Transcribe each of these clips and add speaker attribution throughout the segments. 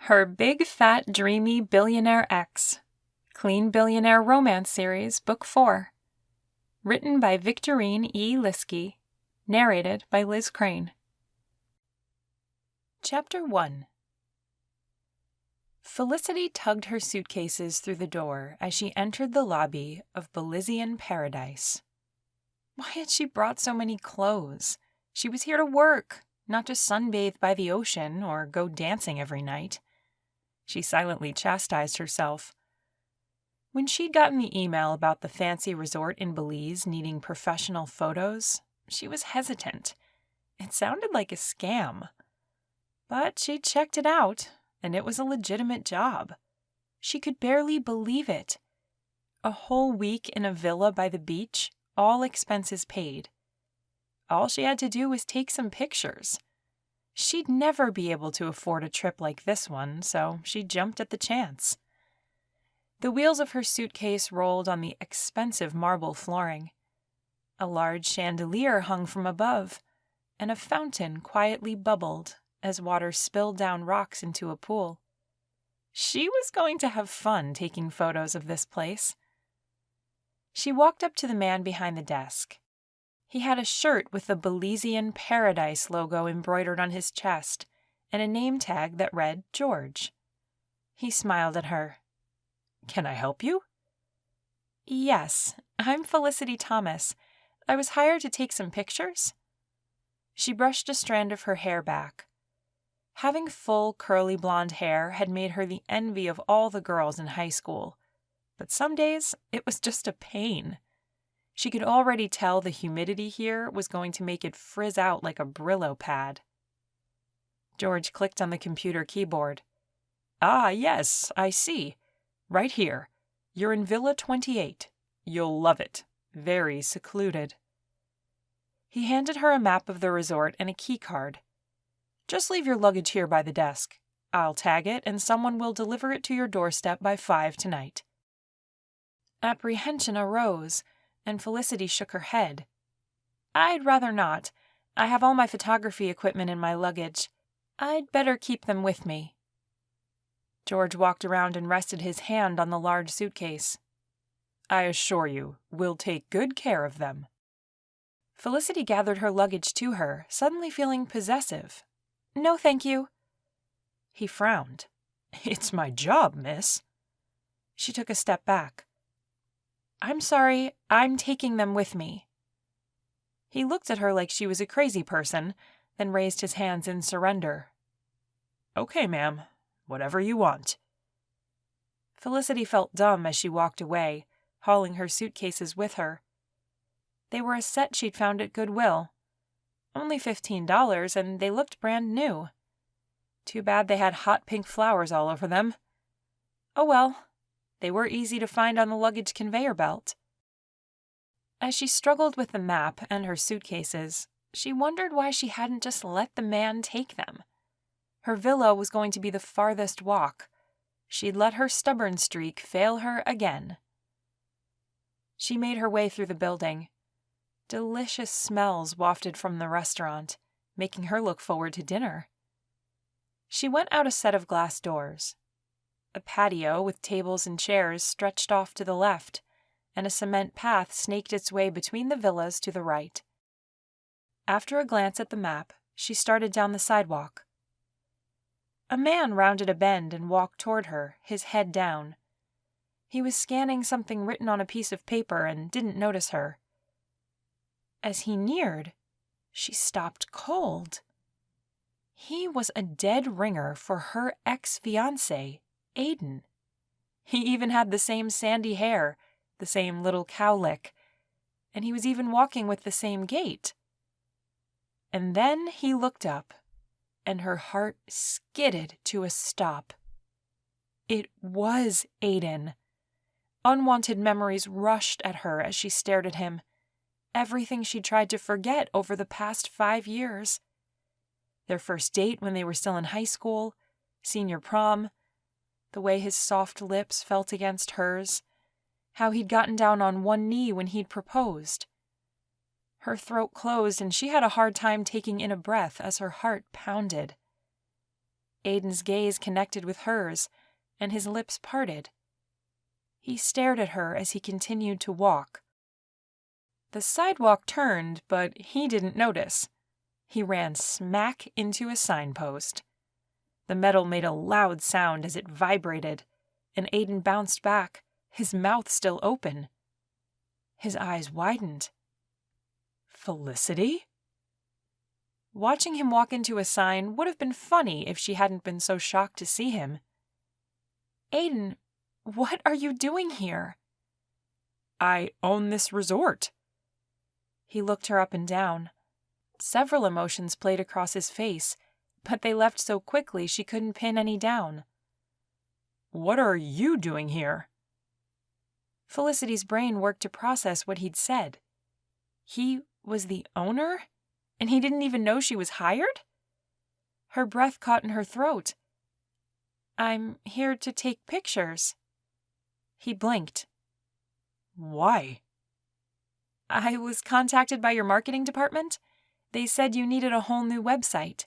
Speaker 1: Her Big Fat Dreamy Billionaire Ex, Clean Billionaire Romance Series, Book 4. Written by Victorine E. Lieske. Narrated by Liz Krane. Chapter 1. Felicity tugged her suitcases through the door as she entered the lobby of Belizean paradise. Why had she brought so many clothes? She was here to work, not to sunbathe by the ocean or go dancing every night. She silently chastised herself. When she'd gotten the email about the fancy resort in Belize needing professional photos, she was hesitant. It sounded like a scam. But she checked it out, and it was a legitimate job. She could barely believe it. A whole week in a villa by the beach, all expenses paid. All she had to do was take some pictures. She'd never be able to afford a trip like this one, so she jumped at the chance. The wheels of her suitcase rolled on the expensive marble flooring. A large chandelier hung from above, and a fountain quietly bubbled as water spilled down rocks into a pool. She was going to have fun taking photos of this place. She walked up to the man behind the desk. He had a shirt with the Belizean Paradise logo embroidered on his chest and a name tag that read George. He smiled at her. "Can I help you?" "Yes, I'm Felicity Thomas. I was hired to take some pictures." She brushed a strand of her hair back. Having full, curly blonde hair had made her the envy of all the girls in high school, but some days it was just a pain. She could already tell the humidity here was going to make it frizz out like a Brillo pad. George clicked on the computer keyboard. "Ah, yes, I see. Right here. You're in Villa 28. You'll love it. Very secluded." He handed her a map of the resort and a key card. "Just leave your luggage here by the desk. I'll tag it, and someone will deliver it to your doorstep by 5 tonight." Apprehension arose, and Felicity shook her head. "I'd rather not. I have all my photography equipment in my luggage. I'd better keep them with me." George walked around and rested his hand on the large suitcase. "I assure you, we'll take good care of them." Felicity gathered her luggage to her, suddenly feeling possessive. "No, thank you." He frowned. "It's my job, miss." She took a step back. "I'm sorry, I'm taking them with me." He looked at her like she was a crazy person, then raised his hands in surrender. "Okay, ma'am. Whatever you want." Felicity felt dumb as she walked away, hauling her suitcases with her. They were a set she'd found at Goodwill. Only $15, and they looked brand new. Too bad they had hot pink flowers all over them. Oh well. They were easy to find on the luggage conveyor belt. As she struggled with the map and her suitcases, she wondered why she hadn't just let the man take them. Her villa was going to be the farthest walk. She'd let her stubborn streak fail her again. She made her way through the building. Delicious smells wafted from the restaurant, making her look forward to dinner. She went out a set of glass doors. A patio with tables and chairs stretched off to the left, and a cement path snaked its way between the villas to the right. After a glance at the map, she started down the sidewalk. A man rounded a bend and walked toward her, his head down. He was scanning something written on a piece of paper and didn't notice her. As he neared, she stopped cold. He was a dead ringer for her ex-fiancé, Aiden. He even had the same sandy hair, the same little cowlick, and he was even walking with the same gait. And then he looked up, and her heart skidded to a stop. It was Aiden. Unwanted memories rushed at her as she stared at him. Everything she tried to forget over the past 5 years. Their first date when they were still in high school, senior prom, the way his soft lips felt against hers, how he'd gotten down on one knee when he'd proposed. Her throat closed and she had a hard time taking in a breath as her heart pounded. Aiden's gaze connected with hers, and his lips parted. He stared at her as he continued to walk. The sidewalk turned, but he didn't notice. He ran smack into a signpost. The metal made a loud sound as it vibrated, and Aiden bounced back, his mouth still open. His eyes widened. Felicity? Watching him walk into a sign would have been funny if she hadn't been so shocked to see him. Aiden, what are you doing here? I own this resort. He looked her up and down. Several emotions played across his face, but they left so quickly she couldn't pin any down. What are you doing here? Felicity's brain worked to process what he'd said. He was the owner? And he didn't even know she was hired? Her breath caught in her throat. I'm here to take pictures. He blinked. Why? I was contacted by your marketing department. They said you needed a whole new website.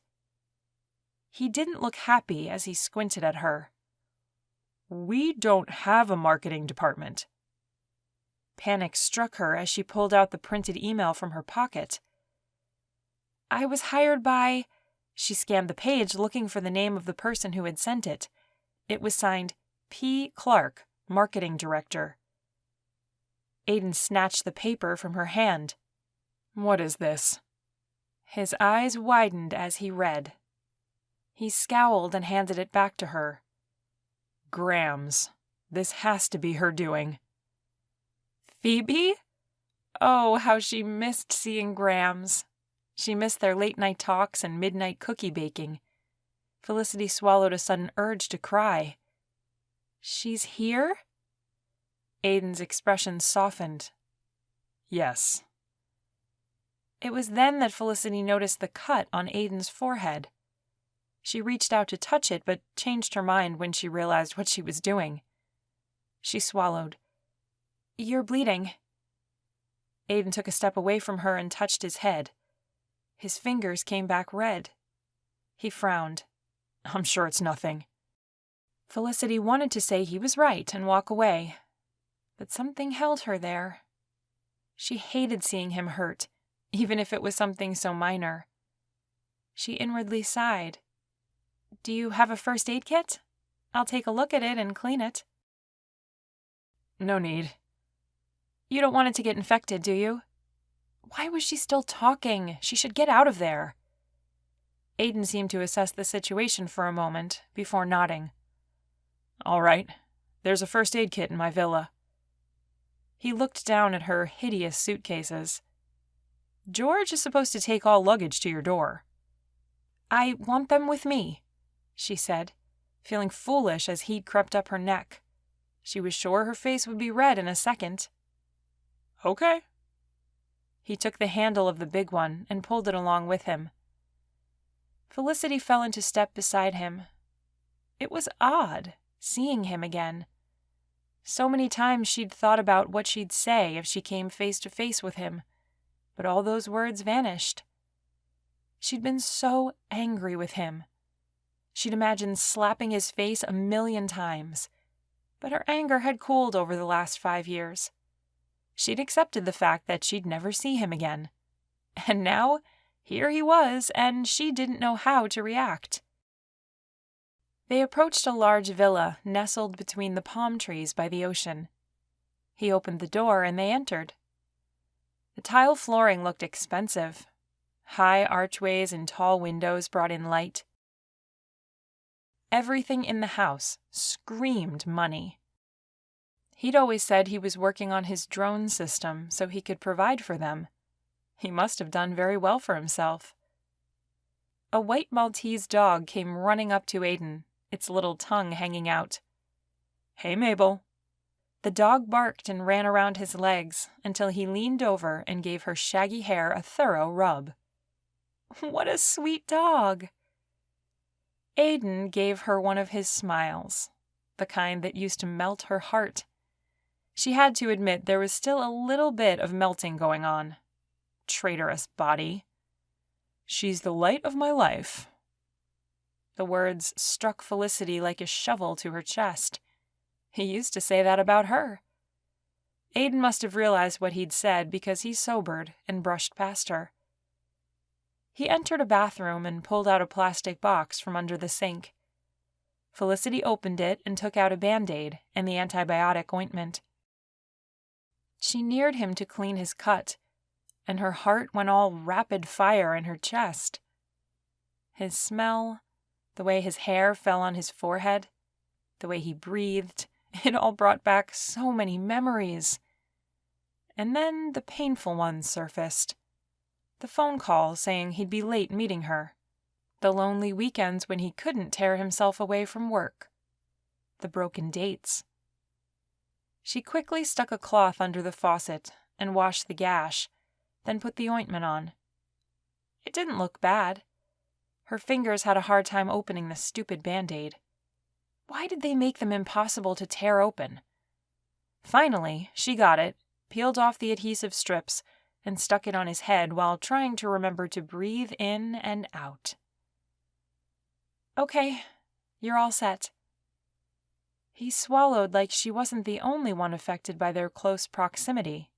Speaker 1: He didn't look happy as he squinted at her. We don't have a marketing department. Panic struck her as she pulled out the printed email from her pocket. I was hired by... She scanned the page looking for the name of the person who had sent it. It was signed P. Clark, Marketing Director. Aiden snatched the paper from her hand. What is this? His eyes widened as he read. He scowled and handed it back to her. Grams. This has to be her doing. Phoebe? Oh, how she missed seeing Grams. She missed their late-night talks and midnight cookie baking. Felicity swallowed a sudden urge to cry. She's here? Aiden's expression softened. Yes. It was then that Felicity noticed the cut on Aiden's forehead. She reached out to touch it, but changed her mind when she realized what she was doing. She swallowed. You're bleeding. Aiden took a step away from her and touched his head. His fingers came back red. He frowned. I'm sure it's nothing. Felicity wanted to say he was right and walk away, but something held her there. She hated seeing him hurt, even if it was something so minor. She inwardly sighed. Do you have a first aid kit? I'll take a look at it and clean it. No need. You don't want it to get infected, do you? Why was she still talking? She should get out of there. Aiden seemed to assess the situation for a moment before nodding. All right. There's a first aid kit in my villa. He looked down at her hideous suitcases. George is supposed to take all luggage to your door. I want them with me, she said, feeling foolish as heat crept up her neck. She was sure her face would be red in a second. Okay. He took the handle of the big one and pulled it along with him. Felicity fell into step beside him. It was odd, seeing him again. So many times she'd thought about what she'd say if she came face to face with him, but all those words vanished. She'd been so angry with him. She'd imagined slapping his face 1,000,000 times, but her anger had cooled over the last 5 years. She'd accepted the fact that she'd never see him again. And now, here he was, and she didn't know how to react. They approached a large villa nestled between the palm trees by the ocean. He opened the door and they entered. The tile flooring looked expensive. High archways and tall windows brought in light. Everything in the house screamed money. He'd always said he was working on his drone system so he could provide for them. He must have done very well for himself. A white Maltese dog came running up to Aiden, its little tongue hanging out. Hey, Mabel. The dog barked and ran around his legs until he leaned over and gave her shaggy hair a thorough rub. What a sweet dog! Aiden gave her one of his smiles, the kind that used to melt her heart. She had to admit there was still a little bit of melting going on. Traitorous body. She's the light of my life. The words struck Felicity like a shovel to her chest. He used to say that about her. Aiden must have realized what he'd said because he sobered and brushed past her. He entered a bathroom and pulled out a plastic box from under the sink. Felicity opened it and took out a Band-Aid and the antibiotic ointment. She neared him to clean his cut, and her heart went all rapid fire in her chest. His smell, the way his hair fell on his forehead, the way he breathed, it all brought back so many memories. And then the painful ones surfaced. The phone call saying he'd be late meeting her. The lonely weekends when he couldn't tear himself away from work. The broken dates. She quickly stuck a cloth under the faucet and washed the gash, then put the ointment on. It didn't look bad. Her fingers had a hard time opening the stupid Band-Aid. Why did they make them impossible to tear open? Finally, she got it, peeled off the adhesive strips, and stuck it on his head while trying to remember to breathe in and out. Okay, you're all set. He swallowed like she wasn't the only one affected by their close proximity.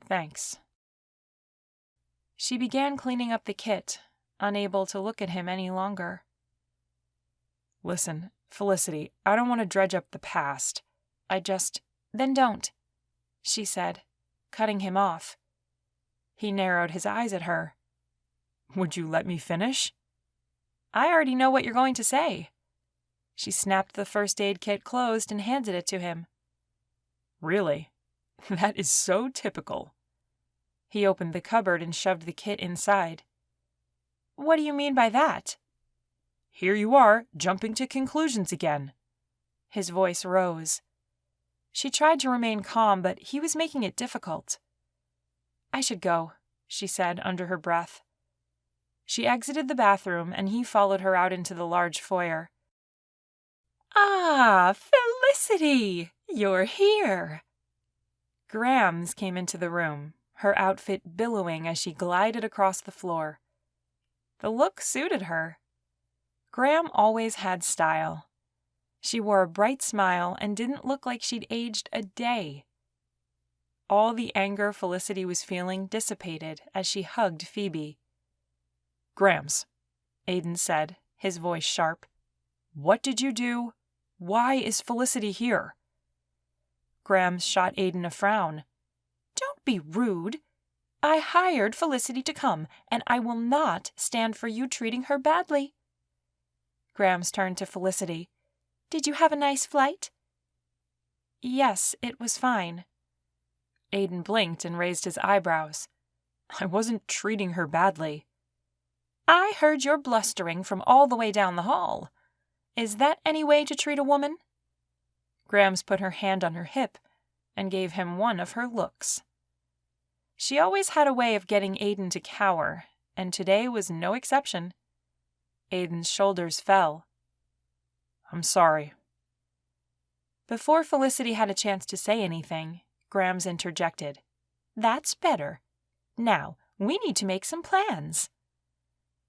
Speaker 1: Thanks. She began cleaning up the kit, unable to look at him any longer. Listen, Felicity, I don't want to dredge up the past. Then don't, she said, cutting him off. He narrowed his eyes at her. Would you let me finish? I already know what you're going to say. She snapped the first aid kit closed and handed it to him. Really? That is so typical. He opened the cupboard and shoved the kit inside. What do you mean by that? Here you are, jumping to conclusions again. His voice rose. She tried to remain calm, but he was making it difficult. I should go, she said under her breath. She exited the bathroom, and he followed her out into the large foyer. Ah, Felicity! You're here! Grams came into the room, her outfit billowing as she glided across the floor. The look suited her. Graham always had style. She wore a bright smile and didn't look like she'd aged a day. All the anger Felicity was feeling dissipated as she hugged Phoebe. Grams, Aiden said, his voice sharp. What did you do? Why is Felicity here? Grams shot Aiden a frown. Don't be rude. I hired Felicity to come, and I will not stand for you treating her badly. Grams turned to Felicity. Did you have a nice flight? Yes, it was fine. Aiden blinked and raised his eyebrows. I wasn't treating her badly. I heard your blustering from all the way down the hall. Is that any way to treat a woman? Grams put her hand on her hip and gave him one of her looks. She always had a way of getting Aiden to cower, and today was no exception. Aiden's shoulders fell. I'm sorry. Before Felicity had a chance to say anything, Grams interjected. That's better. Now, we need to make some plans.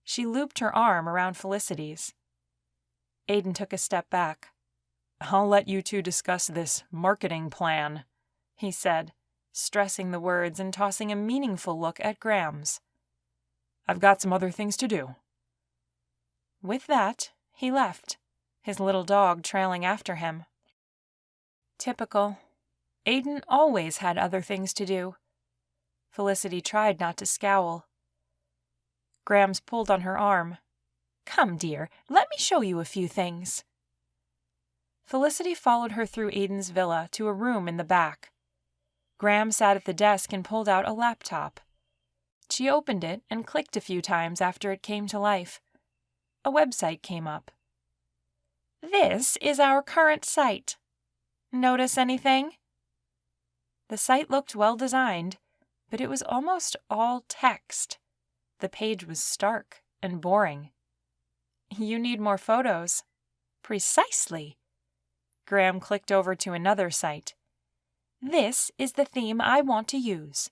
Speaker 1: She looped her arm around Felicity's. Aiden took a step back. I'll let you two discuss this marketing plan, he said, stressing the words and tossing a meaningful look at Grams. I've got some other things to do. With that, he left, his little dog trailing after him. Typical. Aiden always had other things to do. Felicity tried not to scowl. Grams pulled on her arm. Come, dear, let me show you a few things. Felicity followed her through Aiden's villa to a room in the back. Graham sat at the desk and pulled out a laptop. She opened it and clicked a few times after it came to life. A website came up. This is our current site. Notice anything? The site looked well designed, but it was almost all text. The page was stark and boring. You need more photos. Precisely. Graham clicked over to another site. This is the theme I want to use.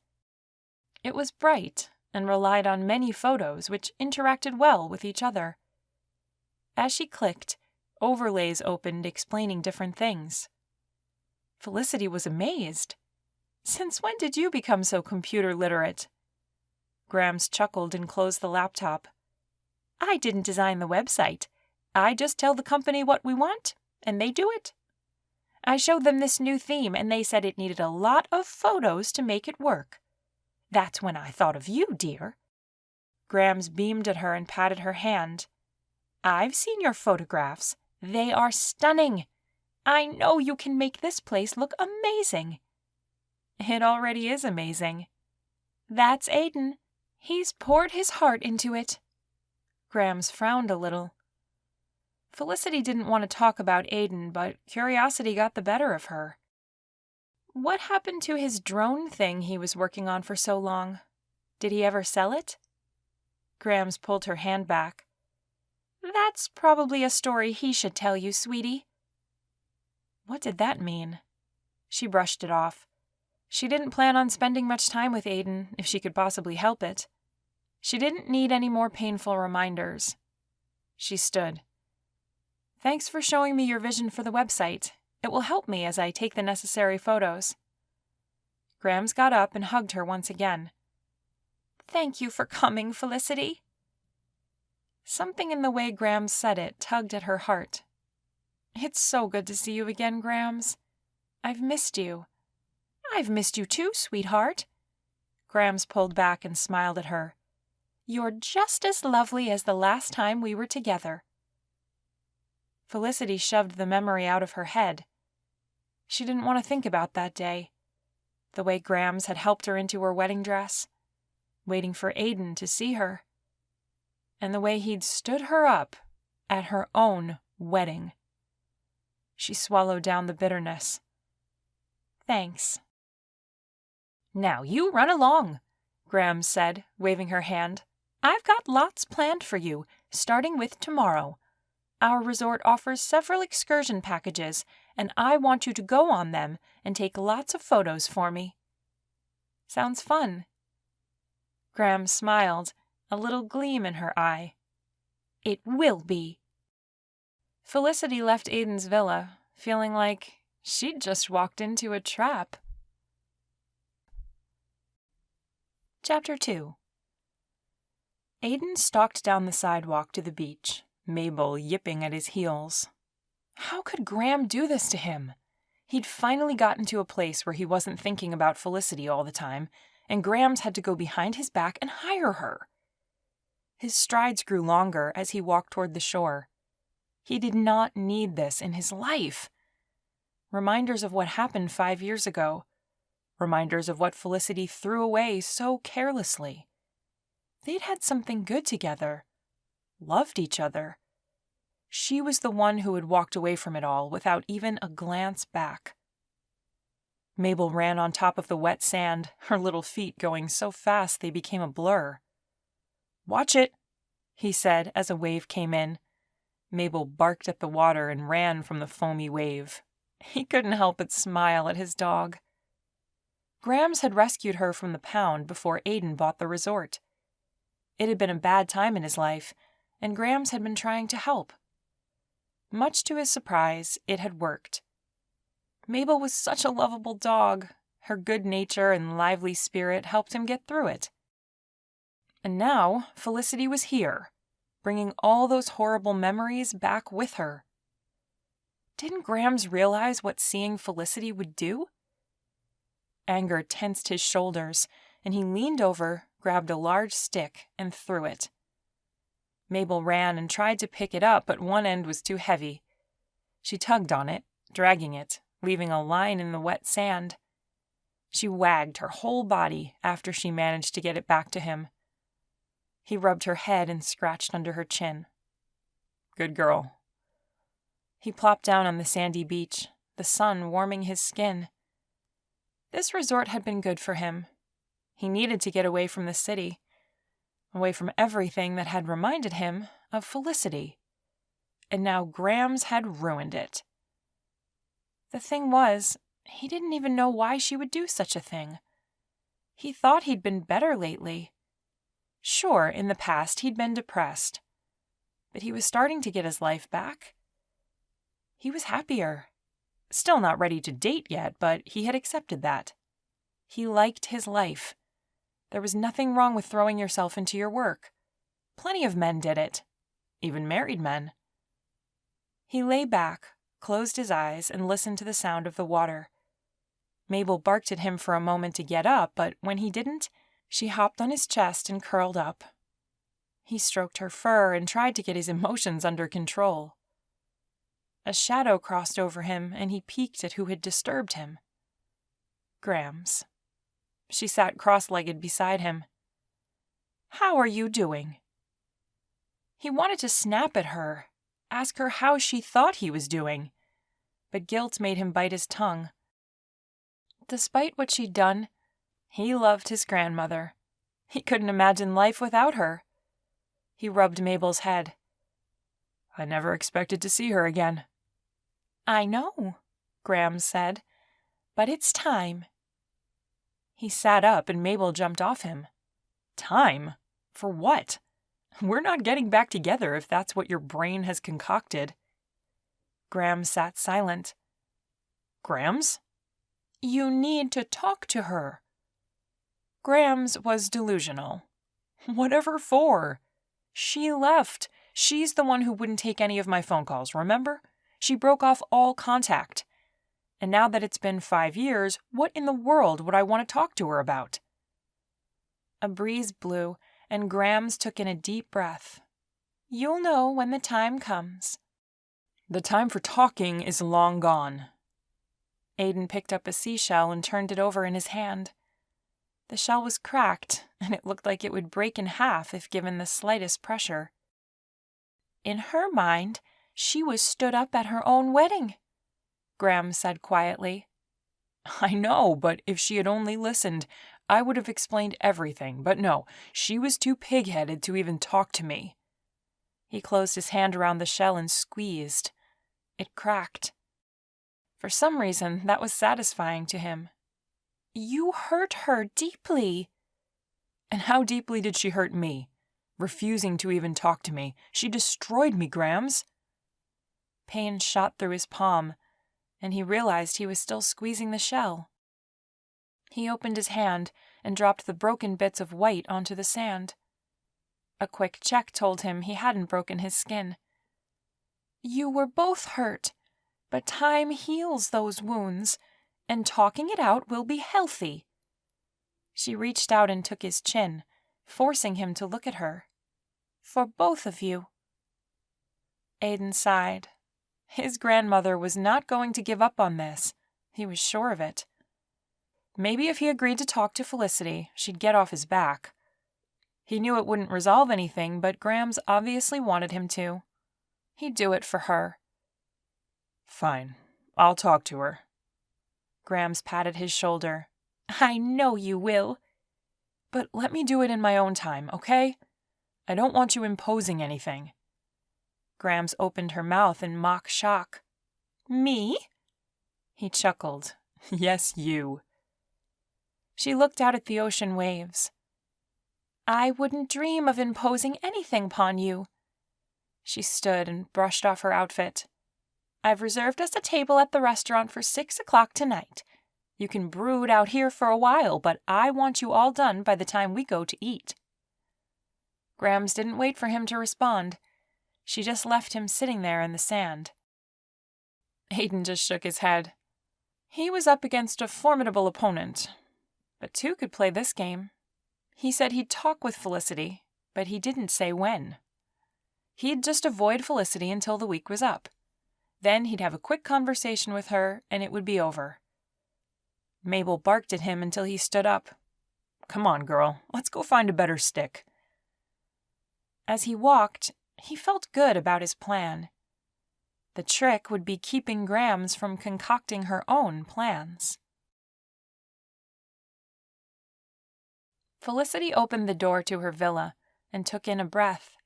Speaker 1: It was bright and relied on many photos which interacted well with each other. As she clicked, overlays opened explaining different things. Felicity was amazed. "Since when did you become so computer literate?" Grams chuckled and closed the laptop. "I didn't design the website. I just tell the company what we want, and they do it. I showed them this new theme, and they said it needed a lot of photos to make it work. That's when I thought of you, dear." Grams beamed at her and patted her hand. "I've seen your photographs. They are stunning. I know you can make this place look amazing." "It already is amazing." "That's Aiden. He's poured his heart into it." Grams frowned a little. Felicity didn't want to talk about Aiden, but curiosity got the better of her. What happened to his drone thing he was working on for so long? Did he ever sell it? Grams pulled her hand back. "That's probably a story he should tell you, sweetie." What did that mean? She brushed it off. She didn't plan on spending much time with Aiden if she could possibly help it. She didn't need any more painful reminders. She stood. "Thanks for showing me your vision for the website. It will help me as I take the necessary photos." Grams got up and hugged her once again. "Thank you for coming, Felicity." Something in the way Grams said it tugged at her heart. "It's so good to see you again, Grams. I've missed you." "I've missed you too, sweetheart." Grams pulled back and smiled at her. "You're just as lovely as the last time we were together." Felicity shoved the memory out of her head. She didn't want to think about that day. The way Grams had helped her into her wedding dress, waiting for Aiden to see her, and the way he'd stood her up at her own wedding. She swallowed down the bitterness. "Thanks." "Now you run along," Grams said, waving her hand. "I've got lots planned for you, starting with tomorrow. Our resort offers several excursion packages, and I want you to go on them and take lots of photos for me." "Sounds fun." Grams smiled, a little gleam in her eye. "It will be." Felicity left Aiden's villa, feeling like she'd just walked into a trap. Chapter 2. Aiden stalked down the sidewalk to the beach, Mabel yipping at his heels. How could Graham do this to him? He'd finally gotten to a place where he wasn't thinking about Felicity all the time, and Graham's had to go behind his back and hire her. His strides grew longer as he walked toward the shore. He did not need this in his life. Reminders of what happened 5 years ago. Reminders of what Felicity threw away so carelessly. They'd had something good together. Loved each other. She was the one who had walked away from it all without even a glance back. Mabel ran on top of the wet sand, her little feet going so fast they became a blur. "Watch it," he said as a wave came in. Mabel barked at the water and ran from the foamy wave. He couldn't help but smile at his dog. Grams had rescued her from the pound before Aiden bought the resort. It had been a bad time in his life, and Grams had been trying to help. Much to his surprise, it had worked. Mabel was such a lovable dog. Her good nature and lively spirit helped him get through it. And now Felicity was here, bringing all those horrible memories back with her. Didn't Grams realize what seeing Felicity would do? Anger tensed his shoulders, and he leaned over, grabbed a large stick, and threw it. Mabel ran and tried to pick it up, but one end was too heavy. She tugged on it, dragging it, leaving a line in the wet sand. She wagged her whole body after she managed to get it back to him. He rubbed her head and scratched under her chin. "Good girl." He plopped down on the sandy beach, the sun warming his skin. This resort had been good for him. He needed to get away from the city, away from everything that had reminded him of Felicity. And now Grams had ruined it. The thing was, he didn't even know why she would do such a thing. He thought he'd been better lately. Sure, in the past he'd been depressed. but he was starting to get his life back. He was happier. Still not ready to date yet, but he had accepted that. He liked his life. There was nothing wrong with throwing yourself into your work. Plenty of men did it, even married men. He lay back, closed his eyes, and listened to the sound of the water. Mabel barked at him for a moment to get up, but when he didn't, she hopped on his chest and curled up. He stroked her fur and tried to get his emotions under control. A shadow crossed over him, and he peeked at who had disturbed him. Grams. She sat cross-legged beside him. "How are you doing?" He wanted to snap at her, ask her how she thought he was doing, but guilt made him bite his tongue. Despite what she'd done, he loved his grandmother. He couldn't imagine life without her. He rubbed Mabel's head. "I never expected to see her again." "I know," Grams said, "but it's time." He sat up and Mabel jumped off him. "Time? For what? We're not getting back together if that's what your brain has concocted." Grams sat silent. "Grams?" "You need to talk to her." Grams was delusional. "Whatever for? She left. She's the one who wouldn't take any of my phone calls, remember? She broke off all contact. And now that it's been 5 years, what in the world would I want to talk to her about?" A breeze blew, and Grams took in a deep breath. "You'll know when the time comes." "The time for talking is long gone." Aiden picked up a seashell and turned it over in his hand. The shell was cracked, and it looked like it would break in half if given the slightest pressure. "In her mind, she was stood up at her own wedding," Grams said quietly. "I know, but if she had only listened, I would have explained everything. But no, she was too pig-headed to even talk to me." He closed his hand around the shell and squeezed. It cracked. For some reason, that was satisfying to him. "You hurt her deeply." "And how deeply did she hurt me? Refusing to even talk to me. She destroyed me, Grams." Pain shot through his palm, and he realized he was still squeezing the shell. He opened his hand and dropped the broken bits of white onto the sand. A quick check told him he hadn't broken his skin. "You were both hurt, but time heals those wounds, and talking it out will be healthy." She reached out and took his chin, forcing him to look at her. "For both of you." Aiden sighed. His grandmother was not going to give up on this. He was sure of it. Maybe if he agreed to talk to Felicity, she'd get off his back. He knew it wouldn't resolve anything, but Grams obviously wanted him to. He'd do it for her. "Fine, I'll talk to her." Grams patted his shoulder. "I know you will. But let me do it in my own time, okay? I don't want you imposing anything." Grams opened her mouth in mock shock. "Me?" He chuckled. "Yes, you." She looked out at the ocean waves. "I wouldn't dream of imposing anything upon you." She stood and brushed off her outfit. "I've reserved us a table at the restaurant for 6 o'clock tonight. You can brood out here for a while, but I want you all done by the time we go to eat." Grams didn't wait for him to respond. She just left him sitting there in the sand. Aiden just shook his head. He was up against a formidable opponent, but two could play this game. He said he'd talk with Felicity, but he didn't say when. He'd just avoid Felicity until the week was up. Then he'd have a quick conversation with her, and it would be over. Mabel barked at him until he stood up. "Come on, girl, let's go find a better stick." As he walked, he felt good about his plan. The trick would be keeping Grams from concocting her own plans. Felicity opened the door to her villa and took in a breath.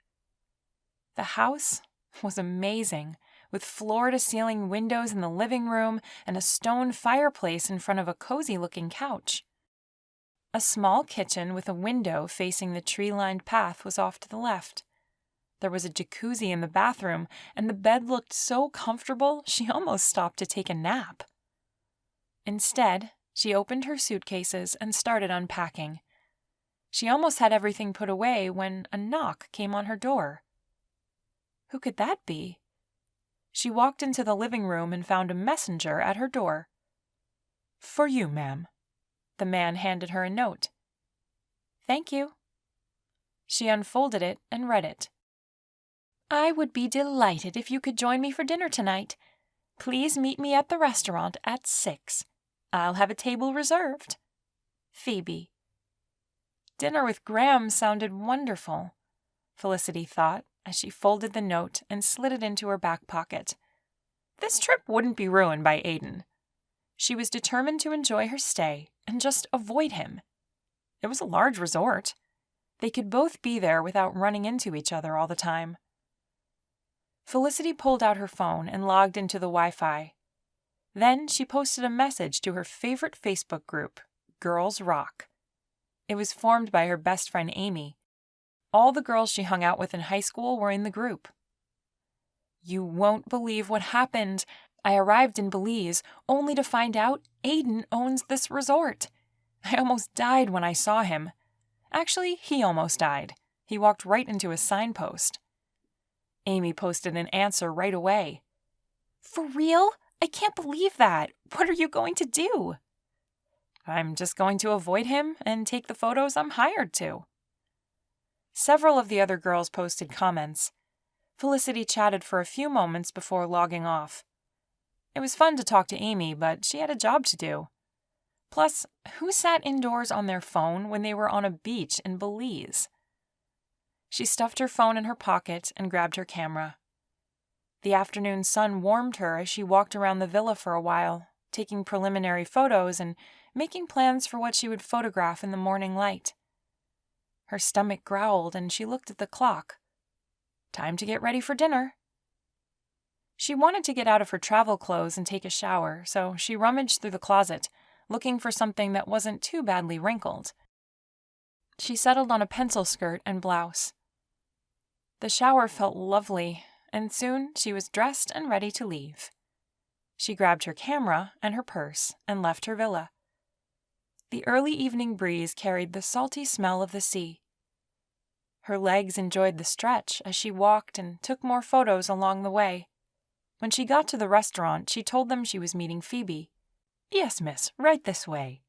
Speaker 1: The house was amazing, with floor-to-ceiling windows in the living room and a stone fireplace in front of a cozy-looking couch. A small kitchen with a window facing the tree-lined path was off to the left. There was a jacuzzi in the bathroom, and the bed looked so comfortable she almost stopped to take a nap. Instead, she opened her suitcases and started unpacking. She almost had everything put away when a knock came on her door. Who could that be? She walked into the living room and found a messenger at her door. "For you, ma'am." The man handed her a note. "Thank you." She unfolded it and read it. "I would be delighted if you could join me for dinner tonight. Please meet me at the restaurant at 6. I'll have a table reserved. Phoebe." Dinner with Graham sounded wonderful, Felicity thought as she folded the note and slid it into her back pocket. This trip wouldn't be ruined by Aiden. She was determined to enjoy her stay and just avoid him. It was a large resort. They could both be there without running into each other all the time. Felicity pulled out her phone and logged into the Wi-Fi. Then she posted a message to her favorite Facebook group, Girls Rock. It was formed by her best friend Amy. All the girls she hung out with in high school were in the group. "You won't believe what happened. I arrived in Belize only to find out Aiden owns this resort. I almost died when I saw him. Actually, he almost died. He walked right into a signpost." Amy posted an answer right away. "For real? I can't believe that. What are you going to do?" "I'm just going to avoid him and take the photos I'm hired to." Several of the other girls posted comments. Felicity chatted for a few moments before logging off. It was fun to talk to Amy, but she had a job to do. Plus, who sat indoors on their phone when they were on a beach in Belize? She stuffed her phone in her pocket and grabbed her camera. The afternoon sun warmed her as she walked around the villa for a while, taking preliminary photos and making plans for what she would photograph in the morning light. Her stomach growled and she looked at the clock. Time to get ready for dinner. She wanted to get out of her travel clothes and take a shower, so she rummaged through the closet, looking for something that wasn't too badly wrinkled. She settled on a pencil skirt and blouse. The shower felt lovely, and soon she was dressed and ready to leave. She grabbed her camera and her purse and left her villa. The early evening breeze carried the salty smell of the sea. Her legs enjoyed the stretch as she walked and took more photos along the way. When she got to the restaurant, she told them she was meeting Phoebe. "Yes, miss, right this way."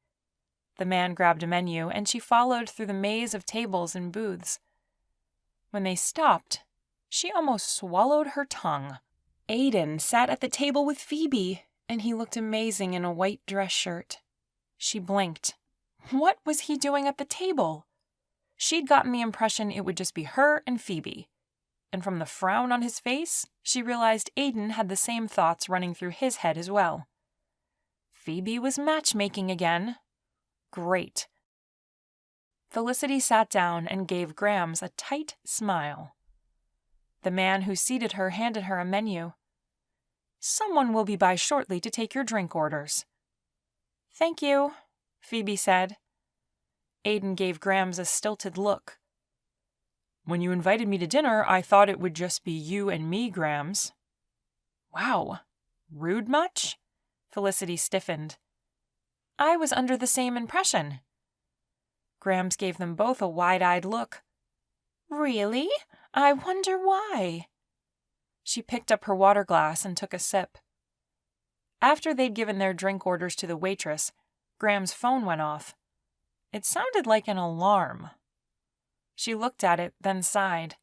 Speaker 1: The man grabbed a menu, and she followed through the maze of tables and booths. When they stopped, she almost swallowed her tongue. Aiden sat at the table with Phoebe, and he looked amazing in a white dress shirt. She blinked. What was he doing at the table? She'd gotten the impression it would just be her and Phoebe. And from the frown on his face, she realized Aiden had the same thoughts running through his head as well. Phoebe was matchmaking again. Great. Felicity sat down and gave Grams a tight smile. The man who seated her handed her a menu. "Someone will be by shortly to take your drink orders." "Thank you," Phoebe said. Aiden gave Grams a stilted look. "When you invited me to dinner, I thought it would just be you and me, Grams." "Wow. Rude much?" Felicity stiffened. "I was under the same impression." Grams gave them both a wide-eyed look. "Really? I wonder why." She picked up her water glass and took a sip. After they'd given their drink orders to the waitress, Graham's phone went off. It sounded like an alarm. She looked at it, then sighed.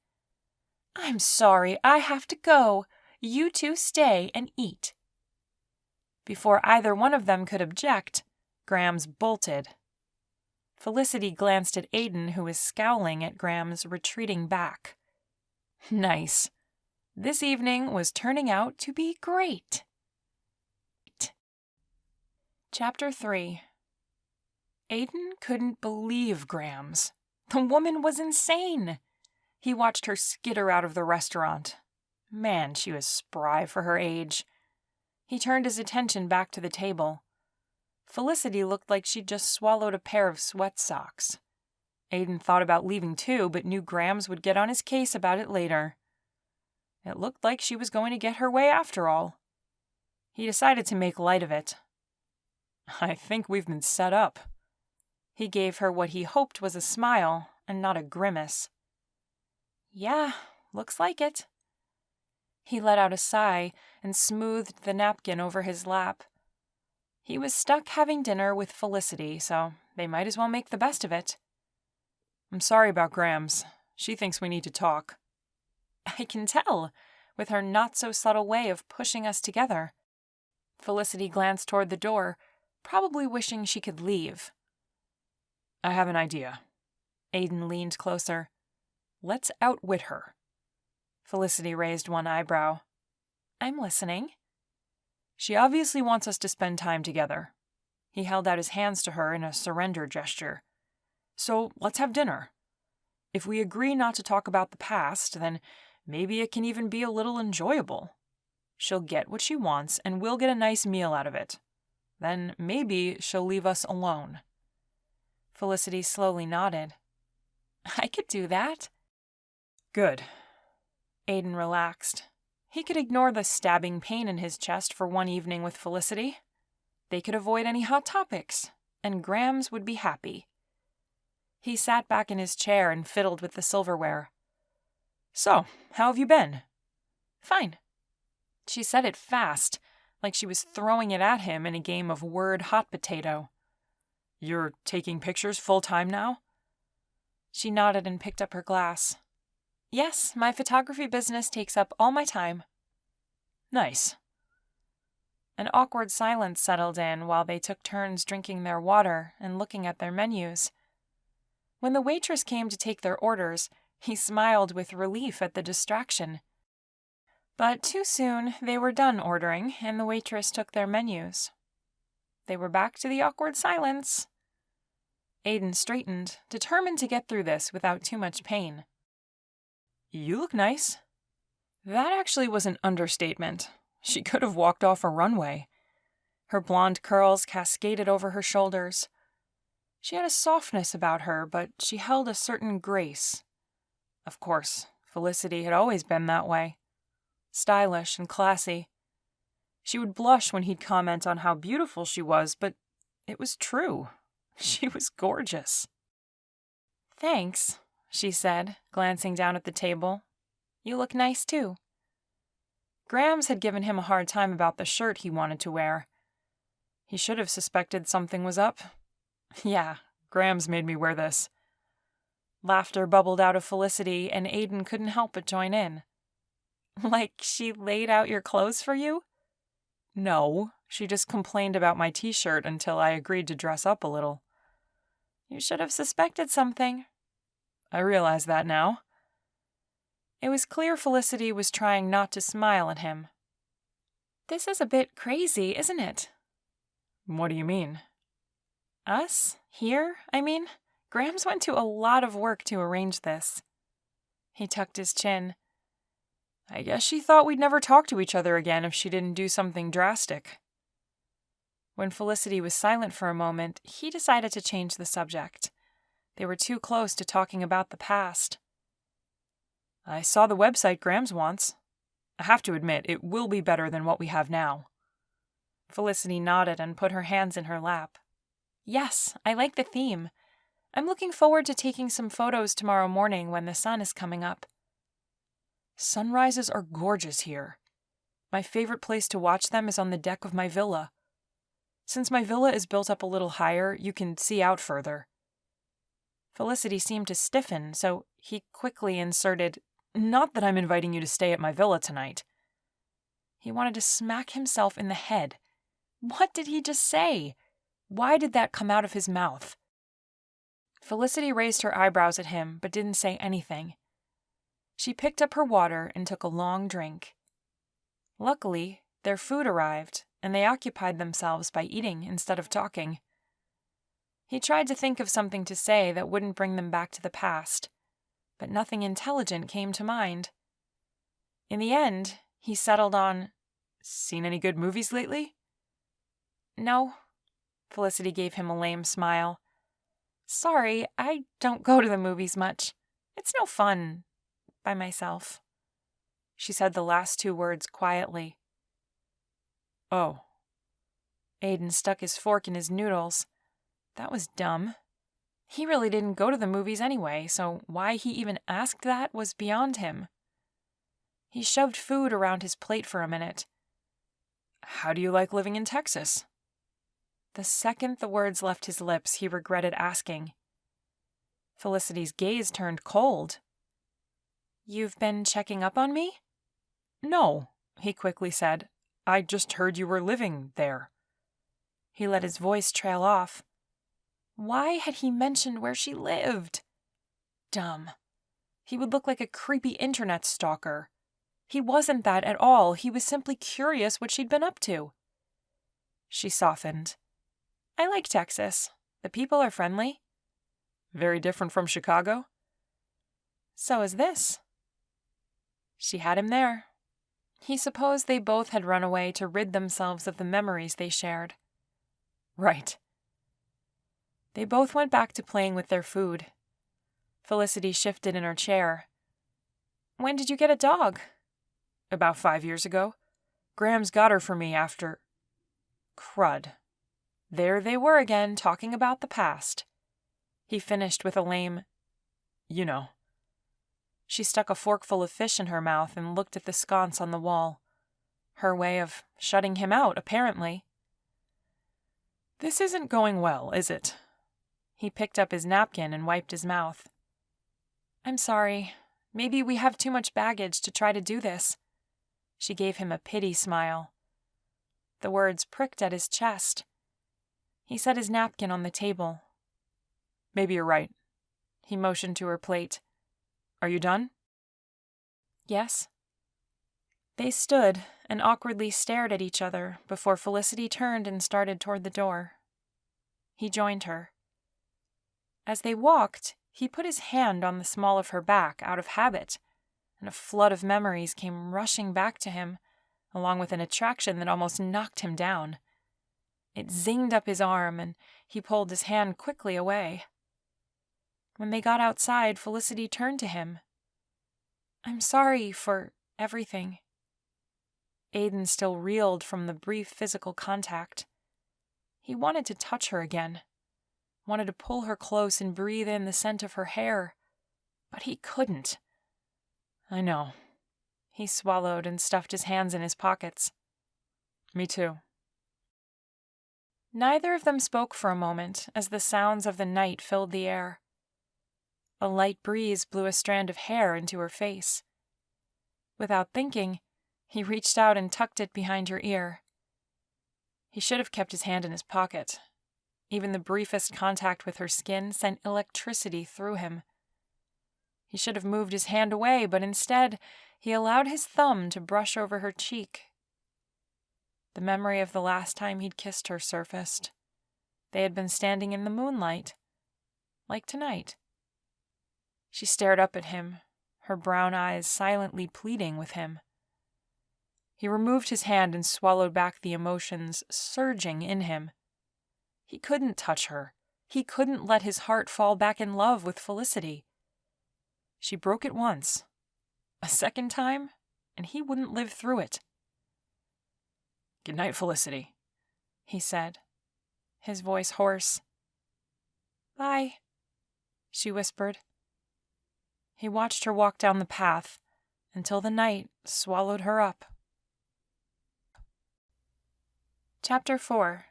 Speaker 1: "I'm sorry, I have to go. You two stay and eat." Before either one of them could object, Grams bolted. Felicity glanced at Aiden, who was scowling at Grams retreating back. Nice. This evening was turning out to be great. Chapter 3. Aiden couldn't believe Grams. The woman was insane. He watched her skitter out of the restaurant. Man, she was spry for her age. He turned his attention back to the table. Felicity looked like she'd just swallowed a pair of sweat socks. Aiden thought about leaving too, but knew Grams would get on his case about it later. It looked like she was going to get her way after all. He decided to make light of it. I think we've been set up. He gave her what he hoped was a smile and not a grimace. Yeah, looks like it. He let out a sigh and smoothed the napkin over his lap. He was stuck having dinner with Felicity, so they might as well make the best of it. I'm sorry about Grams. She thinks we need to talk. I can tell, with her not-so-subtle way of pushing us together. Felicity glanced toward the door, probably wishing she could leave. I have an idea. Aiden leaned closer. Let's outwit her. Felicity raised one eyebrow. I'm listening. She obviously wants us to spend time together. He held out his hands to her in a surrender gesture. So let's have dinner. If we agree not to talk about the past, then maybe it can even be a little enjoyable. She'll get what she wants, and we'll get a nice meal out of it. Then maybe she'll leave us alone. Felicity slowly nodded. I could do that. Good. Aiden relaxed. He could ignore the stabbing pain in his chest for one evening with Felicity. They could avoid any hot topics, and Grams would be happy. He sat back in his chair and fiddled with the silverware. So, how have you been? Fine. She said it fast, like she was throwing it at him in a game of word hot potato. You're taking pictures full-time now? She nodded and picked up her glass. Yes, my photography business takes up all my time. Nice. An awkward silence settled in while they took turns drinking their water and looking at their menus. When the waitress came to take their orders, he smiled with relief at the distraction. But too soon they were done ordering, and the waitress took their menus. They were back to the awkward silence. Aiden straightened, determined to get through this without too much pain. You look nice. That actually was an understatement. She could have walked off a runway. Her blonde curls cascaded over her shoulders. She had a softness about her, but she held a certain grace. Of course, Felicity had always been that way. Stylish and classy. She would blush when he'd comment on how beautiful she was, but it was true. She was gorgeous. Thanks, she said, glancing down at the table. You look nice, too. Grams had given him a hard time about the shirt he wanted to wear. He should have suspected something was up. Yeah, Grams made me wear this. Laughter bubbled out of Felicity, and Aiden couldn't help but join in. Like she laid out your clothes for you? No, she just complained about my t-shirt until I agreed to dress up a little. You should have suspected something. I realize that now. It was clear Felicity was trying not to smile at him. This is a bit crazy, isn't it? What do you mean? Us? Here, I mean? Grams went to a lot of work to arrange this. He tucked his chin. I guess she thought we'd never talk to each other again if she didn't do something drastic. When Felicity was silent for a moment, he decided to change the subject. They were too close to talking about the past. I saw the website Grams wants. I have to admit, it will be better than what we have now. Felicity nodded and put her hands in her lap. Yes, I like the theme. I'm looking forward to taking some photos tomorrow morning when the sun is coming up. Sunrises are gorgeous here. My favorite place to watch them is on the deck of my villa. Since my villa is built up a little higher, you can see out further. Felicity seemed to stiffen, so he quickly inserted, Not that I'm inviting you to stay at my villa tonight. He wanted to smack himself in the head. What did he just say? Why did that come out of his mouth? Felicity raised her eyebrows at him, but didn't say anything. She picked up her water and took a long drink. Luckily, their food arrived, and they occupied themselves by eating instead of talking. He tried to think of something to say that wouldn't bring them back to the past, but nothing intelligent came to mind. In the end, he settled on, Seen any good movies lately? No. Felicity gave him a lame smile. Sorry, I don't go to the movies much. It's no fun by myself. She said the last two words quietly. Oh. Aiden stuck his fork in his noodles. That was dumb. He really didn't go to the movies anyway, so why he even asked that was beyond him. He shoved food around his plate for a minute. How do you like living in Texas? The second the words left his lips, he regretted asking. Felicity's gaze turned cold. You've been checking up on me? No, he quickly said. I just heard you were living there. He let his voice trail off. Why had he mentioned where she lived? Dumb. He would look like a creepy internet stalker. He wasn't that at all. He was simply curious what she'd been up to. She softened. I like Texas. The people are friendly. Very different from Chicago? So is this. She had him there. He supposed they both had run away to rid themselves of the memories they shared. Right. They both went back to playing with their food. Felicity shifted in her chair. When did you get a dog? About 5 years ago. Graham's got her for me after... Crud. There they were again, talking about the past. He finished with a lame, you know. She stuck a forkful of fish in her mouth and looked at the sconce on the wall. Her way of shutting him out, apparently. This isn't going well, is it? He picked up his napkin and wiped his mouth. I'm sorry. Maybe we have too much baggage to try to do this. She gave him a pity smile. The words pricked at his chest. He set his napkin on the table. Maybe you're right. He motioned to her plate. Are you done? Yes. They stood and awkwardly stared at each other before Felicity turned and started toward the door. He joined her. As they walked, he put his hand on the small of her back out of habit, and a flood of memories came rushing back to him, along with an attraction that almost knocked him down. It zinged up his arm, and he pulled his hand quickly away. When they got outside, Felicity turned to him. I'm sorry for everything. Aiden still reeled from the brief physical contact. He wanted to touch her again, wanted to pull her close and breathe in the scent of her hair, but he couldn't. I know. He swallowed and stuffed his hands in his pockets. Me too. Neither of them spoke for a moment as the sounds of the night filled the air. A light breeze blew a strand of hair into her face. Without thinking, he reached out and tucked it behind her ear. He should have kept his hand in his pocket. Even the briefest contact with her skin sent electricity through him. He should have moved his hand away, but instead, he allowed his thumb to brush over her cheek. The memory of the last time he'd kissed her surfaced. They had been standing in the moonlight, like tonight. She stared up at him, her brown eyes silently pleading with him. He removed his hand and swallowed back the emotions surging in him. He couldn't touch her. He couldn't let his heart fall back in love with Felicity. She broke it once. A second time, and he wouldn't live through it. Good night, Felicity, he said, his voice hoarse. Bye, she whispered. He watched her walk down the path until the night swallowed her up. Chapter 4.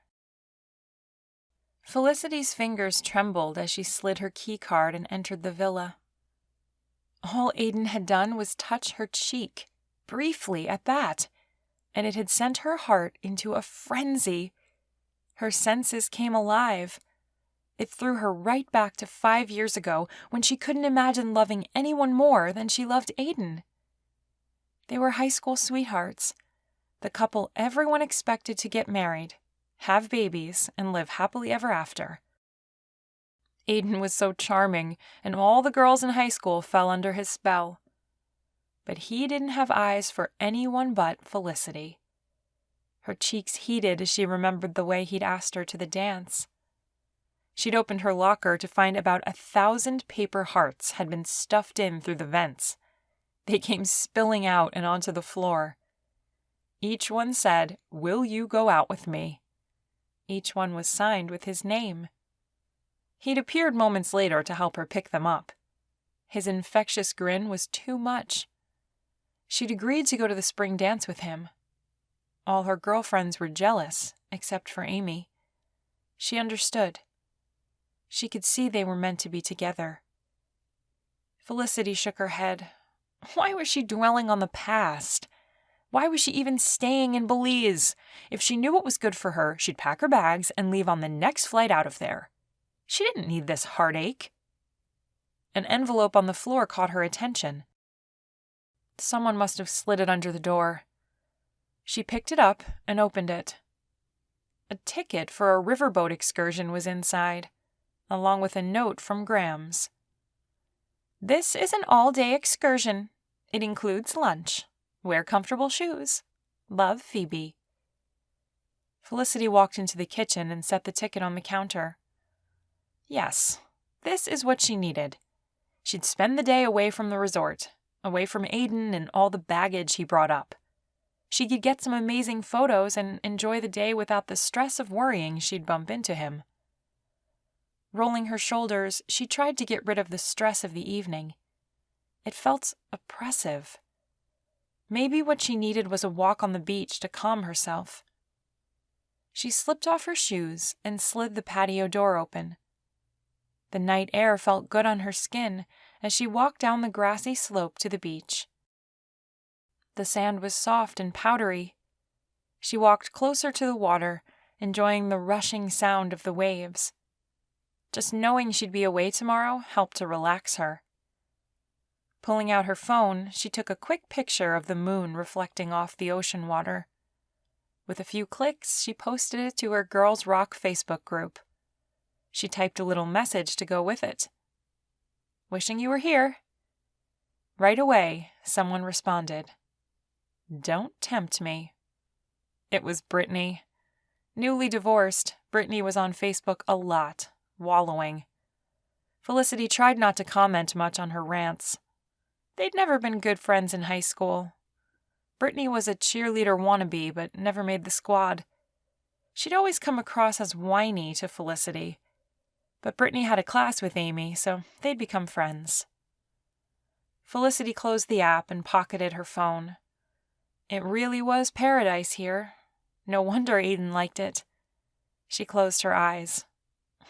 Speaker 1: Felicity's fingers trembled as she slid her key card and entered the villa. All Aiden had done was touch her cheek, briefly at that, and it had sent her heart into a frenzy. Her senses came alive. It threw her right back to 5 years ago when she couldn't imagine loving anyone more than she loved Aiden. They were high school sweethearts, the couple everyone expected to get married, have babies, and live happily ever after. Aiden was so charming, and all the girls in high school fell under his spell. But he didn't have eyes for anyone but Felicity. Her cheeks heated as she remembered the way he'd asked her to the dance. She'd opened her locker to find about 1,000 paper hearts had been stuffed in through the vents. They came spilling out and onto the floor. Each one said, "Will you go out with me?" Each one was signed with his name. He'd appeared moments later to help her pick them up. His infectious grin was too much. She'd agreed to go to the spring dance with him. All her girlfriends were jealous, except for Amy. She understood. She could see they were meant to be together. Felicity shook her head. Why was she dwelling on the past? Why was she even staying in Belize? If she knew what was good for her, she'd pack her bags and leave on the next flight out of there. She didn't need this heartache. An envelope on the floor caught her attention. Someone must have slid it under the door. She picked it up and opened it. A ticket for a riverboat excursion was inside, along with a note from Grams. "This is an all-day excursion. It includes lunch. Wear comfortable shoes. Love, Phoebe." Felicity walked into the kitchen and set the ticket on the counter. Yes, this is what she needed. She'd spend the day away from the resort, away from Aiden and all the baggage he brought up. She could get some amazing photos and enjoy the day without the stress of worrying she'd bump into him. Rolling her shoulders, she tried to get rid of the stress of the evening. It felt oppressive. Maybe what she needed was a walk on the beach to calm herself. She slipped off her shoes and slid the patio door open. The night air felt good on her skin as she walked down the grassy slope to the beach. The sand was soft and powdery. She walked closer to the water, enjoying the rushing sound of the waves. Just knowing she'd be away tomorrow helped to relax her. Pulling out her phone, she took a quick picture of the moon reflecting off the ocean water. With a few clicks, she posted it to her Girls Rock Facebook group. She typed a little message to go with it. "Wishing you were here." Right away, someone responded. "Don't tempt me." It was Brittany. Newly divorced, Brittany was on Facebook a lot, wallowing. Felicity tried not to comment much on her rants. They'd never been good friends in high school. Brittany was a cheerleader wannabe, but never made the squad. She'd always come across as whiny to Felicity. But Brittany had a class with Amy, so they'd become friends. Felicity closed the app and pocketed her phone. It really was paradise here. No wonder Aiden liked it. She closed her eyes.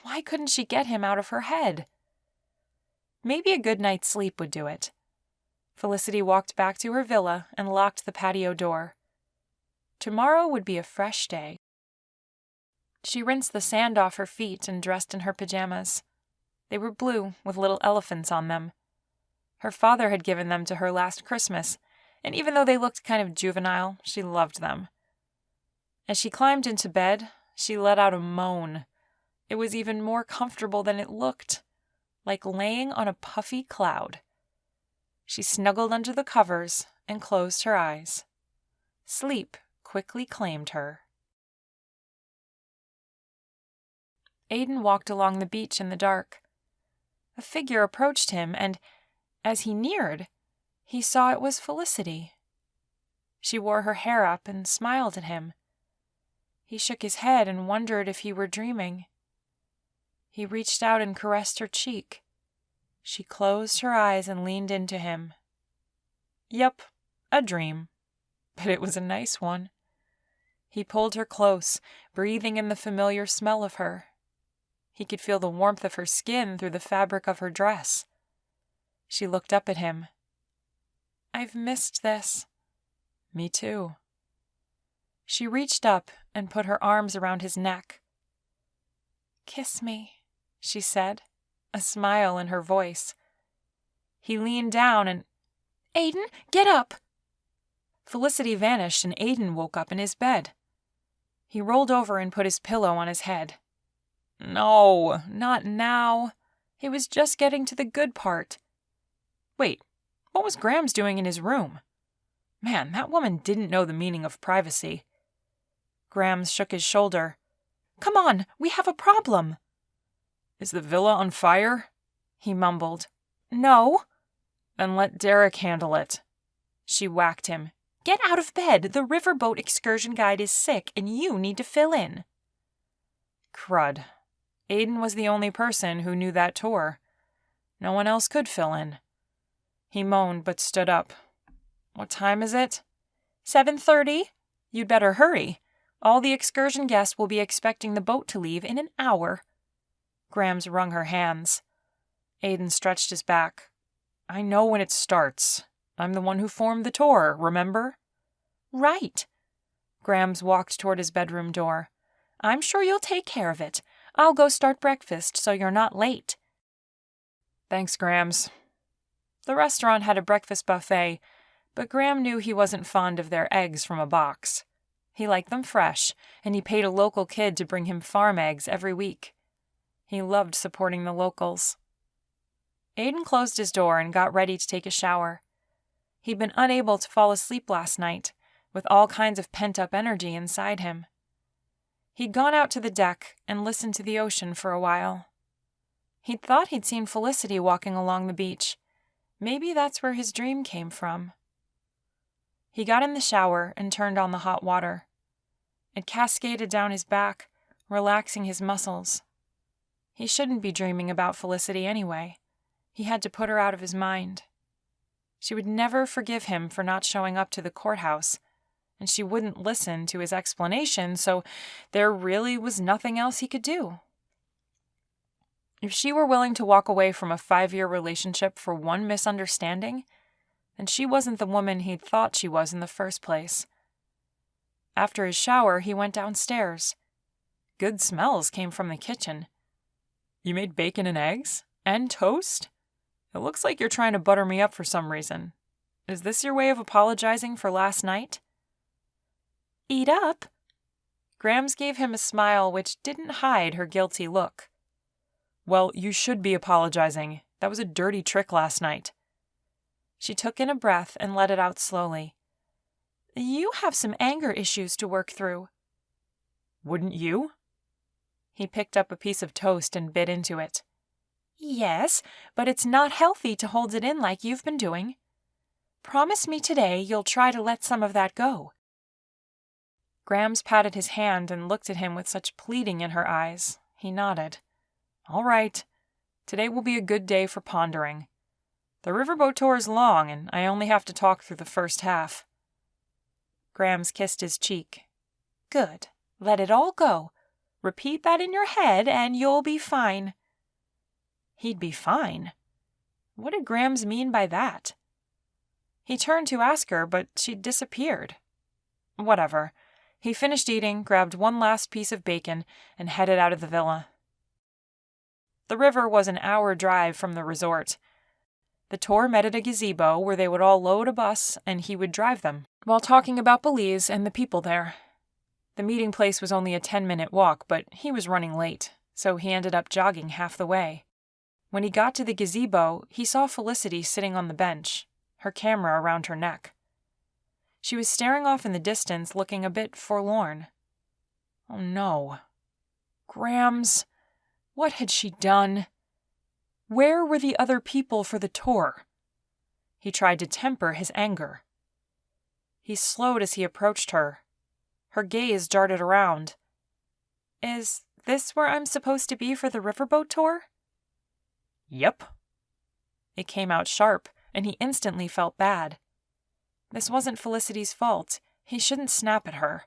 Speaker 1: Why couldn't she get him out of her head? Maybe a good night's sleep would do it. Felicity walked back to her villa and locked the patio door. Tomorrow would be a fresh day. She rinsed the sand off her feet and dressed in her pajamas. They were blue, with little elephants on them. Her father had given them to her last Christmas, and even though they looked kind of juvenile, she loved them. As she climbed into bed, she let out a moan. It was even more comfortable than it looked, like laying on a puffy cloud. She snuggled under the covers and closed her eyes. Sleep quickly claimed her. Aiden walked along the beach in the dark. A figure approached him, and, as he neared, he saw it was Felicity. She wore her hair up and smiled at him. He shook his head and wondered if he were dreaming. He reached out and caressed her cheek. She closed her eyes and leaned into him. Yep, a dream. But it was a nice one. He pulled her close, breathing in the familiar smell of her. He could feel the warmth of her skin through the fabric of her dress. She looked up at him. "I've missed this." "Me too." She reached up and put her arms around his neck. "Kiss me," she said, a smile in her voice. He leaned down and, "Aiden, get up!" Felicity vanished and Aiden woke up in his bed. He rolled over and put his pillow on his head. No, not now. He was just getting to the good part. Wait, what was Grams doing in his room? Man, that woman didn't know the meaning of privacy. Grams shook his shoulder. "Come on, we have a problem." Is the villa on fire? He mumbled. No. Then let Derek handle it. She whacked him. Get out of bed. The riverboat excursion guide is sick, and you need to fill in. Crud. Aiden was the only person who knew that tour. No one else could fill in. He moaned but stood up. What time is it? 7:30. You'd better hurry. All the excursion guests will be expecting the boat to leave in an hour. Grams wrung her hands. Aiden stretched his back. I know when it starts. I'm the one who formed the tour, remember? Right. Grams walked toward his bedroom door. I'm sure you'll take care of it. I'll go start breakfast so you're not late. Thanks, Grams. The restaurant had a breakfast buffet, but Graham knew he wasn't fond of their eggs from a box. He liked them fresh, and he paid a local kid to bring him farm eggs every week. He loved supporting the locals. Aiden closed his door and got ready to take a shower. He'd been unable to fall asleep last night, with all kinds of pent-up energy inside him. He'd gone out to the deck and listened to the ocean for a while. He'd thought he'd seen Felicity walking along the beach. Maybe that's where his dream came from. He got in the shower and turned on the hot water. It cascaded down his back, relaxing his muscles. He shouldn't be dreaming about Felicity anyway. He had to put her out of his mind. She would never forgive him for not showing up to the courthouse, and she wouldn't listen to his explanation, so there really was nothing else he could do. If she were willing to walk away from a 5-year relationship for one misunderstanding, then she wasn't the woman he'd thought she was in the first place. After his shower, he went downstairs. Good smells came from the kitchen. You made bacon and eggs? And toast? It looks like you're trying to butter me up for some reason. Is this your way of apologizing for last night? Eat up. Grams gave him a smile which didn't hide her guilty look. Well, you should be apologizing. That was a dirty trick last night. She took in a breath and let it out slowly. You have some anger issues to work through. Wouldn't you? He picked up a piece of toast and bit into it. Yes, but it's not healthy to hold it in like you've been doing. Promise me today you'll try to let some of that go. Grams patted his hand and looked at him with such pleading in her eyes. He nodded. All right. Today will be a good day for pondering. The riverboat tour is long, and I only have to talk through the first half. Grams kissed his cheek. Good. Let it all go. Repeat that in your head, and you'll be fine. He'd be fine? What did Grams mean by that? He turned to ask her, but she'd disappeared. Whatever. He finished eating, grabbed one last piece of bacon, and headed out of the villa. The river was an hour drive from the resort. The tour met at a gazebo where they would all load a bus and he would drive them, while talking about Belize and the people there. The meeting place was only a 10-minute walk, but he was running late, so he ended up jogging half the way. When he got to the gazebo, he saw Felicity sitting on the bench, her camera around her neck. She was staring off in the distance, looking a bit forlorn. Oh no. Grams, what had she done? Where were the other people for the tour? He tried to temper his anger. He slowed as he approached her. Her gaze darted around. Is this where I'm supposed to be for the riverboat tour? Yep. It came out sharp, and he instantly felt bad. This wasn't Felicity's fault. He shouldn't snap at her.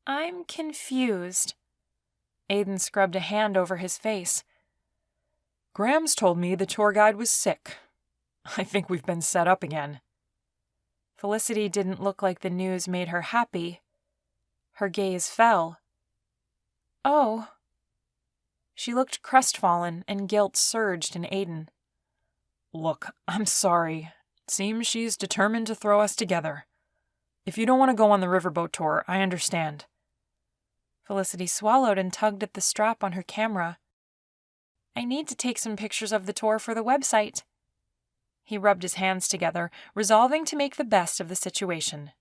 Speaker 1: I'm confused. Aiden scrubbed a hand over his face. Grams told me the tour guide was sick. I think we've been set up again. Felicity didn't look like the news made her happy. Her gaze fell. Oh. She looked crestfallen, and guilt surged in Aiden. Look, I'm sorry. It seems she's determined to throw us together. If you don't want to go on the riverboat tour, I understand. Felicity swallowed and tugged at the strap on her camera. I need to take some pictures of the tour for the website. He rubbed his hands together, resolving to make the best of the situation.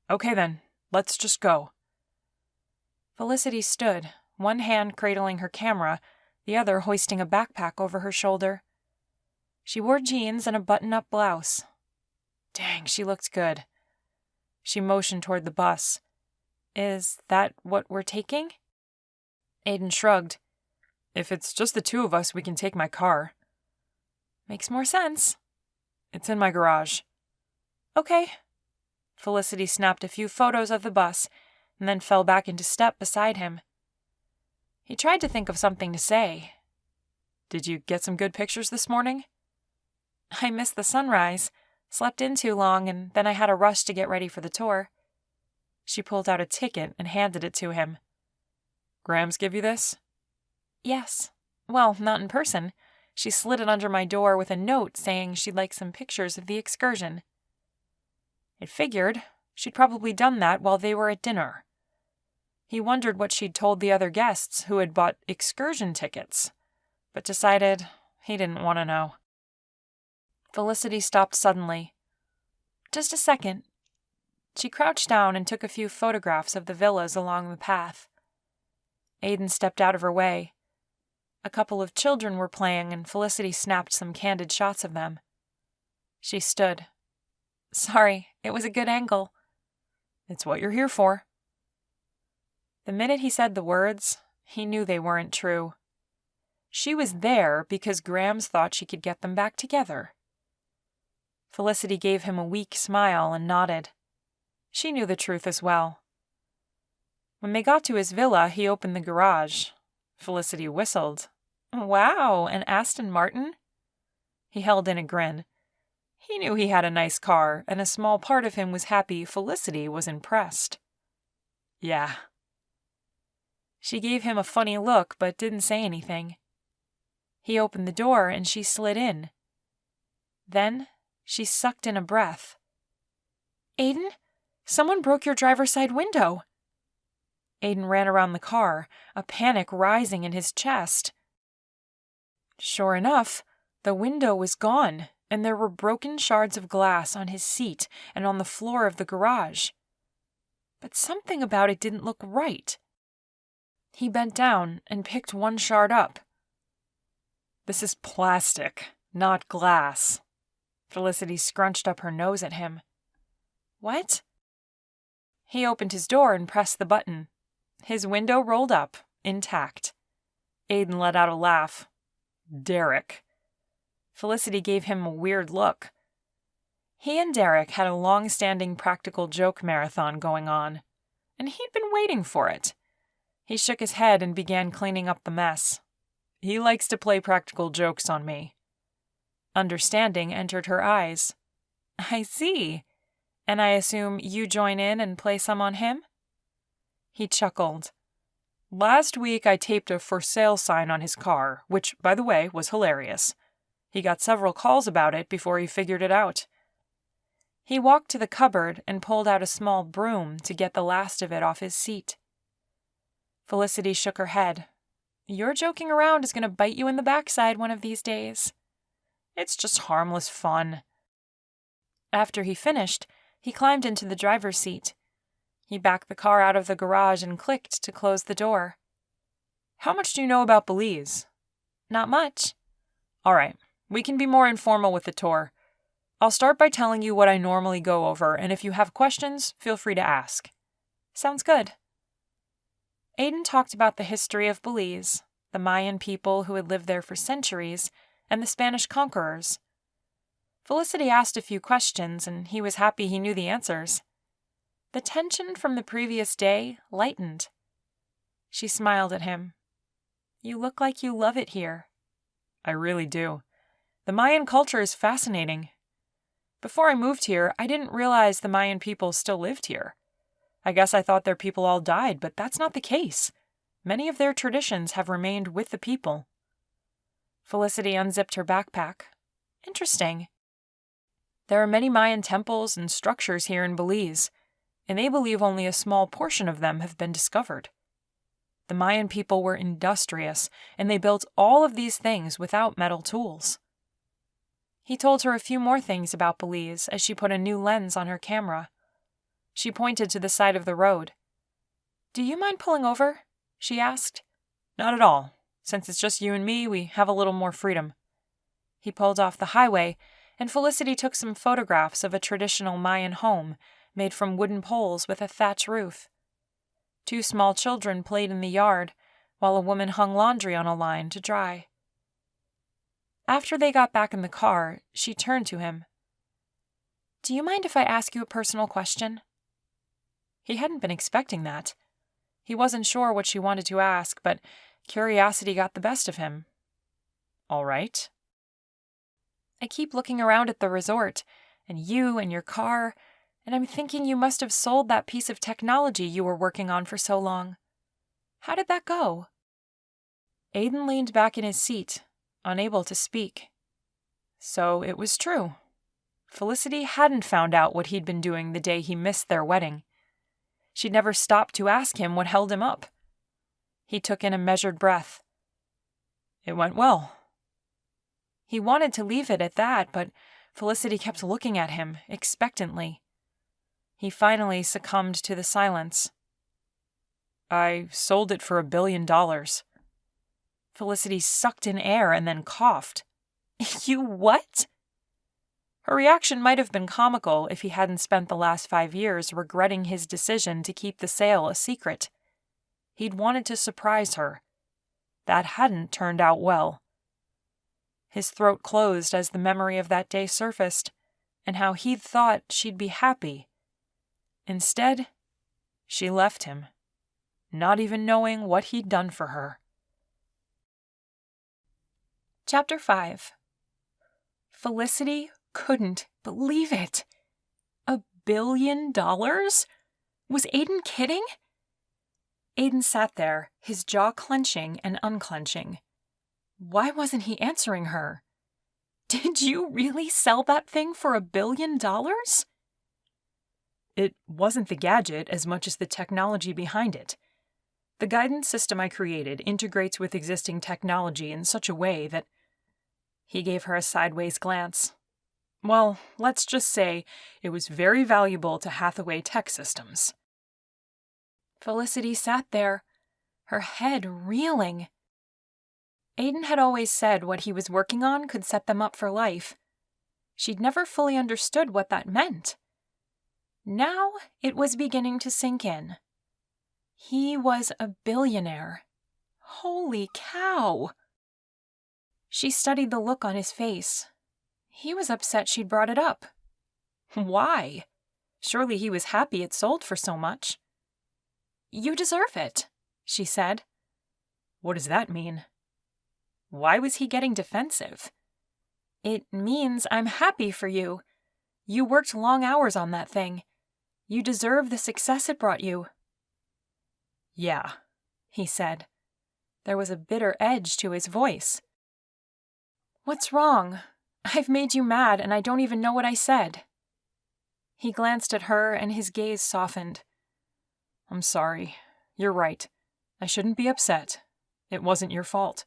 Speaker 1: Okay then, let's just go. Felicity stood, one hand cradling her camera, the other hoisting a backpack over her shoulder. She wore jeans and a button-up blouse. Dang, she looked good. She motioned toward the bus. Is that what we're taking? Aiden shrugged. If it's just the two of us, we can take my car. Makes more sense. It's in my garage. Okay. Felicity snapped a few photos of the bus and then fell back into step beside him. He tried to think of something to say. Did you get some good pictures this morning? I missed the sunrise, slept in too long, and then I had a rush to get ready for the tour. She pulled out a ticket and handed it to him. Grams give you this? Yes. Well, not in person. She slid it under my door with a note saying she'd like some pictures of the excursion. It figured she'd probably done that while they were at dinner. He wondered what she'd told the other guests who had bought excursion tickets, but decided he didn't want to know. Felicity stopped suddenly. Just a second. She crouched down and took a few photographs of the villas along the path. Aiden stepped out of her way. A couple of children were playing, and Felicity snapped some candid shots of them. She stood. Sorry, it was a good angle. It's what you're here for. The minute he said the words, he knew they weren't true. She was there because Grams thought she could get them back together. Felicity gave him a weak smile and nodded. She knew the truth as well. When they got to his villa, he opened the garage. Felicity whistled. Wow, an Aston Martin? He held in a grin. He knew he had a nice car, and a small part of him was happy Felicity was impressed. Yeah. She gave him a funny look, but didn't say anything. He opened the door, and she slid in. Then she sucked in a breath. Aiden, someone broke your driver's side window. Aiden ran around the car, a panic rising in his chest. Sure enough, the window was gone, and there were broken shards of glass on his seat and on the floor of the garage. But something about it didn't look right. He bent down and picked one shard up. This is plastic, not glass. Felicity scrunched up her nose at him. What? He opened his door and pressed the button. His window rolled up, intact. Aiden let out a laugh. Derek. Felicity gave him a weird look. He and Derek had a long-standing practical joke marathon going on, and he'd been waiting for it. He shook his head and began cleaning up the mess. He likes to play practical jokes on me. Understanding entered her eyes. I see. And I assume you join in and play some on him? He chuckled. Last week I taped a for sale sign on his car, which, by the way, was hilarious. He got several calls about it before he figured it out. He walked to the cupboard and pulled out a small broom to get the last of it off his seat. Felicity shook her head. Your joking around is going to bite you in the backside one of these days. It's just harmless fun. After he finished, he climbed into the driver's seat. He backed the car out of the garage and clicked to close the door. How much do you know about Belize? Not much. All right, we can be more informal with the tour. I'll start by telling you what I normally go over, and if you have questions, feel free to ask. Sounds good. Aiden talked about the history of Belize, the Mayan people who had lived there for centuries, and the Spanish conquerors. Felicity asked a few questions, and he was happy he knew the answers. The tension from the previous day lightened. She smiled at him. You look like you love it here. I really do. The Mayan culture is fascinating. Before I moved here, I didn't realize the Mayan people still lived here. I guess I thought their people all died, but that's not the case. Many of their traditions have remained with the people. Felicity unzipped her backpack. Interesting. There are many Mayan temples and structures here in Belize, and they believe only a small portion of them have been discovered. The Mayan people were industrious, and they built all of these things without metal tools. He told her a few more things about Belize as she put a new lens on her camera. She pointed to the side of the road. Do you mind pulling over? She asked. Not at all. Since it's just you and me, we have a little more freedom." He pulled off the highway, and Felicity took some photographs of a traditional Mayan home made from wooden poles with a thatch roof. 2 small children played in the yard, while a woman hung laundry on a line to dry. After they got back in the car, she turned to him. "Do you mind if I ask you a personal question?" He hadn't been expecting that. He wasn't sure what she wanted to ask, but curiosity got the best of him. "All right." "I keep looking around at the resort, and you and your car, and I'm thinking you must have sold that piece of technology you were working on for so long. How did that go?" Aiden leaned back in his seat, unable to speak. So it was true. Felicity hadn't found out what he'd been doing the day he missed their wedding. She'd never stopped to ask him what held him up. He took in a measured breath. "It went well." He wanted to leave it at that, but Felicity kept looking at him expectantly. He finally succumbed to the silence. "I sold it for $1 billion. Felicity sucked in air and then coughed. "You what?" Her reaction might have been comical if he hadn't spent the last 5 years regretting his decision to keep the sale a secret. He'd wanted to surprise her. That hadn't turned out well. His throat closed as the memory of that day surfaced, and how he'd thought she'd be happy. Instead, she left him, not even knowing what he'd done for her. Chapter 5. Felicity couldn't believe it. $1 billion? Was Aiden kidding? Aiden sat there, his jaw clenching and unclenching. Why wasn't he answering her? "Did you really sell that thing for $1 billion? "It wasn't the gadget as much as the technology behind it. The guidance system I created integrates with existing technology in such a way that—" He gave her a sideways glance. "Well, let's just say it was very valuable to Hathaway Tech Systems." Felicity sat there, her head reeling. Aiden had always said what he was working on could set them up for life. She'd never fully understood what that meant. Now it was beginning to sink in. He was a billionaire. Holy cow! She studied the look on his face. He was upset she'd brought it up. Why? Surely he was happy it sold for so much. "You deserve it," she said. What does that mean? Why was he getting defensive? "It means I'm happy for you. You worked long hours on that thing. You deserve the success it brought you." "Yeah," he said. There was a bitter edge to his voice. "What's wrong? I've made you mad and I don't even know what I said." He glanced at her and his gaze softened. "I'm sorry. You're right. I shouldn't be upset. It wasn't your fault."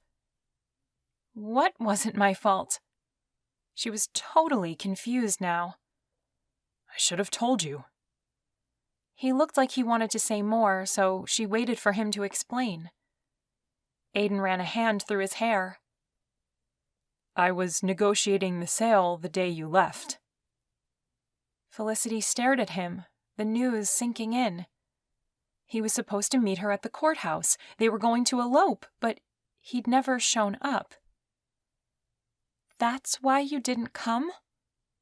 Speaker 1: What wasn't my fault? She was totally confused now. "I should have told you." He looked like he wanted to say more, so she waited for him to explain. Aiden ran a hand through his hair. "I was negotiating the sale the day you left." Felicity stared at him, the news sinking in. He was supposed to meet her at the courthouse. They were going to elope, but he'd never shown up. "That's why you didn't come?"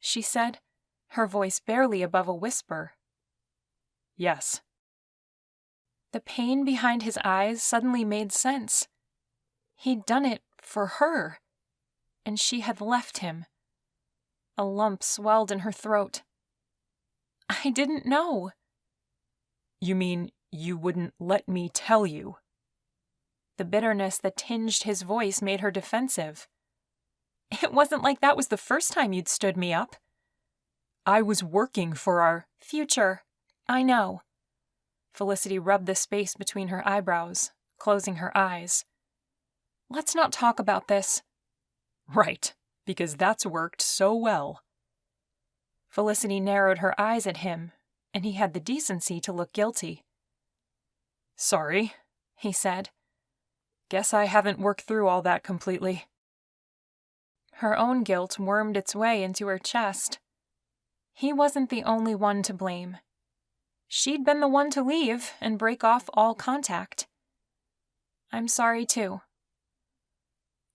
Speaker 1: she said, her voice barely above a whisper. "Yes." The pain behind his eyes suddenly made sense. He'd done it for her, and she had left him. A lump swelled in her throat. "I didn't know." "You mean you wouldn't let me tell you?" The bitterness that tinged his voice made her defensive. "It wasn't like that was the first time you'd stood me up." "I was working for our
Speaker 2: future. I know." Felicity rubbed the space between her eyebrows, closing her eyes. "Let's not talk about this."
Speaker 1: "Right, because that's worked so well."
Speaker 2: Felicity narrowed her eyes at him, and he had the decency to look guilty.
Speaker 1: "Sorry,"
Speaker 2: he said. Guess I haven't worked through all that completely.
Speaker 1: Her own guilt wormed its way into her chest. He wasn't the only one to blame. She'd been the one to leave and break off all contact. I'm sorry, too.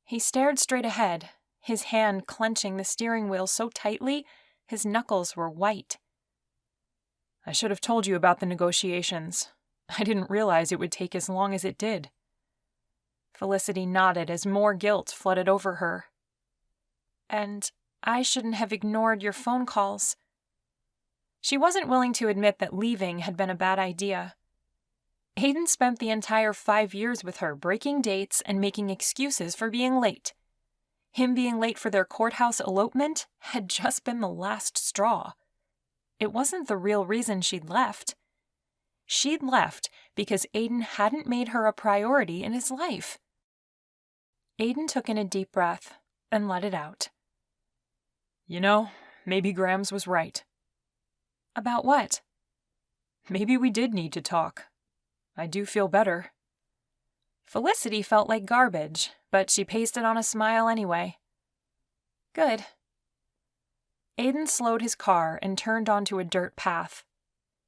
Speaker 1: He stared straight ahead, his hand clenching the steering wheel so tightly his knuckles were white.
Speaker 2: I should have told you about the negotiations. I didn't realize it would take as long as it did.
Speaker 1: Felicity nodded as more guilt flooded over her. And I shouldn't have ignored your phone calls. She wasn't willing to admit that leaving had been a bad idea. Aiden spent the entire 5 years with her breaking dates and making excuses for being late. Him being late for their courthouse elopement had just been the last straw. It wasn't the real reason she'd left. She'd left because Aiden hadn't made her a priority in his life. Aiden took in a deep breath and let it out.
Speaker 2: You know, maybe Grams was right.
Speaker 1: About what?
Speaker 2: Maybe we did need to talk. I do feel better.
Speaker 1: Felicity felt like garbage, but she pasted on a smile anyway. Good. Aiden slowed his car and turned onto a dirt path.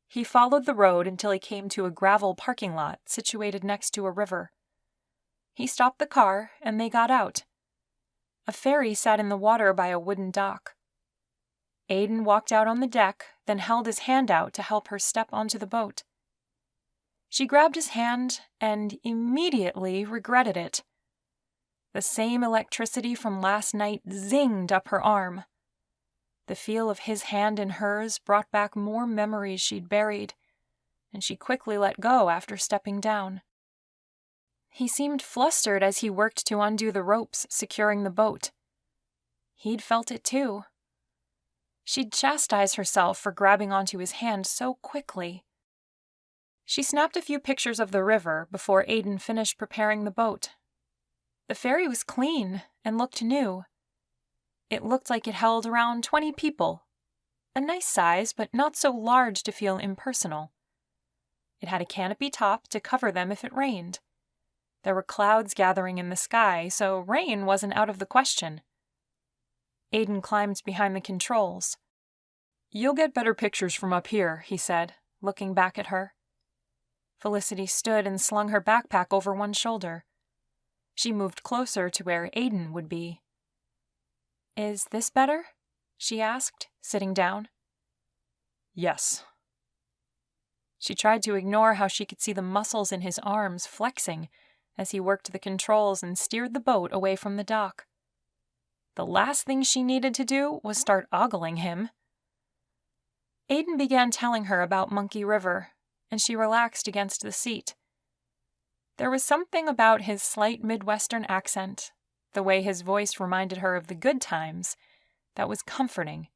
Speaker 1: He followed the road until he came to a gravel parking lot situated next to a river. He stopped the car and they got out. A ferry sat in the water by a wooden dock. Aiden walked out on the deck, then held his hand out to help her step onto the boat. She grabbed his hand and immediately regretted it. The same electricity from last night zinged up her arm. The feel of his hand in hers brought back more memories she'd buried, and she quickly let go after stepping down. He seemed flustered as he worked to undo the ropes securing the boat. He'd felt it too. She'd chastise herself for grabbing onto his hand so quickly. She snapped a few pictures of the river before Aiden finished preparing the boat. The ferry was clean and looked new. It looked like it held around 20 people. A nice size, but not so large to feel impersonal. It had a canopy top to cover them if it rained. There were clouds gathering in the sky, so rain wasn't out of the question. Aiden climbed behind the controls.
Speaker 2: You'll get better pictures from up here, he said, looking back at her.
Speaker 1: Felicity stood and slung her backpack over one shoulder. She moved closer to where Aiden would be. Is this better? She asked, sitting down.
Speaker 2: Yes.
Speaker 1: She tried to ignore how she could see the muscles in his arms flexing as he worked the controls and steered the boat away from the dock. The last thing she needed to do was start ogling him. Aiden began telling her about Monkey River, and she relaxed against the seat. There was something about his slight Midwestern accent, the way his voice reminded her of the good times, that was comforting.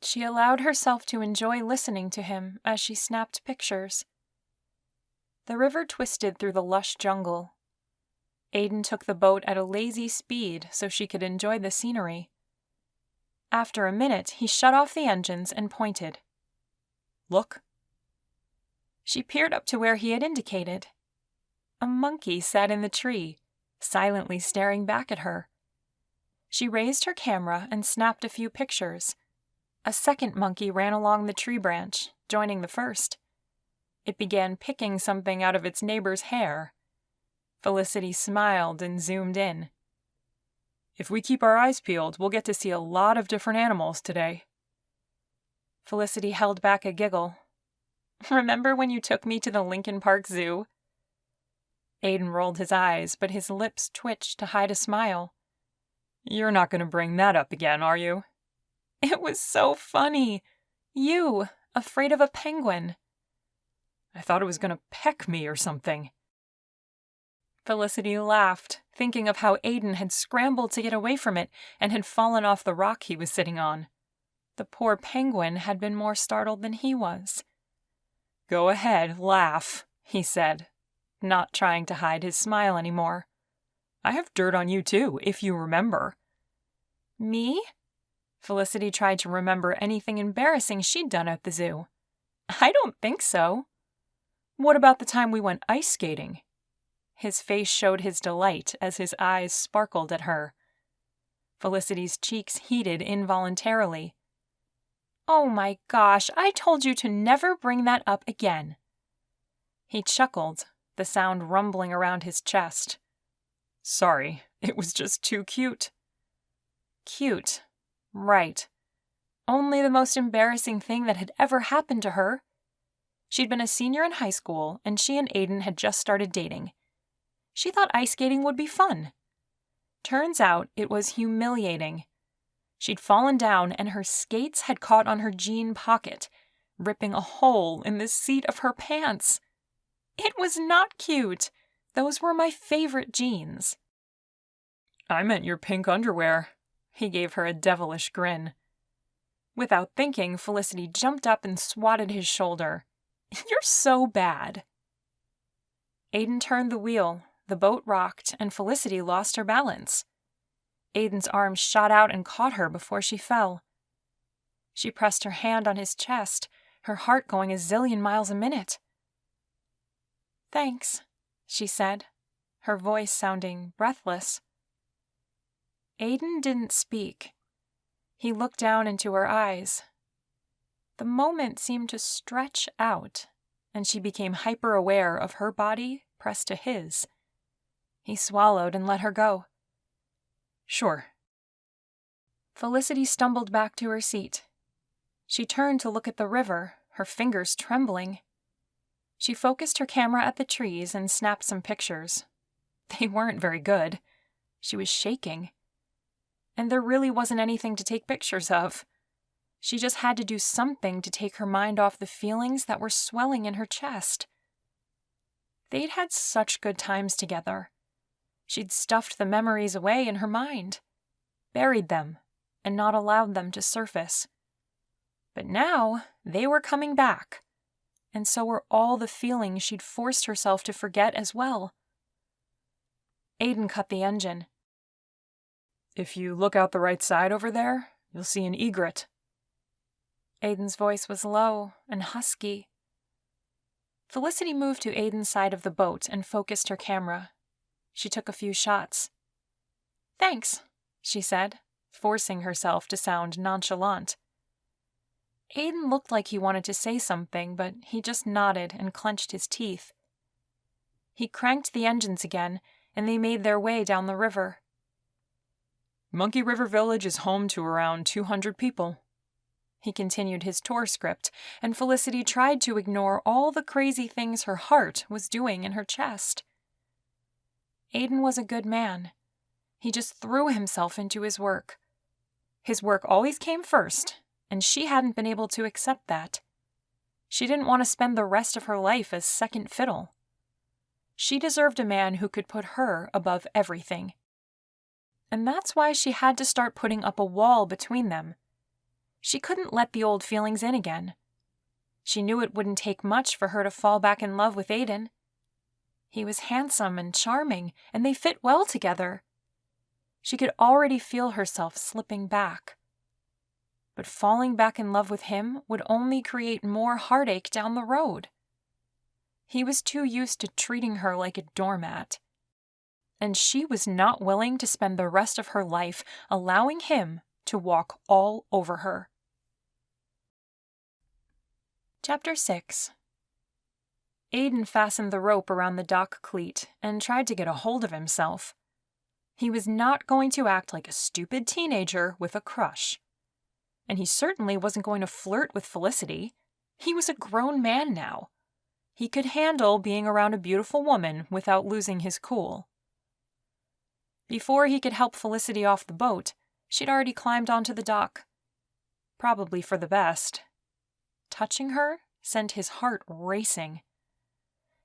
Speaker 1: She allowed herself to enjoy listening to him as she snapped pictures. The river twisted through the lush jungle. Aiden took the boat at a lazy speed so she could enjoy the scenery. After a minute, he shut off the engines and pointed.
Speaker 2: Look.
Speaker 1: She peered up to where he had indicated. A monkey sat in the tree, silently staring back at her. She raised her camera and snapped a few pictures. A second monkey ran along the tree branch, joining the first. It began picking something out of its neighbor's hair. Felicity smiled and zoomed in.
Speaker 2: If we keep our eyes peeled, we'll get to see a lot of different animals today.
Speaker 1: Felicity held back a giggle. Remember when you took me to the Lincoln Park Zoo? Aiden rolled his eyes, but his lips twitched to hide a smile.
Speaker 2: You're not going to bring that up again, are you?
Speaker 1: It was so funny. You, afraid of a penguin.
Speaker 2: I thought it was going to peck me or something.
Speaker 1: Felicity laughed, thinking of how Aiden had scrambled to get away from it and had fallen off the rock he was sitting on. The poor penguin had been more startled than he was.
Speaker 2: Go ahead, laugh, he said,
Speaker 1: not trying to hide his smile anymore.
Speaker 2: I have dirt on you too, if you remember.
Speaker 1: Me? Felicity tried to remember anything embarrassing she'd done at the zoo. I don't think so.
Speaker 2: What about the time we went ice skating?
Speaker 1: His face showed his delight as his eyes sparkled at her. Felicity's cheeks heated involuntarily. "Oh my gosh, I told you to never bring that up again." He chuckled, the sound rumbling around his chest. "Sorry, it was just too cute." Cute. Right. Only the most embarrassing thing that had ever happened to her. She'd been a senior in high school, and she and Aiden had just started dating. She thought ice skating would be fun. Turns out it was humiliating. She'd fallen down, and her skates had caught on her jean pocket, ripping a hole in the seat of her pants. It was not cute. Those were my favorite jeans. "I meant your pink underwear." He gave her a devilish grin. Without thinking, Felicity jumped up and swatted his shoulder. "You're so bad." Aiden turned the wheel, the boat rocked, and Felicity lost her balance. Aiden's arm shot out and caught her before she fell. She pressed her hand on his chest, her heart going a zillion miles a minute. "Thanks," she said, her voice sounding breathless. Aiden didn't speak. He looked down into her eyes. The moment seemed to stretch out, and she became hyper-aware of her body pressed to his. He swallowed and let her go. "Sure." Felicity stumbled back to her seat. She turned to look at the river, her fingers trembling. She focused her camera at the trees and snapped some pictures. They weren't very good. She was shaking. And there really wasn't anything to take pictures of. She just had to do something to take her mind off the feelings that were swelling in her chest. They'd had such good times together. She'd stuffed the memories away in her mind, buried them, and not allowed them to surface. But now they were coming back, and so were all the feelings she'd forced herself to forget as well. Aiden cut the engine. "If you look out the right side over there, you'll see an egret." Aiden's voice was low and husky. Felicity moved to Aiden's side of the boat and focused her camera. She took a few shots. "Thanks," she said, forcing herself to sound nonchalant. Aiden looked like he wanted to say something, but he just nodded and clenched his teeth. He cranked the engines again, and they made their way down the river. "Monkey River Village is home to around 200 people. He continued his tour script, and Felicity tried to ignore all the crazy things her heart was doing in her chest. Aiden was a good man. He just threw himself into his work. His work always came first, and she hadn't been able to accept that. She didn't want to spend the rest of her life as second fiddle. She deserved a man who could put her above everything. And that's why she had to start putting up a wall between them. She couldn't let the old feelings in again. She knew it wouldn't take much for her to fall back in love with Aiden. He was handsome and charming, and they fit well together. She could already feel herself slipping back. But falling back in love with him would only create more heartache down the road. He was too used to treating her like a doormat. And she was not willing to spend the rest of her life allowing him to walk all over her. Chapter 6. Aiden fastened the rope around the dock cleat and tried to get a hold of himself. He was not going to act like a stupid teenager with a crush. And he certainly wasn't going to flirt with Felicity. He was a grown man now. He could handle being around a beautiful woman without losing his cool. Before he could help Felicity off the boat, she'd already climbed onto the dock. Probably for the best. Touching her sent his heart racing.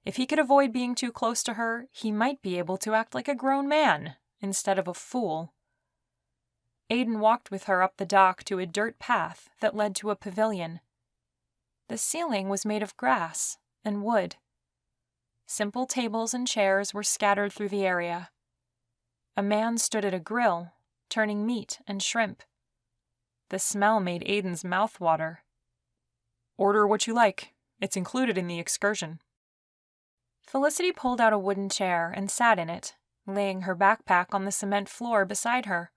Speaker 1: If he could avoid being too close to her, he might be able to act like a grown man instead of a fool. Aiden walked with her up the dock to a dirt path that led to a pavilion. The ceiling was made of grass and wood. Simple tables and chairs were scattered through the area. A man stood at a grill, turning meat and shrimp. The smell made Aiden's mouth water. "Order what you like. It's included in the excursion." Felicity pulled out a wooden chair and sat in it, laying her backpack on the cement floor beside her.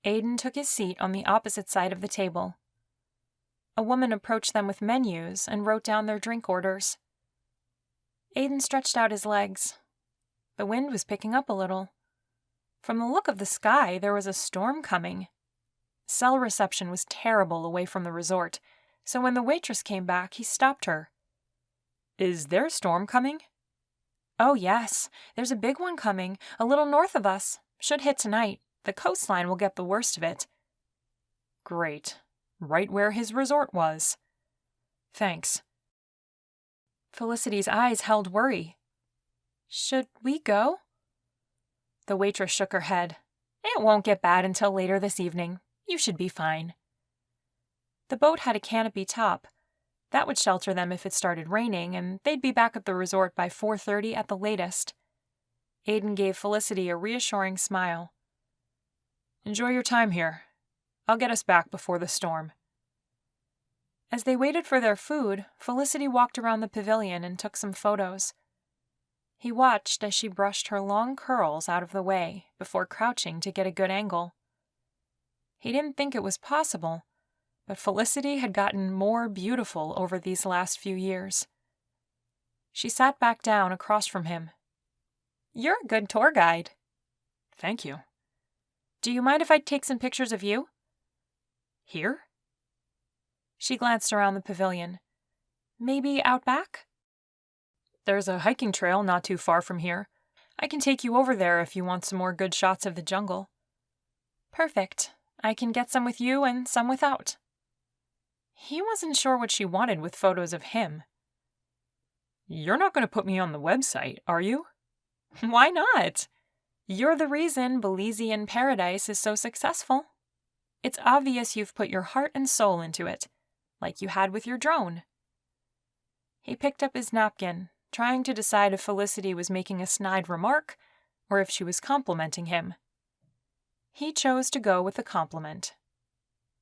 Speaker 1: Aiden took his seat on the opposite side of the table. A woman approached them with menus and wrote down their drink orders. Aiden stretched out his legs. The wind was picking up a little. From the look of the sky, there was a storm coming. Cell reception was terrible away from the resort, so when the waitress came back, he stopped her. "Is there a storm coming?" "Oh, yes. There's a big one coming, a little north of us. Should hit tonight. The coastline will get the worst of it." "Great. Right where his resort was. Thanks." Felicity's eyes held worry. "Should we go?" The waitress shook her head. "It won't get bad until later this evening. You should be fine." The boat had a canopy top. That would shelter them if it started raining, and they'd be back at the resort by 4:30 at the latest. Aiden gave Felicity a reassuring smile.
Speaker 2: "Enjoy your time here. I'll get us back before the storm."
Speaker 1: As they waited for their food, Felicity walked around the pavilion and took some photos. He watched as she brushed her long curls out of the way before crouching to get a good angle. He didn't think it was possible, but Felicity had gotten more beautiful over these last few years. She sat back down across from him. "You're a good tour guide."
Speaker 2: "Thank you."
Speaker 1: "Do you mind if I take some pictures of you?"
Speaker 2: "Here?"
Speaker 1: She glanced around the pavilion. "Maybe out back?"
Speaker 2: "There's a hiking trail not too far from here. I can take you over there if you want some more good shots of the jungle."
Speaker 1: "Perfect. I can get some with you and some without." He wasn't sure what she wanted with photos of him.
Speaker 2: "You're not going to put me on the website, are you?"
Speaker 1: "Why not? You're the reason Belizean Paradise is so successful. It's obvious you've put your heart and soul into it, like you had with your drone." He picked up his napkin, trying to decide if Felicity was making a snide remark or if she was complimenting him. He chose to go with the compliment.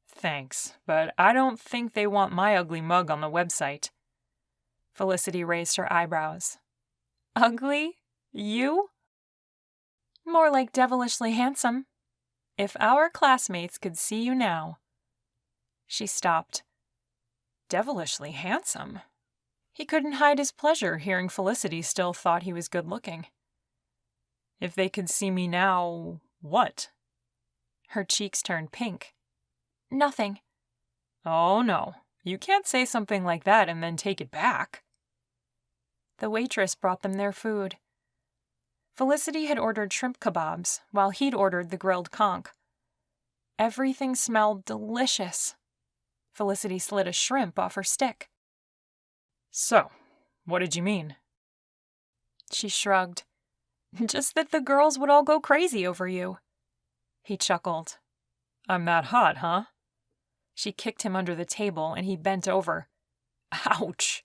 Speaker 2: "Thanks, but I don't think they want my ugly mug on the website."
Speaker 1: Felicity raised her eyebrows. "Ugly? You?" "More like devilishly handsome. If our classmates could see you now." She stopped.
Speaker 2: "Devilishly handsome?"
Speaker 1: He couldn't hide his pleasure hearing Felicity still thought he was good-looking.
Speaker 2: "If they could see me now, what?"
Speaker 1: Her cheeks turned pink. "Nothing."
Speaker 2: "Oh, no. You can't say something like that and then take it back."
Speaker 1: The waitress brought them their food. Felicity had ordered shrimp kebabs, while he'd ordered the grilled conch. Everything smelled delicious. Felicity slid a shrimp off her stick.
Speaker 2: "So, what did you mean?"
Speaker 1: She shrugged. "Just that the girls would all go crazy over you." He chuckled.
Speaker 2: "I'm that hot, huh?"
Speaker 1: She kicked him under the table, and he bent over.
Speaker 2: "Ouch!"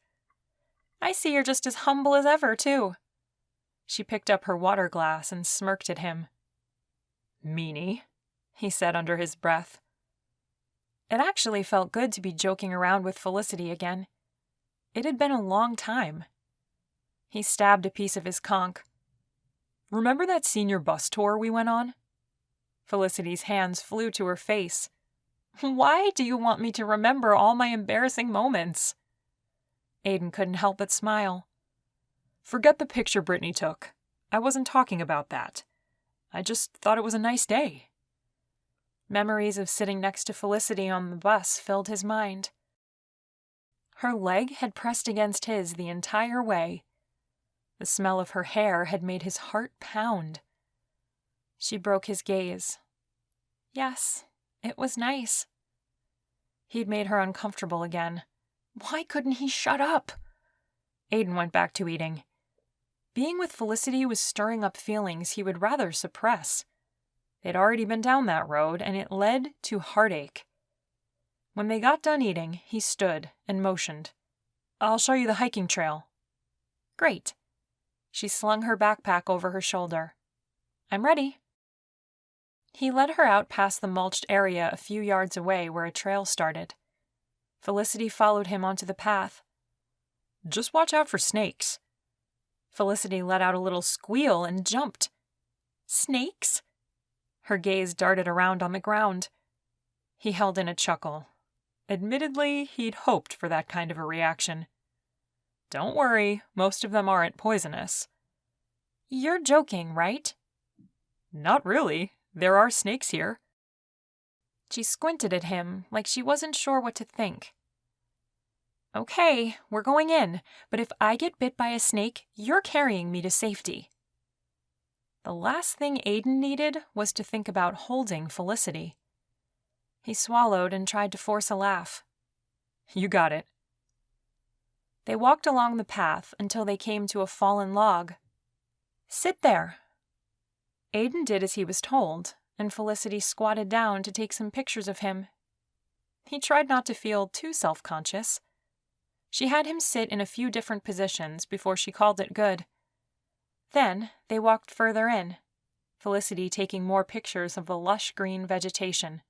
Speaker 1: "I see you're just as humble as ever, too." She picked up her water glass and smirked at him.
Speaker 2: "Meanie,"
Speaker 1: he said under his breath. It actually felt good to be joking around with Felicity again. It had been a long time. He stabbed a piece of his conch.
Speaker 2: "Remember that senior bus tour we went on?"
Speaker 1: Felicity's hands flew to her face. "Why do you want me to remember all my embarrassing moments?" Aiden couldn't help but smile.
Speaker 2: "Forget the picture Brittany took. I wasn't talking about that. I just thought it was a nice day."
Speaker 1: Memories of sitting next to Felicity on the bus filled his mind. Her leg had pressed against his the entire way. The smell of her hair had made his heart pound. She broke his gaze. Yes, it was nice. He'd made her uncomfortable again. Why couldn't he shut up? Aiden went back to eating. Being with Felicity was stirring up feelings he would rather suppress. They'd already been down that road, and it led to heartache. When they got done eating, he stood and motioned. "I'll show you the hiking trail." "Great." She slung her backpack over her shoulder. "I'm ready." He led her out past the mulched area a few yards away where a trail started. Felicity followed him onto the path.
Speaker 2: "Just watch out for snakes."
Speaker 1: Felicity let out a little squeal and jumped. Snakes? Her gaze darted around on the ground. He held in a chuckle. Admittedly, he'd hoped for that kind of a reaction. Don't worry, most of them aren't poisonous. You're joking, right? Not really. There are snakes here. She squinted at him like she wasn't sure what to think. Okay, we're going in, but if I get bit by a snake, you're carrying me to safety. The last thing Aiden needed was to think about holding Felicity. He swallowed and tried to force a laugh. You got it. They walked along the path until they came to a fallen log. Sit there. Aiden did as he was told, and Felicity squatted down to take some pictures of him. He tried not to feel too self-conscious. She had him sit in a few different positions before she called it good. Then they walked further in, Felicity taking more pictures of the lush green vegetation.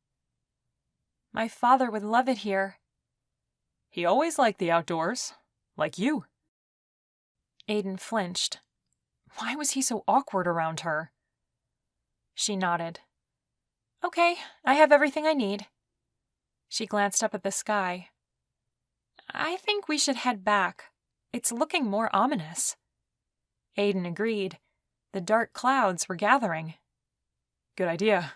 Speaker 1: My father would love it here. He always liked the outdoors, like you. Aiden flinched. Why was he so awkward around her? She nodded. Okay, I have everything I need. She glanced up at the sky. I think we should head back. It's looking more ominous. Aiden agreed. The dark clouds were gathering. Good idea.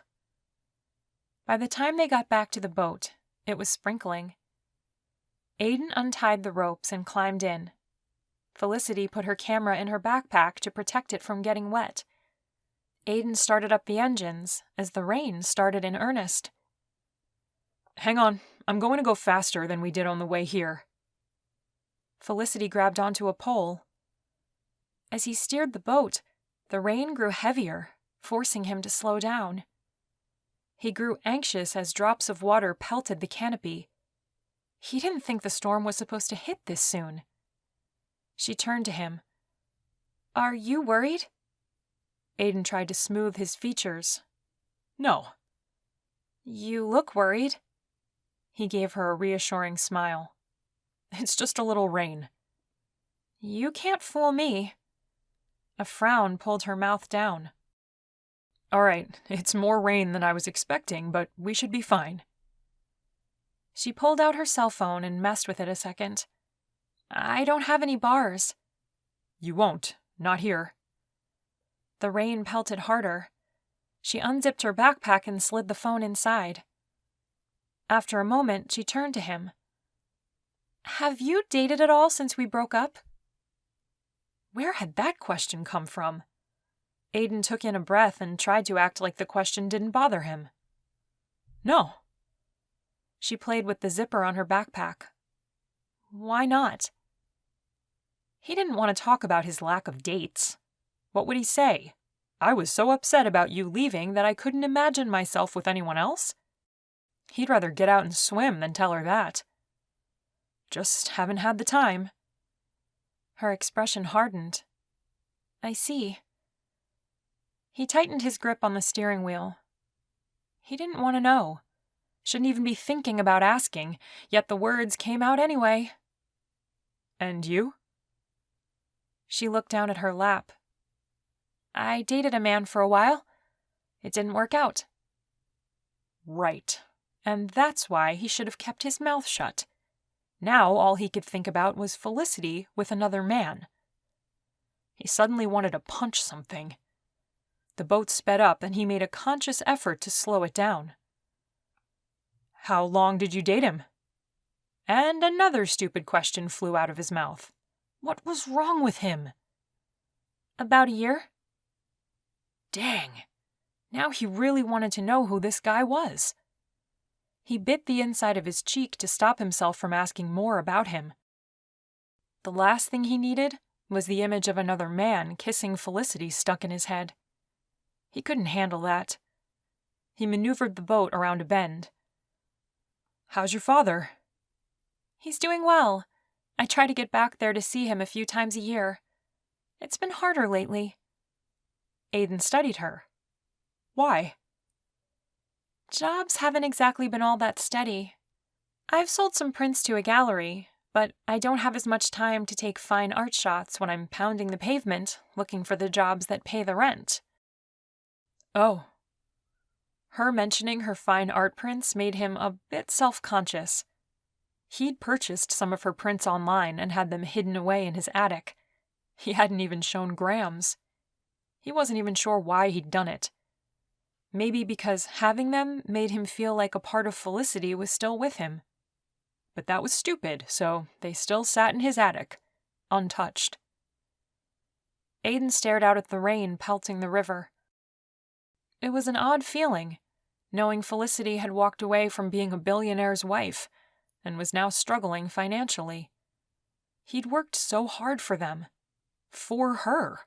Speaker 1: By the time they got back to the boat, it was sprinkling. Aiden untied the ropes and climbed in. Felicity put her camera in her backpack to protect it from getting wet. Aiden started up the engines as the rain started in earnest. Hang on, I'm going to go faster than we did on the way here. Felicity grabbed onto a pole. As he steered the boat, the rain grew heavier, forcing him to slow down. He grew anxious as drops of water pelted the canopy. He didn't think the storm was supposed to hit this soon. She turned to him. Are you worried? Aiden tried to smooth his features. No. You look worried. He gave her a reassuring smile. It's just a little rain. You can't fool me. A frown pulled her mouth down. All right, it's more rain than I was expecting, but we should be fine. She pulled out her cell phone and messed with it a second. I don't have any bars. You won't, not here. The rain pelted harder. She unzipped her backpack and slid the phone inside. After a moment, she turned to him. Have you dated at all since we broke up? Where had that question come from? Aiden took in a breath and tried to act like the question didn't bother him. No. She played with the zipper on her backpack. Why not? He didn't want to talk about his lack of dates. What would he say? I was so upset about you leaving that I couldn't imagine myself with anyone else? He'd rather get out and swim than tell her that. Just haven't had the time. Her expression hardened. I see. He tightened his grip on the steering wheel. He didn't want to know. Shouldn't even be thinking about asking, yet the words came out anyway. And you? She looked down at her lap. I dated a man for a while. It didn't work out. Right. And that's why he should have kept his mouth shut. Now all he could think about was Felicity with another man. He suddenly wanted to punch something. The boat sped up, and he made a conscious effort to slow it down. How long did you date him? And another stupid question flew out of his mouth. What was wrong with him? About a year. Dang. Now he really wanted to know who this guy was. He bit the inside of his cheek to stop himself from asking more about him. The last thing he needed was the image of another man kissing Felicity stuck in his head. He couldn't handle that. He maneuvered the boat around a bend. How's your father? He's doing well. I try to get back there to see him a few times a year. It's been harder lately. Aiden studied her. Why? Jobs haven't exactly been all that steady. I've sold some prints to a gallery, But I don't have as much time to take fine art shots when I'm pounding the pavement looking for the jobs that pay the rent.
Speaker 2: Oh.
Speaker 1: Her mentioning her fine art prints made him a bit self-conscious. He'd purchased some of her prints online and had them hidden away in his attic. He hadn't even shown Graham's. He wasn't even sure why he'd done it. Maybe because having them made him feel like a part of Felicity was still with him. But that was stupid, so they still sat in his attic, untouched. Aiden stared out at the rain pelting the river. It was an odd feeling, knowing Felicity had walked away from being a billionaire's wife and was now struggling financially. He'd worked so hard for them. For her.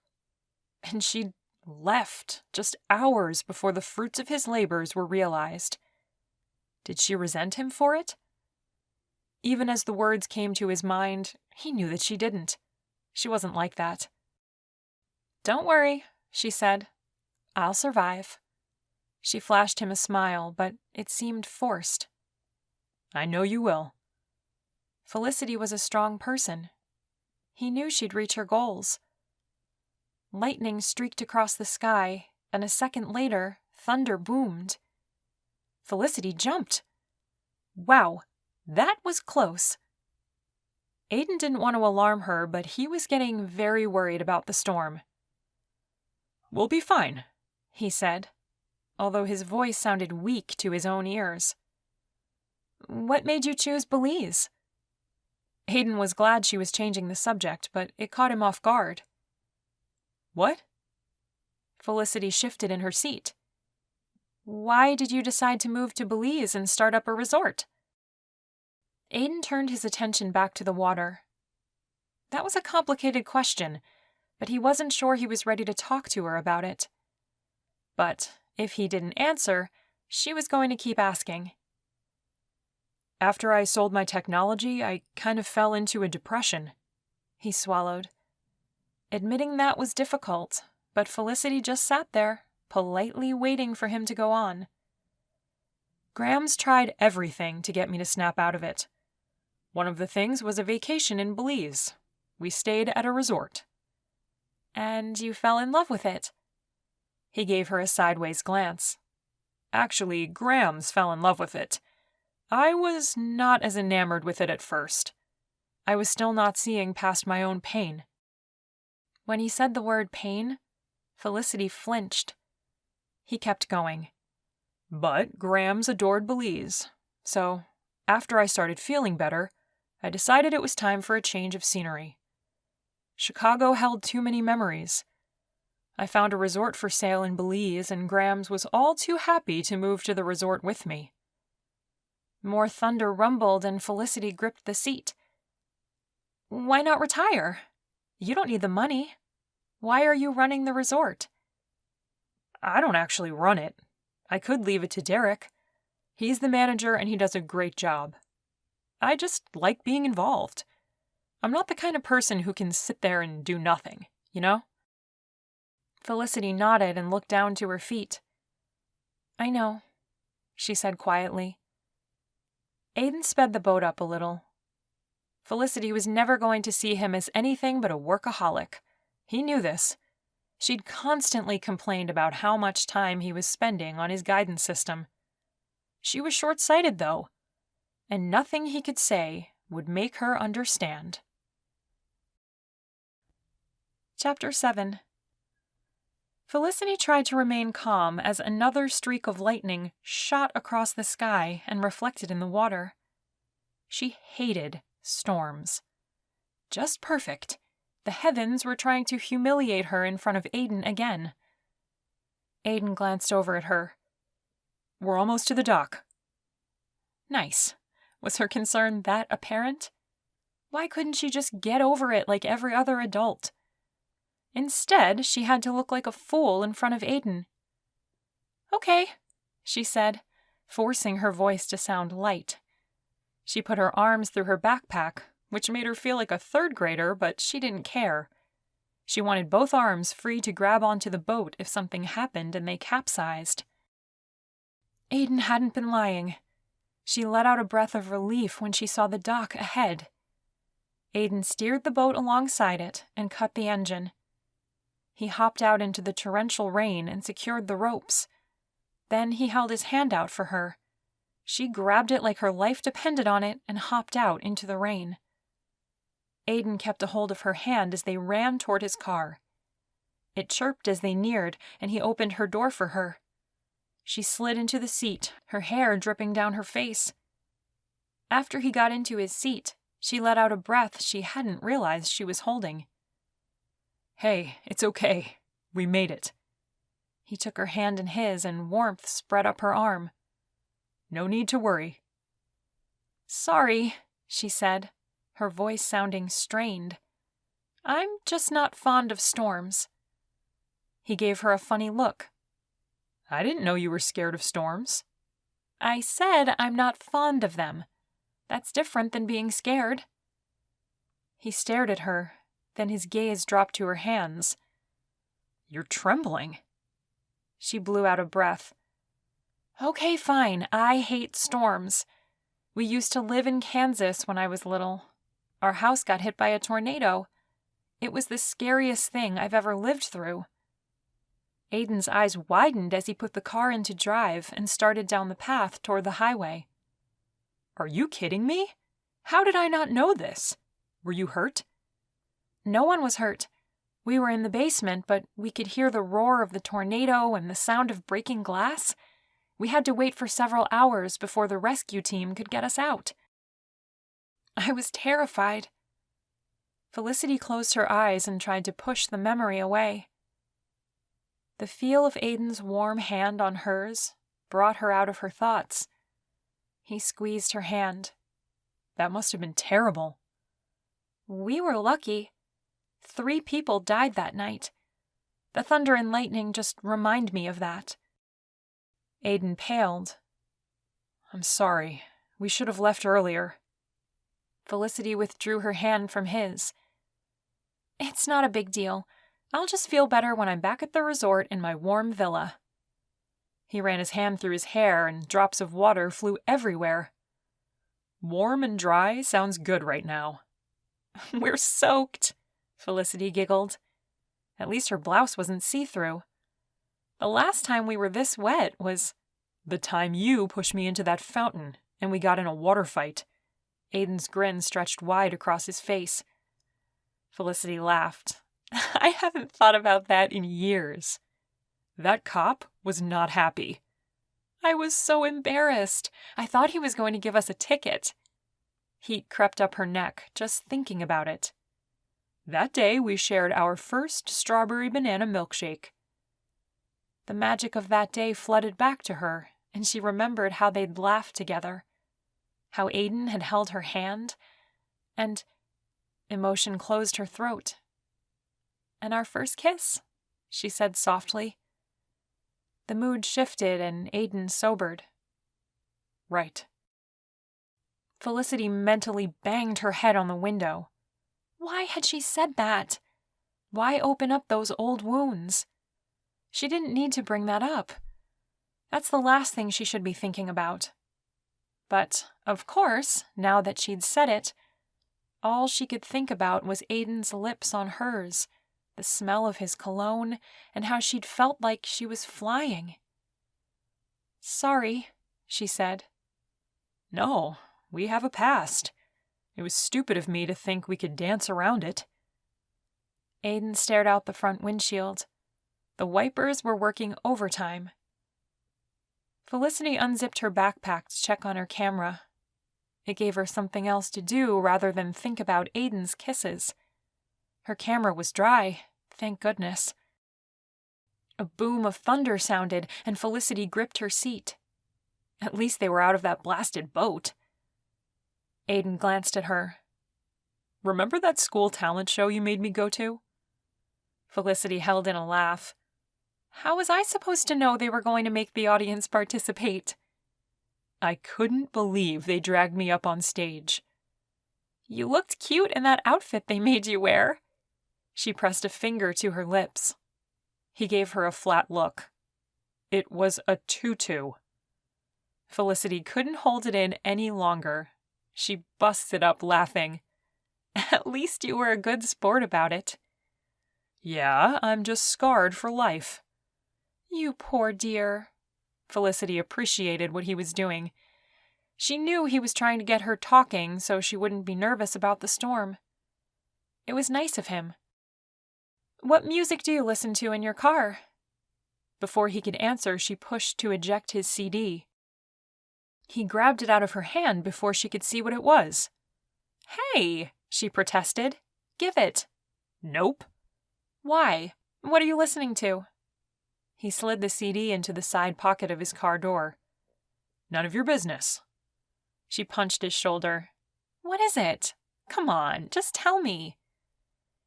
Speaker 1: And she'd left just hours before the fruits of his labors were realized. Did she resent him for it? Even as the words came to his mind, he knew that she didn't. She wasn't like that. "Don't worry," she said. "I'll survive." She flashed him a smile, but it seemed forced. "I know you will." Felicity was a strong person. He knew she'd reach her goals. Lightning streaked across the sky, and a second later, thunder boomed. Felicity jumped. Wow, that was close. Aiden didn't want to alarm her, but he was getting very worried about the storm.
Speaker 2: "We'll be fine,"
Speaker 1: he said, although his voice sounded weak to his own ears. "What made you choose Belize?" Aiden was glad she was changing the subject, but it caught him off guard.
Speaker 2: "What?"
Speaker 1: Felicity shifted in her seat. "Why did you decide to move to Belize and start up a resort?" Aiden turned his attention back to the water. That was a complicated question, but he wasn't sure he was ready to talk to her about it. But if he didn't answer, she was going to keep asking.
Speaker 2: "After I sold my technology, I kind of fell into a depression."
Speaker 1: He swallowed. Admitting that was difficult, but Felicity just sat there, politely waiting for him to go on.
Speaker 2: "Graham's tried everything to get me to snap out of it. One of the things was a vacation in Belize. We stayed at a resort."
Speaker 1: "And you fell in love with it?"
Speaker 2: He gave her a sideways glance. "Actually, Graham's fell in love with it. I was not as enamored with it at first. I was still not seeing past my own pain."
Speaker 1: When he said the word pain, Felicity flinched. He kept going.
Speaker 2: "But Graham's adored Belize. So, after I started feeling better, I decided it was time for a change of scenery. Chicago held too many memories. I found a resort for sale in Belize, and Graham's was all too happy to move to the resort with me."
Speaker 1: More thunder rumbled and Felicity gripped the seat. "Why not retire? You don't need the money. Why are you running the resort?"
Speaker 2: "I don't actually run it. I could leave it to Derek. He's the manager and he does a great job. I just like being involved. I'm not the kind of person who can sit there and do nothing, you know?"
Speaker 1: Felicity nodded and looked down to her feet. "I know," she said quietly. Aiden sped the boat up a little. Felicity was never going to see him as anything but a workaholic. He knew this. She'd constantly complained about how much time he was spending on his guidance system. She was short-sighted, though, and nothing he could say would make her understand. Chapter 7. Felicity tried to remain calm as another streak of lightning shot across the sky and reflected in the water. She hated storms. Just perfect. The heavens were trying to humiliate her in front of Aiden again. Aiden glanced over at her.
Speaker 2: "We're almost to the dock."
Speaker 1: Nice. Was her concern that apparent? Why couldn't she just get over it like every other adult? Instead, she had to look like a fool in front of Aiden. "Okay," she said, forcing her voice to sound light. She put her arms through her backpack, which made her feel like a third grader, but she didn't care. She wanted both arms free to grab onto the boat if something happened and they capsized. Aiden hadn't been lying. She let out a breath of relief when she saw the dock ahead. Aiden steered the boat alongside it and cut the engine. He hopped out into the torrential rain and secured the ropes. Then he held his hand out for her. She grabbed it like her life depended on it and hopped out into the rain. Aiden kept a hold of her hand as they ran toward his car. It chirped as they neared, and he opened her door for her. She slid into the seat, her hair dripping down her face. After he got into his seat, she let out a breath she hadn't realized she was holding.
Speaker 2: "Hey, it's okay. We made it."
Speaker 1: He took her hand in his, and warmth spread up her arm.
Speaker 2: "No need to worry."
Speaker 1: "Sorry," she said, her voice sounding strained. "I'm just not fond of storms." He gave her a funny look.
Speaker 2: "I didn't know you were scared of storms."
Speaker 1: "I said I'm not fond of them. That's different than being scared." He stared at her, then his gaze dropped to her hands.
Speaker 2: "You're trembling."
Speaker 1: She blew out a breath. "Okay, fine. I hate storms. We used to live in Kansas when I was little. Our house got hit by a tornado. It was the scariest thing I've ever lived through." Aiden's eyes widened as he put the car into drive and started down the path toward the highway.
Speaker 2: "Are you kidding me? How did I not know this? Were you hurt?"
Speaker 1: "No one was hurt. We were in the basement, but we could hear the roar of the tornado and the sound of breaking glass. We had to wait for several hours before the rescue team could get us out." I was terrified. Felicity closed her eyes and tried to push the memory away. The feel of Aiden's warm hand on hers brought her out of her thoughts. He squeezed her hand.
Speaker 2: "That must have been terrible."
Speaker 1: "We were lucky. 3 people died that night. The thunder and lightning just remind me of that."
Speaker 2: Aiden paled. "I'm sorry. We should have left earlier."
Speaker 1: Felicity withdrew her hand from his. "It's not a big deal. I'll just feel better when I'm back at the resort in my warm villa."
Speaker 2: He ran his hand through his hair, and drops of water flew everywhere. "Warm and dry sounds good right now."
Speaker 1: "We're soaked," Felicity giggled. At least her blouse wasn't see-through. "The last time we were this wet was—"
Speaker 2: "The time you pushed me into that fountain, and we got in a water fight."
Speaker 1: Aiden's grin stretched wide across his face. Felicity laughed. "I haven't thought about that in years."
Speaker 2: "That cop was not happy."
Speaker 1: "I was so embarrassed. I thought he was going to give us a ticket." Heat crept up her neck, just thinking about it.
Speaker 2: "That day we shared our first strawberry banana milkshake."
Speaker 1: The magic of that day flooded back to her, and she remembered how they'd laughed together. How Aiden had held her hand, and emotion closed her throat. "And our first kiss," she said softly. The mood shifted and Aiden sobered.
Speaker 2: "Right."
Speaker 1: Felicity mentally banged her head on the window. Why had she said that? Why open up those old wounds? She didn't need to bring that up. That's the last thing she should be thinking about. But, of course, now that she'd said it, all she could think about was Aiden's lips on hers, the smell of his cologne, and how she'd felt like she was flying. "Sorry," she said.
Speaker 2: "No, we have a past. It was stupid of me to think we could dance around it."
Speaker 1: Aiden stared out the front windshield. The wipers were working overtime. Felicity unzipped her backpack to check on her camera. It gave her something else to do rather than think about Aiden's kisses. Her camera was dry, thank goodness. A boom of thunder sounded, and Felicity gripped her seat. At least they were out of that blasted boat. Aiden glanced at her.
Speaker 2: "Remember that school talent show you made me go to?"
Speaker 1: Felicity held in a laugh. How was I supposed to know they were going to make the audience participate?
Speaker 2: "I couldn't believe they dragged me up on stage."
Speaker 1: "You looked cute in that outfit they made you wear." She pressed a finger to her lips.
Speaker 2: He gave her a flat look. "It was a tutu."
Speaker 1: Felicity couldn't hold it in any longer. She busted up laughing. At least you were a good sport about it.
Speaker 2: Yeah, I'm just scarred for life.
Speaker 1: You poor dear. Felicity appreciated what he was doing. She knew he was trying to get her talking so she wouldn't be nervous about the storm. It was nice of him. What music do you listen to in your car? Before he could answer, she pushed to eject his CD. He grabbed it out of her hand before she could see what it was. Hey, she protested. Give it.
Speaker 2: Nope.
Speaker 1: Why? What are you listening to? He slid the CD into the side pocket of his car door.
Speaker 2: None of your business.
Speaker 1: She punched his shoulder. What is it? Come on, just tell me.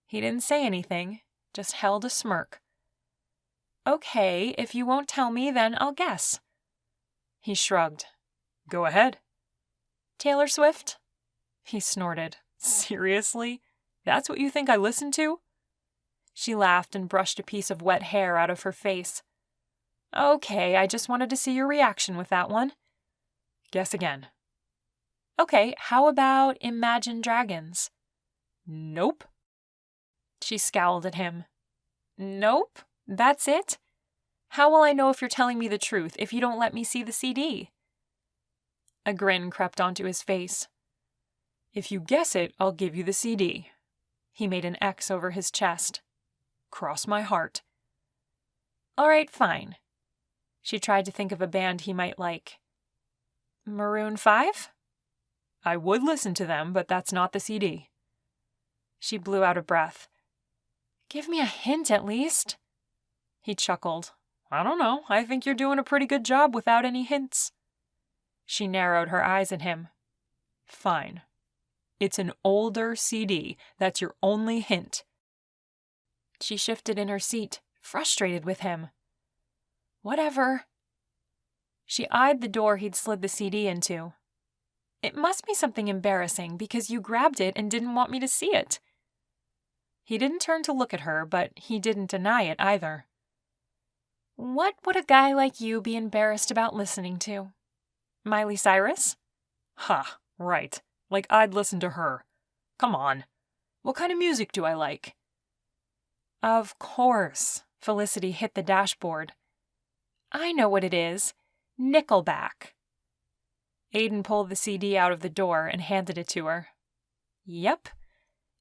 Speaker 1: He didn't say anything, just held a smirk. Okay, if you won't tell me, then I'll guess. He shrugged.
Speaker 2: Go ahead.
Speaker 1: Taylor Swift?
Speaker 2: He snorted. Seriously? That's what you think I listen to?
Speaker 1: She laughed and brushed a piece of wet hair out of her face. Okay, I just wanted to see your reaction with that one.
Speaker 2: Guess again.
Speaker 1: Okay, how about Imagine Dragons?
Speaker 2: Nope.
Speaker 1: She scowled at him. Nope? That's it? How will I know if you're telling me the truth if you don't let me see the CD? A grin crept onto his face.
Speaker 2: If you guess it, I'll give you the CD. He made an X over his chest. Cross my heart.
Speaker 1: All right, fine. She tried to think of a band he might like. Maroon 5?
Speaker 2: I would listen to them, but that's not the CD.
Speaker 1: She blew out a breath. Give me a hint at least. He chuckled.
Speaker 2: I don't know. I think you're doing a pretty good job without any hints.
Speaker 1: She narrowed her eyes at him.
Speaker 2: Fine. It's an older CD. That's your only hint.
Speaker 1: She shifted in her seat, frustrated with him. Whatever. She eyed the door he'd slid the CD into. It must be something embarrassing because you grabbed it and didn't want me to see it. He didn't turn to look at her, but he didn't deny it either. What would a guy like you be embarrassed about listening to? Miley Cyrus?
Speaker 2: Ha, right. Like I'd listen to her. Come on. What kind of music do I like?
Speaker 1: Of course. Felicity hit the dashboard. I know what it is. Nickelback. Aiden pulled the CD out of the door and handed it to her. Yep.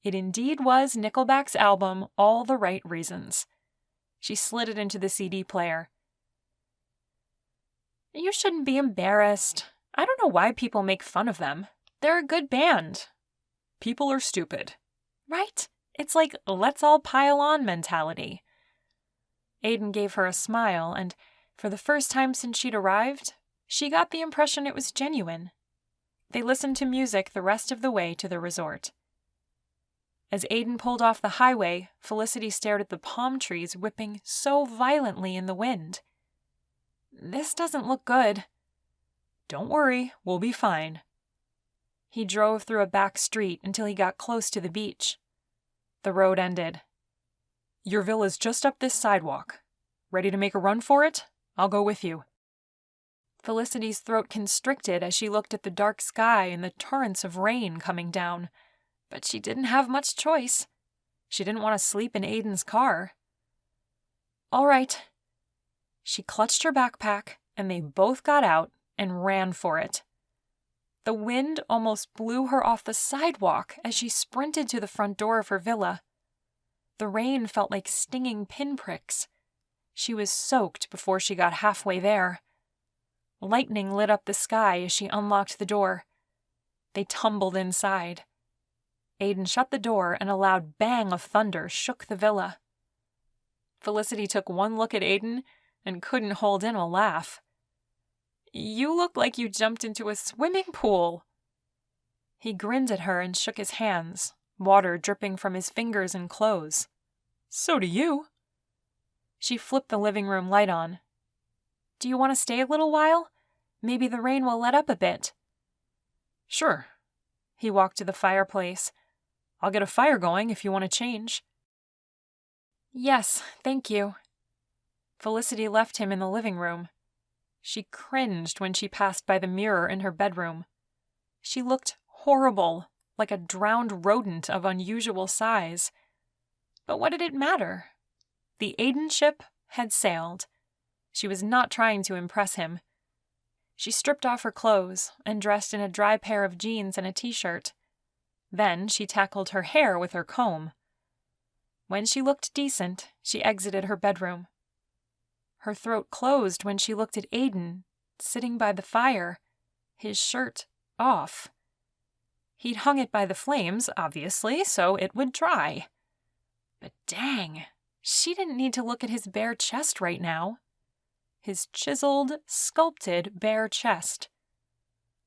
Speaker 1: It indeed was Nickelback's album, All the Right Reasons. She slid it into the CD player. You shouldn't be embarrassed. I don't know why people make fun of them. They're a good band.
Speaker 2: People are stupid.
Speaker 1: Right? It's like, let's all pile on mentality. Aiden gave her a smile, and for the first time since she'd arrived, she got the impression it was genuine. They listened to music the rest of the way to the resort. As Aiden pulled off the highway, Felicity stared at the palm trees whipping so violently in the wind. This doesn't look good.
Speaker 2: Don't worry, we'll be fine.
Speaker 1: He drove through a back street until he got close to the beach. The road ended.
Speaker 2: Your villa's just up this sidewalk. Ready to make a run for it? I'll go with you.
Speaker 1: Felicity's throat constricted as she looked at the dark sky and the torrents of rain coming down. But she didn't have much choice. She didn't want to sleep in Aiden's car. All right. She clutched her backpack, and they both got out and ran for it. The wind almost blew her off the sidewalk as she sprinted to the front door of her villa. The rain felt like stinging pinpricks. She was soaked before she got halfway there. Lightning lit up the sky as she unlocked the door. They tumbled inside. Aiden shut the door and a loud bang of thunder shook the villa. Felicity took one look at Aiden and couldn't hold in a laugh. You look like you jumped into a swimming pool. He grinned at her and shook his hands, water dripping from his fingers and clothes.
Speaker 2: So do you.
Speaker 1: She flipped the living room light on. Do you want to stay a little while? Maybe the rain will let up a bit.
Speaker 2: Sure.
Speaker 1: He walked to the fireplace.
Speaker 2: I'll get a fire going if you want to change.
Speaker 1: Yes, thank you. Felicity left him in the living room. She cringed when she passed by the mirror in her bedroom. She looked horrible,
Speaker 2: like a drowned rodent of unusual size. But what did it matter? The Aiden ship had sailed. She was not trying to impress him. She stripped off her clothes and dressed in a dry pair of jeans and a t-shirt. Then she tackled her hair with her comb. When she looked decent, she exited her bedroom. Her throat closed when she looked at Aiden, sitting by the fire, his shirt off. He'd hung it by the flames, obviously, so it would dry. But dang, she didn't need to look at his bare chest right now. His chiseled, sculpted bare chest.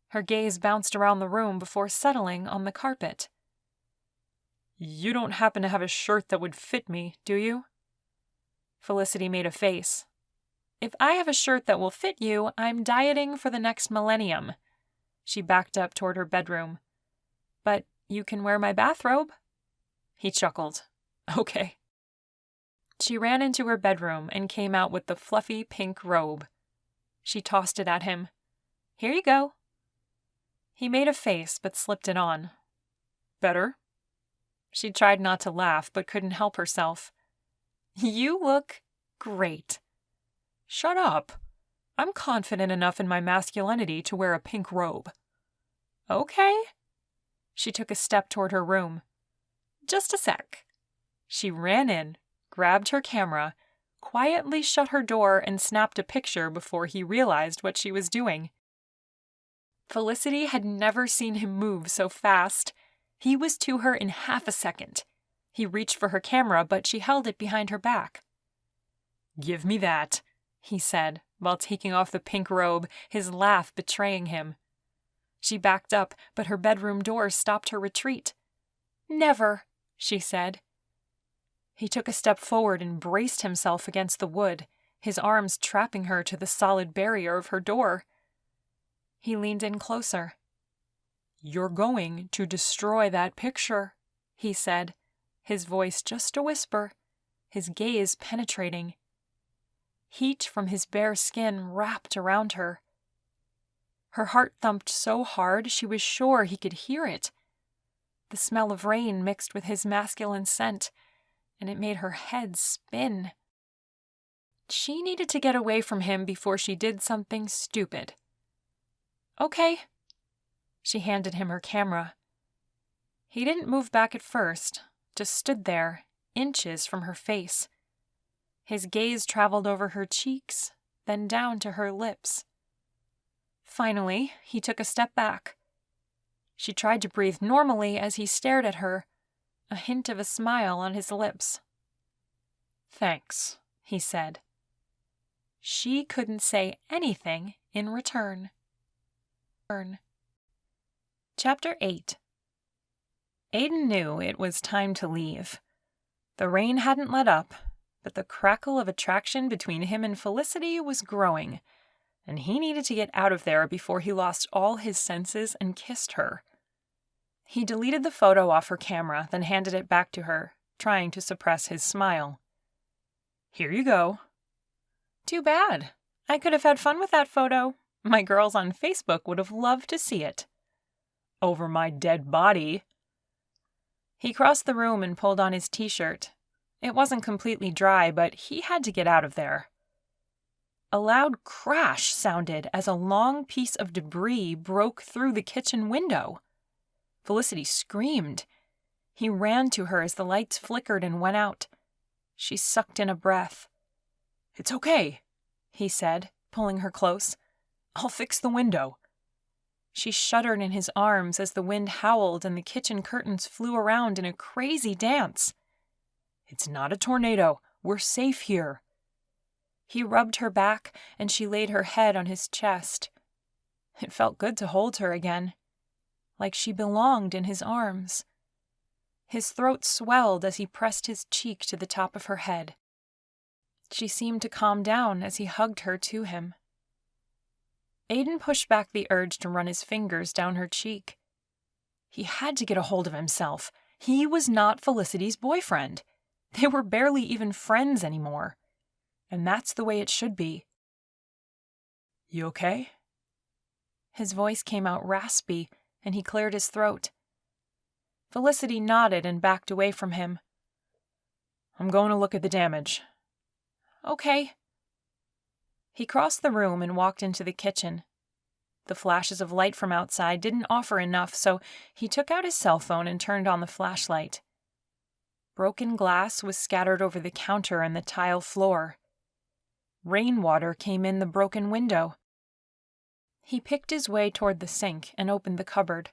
Speaker 2: Her gaze bounced around the room before settling on the carpet. "You don't happen to have a shirt that would fit me, do you?" Felicity made a face. "If I have a shirt that will fit you, I'm dieting for the next millennium." She backed up toward her bedroom. "But you can wear my bathrobe." He chuckled. "Okay." She ran into her bedroom and came out with the fluffy pink robe. She tossed it at him. "Here you go." He made a face but slipped it on. "Better?" She tried not to laugh but couldn't help herself. "You look great." "Shut up. I'm confident enough in my masculinity to wear a pink robe." "Okay." She took a step toward her room. "Just a sec." She ran in, grabbed her camera, quietly shut her door and snapped a picture before he realized what she was doing. Felicity had never seen him move so fast. He was to her in half a second. He reached for her camera, but she held it behind her back. "Give me that," he said, while taking off the pink robe, his laugh betraying him. She backed up, but her bedroom door stopped her retreat. "Never," she said. He took a step forward and braced himself against the wood, his arms trapping her to the solid barrier of her door. He leaned in closer. "You're going to destroy that picture," he said, his voice just a whisper, his gaze penetrating. Heat from his bare skin wrapped around her. Her heart thumped so hard she was sure he could hear it. The smell of rain mixed with his masculine scent, and it made her head spin. She needed to get away from him before she did something stupid. "Okay." She handed him her camera. He didn't move back at first, just stood there, inches from her face. His gaze traveled over her cheeks, then down to her lips. Finally, he took a step back. She tried to breathe normally as he stared at her, a hint of a smile on his lips. "Thanks," he said. She couldn't say anything in return. Chapter 8. Aiden knew it was time to leave. The rain hadn't let up, but the crackle of attraction between him and Felicity was growing, and he needed to get out of there before he lost all his senses and kissed her. He deleted the photo off her camera, then handed it back to her, trying to suppress his smile. "Here you go." "Too bad. I could have had fun with that photo. My girls on Facebook would have loved to see it." "Over my dead body." He crossed the room and pulled on his t-shirt. It wasn't completely dry, but he had to get out of there. A loud crash sounded as a long piece of debris broke through the kitchen window. Felicity screamed. He ran to her as the lights flickered and went out. She sucked in a breath. "It's okay," he said, pulling her close. "I'll fix the window." She shuddered in his arms as the wind howled and the kitchen curtains flew around in a crazy dance. "It's not a tornado. We're safe here." He rubbed her back, and she laid her head on his chest. It felt good to hold her again, like she belonged in his arms. His throat swelled as he pressed his cheek to the top of her head. She seemed to calm down as he hugged her to him. Aiden pushed back the urge to run his fingers down her cheek. He had to get a hold of himself. He was not Felicity's boyfriend. They were barely even friends anymore. And that's the way it should be. "You okay?" His voice came out raspy, and he cleared his throat.
Speaker 1: Felicity nodded and backed away from him.
Speaker 2: I'm going to look at the damage.
Speaker 1: Okay. He crossed the room and walked into the kitchen. The flashes of light from outside didn't offer enough, so he took out his cell phone and turned on the flashlight. Broken glass was scattered over the counter and the tile floor. Rainwater came in the broken window. He picked his way toward the sink and opened the cupboard.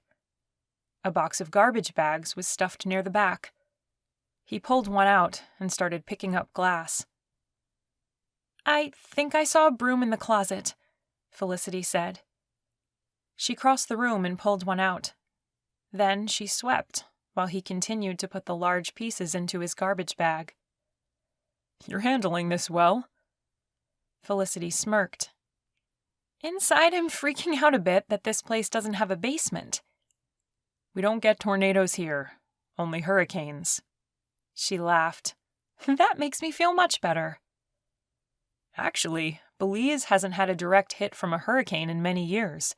Speaker 1: A box of garbage bags was stuffed near the back. He pulled one out and started picking up glass. I think I saw a broom in the closet, Felicity said. She crossed the room and pulled one out. Then she swept, while he continued to put the large pieces into his garbage bag.
Speaker 2: You're handling this well.
Speaker 1: Felicity smirked. Inside, I'm freaking out a bit that this place doesn't have a basement.
Speaker 2: We don't get tornadoes here, only hurricanes.
Speaker 1: She laughed. That makes me feel much better.
Speaker 2: Actually, Belize hasn't had a direct hit from a hurricane in many years.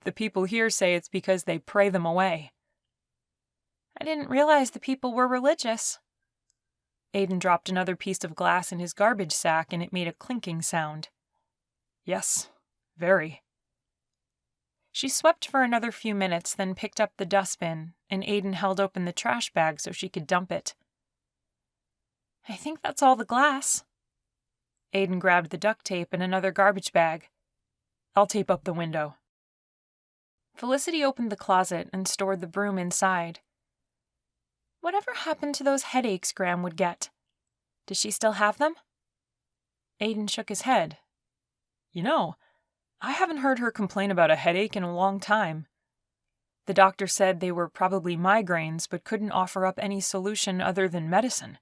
Speaker 2: The people here say it's because they pray them away.
Speaker 1: I didn't realize the people were religious.
Speaker 2: Aiden dropped another piece of glass in his garbage sack and it made a clinking sound. Yes, very.
Speaker 1: She swept for another few minutes, then picked up the dustbin, and Aiden held open the trash bag so she could dump it. I think that's all the glass.
Speaker 2: Aiden grabbed the duct tape and another garbage bag. I'll tape up the window.
Speaker 1: Felicity opened the closet and stored the broom inside. Whatever happened to those headaches Graham would get? Does she still have them?
Speaker 2: Aiden shook his head. You know, I haven't heard her complain about a headache in a long time. The doctor said they were probably migraines but couldn't offer up any solution other than medicine.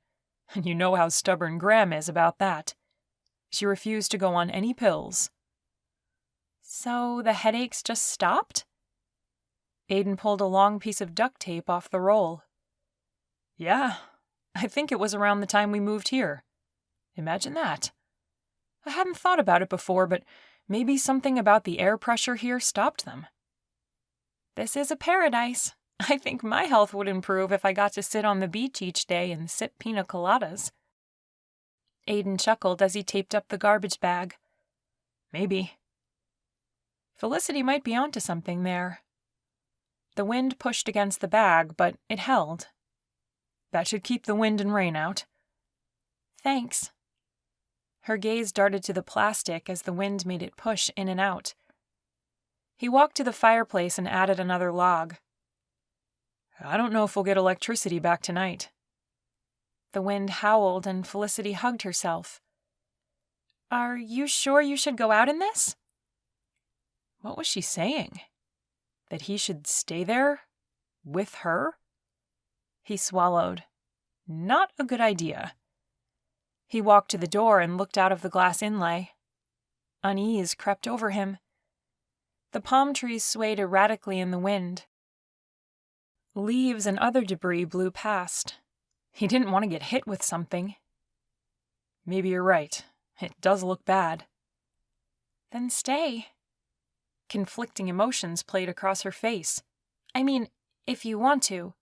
Speaker 2: And you know how stubborn Graham is about that. She refused to go on any pills.
Speaker 1: So the headaches just stopped?
Speaker 2: Aiden pulled a long piece of duct tape off the roll. Yeah, I think it was around the time we moved here. Imagine that. I hadn't thought about it before, but maybe something about the air pressure here stopped them.
Speaker 1: This is a paradise. I think my health would improve if I got to sit on the beach each day and sip pina coladas. Aiden chuckled as he taped up the garbage bag.
Speaker 2: Maybe.
Speaker 1: Felicity might be onto something there. The wind pushed against the bag, but it held.
Speaker 2: That should keep the wind and rain out.
Speaker 1: Thanks. Her gaze darted to the plastic as the wind made it push in and out. He walked to the fireplace and added another log.
Speaker 2: I don't know if we'll get electricity back tonight.
Speaker 1: The wind howled and Felicity hugged herself. Are you sure you should go out in this?
Speaker 2: What was she saying? That he should stay there? With her?
Speaker 1: He swallowed.
Speaker 2: Not a good idea.
Speaker 1: He walked to the door and looked out of the glass inlay. Unease crept over him. The palm trees swayed erratically in the wind. Leaves and other debris blew past.
Speaker 2: He didn't want to get hit with something. Maybe you're right. It does look bad.
Speaker 1: Then stay. Conflicting emotions played across her face. I mean, if you want to.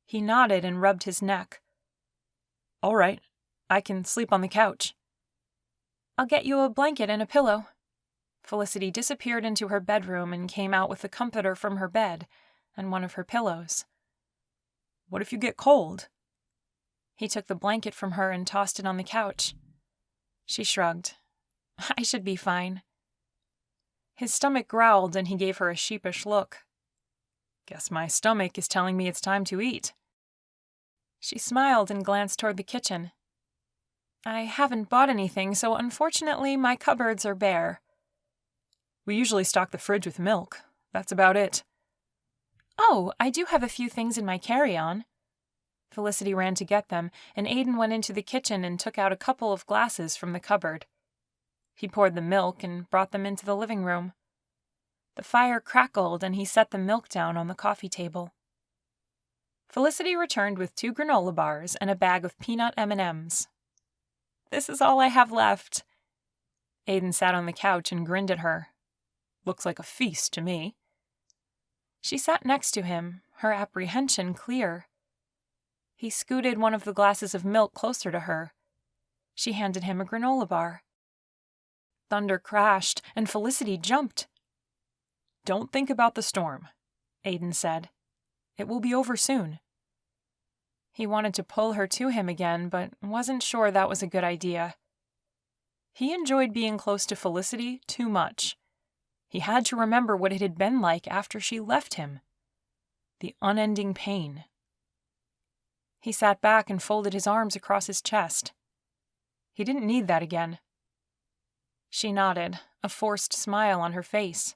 Speaker 1: He nodded and rubbed his neck.
Speaker 2: All right. I can sleep on the couch.
Speaker 1: I'll get you a blanket and a pillow. Felicity disappeared into her bedroom and came out with the comforter from her bed and one of her pillows.
Speaker 2: What if you get cold?
Speaker 1: He took the blanket from her and tossed it on the couch. She shrugged. I should be fine. His stomach growled and he gave her a sheepish look.
Speaker 2: Guess my stomach is telling me it's time to eat.
Speaker 1: She smiled and glanced toward the kitchen. I haven't bought anything, so unfortunately my cupboards are bare.
Speaker 2: We usually stock the fridge with milk. That's about it.
Speaker 1: Oh, I do have a few things in my carry-on. Felicity ran to get them, and Aiden went into the kitchen and took out a couple of glasses from the cupboard. He poured the milk and brought them into the living room. The fire crackled, and he set the milk down on the coffee table. Felicity returned with 2 granola bars and a bag of peanut M&Ms. This is all I have left. Aiden sat on the couch and grinned at her.
Speaker 2: Looks like a feast to me.
Speaker 1: She sat next to him, her apprehension clear. He scooted one of the glasses of milk closer to her. She handed him a granola bar. Thunder crashed, and Felicity jumped.
Speaker 2: "Don't think about the storm," Aiden said. "It will be over soon."
Speaker 1: He wanted to pull her to him again, but wasn't sure that was a good idea.
Speaker 2: He enjoyed being close to Felicity too much. He had to remember what it had been like after she left him. The unending pain.
Speaker 1: He sat back and folded his arms across his chest.
Speaker 2: He didn't need that again.
Speaker 1: She nodded, a forced smile on her face.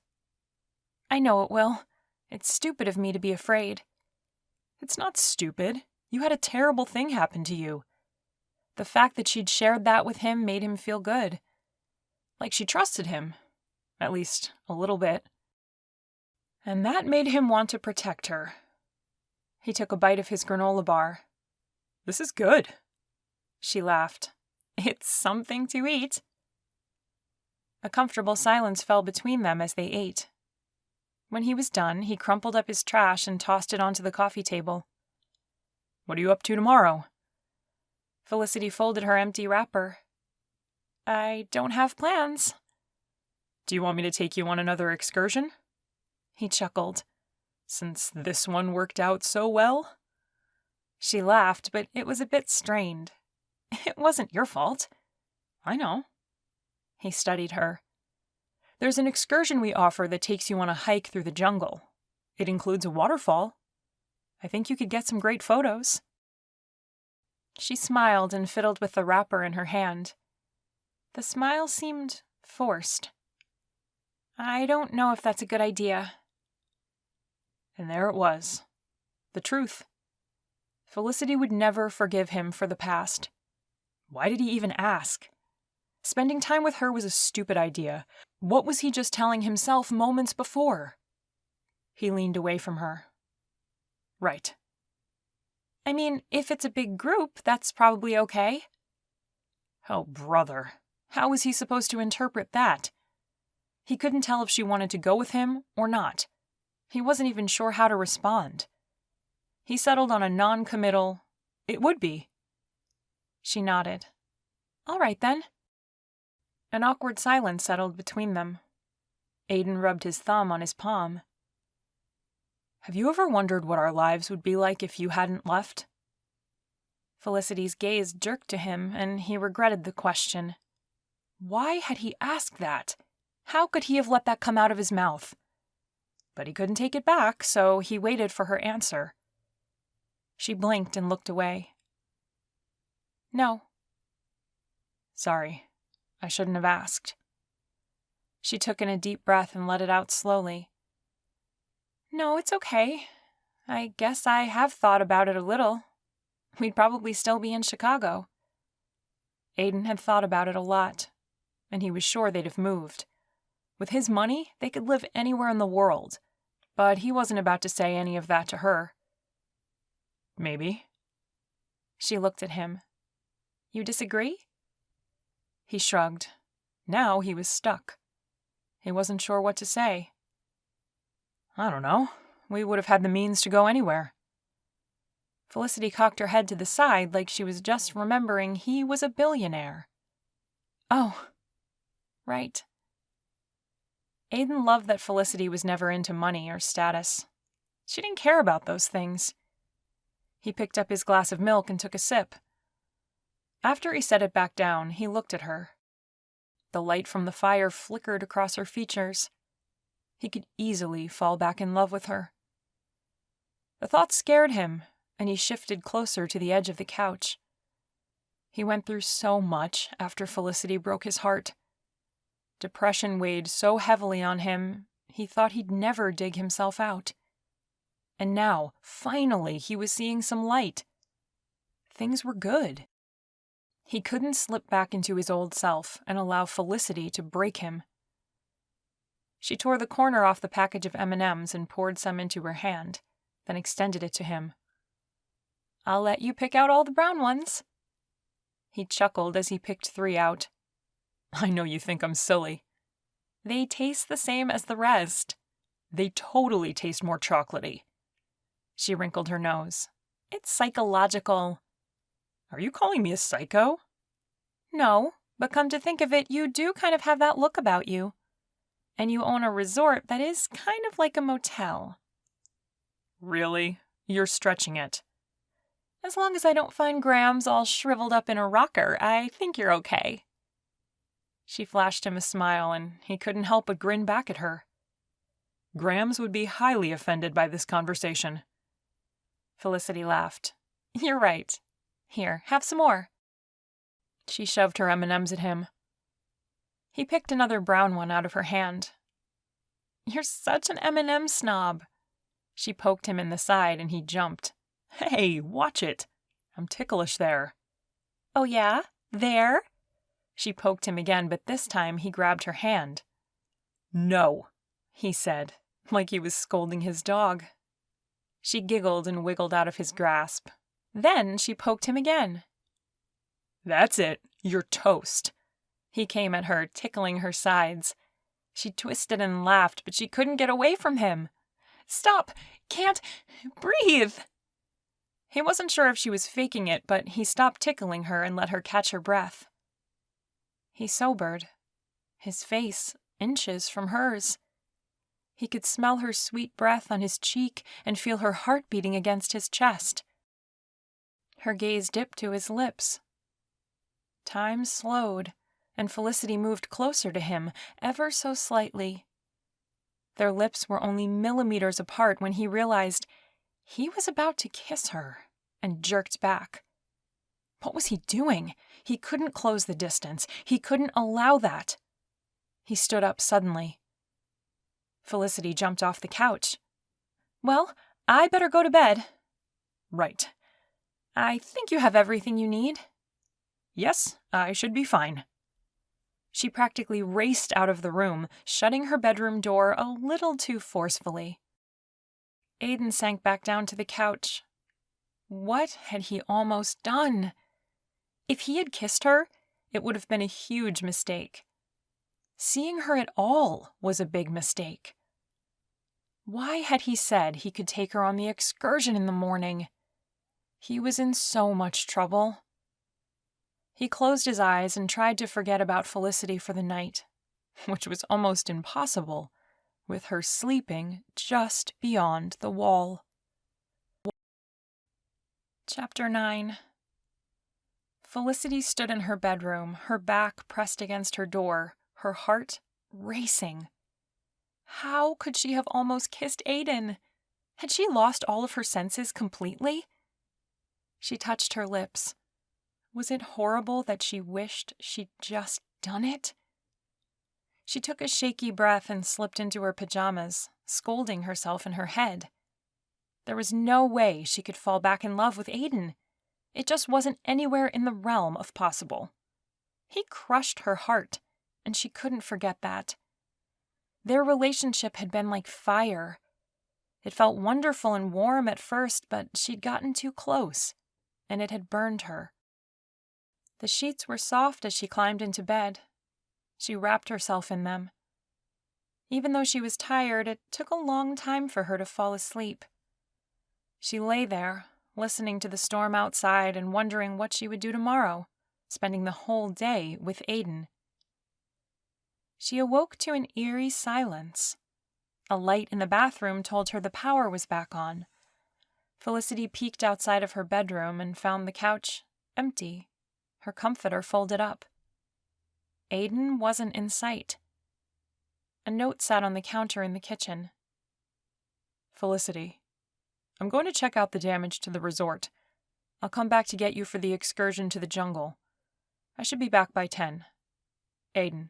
Speaker 1: "I know it will. It's stupid of me to be afraid."
Speaker 2: "It's not stupid. You had a terrible thing happen to you."
Speaker 1: The fact that she'd shared that with him made him feel good.
Speaker 2: Like she trusted him. At least, a little bit. And that made him want to protect her.
Speaker 1: He took a bite of his granola bar.
Speaker 2: "This is good."
Speaker 1: She laughed. "It's something to eat." A comfortable silence fell between them as they ate. When he was done, he crumpled up his trash and tossed it onto the coffee table.
Speaker 2: "What are you up to tomorrow?"
Speaker 1: Felicity folded her empty wrapper. "I don't have plans."
Speaker 2: "Do you want me to take you on another excursion?"
Speaker 1: He chuckled.
Speaker 2: "Since this one worked out so well?"
Speaker 1: She laughed, but it was a bit strained. "It wasn't your fault."
Speaker 2: "I know."
Speaker 1: He studied her.
Speaker 2: "There's an excursion we offer that takes you on a hike through the jungle. It includes a waterfall. I think you could get some great photos."
Speaker 1: She smiled and fiddled with the wrapper in her hand. The smile seemed forced. "I don't know if that's a good idea."
Speaker 2: And there it was. The truth. Felicity would never forgive him for the past. Why did he even ask? Spending time with her was a stupid idea. What was he just telling himself moments before? He leaned away from her. "Right.
Speaker 1: I mean, if it's a big group, that's probably okay."
Speaker 2: Oh, brother. How was he supposed to interpret that? He couldn't tell if she wanted to go with him or not. He wasn't even sure how to respond. He settled on a non-committal, "It would be."
Speaker 1: She nodded. "All right, then." An awkward silence settled between them. Aiden rubbed his thumb on his palm.
Speaker 2: "Have you ever wondered what our lives would be like if you hadn't left?"
Speaker 1: Felicity's gaze jerked to him, and he regretted the question.
Speaker 2: Why had he asked that? How could he have let that come out of his mouth? But he couldn't take it back, so he waited for her answer.
Speaker 1: She blinked and looked away. "No."
Speaker 2: "Sorry. I shouldn't have asked."
Speaker 1: She took in a deep breath and let it out slowly. "No, it's okay. I guess I have thought about it a little. We'd probably still be in Chicago." Aiden had thought about it a lot, and he was sure they'd have moved. With his money, they could live anywhere in the world, but he wasn't about to say any of that to her.
Speaker 2: "Maybe."
Speaker 1: She looked at him. "You disagree?"
Speaker 2: He shrugged. Now he was stuck. He wasn't sure what to say. "I don't know. We would have had the means to go anywhere."
Speaker 1: Felicity cocked her head to the side like she was just remembering he was a billionaire. "Oh, right." Aiden loved that Felicity was never into money or status. She didn't care about those things. He picked up his glass of milk and took a sip. After he set it back down, he looked at her. The light from the fire flickered across her features. He could easily fall back in love with her. The thought scared him, and he shifted closer to the edge of the couch. He went through so much after Felicity broke his heart. Depression weighed so heavily on him, he thought he'd never dig himself out. And now, finally, he was seeing some light. Things were good. He couldn't slip back into his old self and allow Felicity to break him. She tore the corner off the package of M&Ms and poured some into her hand, then extended it to him. "I'll let you pick out all the brown ones." He chuckled as he picked 3 out.
Speaker 2: "I know you think I'm silly."
Speaker 1: "They taste the same as the rest."
Speaker 2: They totally taste more chocolatey.
Speaker 1: She wrinkled her nose. It's psychological.
Speaker 2: Are you calling me a psycho?
Speaker 1: No, but come to think of it, you do kind of have that look about you. And you own a resort that is kind of like a motel.
Speaker 2: Really? You're stretching it.
Speaker 1: As long as I don't find Grams all shriveled up in a rocker, I think you're okay. She flashed him a smile, and he couldn't help but grin back at her.
Speaker 2: Grams would be highly offended by this conversation.
Speaker 1: Felicity laughed. You're right. Here, have some more. She shoved her M&Ms at him. He picked another brown one out of her hand. You're such an M&M snob. She poked him in the side, and he jumped.
Speaker 2: Hey, watch it. I'm ticklish there.
Speaker 1: Oh yeah? There? She poked him again, but this time he grabbed her hand.
Speaker 2: No, he said, like he was scolding his dog.
Speaker 1: She giggled and wiggled out of his grasp. Then she poked him again.
Speaker 2: That's it. You're toast.
Speaker 1: He came at her, tickling her sides. She twisted and laughed, but she couldn't get away from him. Stop! Can't breathe! He wasn't sure if she was faking it, but he stopped tickling her and let her catch her breath. He sobered, his face inches from hers. He could smell her sweet breath on his cheek and feel her heart beating against his chest. Her gaze dipped to his lips. Time slowed, and Felicity moved closer to him, ever so slightly. Their lips were only millimeters apart when he realized he was about to kiss her, and jerked back. What was he doing? He couldn't close the distance. He couldn't allow that. He stood up suddenly. Felicity jumped off the couch. Well, I better go to bed.
Speaker 2: Right.
Speaker 1: I think you have everything you need.
Speaker 2: Yes, I should be fine.
Speaker 1: She practically raced out of the room, shutting her bedroom door a little too forcefully. Aiden sank back down to the couch. What had he almost done? If he had kissed her, it would have been a huge mistake. Seeing her at all was a big mistake. Why had he said he could take her on the excursion in the morning? He was in so much trouble. He closed his eyes and tried to forget about Felicity for the night, which was almost impossible, with her sleeping just beyond the wall. Chapter 9. Felicity stood in her bedroom, her back pressed against her door, her heart racing. How could she have almost kissed Aiden? Had she lost all of her senses completely? She touched her lips. Was it horrible that she wished she'd just done it? She took a shaky breath and slipped into her pajamas, scolding herself in her head. There was no way she could fall back in love with Aiden. It just wasn't anywhere in the realm of possible. He crushed her heart, and she couldn't forget that. Their relationship had been like fire. It felt wonderful and warm at first, but she'd gotten too close, and it had burned her. The sheets were soft as she climbed into bed. She wrapped herself in them. Even though she was tired, it took a long time for her to fall asleep. She lay there, listening to the storm outside and wondering what she would do tomorrow, spending the whole day with Aiden. She awoke to an eerie silence. A light in the bathroom told her the power was back on. Felicity peeked outside of her bedroom and found the couch empty, her comforter folded up. Aiden wasn't in sight. A note sat on the counter in the kitchen.
Speaker 2: Felicity, I'm going to check out the damage to the resort. I'll come back to get you for the excursion to the jungle. I should be back by 10. Aiden.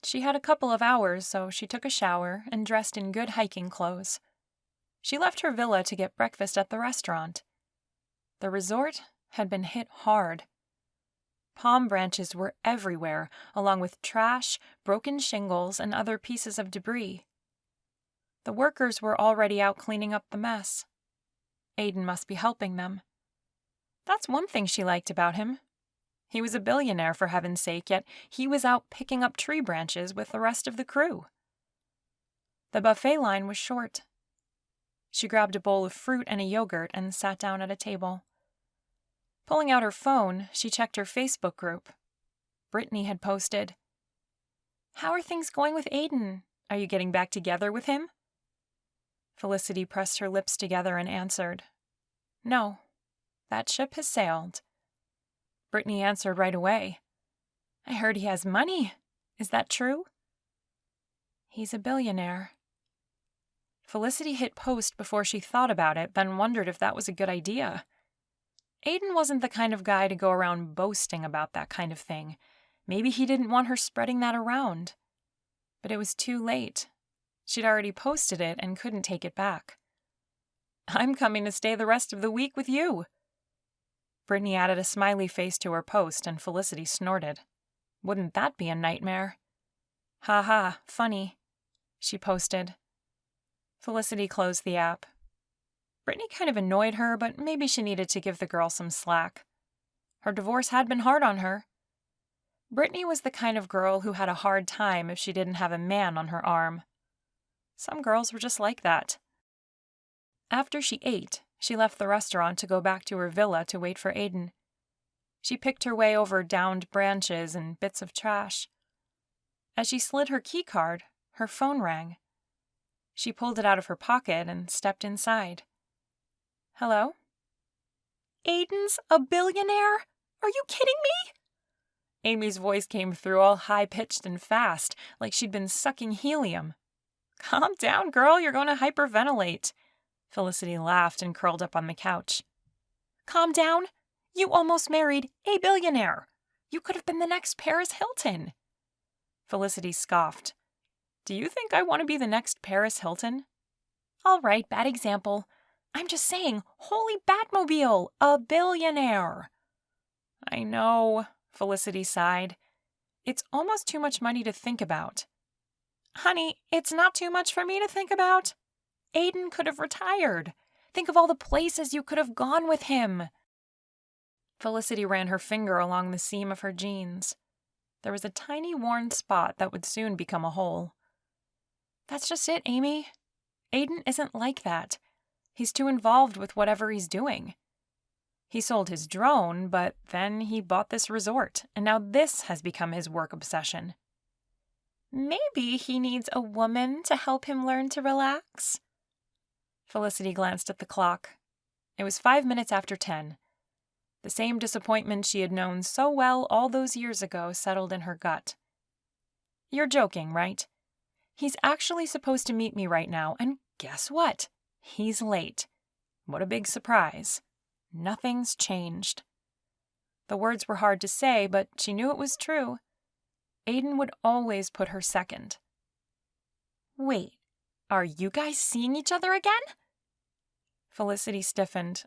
Speaker 1: She had a couple of hours, so she took a shower and dressed in good hiking clothes. She left her villa to get breakfast at the restaurant. The resort had been hit hard. Palm branches were everywhere, along with trash, broken shingles, and other pieces of debris. The workers were already out cleaning up the mess. Aiden must be helping them. That's one thing she liked about him. He was a billionaire, for heaven's sake, yet he was out picking up tree branches with the rest of the crew. The buffet line was short. She grabbed a bowl of fruit and a yogurt and sat down at a table. Pulling out her phone, she checked her Facebook group. Brittany had posted, "How are things going with Aiden? Are you getting back together with him?" Felicity pressed her lips together and answered, "No, that ship has sailed." Brittany answered right away, "I heard he has money. Is that true?" "He's a billionaire." Felicity hit post before she thought about it, then wondered if that was a good idea. Aiden wasn't the kind of guy to go around boasting about that kind of thing. Maybe he didn't want her spreading that around. But it was too late. She'd already posted it and couldn't take it back. "I'm coming to stay the rest of the week with you." Brittany added a smiley face to her post, and Felicity snorted. Wouldn't that be a nightmare? "Ha ha, funny," she posted. Felicity closed the app. Brittany kind of annoyed her, but maybe she needed to give the girl some slack. Her divorce had been hard on her. Brittany was the kind of girl who had a hard time if she didn't have a man on her arm. Some girls were just like that. After she ate, she left the restaurant to go back to her villa to wait for Aiden. She picked her way over downed branches and bits of trash. As she slid her keycard, her phone rang. She pulled it out of her pocket and stepped inside. "Hello?" "Aiden's a billionaire? Are you kidding me?" Amy's voice came through all high-pitched and fast, like she'd been sucking helium. "Calm down, girl, you're going to hyperventilate." Felicity laughed and curled up on the couch. "Calm down? You almost married a billionaire. You could have been the next Paris Hilton." Felicity scoffed. "Do you think I want to be the next Paris Hilton?" "All right, bad example. I'm just saying, holy Batmobile, a billionaire." "I know," Felicity sighed. "It's almost too much money to think about." "Honey, it's not too much for me to think about. Aiden could have retired. Think of all the places you could have gone with him." Felicity ran her finger along the seam of her jeans. There was a tiny worn spot that would soon become a hole. "That's just it, Amy. Aiden isn't like that. He's too involved with whatever he's doing. He sold his drone, but then he bought this resort, and now this has become his work obsession." "Maybe he needs a woman to help him learn to relax." Felicity glanced at the clock. It was 5 minutes after 10. The same disappointment she had known so well all those years ago settled in her gut. "You're joking, right? He's actually supposed to meet me right now, and guess what? He's late. What a big surprise. Nothing's changed." The words were hard to say, but she knew it was true. Aiden would always put her second. "Wait, are you guys seeing each other again?" Felicity stiffened.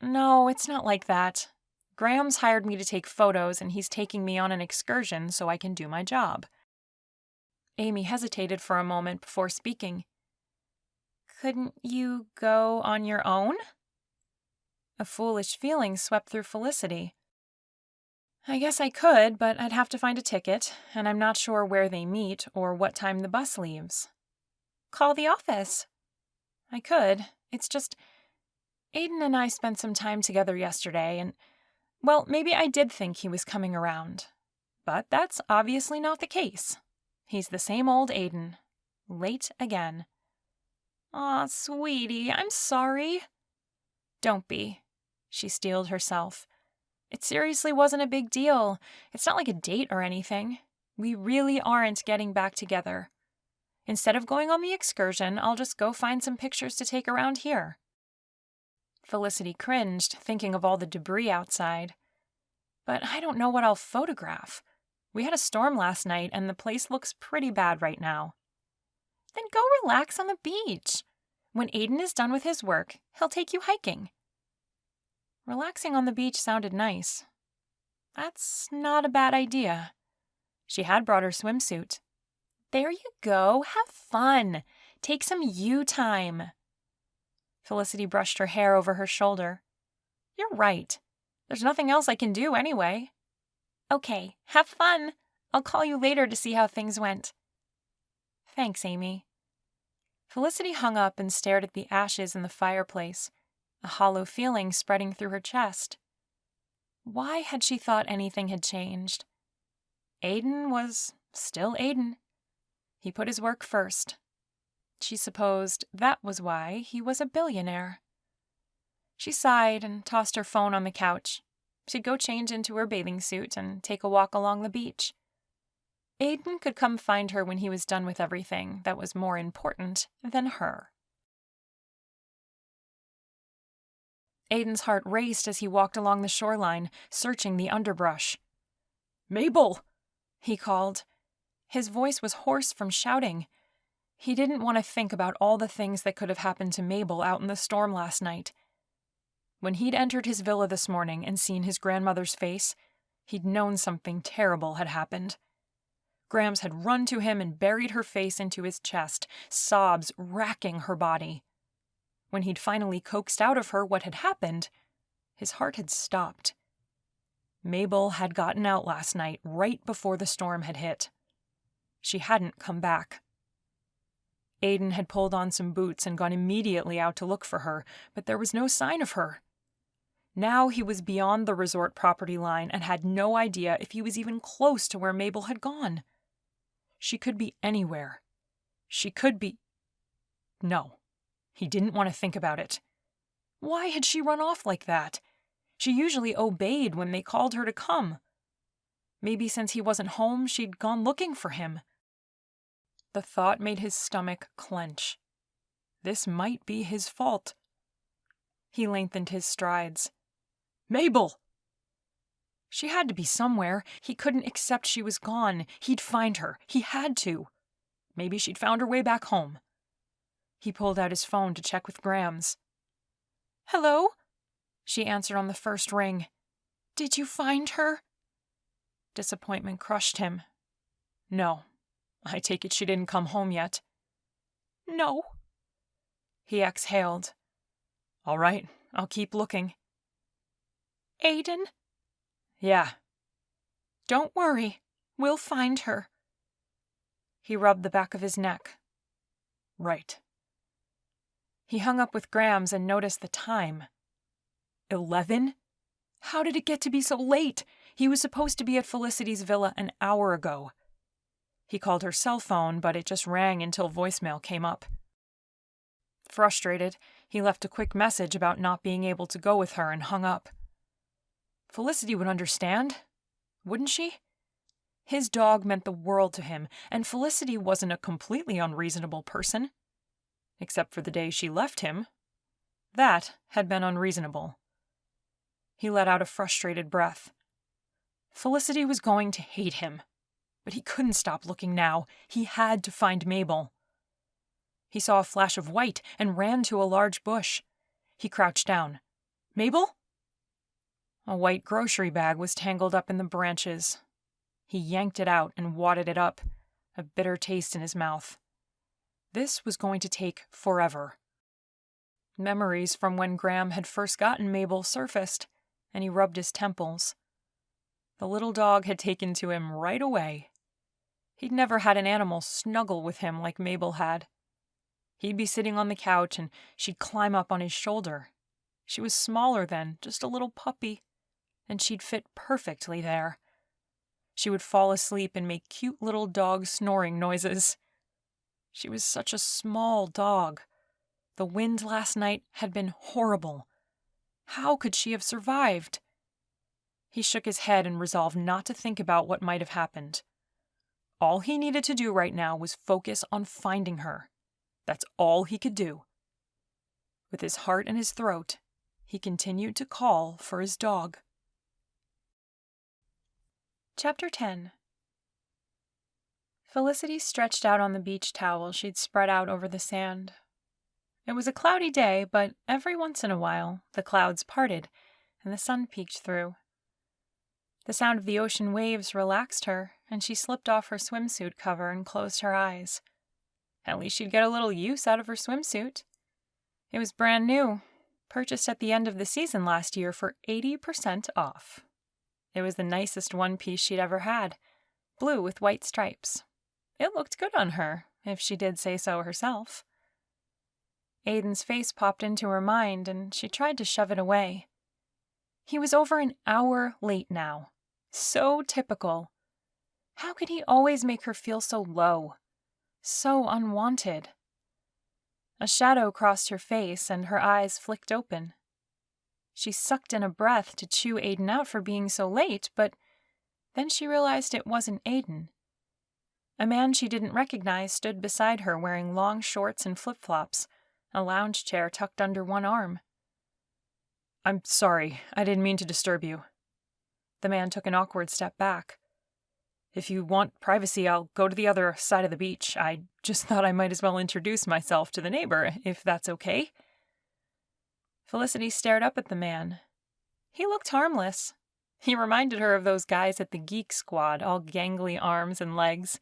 Speaker 1: "No, it's not like that. Graham's hired me to take photos, and he's taking me on an excursion so I can do my job." Amy hesitated for a moment before speaking. "Couldn't you go on your own?" A foolish feeling swept through Felicity. "I guess I could, but I'd have to find a ticket, and I'm not sure where they meet or what time the bus leaves." "Call the office." "I could. It's just, Aiden and I spent some time together yesterday, and, well, maybe I did think he was coming around. But that's obviously not the case. He's the same old Aiden. Late again." "Aw, sweetie, I'm sorry." "Don't be." She steeled herself. "It seriously wasn't a big deal. It's not like a date or anything. We really aren't getting back together. Instead of going on the excursion, I'll just go find some pictures to take around here." Felicity cringed, thinking of all the debris outside. "But I don't know what I'll photograph. We had a storm last night, and the place looks pretty bad right now." "Then go relax on the beach. When Aiden is done with his work, he'll take you hiking." Relaxing on the beach sounded nice. That's not a bad idea. She had brought her swimsuit. "There you go. Have fun. Take some you time." Felicity brushed her hair over her shoulder. "You're right. There's nothing else I can do anyway." "Okay, have fun. I'll call you later to see how things went." "Thanks, Amy." Felicity hung up and stared at the ashes in the fireplace, a hollow feeling spreading through her chest. Why had she thought anything had changed? Aiden was still Aiden. He put his work first. She supposed that was why he was a billionaire. She sighed and tossed her phone on the couch. She'd go change into her bathing suit and take a walk along the beach. Aiden could come find her when he was done with everything that was more important than her. Aiden's heart raced as he walked along the shoreline, searching the underbrush.
Speaker 2: "Mabel!"
Speaker 1: he called. His voice was hoarse from shouting. He didn't want to think about all the things that could have happened to Mabel out in the storm last night. When he'd entered his villa this morning and seen his grandmother's face, he'd known something terrible had happened. Grams had run to him and buried her face into his chest, sobs racking her body. When he'd finally coaxed out of her what had happened, his heart had stopped. Mabel had gotten out last night, right before the storm had hit. She hadn't come back. Aiden had pulled on some boots and gone immediately out to look for her, but there was no sign of her. Now he was beyond the resort property line and had no idea if he was even close to where Mabel had gone. She could be anywhere. She could be... No, he didn't want to think about it. Why had she run off like that? She usually obeyed when they called her to come. Maybe since he wasn't home, she'd gone looking for him. The thought made his stomach clench. This might be his fault. He lengthened his strides. "Mabel!" She had to be somewhere. He couldn't accept she was gone. He'd find her. He had to. Maybe she'd found her way back home. He pulled out his phone to check with Grams. "Hello?" She answered on the first ring. "Did you find her?" Disappointment crushed him. "No. I take it she didn't come home yet." "No." He exhaled. "All right, I'll keep looking." "Aiden?" "Yeah." "Don't worry. We'll find her." He rubbed the back of his neck. "Right." He hung up with Grams and noticed the time. 11? How did it get to be so late? He was supposed to be at Felicity's villa an hour ago. He called her cell phone, but it just rang until voicemail came up. Frustrated, he left a quick message about not being able to go with her and hung up. Felicity would understand, wouldn't she? His dog meant the world to him, and Felicity wasn't a completely unreasonable person. Except for the day she left him. That had been unreasonable. He let out a frustrated breath. Felicity was going to hate him. But he couldn't stop looking now. He had to find Mabel. He saw a flash of white and ran to a large bush. He crouched down. "Mabel?" A white grocery bag was tangled up in the branches. He yanked it out and wadded it up, a bitter taste in his mouth. This was going to take forever. Memories from when Graham had first gotten Mabel surfaced, and he rubbed his temples. The little dog had taken to him right away. He'd never had an animal snuggle with him like Mabel had. He'd be sitting on the couch and she'd climb up on his shoulder. She was smaller then, just a little puppy, and she'd fit perfectly there. She would fall asleep and make cute little dog snoring noises. She was such a small dog. The wind last night had been horrible. How could she have survived? He shook his head and resolved not to think about what might have happened. All he needed to do right now was focus on finding her. That's all he could do. With his heart in his throat, he continued to call for his dog. Chapter 10. Felicity stretched out on the beach towel she'd spread out over the sand. It was a cloudy day, but every once in a while, the clouds parted and the sun peeked through. The sound of the ocean waves relaxed her, and she slipped off her swimsuit cover and closed her eyes. At least she'd get a little use out of her swimsuit. It was brand new, purchased at the end of the season last year for 80% off. It was the nicest one piece she'd ever had, blue with white stripes. It looked good on her, if she did say so herself. Aiden's face popped into her mind, and she tried to shove it away. He was over an hour late now. So typical. How could he always make her feel so low? So unwanted. A shadow crossed her face, and her eyes flicked open. She sucked in a breath to chew Aiden out for being so late, but then she realized it wasn't Aiden. A man she didn't recognize stood beside her wearing long shorts and flip-flops, a lounge chair tucked under one arm.
Speaker 2: "I'm sorry, I didn't mean to disturb you."
Speaker 1: The man took an awkward step back.
Speaker 2: "If you want privacy, I'll go to the other side of the beach. I just thought I might as well introduce myself to the neighbor, if that's okay."
Speaker 1: Felicity stared up at the man. He looked harmless. He reminded her of those guys at the Geek Squad, all gangly arms and legs.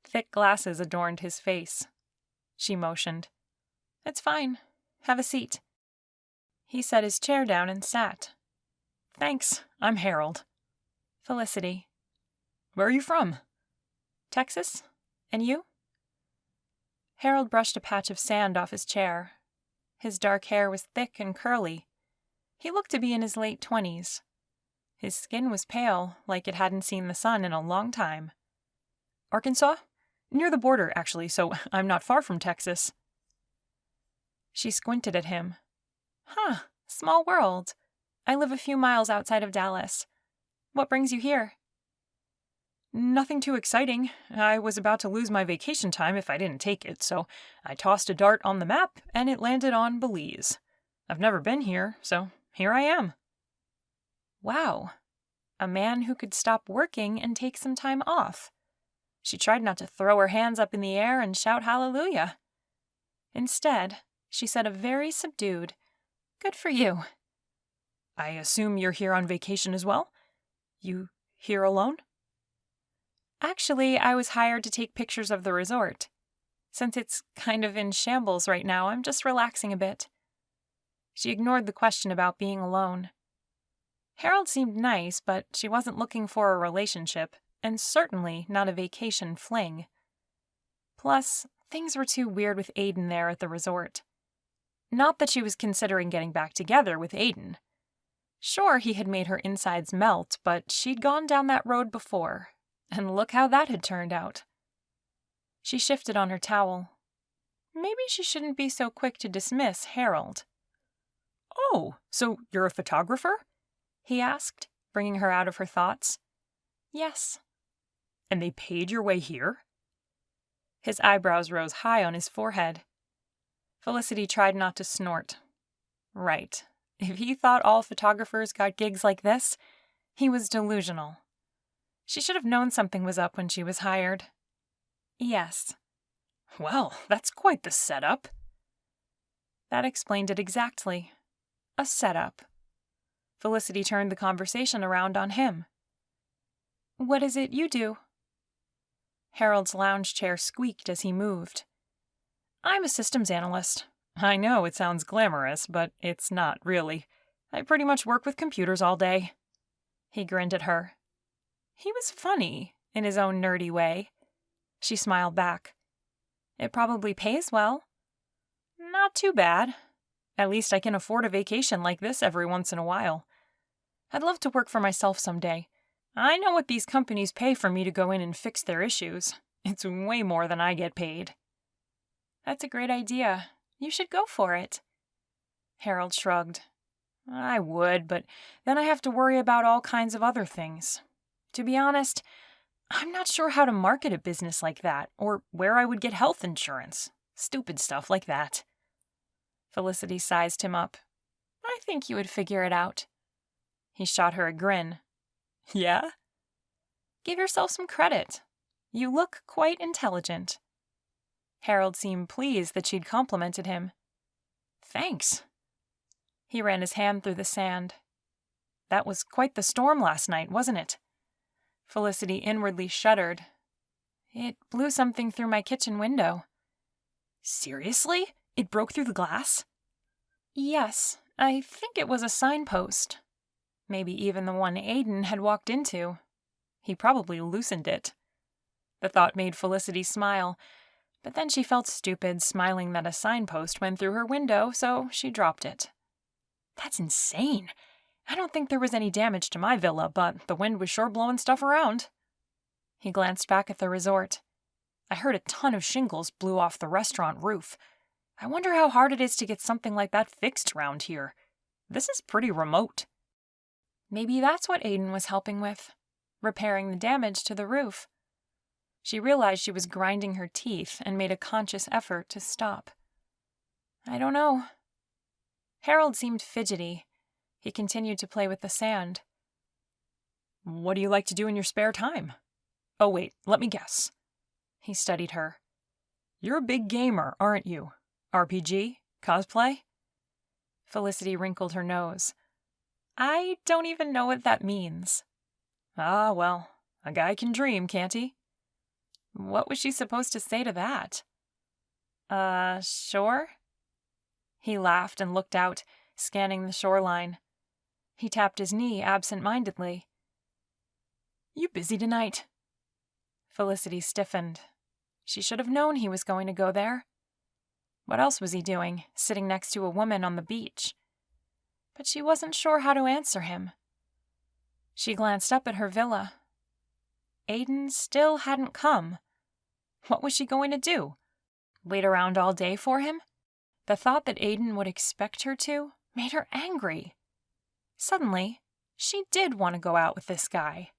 Speaker 1: Thick glasses adorned his face. She motioned. "It's fine. Have a seat." He set his chair down and sat.
Speaker 2: "Thanks. I'm Harold."
Speaker 1: "Felicity."
Speaker 2: "Where are you from?"
Speaker 1: "Texas. And you?" Harold brushed a patch of sand off his chair. His dark hair was thick and curly. He looked to be in his late 20s. His skin was pale, like it hadn't seen the sun in a long time.
Speaker 2: "Arkansas? Near the border, actually, so I'm not far from Texas."
Speaker 1: She squinted at him. "Huh, small world. I live a few miles outside of Dallas. What brings you here?"
Speaker 2: "Nothing too exciting. I was about to lose my vacation time if I didn't take it, so I tossed a dart on the map, and it landed on Belize. I've never been here, so here I am."
Speaker 1: Wow. A man who could stop working and take some time off. She tried not to throw her hands up in the air and shout hallelujah. Instead, she said a very subdued, "Good for you."
Speaker 2: "I assume you're here on vacation as well? You here alone?"
Speaker 1: "Actually, I was hired to take pictures of the resort. Since it's kind of in shambles right now, I'm just relaxing a bit." She ignored the question about being alone. Harold seemed nice, but she wasn't looking for a relationship, and certainly not a vacation fling. Plus, things were too weird with Aiden there at the resort. Not that she was considering getting back together with Aiden. Sure, he had made her insides melt, but she'd gone down that road before, and look how that had turned out. She shifted on her towel. Maybe she shouldn't be so quick to dismiss Harold.
Speaker 2: "Oh, so you're a photographer?"
Speaker 1: he asked, bringing her out of her thoughts. "Yes."
Speaker 2: "And they paid your way here?"
Speaker 1: His eyebrows rose high on his forehead. Felicity tried not to snort. Right. If he thought all photographers got gigs like this, he was delusional. She should have known something was up when she was hired. "Yes."
Speaker 2: "Well, that's quite the setup."
Speaker 1: That explained it exactly. A setup. Felicity turned the conversation around on him. "What is it you do?" Harold's lounge chair squeaked as he moved.
Speaker 2: "I'm a systems analyst. I know it sounds glamorous, but it's not really. I pretty much work with computers all day."
Speaker 1: He grinned at her. He was funny, in his own nerdy way. She smiled back. "It probably pays well." "Not too bad. At least I can afford a vacation like this every once in a while. I'd love to work for myself someday. I know what these companies pay for me to go in and fix their issues. It's way more than I get paid." "That's a great idea. You should go for it." Harold shrugged. "I would, but then I have to worry about all kinds of other things. To be honest, I'm not sure how to market a business like that, or where I would get health insurance. Stupid stuff like that." Felicity sized him up. "I think you would figure it out." He shot her a grin. "Yeah?" "Give yourself some credit. You look quite intelligent." Harold seemed pleased that she'd complimented him. "Thanks." He ran his hand through the sand. "That was quite the storm last night, wasn't it?" Felicity inwardly shuddered. "It blew something through my kitchen window." "Seriously? It broke through the glass?" "Yes, I think it was a signpost. Maybe even the one Aiden had walked into. He probably loosened it." The thought made Felicity smile. But then she felt stupid smiling that a signpost went through her window, so she dropped it. That's insane. I don't think there was any damage to my villa, but the wind was sure blowing stuff around. He glanced back at the resort. I heard a ton of shingles blew off the restaurant roof. I wonder how hard it is to get something like that fixed around here. This is pretty remote. Maybe that's what Aiden was helping with, repairing the damage to the roof. She realized she was grinding her teeth and made a conscious effort to stop. I don't know. Harold seemed fidgety. He continued to play with the sand. What do you like to do in your spare time? Oh, wait, let me guess. He studied her. You're a big gamer, aren't you? RPG? Cosplay? Felicity wrinkled her nose. I don't even know what that means. Ah, well, a guy can dream, can't he? What was she supposed to say to that? Sure? He laughed and looked out, scanning the shoreline. He tapped his knee absent-mindedly. You busy tonight? Felicity stiffened. She should have known he was going to go there. What else was he doing, sitting next to a woman on the beach? But she wasn't sure how to answer him. She glanced up at her villa. Aiden still hadn't come. What was she going to do? Wait around all day for him? The thought that Aiden would expect her to made her angry. Suddenly, she did want to go out with this guy.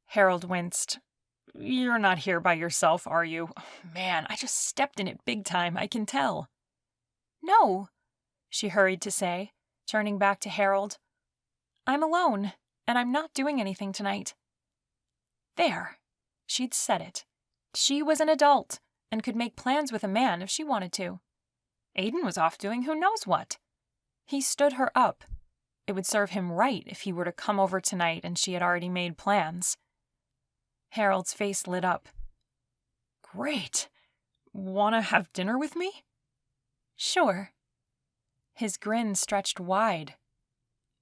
Speaker 1: Harold winced. You're not here by yourself, are you? Man, I just stepped in it big time, I can tell. No, she hurried to say, turning back to Harold. I'm alone, and I'm not doing anything tonight. There. She'd said it. She was an adult and could make plans with a man if she wanted to. Aiden was off doing who knows what. He stood her up. It would serve him right if he were to come over tonight and she had already made plans. Harold's face lit up. Great. Wanna have dinner with me? Sure. His grin stretched wide.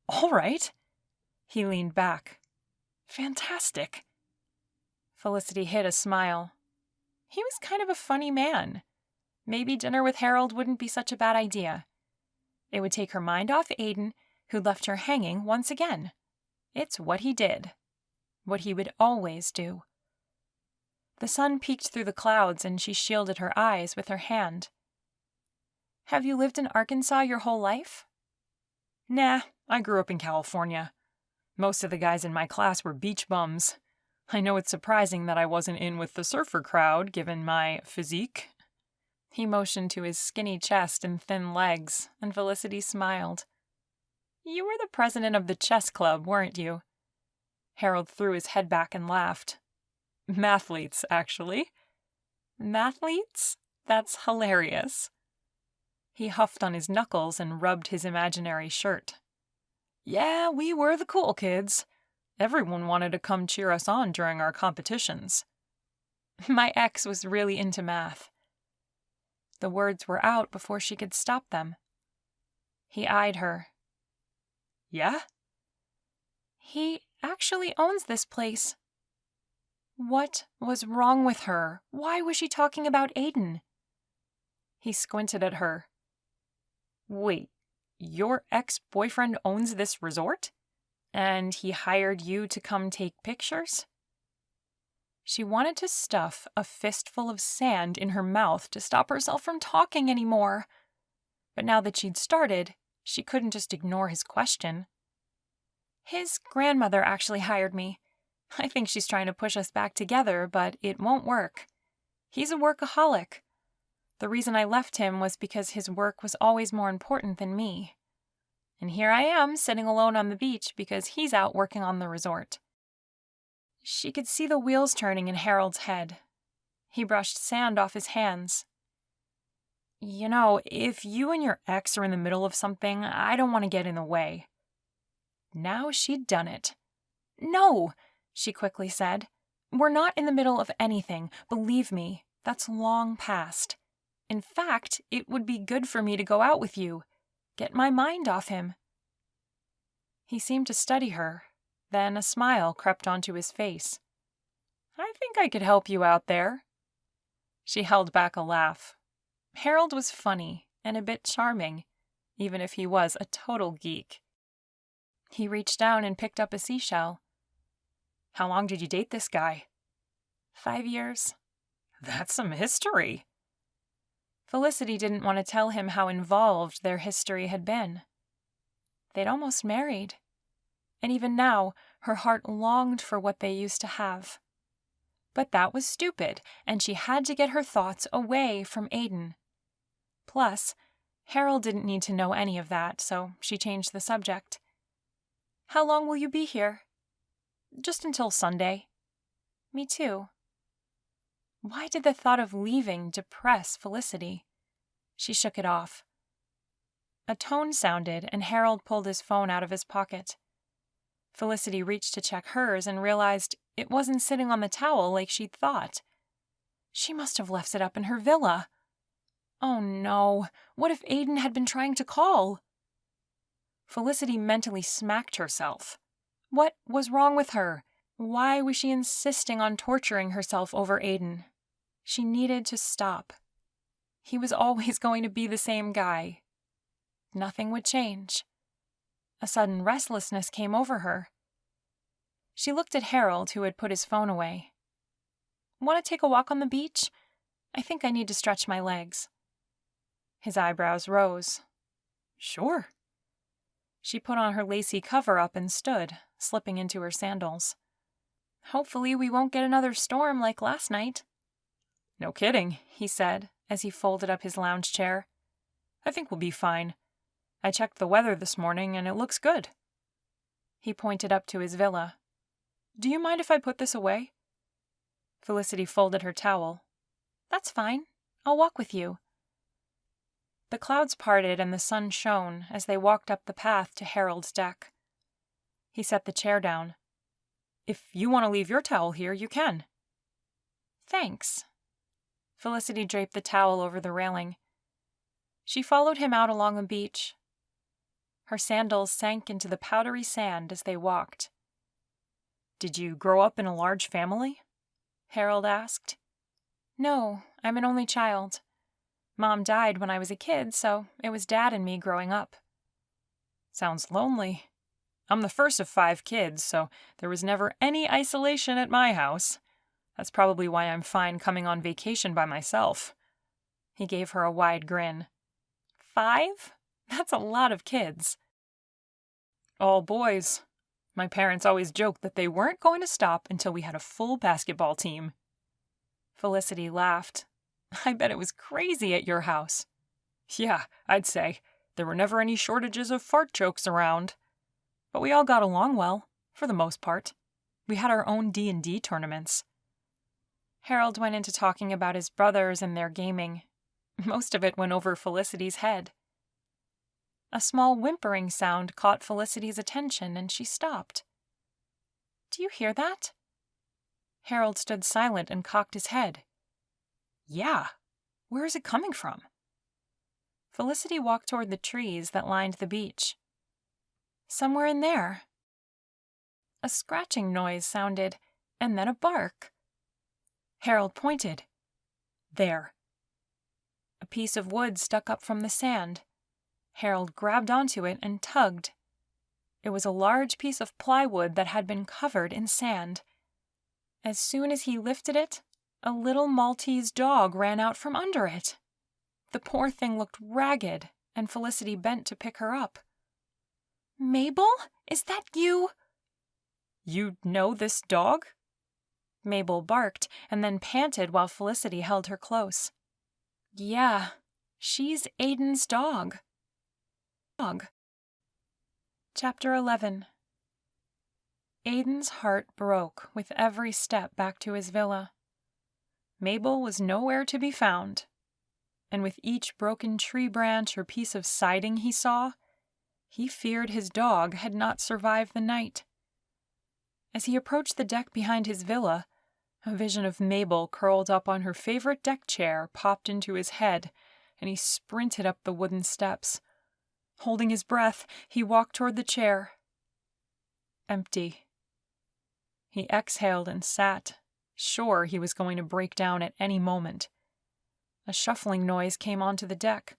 Speaker 1: All right. He leaned back. Fantastic. Felicity hid a smile. He was kind of a funny man. Maybe dinner with Harold wouldn't be such a bad idea. It would take her mind off Aiden, who left her hanging once again. It's what he did. What he would always do. The sun peeked through the clouds and she shielded her eyes with her hand. Have you lived in Arkansas your whole life? Nah, I grew up in California. Most of the guys in my class were beach bums. I know it's surprising that I wasn't in with the surfer crowd, given my physique. He motioned to his skinny chest and thin legs, and Felicity smiled. You were the president of the chess club, weren't you? Harold threw his head back and laughed. Mathletes, actually. Mathletes? That's hilarious. He huffed on his knuckles and rubbed his imaginary shirt. Yeah, we were the cool kids. Everyone wanted to come cheer us on during our competitions. My ex was really into math. The words were out before she could stop them. He eyed her. Yeah? He actually owns this place. What was wrong with her? Why was she talking about Aiden? He squinted at her. Wait, your ex-boyfriend owns this resort? And he hired you to come take pictures? She wanted to stuff a fistful of sand in her mouth to stop herself from talking anymore. But now that she'd started, she couldn't just ignore his question. His grandmother actually hired me. I think she's trying to push us back together, but it won't work. He's a workaholic. The reason I left him was because his work was always more important than me. And here I am, sitting alone on the beach because he's out working on the resort. She could see the wheels turning in Harold's head. He brushed sand off his hands. You know, if you and your ex are in the middle of something, I don't want to get in the way. Now she'd done it. No, she quickly said. We're not in the middle of anything. Believe me, that's long past. In fact, it would be good for me to go out with you. Get my mind off him. He seemed to study her. Then a smile crept onto his face. I think I could help you out there. She held back a laugh. Harold was funny and a bit charming, even if he was a total geek. He reached down and picked up a seashell.
Speaker 2: How long did you date this guy?
Speaker 1: 5 years.
Speaker 2: That's some history.
Speaker 1: Felicity didn't want to tell him how involved their history had been. They'd almost married. And even now, her heart longed for what they used to have. But that was stupid, and she had to get her thoughts away from Aiden. Plus, Harold didn't need to know any of that, so she changed the subject. How long will you be here?
Speaker 2: Just until Sunday.
Speaker 1: Me too. Why did the thought of leaving depress Felicity? She shook it off. A tone sounded, and Harold pulled his phone out of his pocket. Felicity reached to check hers and realized it wasn't sitting on the towel like she'd thought. She must have left it up in her villa. Oh no, what if Aiden had been trying to call? Felicity mentally smacked herself. What was wrong with her? Why was she insisting on torturing herself over Aiden? She needed to stop. He was always going to be the same guy. Nothing would change. A sudden restlessness came over her. She looked at Harold, who had put his phone away. Want to take a walk on the beach? I think I need to stretch my legs. His eyebrows rose.
Speaker 2: Sure.
Speaker 1: She put on her lacy cover-up and stood, slipping into her sandals. Hopefully we won't get another storm like last night.
Speaker 2: No kidding,
Speaker 1: he said, as he folded up his lounge chair.
Speaker 2: I think we'll be fine. I checked the weather this morning, and it looks good.
Speaker 1: He pointed up to his villa.
Speaker 2: Do you mind if I put this away?
Speaker 1: Felicity folded her towel. That's fine. I'll walk with you. The clouds parted and the sun shone as they walked up the path to Harold's deck. He set the chair down.
Speaker 2: If you want to leave your towel here, you can.
Speaker 1: Thanks. Felicity draped the towel over the railing. She followed him out along the beach. Her sandals sank into the powdery sand as they walked.
Speaker 2: Did you grow up in a large family?
Speaker 1: Harold asked. No, I'm an only child. Mom died when I was a kid, so it was Dad and me growing up.
Speaker 2: Sounds lonely. I'm the first of 5 kids, so there was never any isolation at my house. That's probably why I'm fine coming on vacation by myself.
Speaker 1: He gave her a wide grin. 5? That's a lot of kids.
Speaker 2: All boys. My parents always joked that they weren't going to stop until we had a full basketball team.
Speaker 1: Felicity laughed. I bet it was crazy at your house.
Speaker 2: Yeah, I'd say. There were never any shortages of fart jokes around. But we all got along well, for the most part. We had our own D&D tournaments.
Speaker 1: Harold went into talking about his brothers and their gaming. Most of it went over Felicity's head. A small whimpering sound caught Felicity's attention, and she stopped. Do you hear that? Harold stood silent and cocked his head.
Speaker 2: Yeah. Where is it coming from?
Speaker 1: Felicity walked toward the trees that lined the beach. Somewhere in there. A scratching noise sounded, and then a bark. Harold pointed. There. A piece of wood stuck up from the sand. Harold grabbed onto it and tugged. It was a large piece of plywood that had been covered in sand. As soon as he lifted it, a little Maltese dog ran out from under it. The poor thing looked ragged, and Felicity bent to pick her up. Mabel? Is that you?
Speaker 2: You know this dog?
Speaker 1: Mabel barked and then panted while Felicity held her close. Yeah, she's Aiden's dog. Chapter 11. Aiden's heart broke with every step back to his villa. Mabel was nowhere to be found, and with each broken tree branch or piece of siding he saw, he feared his dog had not survived the night. As he approached the deck behind his villa, a vision of Mabel curled up on her favorite deck chair popped into his head, and he sprinted up the wooden steps. Holding his breath, he walked toward the chair. Empty. He exhaled and sat, sure he was going to break down at any moment.
Speaker 2: A shuffling noise came onto the deck.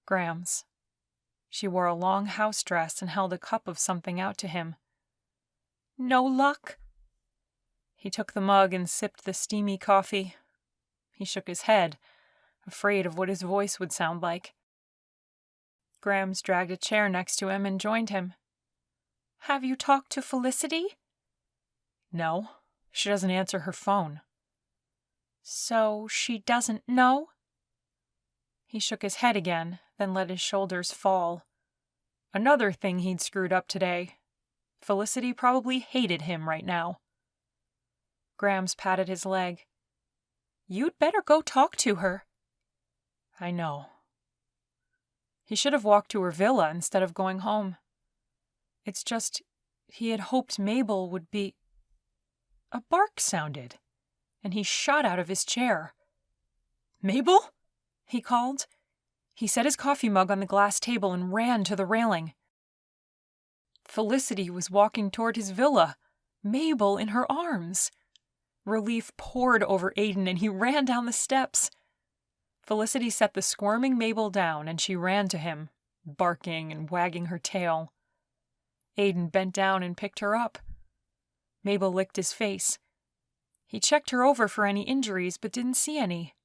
Speaker 2: Graham's. She wore a long house dress and held a cup of something out to him.
Speaker 1: No luck?
Speaker 2: He took the mug and sipped the steamy coffee. He shook his head, afraid of what his voice would sound like. Grams dragged a chair next to him and joined him.
Speaker 1: Have you talked to Felicity?
Speaker 2: No, she doesn't answer her phone.
Speaker 1: So she doesn't know?
Speaker 2: He shook his head again, then let his shoulders fall. Another thing he'd screwed up today. Felicity probably hated him right now. Grams patted his leg.
Speaker 1: You'd better go talk to her.
Speaker 2: I know. He should have walked to her villa instead of going home. It's just, he had hoped Mabel would be... A bark sounded, and he shot out of his chair. "Mabel?" he called. He set his coffee mug on the glass table and ran to the railing. Felicity was walking toward his villa, Mabel in her arms. Relief poured over Aiden, and he ran down the steps. Felicity set the squirming Mabel down, and she ran to him, barking and wagging her tail. Aiden bent down and picked her up. Mabel licked his face. He checked her over for any injuries, but didn't see any.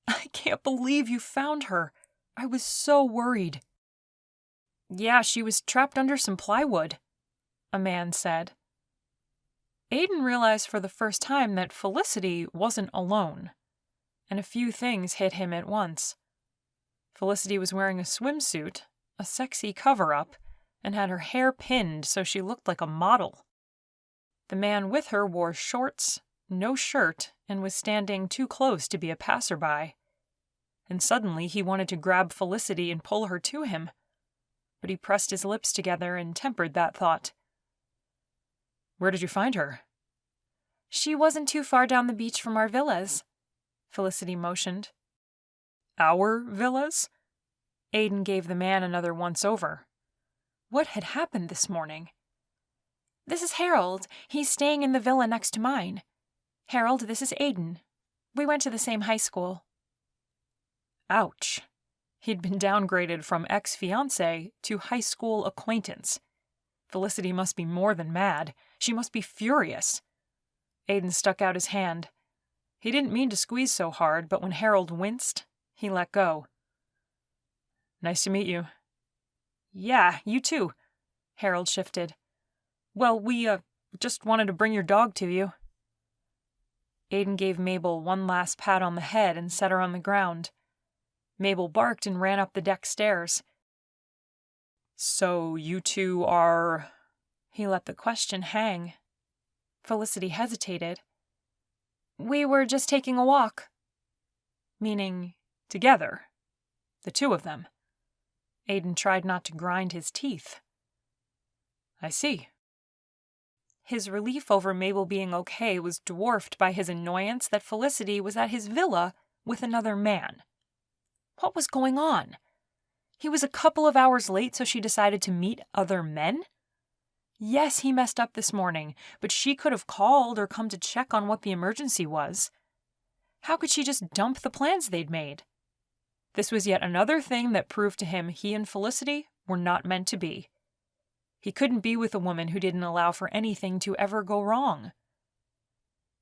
Speaker 2: "I can't believe you found her. I was so worried." "Yeah, she was trapped under some plywood," a man said. Aiden realized for the first time that Felicity wasn't alone, and a few things hit him at once. Felicity was wearing a swimsuit, a sexy cover-up, and had her hair pinned so she looked like a model. The man with her wore shorts, no shirt, and was standing too close to be a passerby. And suddenly he wanted to grab Felicity and pull her to him, but he pressed his lips together and tempered that thought. "Where did you find her?"
Speaker 1: She wasn't too far down the beach from our villas, Felicity motioned.
Speaker 2: "Our villas?" Aiden gave the man another once-over. What had happened this morning?
Speaker 1: "This is Harold. He's staying in the villa next to mine. Harold, this is Aiden. We went to the same high school."
Speaker 2: Ouch. He'd been downgraded from ex-fiancé to high school acquaintance. Felicity must be more than mad. She must be furious. Aiden stuck out his hand. He didn't mean to squeeze so hard, but when Harold winced, he let go. "Nice to meet you." "Yeah, you too." Harold shifted. "Well, we, just wanted to bring your dog to you." Aiden gave Mabel one last pat on the head and set her on the ground. Mabel barked and ran up the deck stairs. "So you two are—" He let the question hang. Felicity hesitated.
Speaker 1: "We were just taking a walk."
Speaker 2: "Meaning together? The two of them?" Aiden tried not to grind his teeth. "I see." His relief over Mabel being okay was dwarfed by his annoyance that Felicity was at his villa with another man. What was going on? He was a couple of hours late, so she decided to meet other men? Yes, he messed up this morning, but she could have called or come to check on what the emergency was. How could she just dump the plans they'd made? This was yet another thing that proved to him he and Felicity were not meant to be. He couldn't be with a woman who didn't allow for anything to ever go wrong.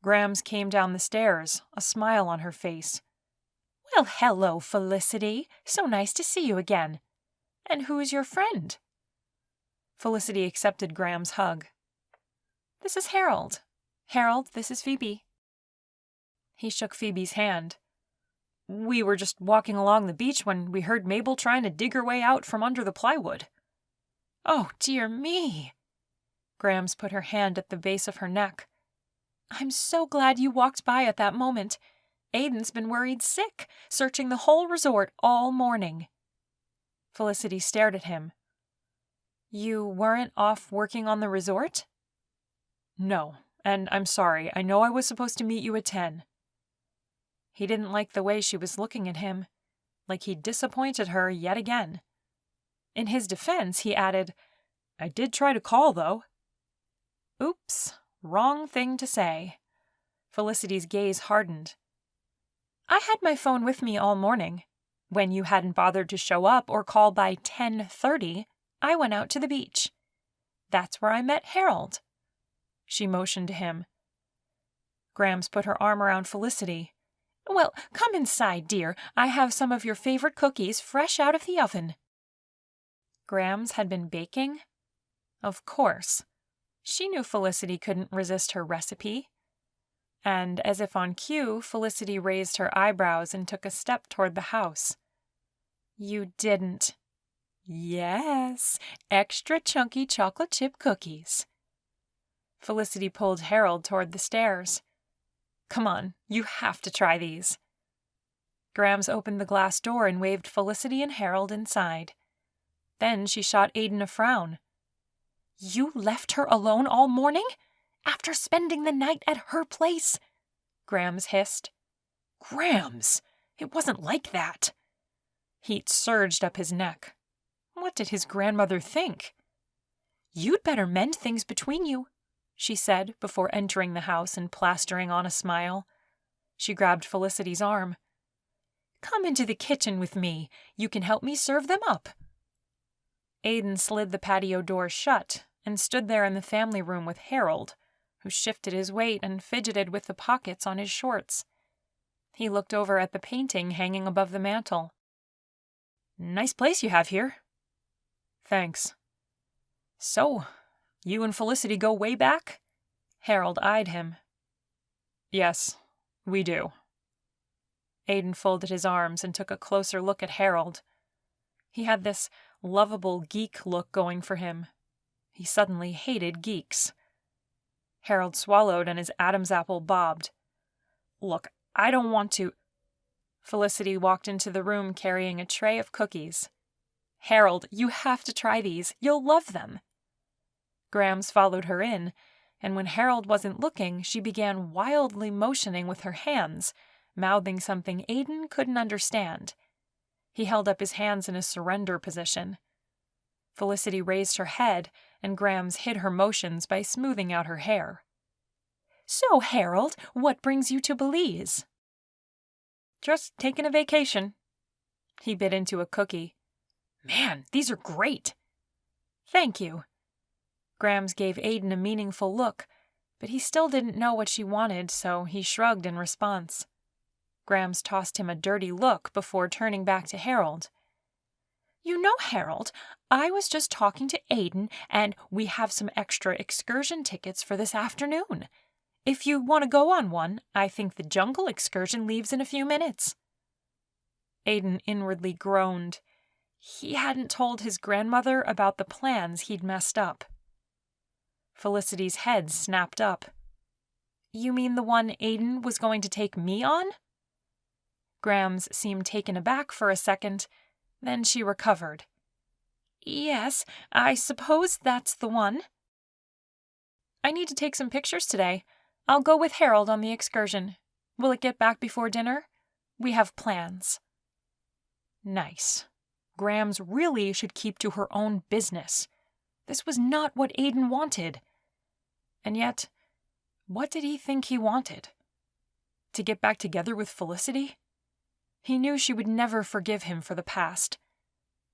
Speaker 2: Grams came down the stairs, a smile on her face.
Speaker 1: "Well, hello, Felicity. So nice to see you again. And who's your friend?"
Speaker 2: Felicity accepted Graham's hug.
Speaker 1: "This is Harold. Harold, this is Phoebe."
Speaker 2: He shook Phoebe's hand. "We were just walking along the beach when we heard Mabel trying to dig her way out from under the plywood."
Speaker 1: "Oh, dear me."
Speaker 2: Grams put her hand at the base of her neck.
Speaker 1: "I'm so glad you walked by at that moment. Aiden's been worried sick, searching the whole resort all morning."
Speaker 2: Felicity stared at him. "You weren't off working on the resort?" "No, and I'm sorry. I know I was supposed to meet you at 10. He didn't like the way she was looking at him, like he'd disappointed her yet again. In his defense, he added, "I did try to call, though." Oops, wrong thing to say. Felicity's gaze hardened.
Speaker 1: I had my phone with me all morning. When you hadn't bothered to show up or call by 10:30, I went out to the beach. That's where I met Harold." She motioned to him. Grams put her arm around Felicity. "Well, come inside, dear. I have some of your favorite cookies fresh out of the oven." Grams had been baking? Of course. She knew Felicity couldn't resist her recipe. And, as if on cue, Felicity raised her eyebrows and took a step toward the house. "You didn't." "Yes, extra chunky chocolate chip cookies." Felicity pulled Harold toward the stairs. "Come on, you have to try these." Grams opened the glass door and waved Felicity and Harold inside. Then she shot Aiden a frown. "You left her alone all morning? After spending the night at her place?" Grams hissed. "Grams! It wasn't like that." Heat surged up his neck. What did his grandmother think? "You'd better mend things between you," she said before entering the house and plastering on a smile. She grabbed Felicity's arm. "Come into the kitchen with me. You can help me serve them up." Aiden slid the patio door shut and stood there in the family room with Harold, who shifted his weight and fidgeted with the pockets on his shorts. He looked over at the painting hanging above the mantel. "Nice place you have here." "Thanks." "So, you and Felicity go way back?" Harold eyed him. "Yes, we do." Aiden folded his arms and took a closer look at Harold. He had this lovable geek look going for him. He suddenly hated geeks. Harold swallowed and his Adam's apple bobbed. "Look, I don't want to—" Felicity walked into the room carrying a tray of cookies. "Harold, you have to try these. You'll love them." Grams followed her in, and when Harold wasn't looking, she began wildly motioning with her hands, mouthing something Aiden couldn't understand. He held up his hands in a surrender position. Felicity raised her head, and Grams hid her motions by smoothing out her hair. "So, Harold, what brings you to Belize?" "Just taking a vacation." He bit into a cookie. "Man, these are great." "Thank you." Grams gave Aiden a meaningful look, but he still didn't know what she wanted, so he shrugged in response. Grams tossed him a dirty look before turning back to Harold. "You know, Harold, I was just talking to Aiden, and we have some extra excursion tickets for this afternoon. If you want to go on one, I think the jungle excursion leaves in a few minutes." Aiden inwardly groaned. He hadn't told his grandmother about the plans he'd messed up. Felicity's head snapped up. "You mean the one Aiden was going to take me on?" Grams seemed taken aback for a second, then she recovered. "Yes, I suppose that's the one." "I need to take some pictures today. I'll go with Harold on the excursion. Will it get back before dinner? We have plans." Nice. Grams really should keep to her own business. This was not what Aiden wanted. And yet, what did he think he wanted? To get back together with Felicity? He knew she would never forgive him for the past.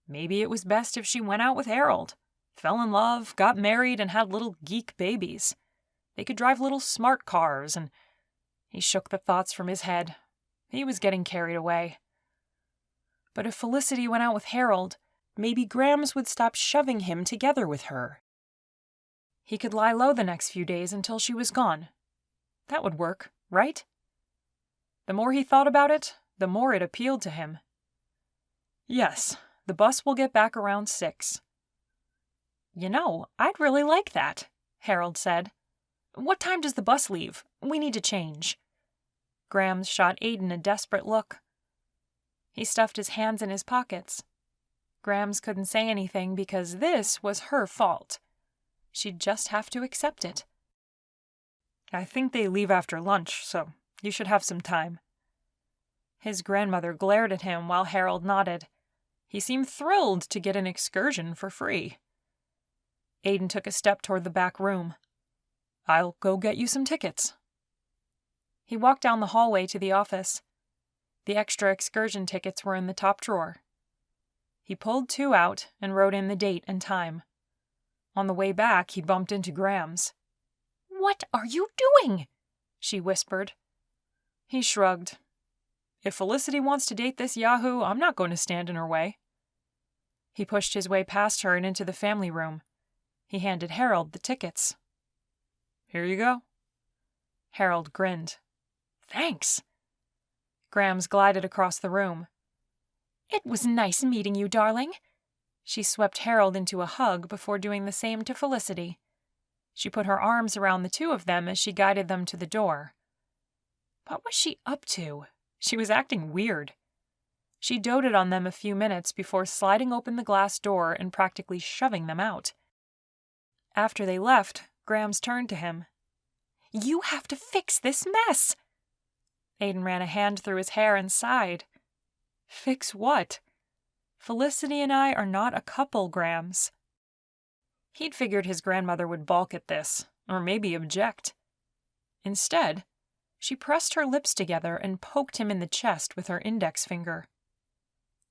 Speaker 1: Maybe it was best if she went out with Harold, fell in love, got married, and had little geek babies. They could drive little smart cars, and he shook the thoughts from his head. He was getting carried away. But if Felicity went out with Harold, maybe Grams would stop shoving him together with her. He could lie low the next few days until she was gone. That would work, right? The more he thought about it, the more it appealed to him. Yes, the bus will get back around 6. "You know, I'd really like that," Harold said. "What time does the bus leave? We need to change." Grams shot Aiden a desperate look. He stuffed his hands in his pockets. Grams couldn't say anything because this was her fault. She'd just have to accept it. "I think they leave after lunch, so you should have some time." His grandmother glared at him while Harold nodded. He seemed thrilled to get an excursion for free. Aiden took a step toward the back room. "I'll go get you some tickets." He walked down the hallway to the office.
Speaker 2: The extra excursion tickets were in the top drawer. He pulled 2 out and wrote in the date and time. On the way back, he bumped into Grams.
Speaker 1: "What are you doing?" she whispered.
Speaker 2: He shrugged. If Felicity wants to date this yahoo, I'm not going to stand in her way. He pushed his way past her and into the family room. He handed Harold the tickets. Here you go. Harold grinned. Thanks. Grams glided across the room.
Speaker 1: "It was nice meeting you, darling."
Speaker 2: She swept Harold into a hug before doing the same to Felicity. She put her arms around the 2 of them as she guided them to the door. What was she up to? She was acting weird. She doted on them a few minutes before sliding open the glass door and practically shoving them out. After they left, Grams turned to him.
Speaker 1: "You have to fix this mess."
Speaker 2: Aiden ran a hand through his hair and sighed. Fix what? Felicity and I are not a couple, Grams. He'd figured his grandmother would balk at this, or maybe object. Instead, she pressed her lips together and poked him in the chest with her index finger.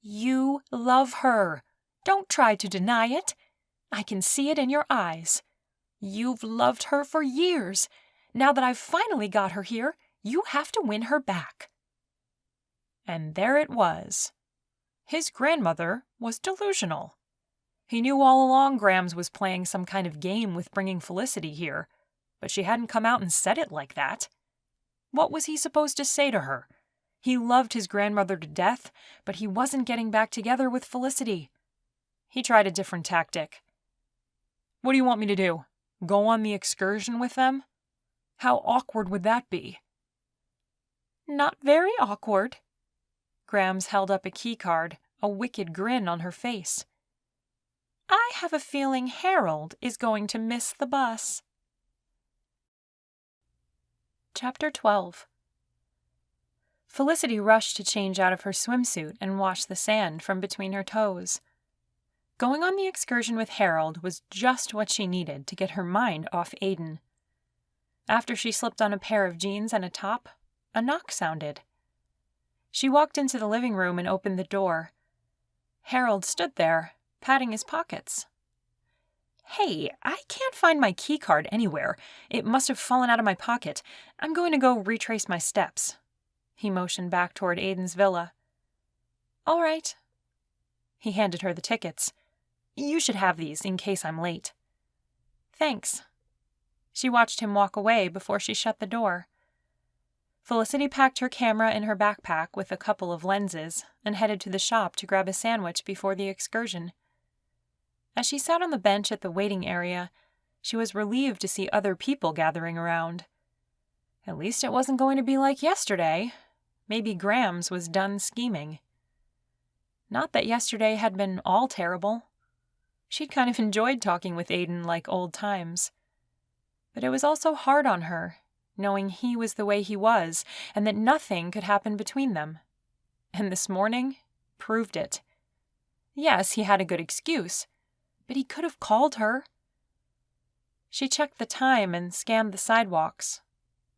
Speaker 1: "You love her. Don't try to deny it. I can see it in your eyes. You've loved her for years. Now that I've finally got her here, you have to win her back."
Speaker 2: And there it was. His grandmother was delusional. He knew all along Grams was playing some kind of game with bringing Felicity here, but she hadn't come out and said it like that. What was he supposed to say to her? He loved his grandmother to death, but he wasn't getting back together with Felicity. He tried a different tactic. What do you want me to do? Go on the excursion with them? How awkward would that be?
Speaker 1: Not very awkward.
Speaker 2: Grams held up a key card, a wicked grin on her face.
Speaker 1: I have a feeling Harold is going to miss the bus. Chapter 12. Felicity rushed to change out of her swimsuit and wash the sand from between her toes. Going on the excursion with Harold was just what she needed to get her mind off Aiden. After she slipped on a pair of jeans and a top, a knock sounded. She walked into the living room and opened the door. Harold stood there, patting his pockets. "Hey, I can't find my key card anywhere. It must have fallen out of my pocket. I'm going to go retrace my steps." He motioned back toward Aiden's villa. "All right." He handed her the tickets. "You should have these in case I'm late." "Thanks." She watched him walk away before she shut the door. Felicity packed her camera in her backpack with a couple of lenses and headed to the shop to grab a sandwich before the excursion. As she sat on the bench at the waiting area, she was relieved to see other people gathering around. At least it wasn't going to be like yesterday. Maybe Grams was done scheming. Not that yesterday had been all terrible. She'd kind of enjoyed talking with Aiden like old times. But it was also hard on her, knowing he was the way he was, and that nothing could happen between them. And this morning proved it. Yes, he had a good excuse, but he could have called her. She checked the time and scanned the sidewalks.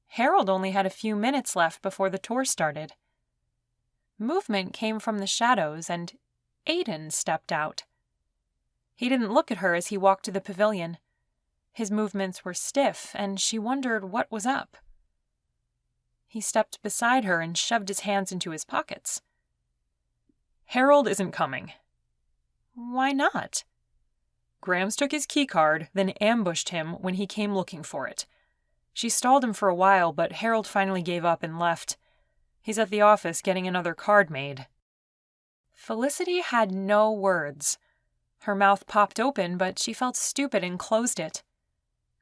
Speaker 1: Harold only had a few minutes left before the tour started. Movement came from the shadows, and Aiden stepped out. He didn't look at her as he walked to the pavilion. His movements were stiff, and she wondered what was up. He stepped beside her and shoved his hands into his pockets. "Harold isn't coming." "Why not?" "Grams took his key card, then ambushed him when he came looking for it. She stalled him for a while, but Harold finally gave up and left. He's at the office getting another card made." Felicity had no words. Her mouth popped open, but she felt stupid and closed it.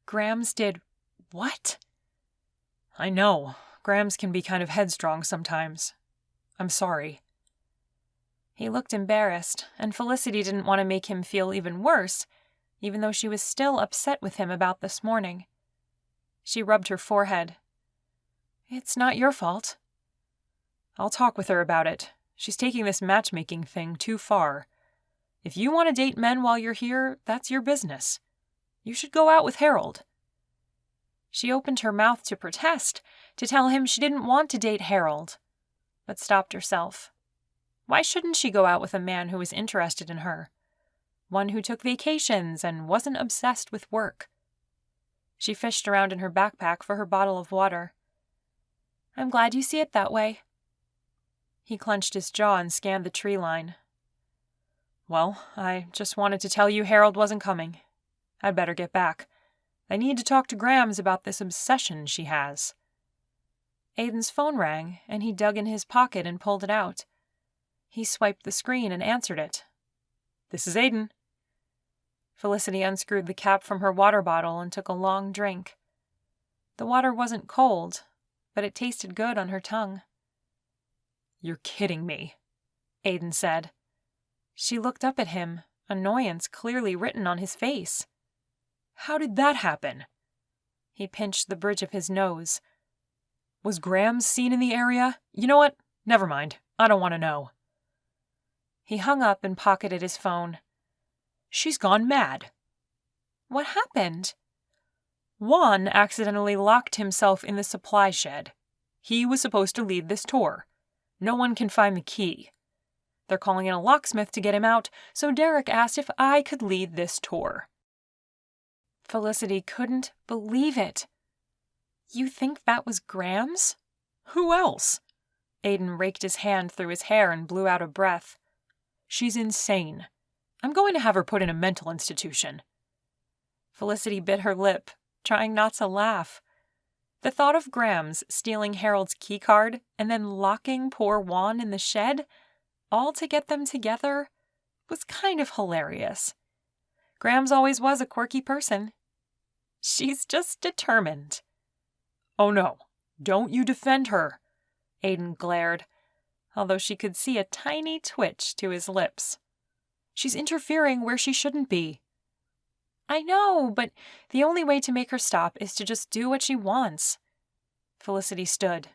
Speaker 1: Grams did what? "I know. Grams can be kind of headstrong sometimes. I'm sorry." He looked embarrassed, and Felicity didn't want to make him feel even worse, even though she was still upset with him about this morning. She rubbed her forehead. "It's not your fault." "I'll talk with her about it. She's taking this matchmaking thing too far. If you want to date men while you're here, that's your business. You should go out with Harold." She opened her mouth to protest, to tell him she didn't want to date Harold. but stopped herself. Why shouldn't she go out with a man who was interested in her? One who took vacations and wasn't obsessed with work. She fished around in her backpack for her bottle of water. I'm glad you see it that way. He clenched his jaw and scanned the tree line. Well, I just wanted to tell you Harold wasn't coming. I'd better get back. I need to talk to Grams about this obsession she has.
Speaker 2: Aiden's phone rang, and he dug in his pocket and pulled it out. He swiped the screen and answered it. This is Aiden. Felicity unscrewed the cap from her water bottle and took a long drink. The water wasn't cold, but it tasted good on her tongue. You're kidding me, Aiden said. She looked up at him, annoyance clearly written on his face. How did that happen? He pinched the bridge of his nose. Was Grams seen in the area? You know what? Never mind. I don't want to know. He hung up and pocketed his phone. She's gone mad. What happened? Juan accidentally locked himself in the supply shed. He was supposed to lead this tour. No one can find the key. They're calling in a locksmith to get him out, so Derek asked if I could lead this tour. Felicity couldn't believe it. You think that was Grams? Who else? Aiden raked his hand through his hair and blew out a breath. She's insane. I'm going to have her put in a mental institution. Felicity bit her lip, trying not to laugh. The thought of Grams stealing Harold's keycard and then locking poor Juan in the shed, all to get them together, was kind of hilarious. Grams always was a quirky person. She's just determined. Oh no, don't you defend her, Aiden glared, although she could see a tiny twitch to his lips. She's interfering where she shouldn't be. I know, but the only way to make her stop is to just do what she wants. Felicity stood.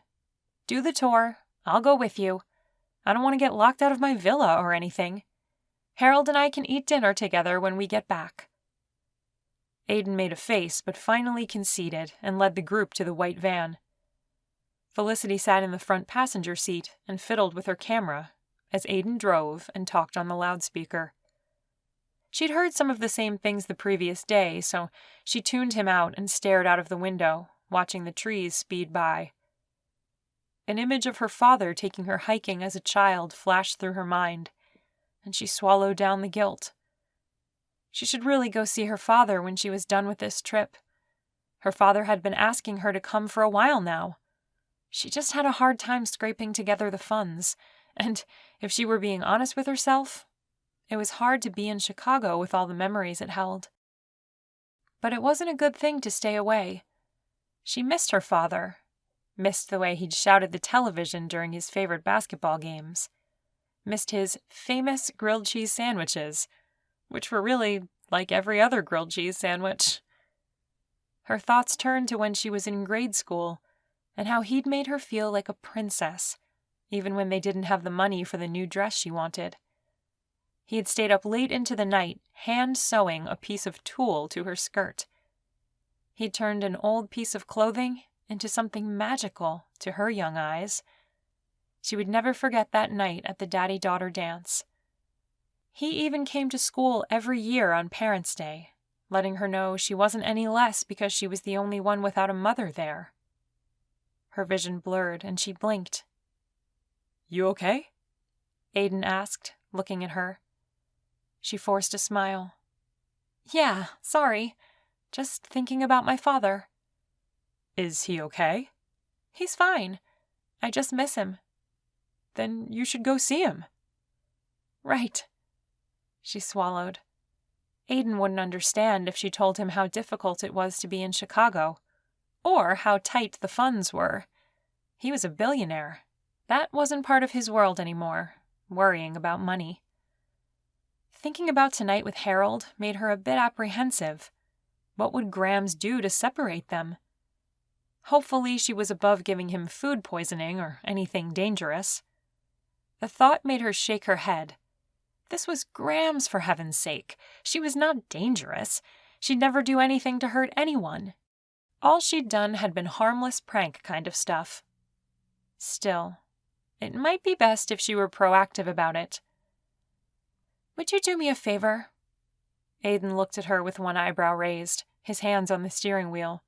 Speaker 2: Do the tour. I'll go with you. I don't want to get locked out of my villa or anything. Harold and I can eat dinner together when we get back. Aiden made a face, but finally conceded and led the group to the white van. Felicity sat in the front passenger seat and fiddled with her camera as Aiden drove and talked on the loudspeaker. She'd heard some of the same things the previous day, so she tuned him out and stared out of the window, watching the trees speed by. An image of her father taking her hiking as a child flashed through her mind, and she swallowed down the guilt. She should really go see her father when she was done with this trip. Her father had been asking her to come for a while now. She just had a hard time scraping together the funds, and if she were being honest with herself, it was hard to be in Chicago with all the memories it held. But it wasn't a good thing to stay away. She missed her father, missed the way he'd shouted the television during his favorite basketball games, missed his famous grilled cheese sandwiches, which were really like every other grilled cheese sandwich. Her thoughts turned to when she was in grade school and how he'd made her feel like a princess, even when they didn't have the money for the new dress she wanted. He had stayed up late into the night, hand-sewing a piece of tulle to her skirt. He'd turned an old piece of clothing into something magical to her young eyes. She would never forget that night at the daddy-daughter dance. He even came to school every year on Parents' Day, letting her know she wasn't any less because she was the only one without a mother there. Her vision blurred, and she blinked. You okay? Aiden asked, looking at her. She forced a smile. Yeah, sorry. Just thinking about my father. Is he okay? He's fine. I just miss him. Then you should go see him. Right. She swallowed. Aiden wouldn't understand if she told him how difficult it was to be in Chicago, or how tight the funds were. He was a billionaire. That wasn't part of his world anymore, worrying about money. Thinking about tonight with Harold made her a bit apprehensive. What would Grams do to separate them? Hopefully she was above giving him food poisoning or anything dangerous. The thought made her shake her head. This was Grams, for heaven's sake. She was not dangerous. She'd never do anything to hurt anyone. All she'd done had been harmless prank kind of stuff. Still,
Speaker 1: It might be best if she were proactive about it. "Would you do me a favor?" Aiden looked at her with one eyebrow raised, his hands on the steering wheel.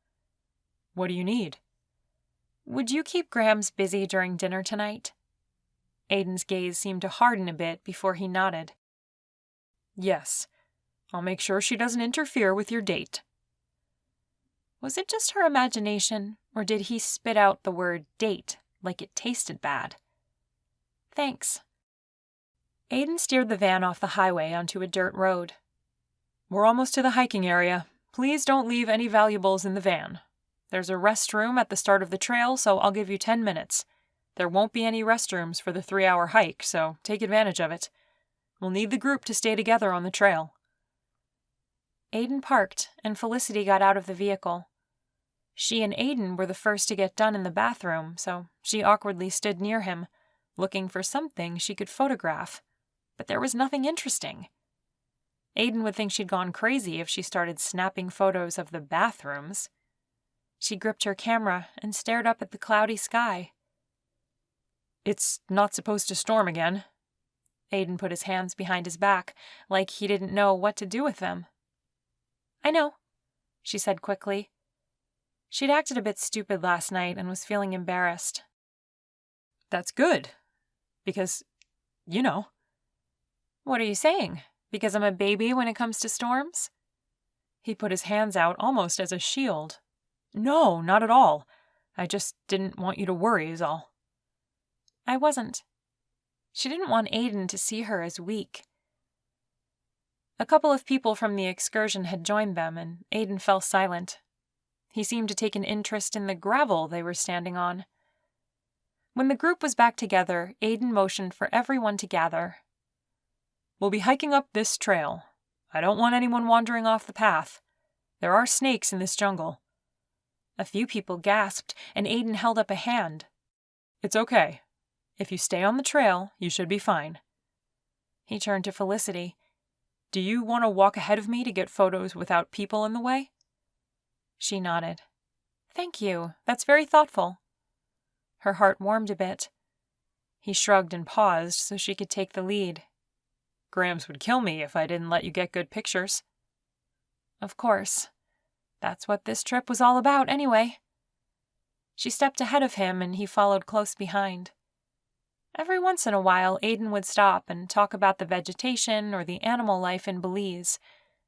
Speaker 2: "What do you need?"
Speaker 1: "Would you keep Grams busy during dinner tonight?" Aiden's gaze seemed to harden a bit before he nodded.
Speaker 2: "Yes. I'll make sure she doesn't interfere with your date."
Speaker 1: Was it just her imagination, or did he spit out the word date like it tasted bad? "Thanks." Aiden steered the van off the highway onto a dirt road.
Speaker 2: "We're almost to the hiking area. Please don't leave any valuables in the van. There's a restroom at the start of the trail, so I'll give you 10 minutes. There won't be any restrooms for the 3-hour hike, so take advantage of it. We'll need the group to stay together on the trail."
Speaker 1: Aiden parked, and Felicity got out of the vehicle. She and Aiden were the first to get done in the bathroom, so she awkwardly stood near him, looking for something she could photograph. But there was nothing interesting. Aiden would think she'd gone crazy if she started snapping photos of the bathrooms. She gripped her camera and stared up at the cloudy sky.
Speaker 2: "It's not supposed to storm again."
Speaker 1: Aiden put his hands behind his back, like he didn't know what to do with them. "I know," she said quickly. She'd acted a bit stupid last night and was feeling embarrassed.
Speaker 2: "That's good. Because, you know."
Speaker 1: "What are you saying? Because I'm a baby when it comes to storms?"
Speaker 2: He put his hands out almost as a shield. "No, not at all. I just didn't want you to worry is all."
Speaker 1: I wasn't. She didn't want Aiden to see her as weak. A couple of people from the excursion had joined them, and Aiden fell silent. He seemed to take an interest in the gravel they were standing on. When the group was back together, Aiden motioned for everyone to gather.
Speaker 2: "We'll be hiking up this trail. I don't want anyone wandering off the path. There are snakes in this jungle."
Speaker 1: A few people gasped, and Aiden held up a hand.
Speaker 2: "It's okay. If you stay on the trail, you should be fine."
Speaker 1: He turned to Felicity.
Speaker 2: "Do you want to walk ahead of me to get photos without people in the way?"
Speaker 1: She nodded. "Thank you. That's very thoughtful." Her heart warmed a bit. He shrugged and paused so she could take the lead.
Speaker 2: "Grams would kill me if I didn't let you get good pictures."
Speaker 1: "Of course. That's what this trip was all about, anyway." She stepped ahead of him, and he followed close behind. Every once in a while, Aiden would stop and talk about the vegetation or the animal life in Belize,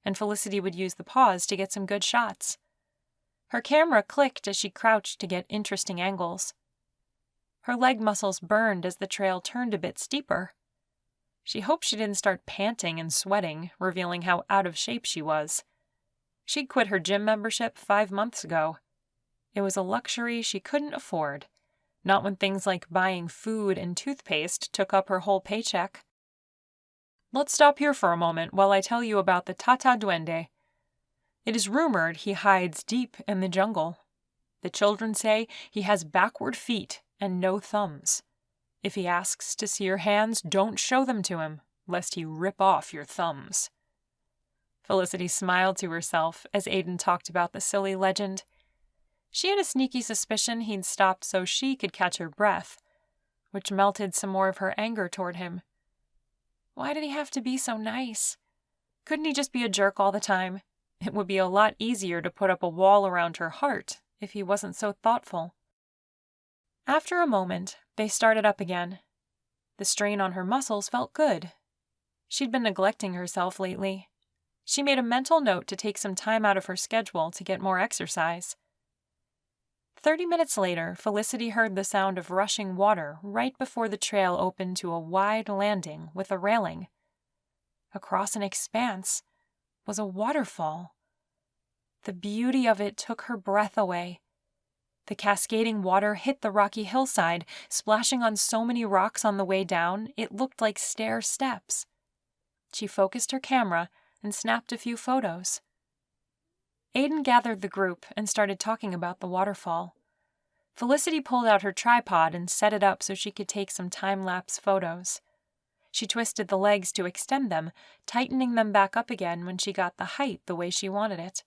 Speaker 1: and Felicity would use the pause to get some good shots. Her camera clicked as she crouched to get interesting angles. Her leg muscles burned as the trail turned a bit steeper. She hoped she didn't start panting and sweating, revealing how out of shape she was. She'd quit her gym membership 5 months ago. It was a luxury she couldn't afford, not when things like buying food and toothpaste took up her whole paycheck.
Speaker 2: "Let's stop here for a moment while I tell you about the Tata Duende. It is rumored he hides deep in the jungle. The children say he has backward feet and no thumbs. If he asks to see your hands, don't show them to him, lest he rip off your thumbs."
Speaker 1: Felicity smiled to herself as Aiden talked about the silly legend. She had a sneaky suspicion he'd stopped so she could catch her breath, which melted some more of her anger toward him. Why did he have to be so nice? Couldn't he just be a jerk all the time? It would be a lot easier to put up a wall around her heart if he wasn't so thoughtful. After a moment, they started up again. The strain on her muscles felt good. She'd been neglecting herself lately. She made a mental note to take some time out of her schedule to get more exercise. 30 minutes later, Felicity heard the sound of rushing water right before the trail opened to a wide landing with a railing. Across an expanse was a waterfall. The beauty of it took her breath away. The cascading water hit the rocky hillside, splashing on so many rocks on the way down, it looked like stair steps. She focused her camera and snapped a few photos. Aiden gathered the group and started talking about the waterfall. Felicity pulled out her tripod and set it up so she could take some time-lapse photos. She twisted the legs to extend them, tightening them back up again when she got the height the way she wanted it.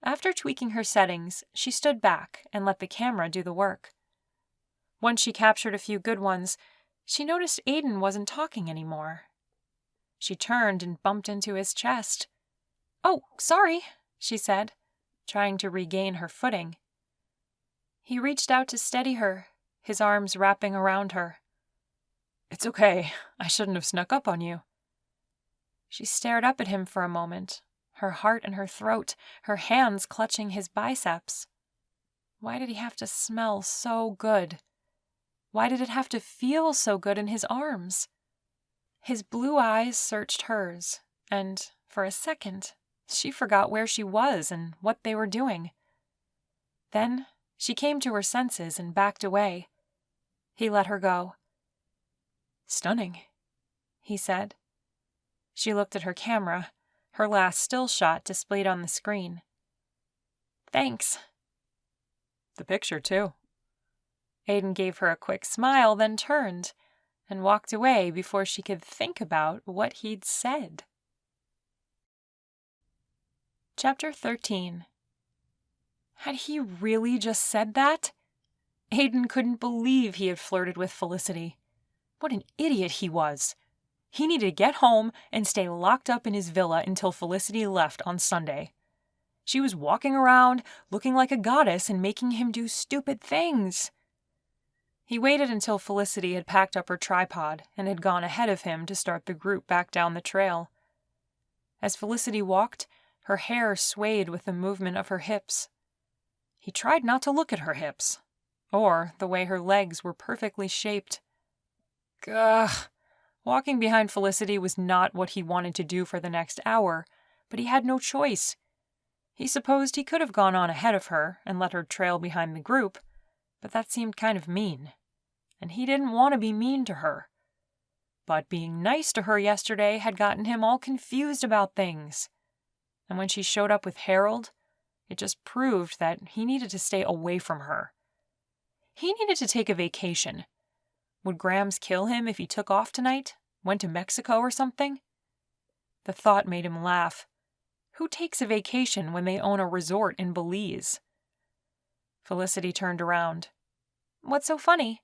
Speaker 1: After tweaking her settings, she stood back and let the camera do the work. Once she captured a few good ones, she noticed Aiden wasn't talking anymore. She turned and bumped into his chest. "Oh, sorry," she said, trying to regain her footing. He reached out to steady her, his arms wrapping around her. "It's okay. I shouldn't have snuck up on you." She stared up at him for a moment, her heart in her throat, her hands clutching his biceps. Why did he have to smell so good? Why did it have to feel so good in his arms? His blue eyes searched hers, and, for a second, she forgot where she was and what they were doing. Then she came to her senses and backed away. He let her go. "Stunning," he said. She looked at her camera, her last still shot displayed on the screen. "Thanks." "The picture, too." Aiden gave her a quick smile, then turned and walked away before she could think about what he'd said. Chapter 13. Had he really just said that? Aiden couldn't believe he had flirted with Felicity. What an idiot he was. He needed to get home and stay locked up in his villa until Felicity left on Sunday. She was walking around, looking like a goddess and making him do stupid things. He waited until Felicity had packed up her tripod and had gone ahead of him to start the group back down the trail. As Felicity walked, her hair swayed with the movement of her hips. He tried not to look at her hips, or the way her legs were perfectly shaped. Ugh! Walking behind Felicity was not what he wanted to do for the next hour, but he had no choice. He supposed he could have gone on ahead of her and let her trail behind the group, but that seemed kind of mean, and he didn't want to be mean to her. But being nice to her yesterday had gotten him all confused about things. And when she showed up with Harold, it just proved that he needed to stay away from her. He needed to take a vacation. Would Grams kill him if he took off tonight? Went to Mexico or something? The thought made him laugh. Who takes a vacation when they own a resort in Belize? Felicity turned around. "What's so funny?"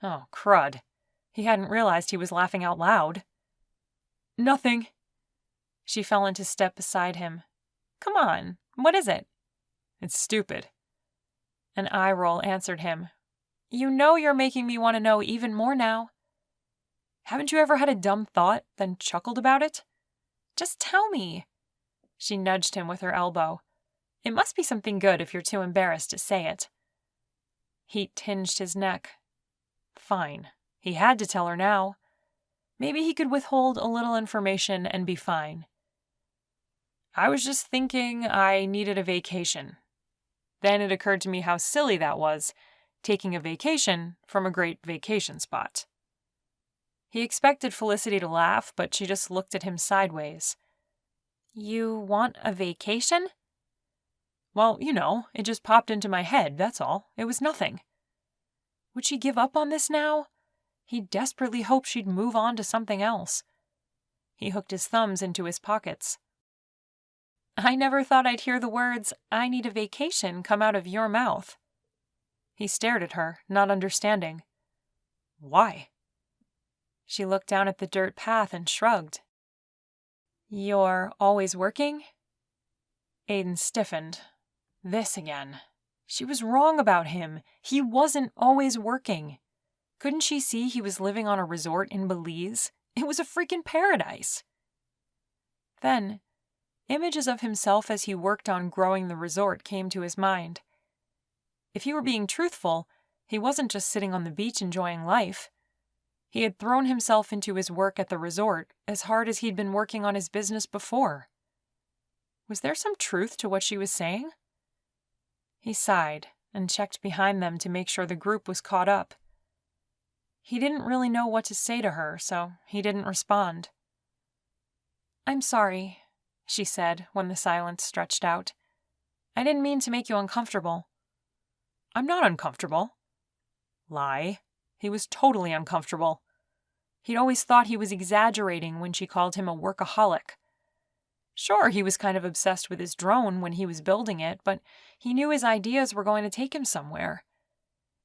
Speaker 1: Oh, crud. He hadn't realized he was laughing out loud. "Nothing." She fell into step beside him. "Come on, what is it?" "It's stupid." An eye roll answered him. "You know you're making me want to know even more now." "Haven't you ever had a dumb thought, then chuckled about it?" "Just tell me." She nudged him with her elbow. "It must be something good if you're too embarrassed to say it." Heat tinged his neck. Fine. He had to tell her now. Maybe he could withhold a little information and be fine. "I was just thinking I needed a vacation." Then it occurred to me how silly that was, taking a vacation from a great vacation spot. He expected Felicity to laugh, but she just looked at him sideways. "You want a vacation?" "Well, you know, it just popped into my head, that's all. It was nothing." Would she give up on this now? He desperately hoped she'd move on to something else. He hooked his thumbs into his pockets. "I never thought I'd hear the words, 'I need a vacation,' come out of your mouth." He stared at her, not understanding. "Why?" She looked down at the dirt path and shrugged. "You're always working?" Aiden stiffened. This again. She was wrong about him. He wasn't always working. Couldn't she see he was living on a resort in Belize? It was a freaking paradise. Then, images of himself as he worked on growing the resort came to his mind. If he were being truthful, he wasn't just sitting on the beach enjoying life. He had thrown himself into his work at the resort as hard as he'd been working on his business before. Was there some truth to what she was saying? He sighed and checked behind them to make sure the group was caught up. He didn't really know what to say to her, so he didn't respond. "I'm sorry," she said when the silence stretched out. "I didn't mean to make you uncomfortable." "I'm not uncomfortable." Lie. He was totally uncomfortable. He'd always thought he was exaggerating when she called him a workaholic. Sure, he was kind of obsessed with his drone when he was building it, but he knew his ideas were going to take him somewhere.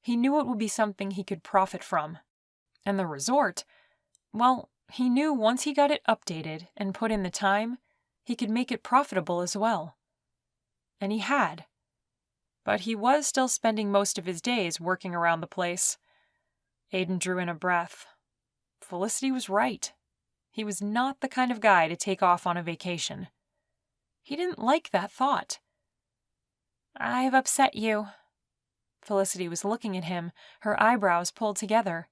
Speaker 2: He knew it would be something he could profit from. And the resort, well, he knew once he got it updated and put in the time, he could make it profitable as well. And he had. But he was still spending most of his days working around the place. Aiden drew in a breath. Felicity was right. He was not the kind of guy to take off on a vacation. He didn't like that thought.
Speaker 1: "I've upset you."
Speaker 2: Felicity was looking at him, her eyebrows pulled together.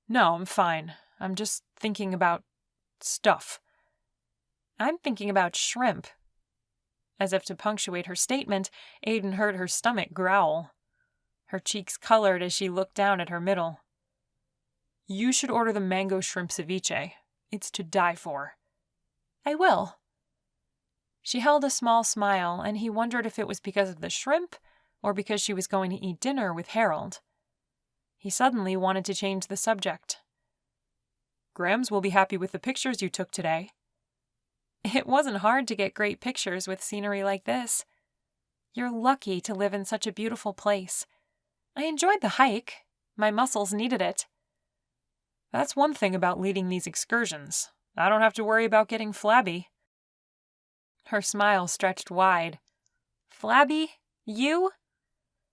Speaker 2: "No, I'm fine. I'm just thinking about stuff."
Speaker 1: "I'm thinking about shrimp."
Speaker 2: As if to punctuate her statement, Aiden heard her stomach growl. Her cheeks colored as she looked down at her middle. "You should order the mango shrimp ceviche. It's to die for."
Speaker 1: "I will."
Speaker 2: She held a small smile, and he wondered if it was because of the shrimp or because she was going to eat dinner with Harold. He suddenly wanted to change the subject. "Grams will be happy with the pictures you took today."
Speaker 1: "It wasn't hard to get great pictures with scenery like this. You're lucky to live in such a beautiful place. I enjoyed the hike. My muscles needed it."
Speaker 2: "That's one thing about leading these excursions. I don't have to worry about getting flabby."
Speaker 1: Her smile stretched wide. "Flabby? You?"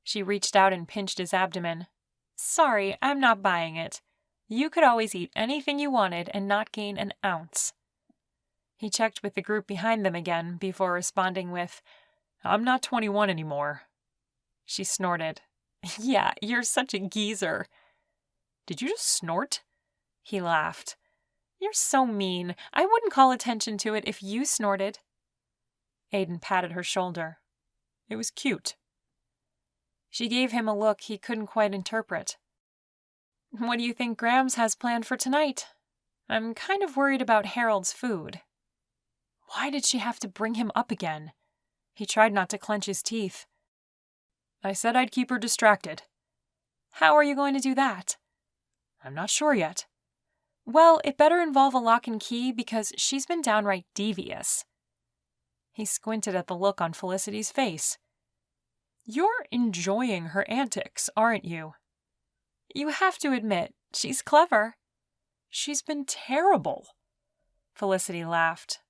Speaker 1: She reached out and pinched his abdomen. "Sorry, I'm not buying it. You could always eat anything you wanted and not gain an ounce." He checked with the group behind them again before responding with,
Speaker 2: "I'm not 21 anymore."
Speaker 1: She snorted. "Yeah, you're such a geezer."
Speaker 2: "Did you just snort?"
Speaker 1: He laughed. "You're so mean. I wouldn't call attention to it if you snorted."
Speaker 2: Aiden patted her shoulder. "It was cute."
Speaker 1: She gave him a look he couldn't quite interpret. "What do you think Grams has planned for tonight? I'm kind of worried about Harold's food." Why did she have to bring him up again? He tried not to clench his teeth.
Speaker 2: "I said I'd keep her distracted."
Speaker 1: "How are you going to do that?"
Speaker 2: "I'm not sure yet."
Speaker 1: "Well, it better involve a lock and key because she's been downright devious." He squinted at the look on Felicity's face.
Speaker 2: "You're enjoying her antics, aren't you?"
Speaker 1: "You have to admit, she's clever."
Speaker 2: "She's been terrible."
Speaker 1: Felicity laughed.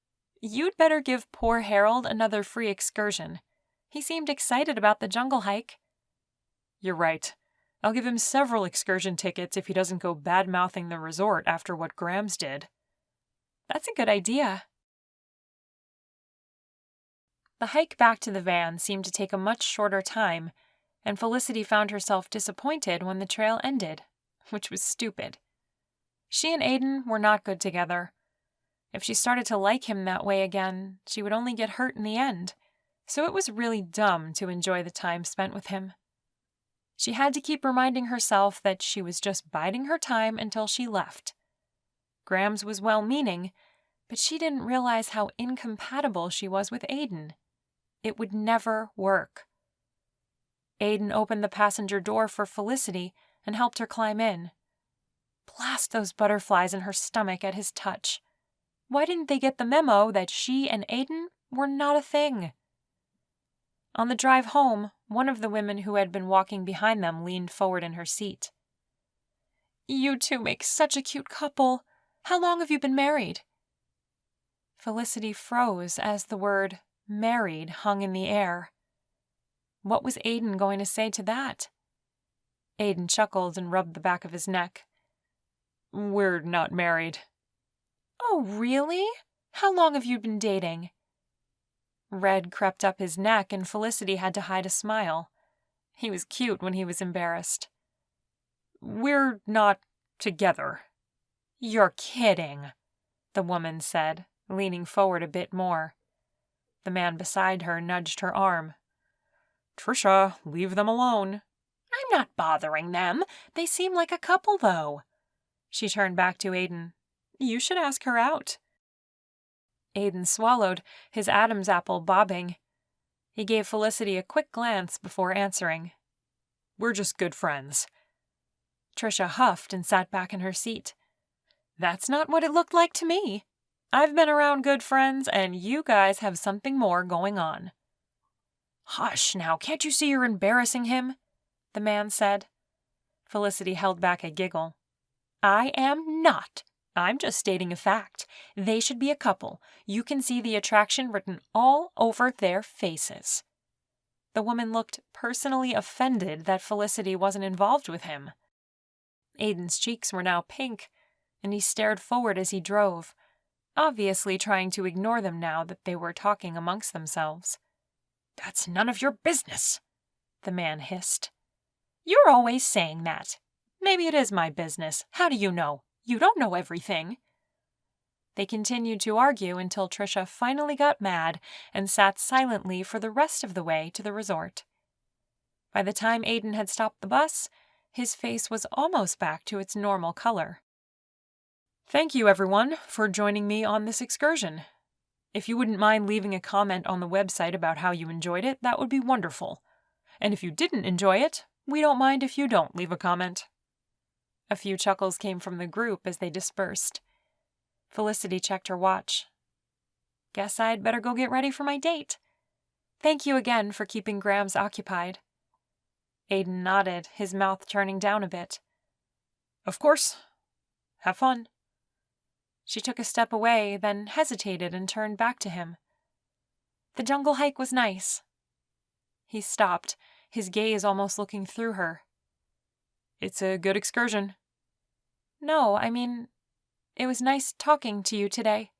Speaker 1: "You'd better give poor Harold another free excursion. He seemed excited about the jungle hike."
Speaker 2: "You're right. I'll give him several excursion tickets if he doesn't go bad-mouthing the resort after what Grams did."
Speaker 1: "That's a good idea." The hike back to the van seemed to take a much shorter time, and Felicity found herself disappointed when the trail ended, which was stupid. She and Aiden were not good together. If she started to like him that way again, she would only get hurt in the end, so it was really dumb to enjoy the time spent with him. She had to keep reminding herself that she was just biding her time until she left. Grams was well-meaning, but she didn't realize how incompatible she was with Aiden. It would never work. Aiden opened the passenger door for Felicity and helped her climb in. Blast those butterflies in her stomach at his touch. Why didn't they get the memo that she and Aiden were not a thing? On the drive home, one of the women who had been walking behind them leaned forward in her seat. "You two make such a cute couple. How long have you been married?" Felicity froze as the word married hung in the air. What was Aiden going to say to that? Aiden chuckled and rubbed the back of his neck.
Speaker 2: "We're not married."
Speaker 1: "Oh, really? How long have you been dating?" Red crept up his neck and Felicity had to hide a smile. He was cute when he was embarrassed.
Speaker 2: "We're not together."
Speaker 1: "You're kidding," the woman said, leaning forward a bit more. The man beside her nudged her arm.
Speaker 2: "Trisha, leave them alone."
Speaker 1: "I'm not bothering them. They seem like a couple, though." She turned back to Aiden. "You should ask her out." Aiden swallowed, his Adam's apple bobbing. He gave Felicity a quick glance before answering.
Speaker 2: "We're just good friends."
Speaker 1: Trisha huffed and sat back in her seat. "That's not what it looked like to me. I've been around good friends, and you guys have something more going on." "Hush now, can't you see you're embarrassing him?" the man said. Felicity held back a giggle. I am not. I'm just stating a fact. They should be a couple. You can see the attraction written all over their faces. The woman looked personally offended that Felicity wasn't involved with him. Aiden's cheeks were now pink, and he stared forward as he drove, obviously trying to ignore them now that they were talking amongst themselves. That's none of your business, the man hissed. You're always saying that. Maybe it is my business. How do you know? You don't know everything. They continued to argue until Trisha finally got mad and sat silently for the rest of the way to the resort. By the time Aiden had stopped the bus, his face was almost back to its normal color. Thank you, everyone, for joining me on this excursion. If you wouldn't mind leaving a comment on the website about how you enjoyed it, that would be wonderful. And if you didn't enjoy it, we don't mind if you don't leave a comment. A few chuckles came from the group as they dispersed. Felicity checked her watch. Guess I'd better go get ready for my date. Thank you again for keeping Grams occupied. Aiden nodded, his mouth turning down a bit. Of course. Have fun. She took a step away, then hesitated and turned back to him. The jungle hike was nice. He stopped, his gaze almost looking through her. It's a good excursion. No, I mean, it was nice talking to you today.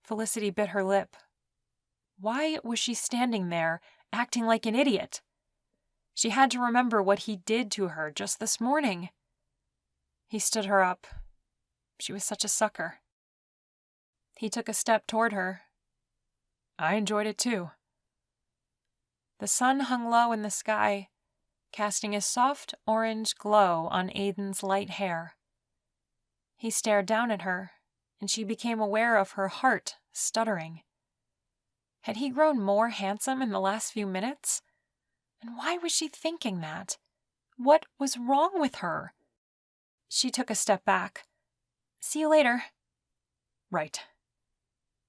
Speaker 1: Felicity bit her lip. Why was she standing there, acting like an idiot? She had to remember what he did to her just this morning. He stood her up. She was such a sucker. He took a step toward her. I enjoyed it too. The sun hung low in the sky, casting a soft orange glow on Aiden's light hair. He stared down at her, and she became aware of her heart stuttering. Had he grown more handsome in the last few minutes? And why was she thinking that? What was wrong with her? She took a step back. See you later. Right.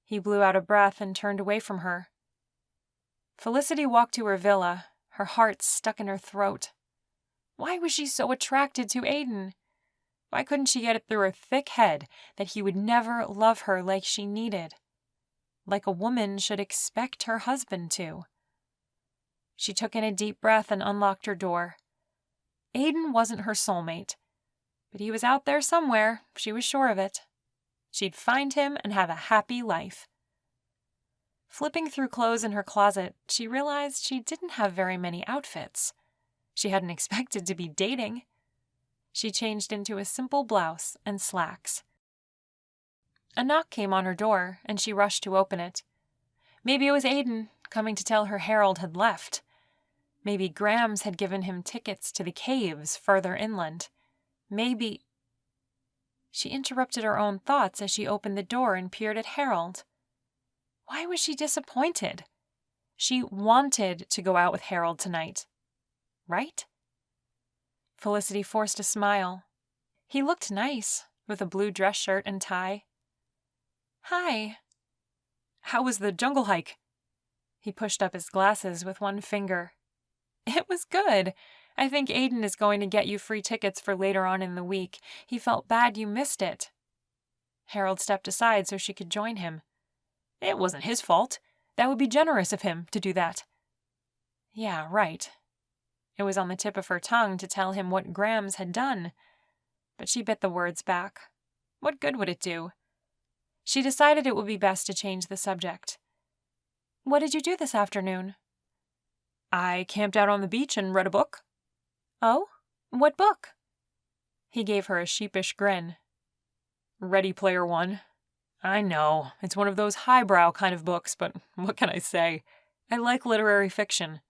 Speaker 1: He blew out a breath and turned away from her. Felicity walked to her villa, her heart stuck in her throat. Why was she so attracted to Aiden? Why couldn't she get it through her thick head that he would never love her like she needed? Like a woman should expect her husband to. She took in a deep breath and unlocked her door. Aiden wasn't her soulmate, but he was out there somewhere, she was sure of it. She'd find him and have a happy life. Flipping through clothes in her closet, she realized she didn't have very many outfits. She hadn't expected to be dating. She changed into a simple blouse and slacks. A knock came on her door, and she rushed to open it. Maybe it was Aiden, coming to tell her Harold had left. Maybe Grams had given him tickets to the caves further inland. Maybe... She interrupted her own thoughts as she opened the door and peered at Harold. Why was she disappointed? She wanted to go out with Harold tonight. Right? Felicity forced a smile. He looked nice, with a blue dress shirt and tie. Hi. How was the jungle hike? He pushed up his glasses with one finger. It was good. I think Aiden is going to get you free tickets for later on in the week. He felt bad you missed it. Harold stepped aside so she could join him. It wasn't his fault. That would be generous of him to do that. Yeah, right. It was on the tip of her tongue to tell him what Grams had done, but she bit the words back. What good would it do? She decided it would be best to change the subject. What did you do this afternoon? I camped out on the beach and read a book. Oh? What book? He gave her a sheepish grin. Ready Player One. I know, it's one of those highbrow kind of books, but what can I say? I like literary fiction.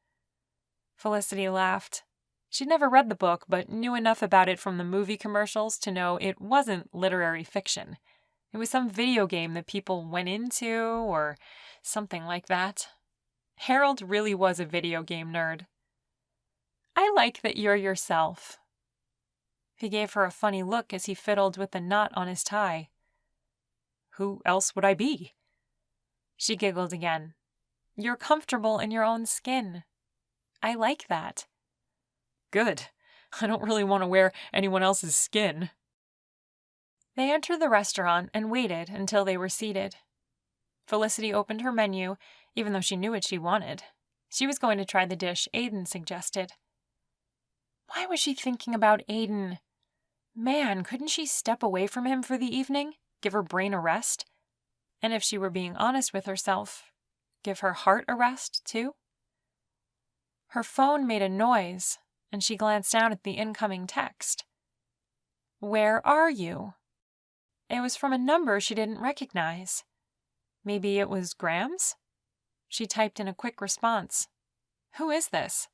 Speaker 1: Felicity laughed. She'd never read the book, but knew enough about it from the movie commercials to know it wasn't literary fiction. It was some video game that people went into, or something like that. Harold really was a video game nerd. I like that you're yourself. He gave her a funny look as he fiddled with the knot on his tie. Who else would I be? She giggled again. You're comfortable in your own skin. I like that.
Speaker 2: Good. I don't really want to wear anyone else's skin.
Speaker 1: They entered the restaurant and waited until they were seated. Felicity opened her menu, even though she knew what she wanted. She was going to try the dish Aiden suggested. Why was she thinking about Aiden? Man, couldn't she step away from him for the evening? Give her brain a rest? And if she were being honest with herself, give her heart a rest, too? Her phone made a noise, and she glanced down at the incoming text. Where are you? It was from a number she didn't recognize. Maybe it was Graham's? She typed in a quick response. Who is this?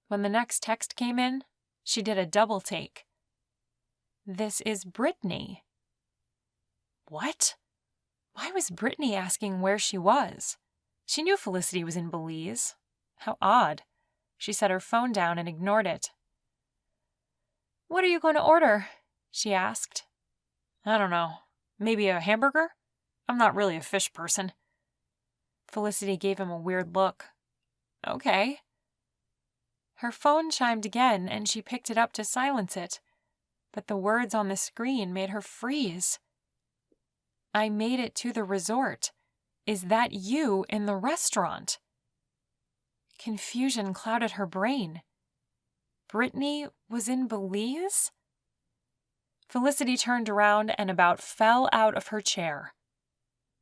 Speaker 1: When the next text came in, she did a double take. This is Brittany. What? Why was Brittany asking where she was? She knew Felicity was in Belize. How odd. She set her phone down and ignored it. What are you going to order? She asked.
Speaker 2: I don't know. Maybe a hamburger? I'm not really a fish person.
Speaker 1: Felicity gave him a weird look. Okay. Her phone chimed again, and she picked it up to silence it. But the words on the screen made her freeze. I made it to the resort. Is that you in the restaurant? Confusion clouded her brain. Brittany was in Belize? Felicity turned around and about fell out of her chair.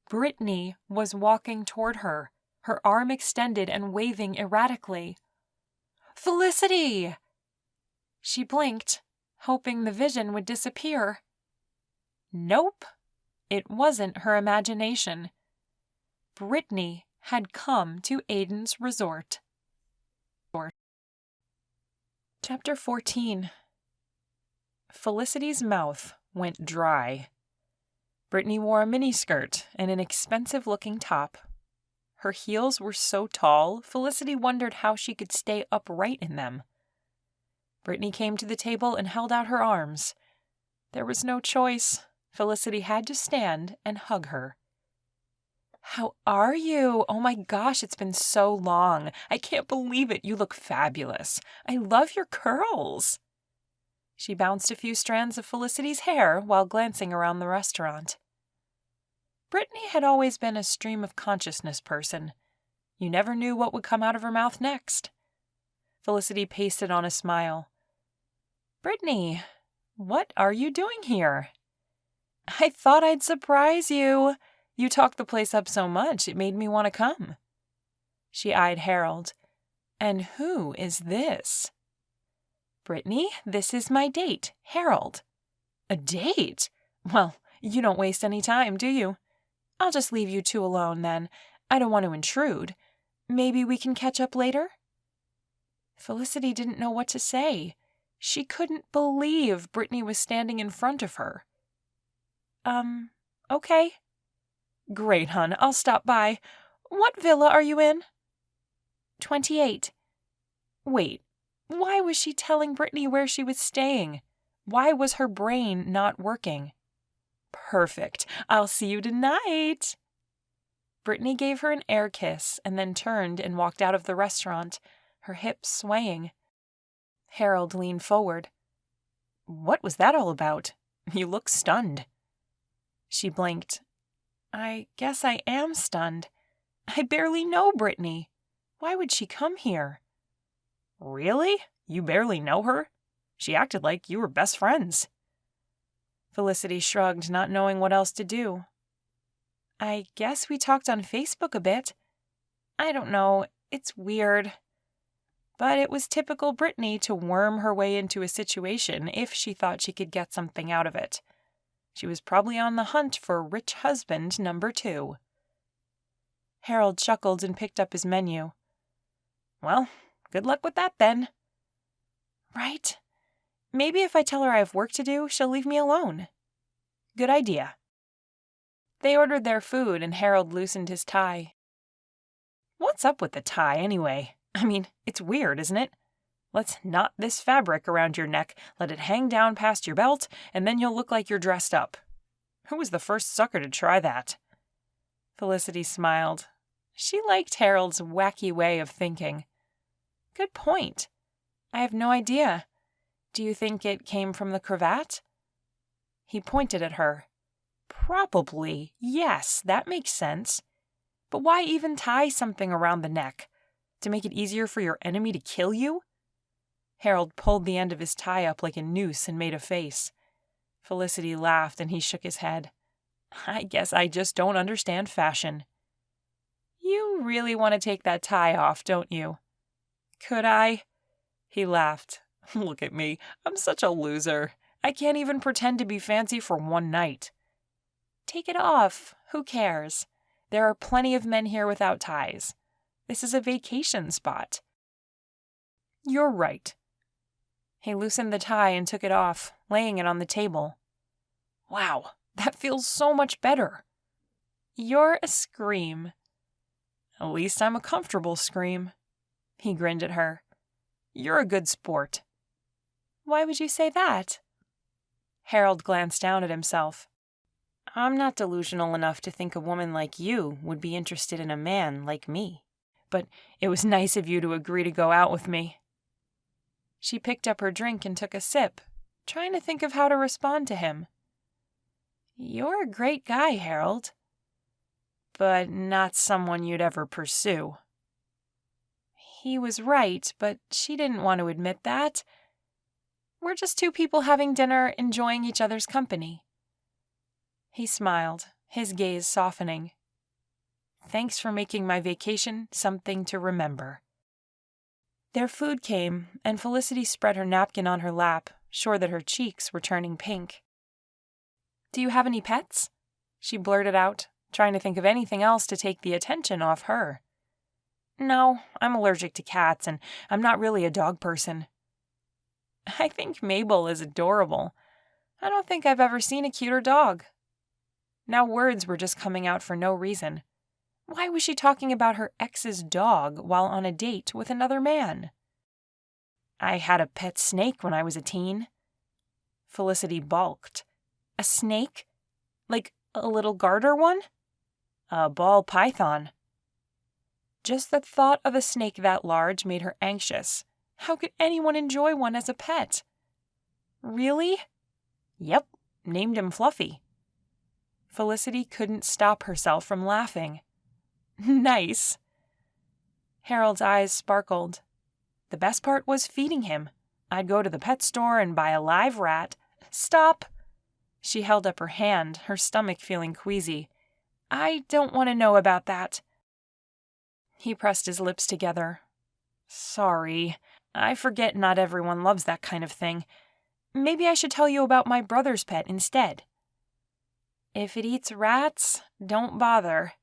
Speaker 1: Brittany was walking toward her, her arm extended and waving erratically. Felicity! She blinked, hoping the vision would disappear. Nope, it wasn't her imagination. Brittany had come to Aiden's resort. Chapter 14. Felicity's mouth went dry. Brittany wore a miniskirt and an expensive-looking top. Her heels were so tall, Felicity wondered how she could stay upright in them. Brittany came to the table and held out her arms. There was no choice. Felicity had to stand and hug her. How are you? Oh my gosh, it's been so long. I can't believe it. You look fabulous. I love your curls. She bounced a few strands of Felicity's hair while glancing around the restaurant. Brittany had always been a stream of consciousness person. You never knew what would come out of her mouth next. Felicity pasted on a smile. Brittany, what are you doing here? I thought I'd surprise you. You talked the place up so much, it made me want to come. She eyed Harold. And who is this? Brittany, this is my date, Harold. A date? Well, you don't waste any time, do you? I'll just leave you two alone, then. I don't want to intrude. Maybe we can catch up later? Felicity didn't know what to say. She couldn't believe Brittany was standing in front of her. Okay. Great, hon. I'll stop by. What villa are you in? 28. Wait, why was she telling Brittany where she was staying? Why was her brain not working? Perfect. I'll see you tonight. Brittany gave her an air kiss and then turned and walked out of the restaurant, her hips swaying. Harold leaned forward. What was that all about? You look stunned. She blinked. I guess I am stunned. I barely know Brittany. Why would she come here? Really? You barely know her? She acted like you were best friends. Felicity shrugged, not knowing what else to do. I guess we talked on Facebook a bit. I don't know, it's weird. But it was typical Brittany to worm her way into a situation if she thought she could get something out of it. She was probably on the hunt for rich husband number 2. Harold chuckled and picked up his menu. Well, good luck with that then. Right? Maybe if I tell her I have work to do, she'll leave me alone. Good idea. They ordered their food and Harold loosened his tie. What's up with the tie anyway? I mean, it's weird, isn't it? Let's knot this fabric around your neck, let it hang down past your belt, and then you'll look like you're dressed up. Who was the first sucker to try that? Felicity smiled. She liked Harold's wacky way of thinking. Good point. I have no idea. Do you think it came from the cravat?
Speaker 2: He pointed at her. Probably, yes, that makes sense. But why even tie something around the neck? To make it easier for your enemy to kill you? Harold pulled the end of his tie up like a noose and made a face. Felicity laughed and he shook his head. I guess I just don't understand fashion. You really want to take that tie off, don't you? Could I? He laughed. Look at me. I'm such a loser. I can't even pretend to be fancy for one night. Take it off. Who cares? There are plenty of men here without ties. This is a vacation spot. You're right. He loosened the tie and took it off, laying it on the table. Wow, that feels so much better. You're a scream. At least I'm a comfortable scream. He grinned at her. You're a good sport. Why would you say that? Harold glanced down at himself. I'm not delusional enough to think a woman like you would be interested in a man like me. But it was nice of you to agree to go out with me. She picked up her drink and took a sip, trying to think of how to respond to him. You're a great guy, Harold. But not someone you'd ever pursue. He was right, but she didn't want to admit that. We're just two people having dinner, enjoying each other's company. He smiled, his gaze softening. Thanks for making my vacation something to remember. Their food came, and Felicity spread her napkin on her lap, sure that her cheeks were turning pink. Do you have any pets? She blurted out, trying to think of anything else to take the attention off her. No, I'm allergic to cats, and I'm not really a dog person. I think Mabel is adorable. I don't think I've ever seen a cuter dog. Now words were just coming out for no reason. Why was she talking about her ex's dog while on a date with another man? I had a pet snake when I was a teen. Felicity balked. A snake? Like a little garter one? A ball python. Just the thought of a snake that large made her anxious. How could anyone enjoy one as a pet? Really? Yep, named him Fluffy. Felicity couldn't stop herself from laughing. Nice. Harold's eyes sparkled. The best part was feeding him. I'd go to the pet store and buy a live rat. Stop! She held up her hand, her stomach feeling queasy. I don't want to know about that. He pressed his lips together. Sorry. I forget not everyone loves that kind of thing. Maybe I should tell you about my brother's pet instead. If it eats rats, don't bother.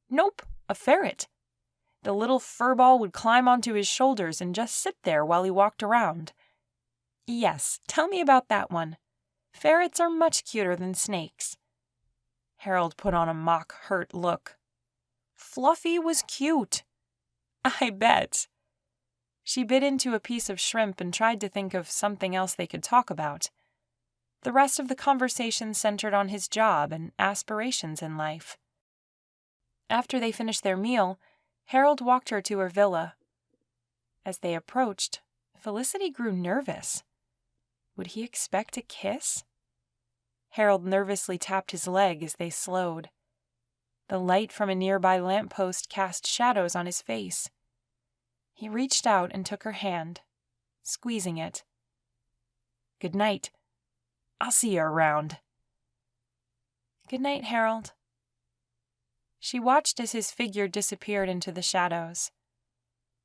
Speaker 2: Nope, a ferret. The little furball would climb onto his shoulders and just sit there while he walked around. Yes, tell me about that one. Ferrets are much cuter than snakes. Harold put on a mock hurt look. Fluffy was cute. I bet. She bit into a piece of shrimp and tried to think of something else they could talk about. The rest of the conversation centered on his job and aspirations in life. After they finished their meal, Harold walked her to her villa. As they approached, Felicity grew nervous. Would he expect a kiss? Harold nervously tapped his leg as they slowed. The light from a nearby lamppost cast shadows on his face. He reached out and took her hand, squeezing it. Good night. I'll see you around. Good night, Harold. She watched as his figure disappeared into the shadows.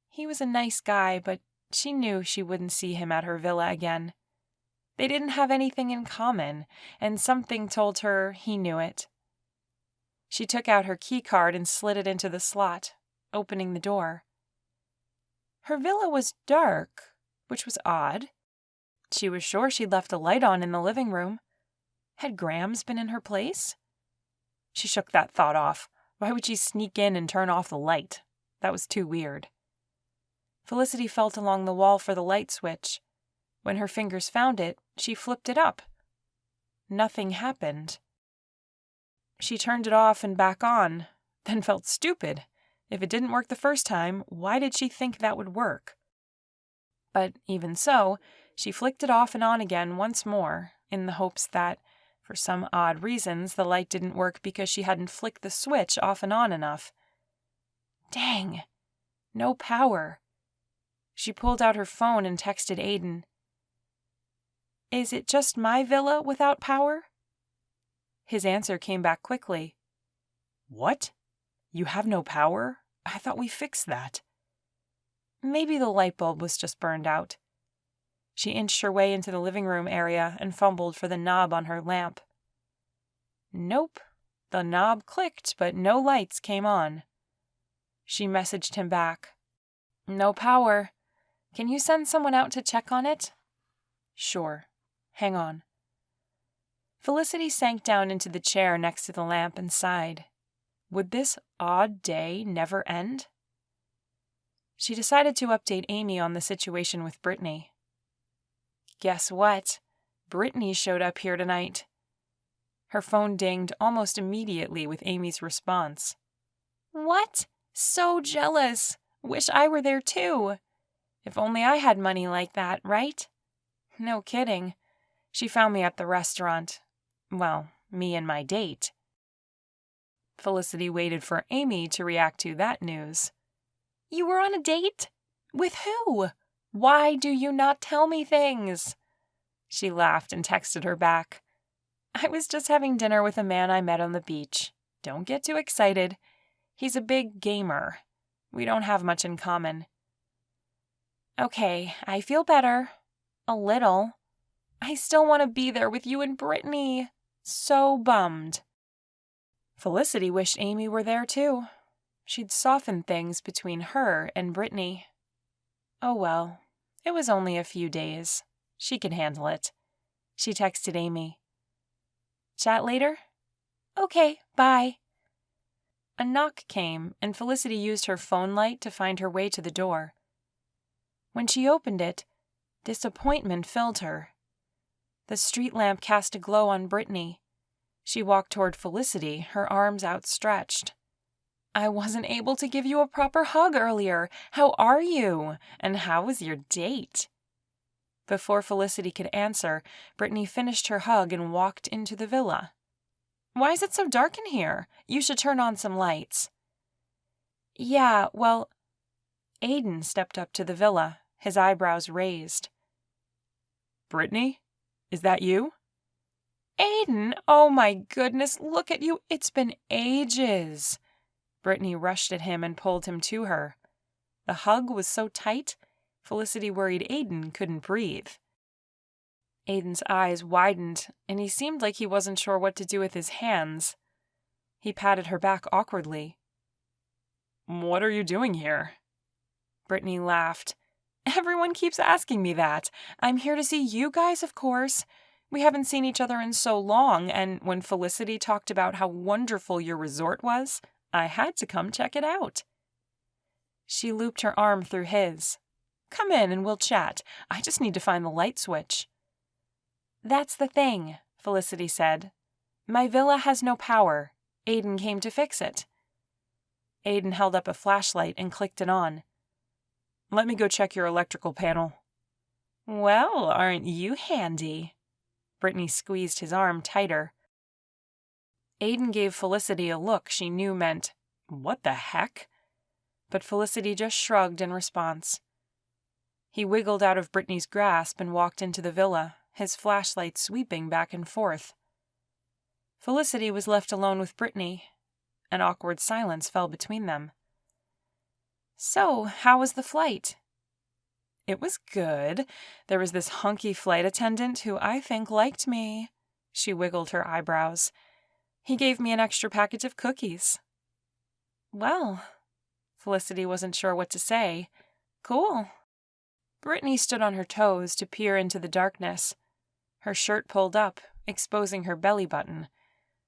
Speaker 2: He was a nice guy, but she knew she wouldn't see him at her villa again. They didn't have anything in common, and something told her he knew it. She took out her key card and slid it into the slot, opening the door. Her villa was dark, which was odd. She was sure she'd left a light on in the living room. Had Grams been in her place? She shook that thought off. Why would she sneak in and turn off the light? That was too weird. Felicity felt along the wall for the light switch. When her fingers found it, she flipped it up. Nothing happened. She turned it off and back on, then felt stupid. If it didn't work the first time, why did she think that would work?
Speaker 1: But even so, she flicked it off and on again once more, in the hopes that, for some odd reasons, the light didn't work because she hadn't flicked the switch off and on enough. Dang! No power. She pulled out her phone and texted Aiden. Is it just my villa without power? His answer came back quickly. What? You have no power? I thought we fixed that. Maybe the light bulb was just burned out. She inched her way into the living room area and fumbled for the knob on her lamp. Nope. The knob clicked, but no lights came on. She messaged him back. No power. Can you send someone out to check on it? Sure. Hang on. Felicity sank down into the chair next to the lamp and sighed. Would this odd day never end? She decided to update Amy on the situation with Brittany. Guess what? Brittany showed up here tonight. Her phone dinged almost immediately with Amy's response. What? So jealous. Wish I were there too. If only I had money like that, right? No kidding. She found me at the restaurant. Well, me and my date. Felicity waited for Amy to react to that news. You were on a date? With who? Why do you not tell me things? She laughed and texted her back. I was just having dinner with a man I met on the beach. Don't get too excited. He's a big gamer. We don't have much in common. Okay, I feel better. A little. I still want to be there with you and Brittany. So bummed. Felicity wished Amy were there too. She'd softened things between her and Brittany. Oh well, it was only a few days. She could handle it. She texted Amy. Chat later? Okay, bye. A knock came, and Felicity used her phone light to find her way to the door. When she opened it, disappointment filled her. The street lamp cast a glow on Brittany. She walked toward Felicity, her arms outstretched. I wasn't able to give you a proper hug earlier. How are you? And how was your date? Before Felicity could answer, Brittany finished her hug and walked into the villa. Why is it so dark in here? You should turn on some lights. Yeah, well, Aiden stepped up to the villa, his eyebrows raised. Brittany? Is that you? Aiden, oh my goodness, look at you. It's been ages. Brittany rushed at him and pulled him to her. The hug was so tight, Felicity worried Aiden couldn't breathe. Aiden's eyes widened, and he seemed like he wasn't sure what to do with his hands. He patted her back awkwardly. What are you doing here? Brittany laughed. Everyone keeps asking me that. I'm here to see you guys, of course. We haven't seen each other in so long, and when Felicity talked about how wonderful your resort was, I had to come check it out. She looped her arm through his. Come in and we'll chat. I just need to find the light switch. That's the thing, Felicity said. My villa has no power. Aiden came to fix it. Aiden held up a flashlight and clicked it on. Let me go check your electrical panel. Well, aren't you handy? Brittany squeezed his arm tighter. Aiden gave Felicity a look she knew meant, what the heck? But Felicity just shrugged in response. He wiggled out of Brittany's grasp and walked into the villa, his flashlight sweeping back and forth. Felicity was left alone with Brittany. An awkward silence fell between them. So, how was the flight? It was good. There was this hunky flight attendant who I think liked me. She wiggled her eyebrows. He gave me an extra package of cookies. Well, Felicity wasn't sure what to say. Cool. Brittany stood on her toes to peer into the darkness. Her shirt pulled up, exposing her belly button.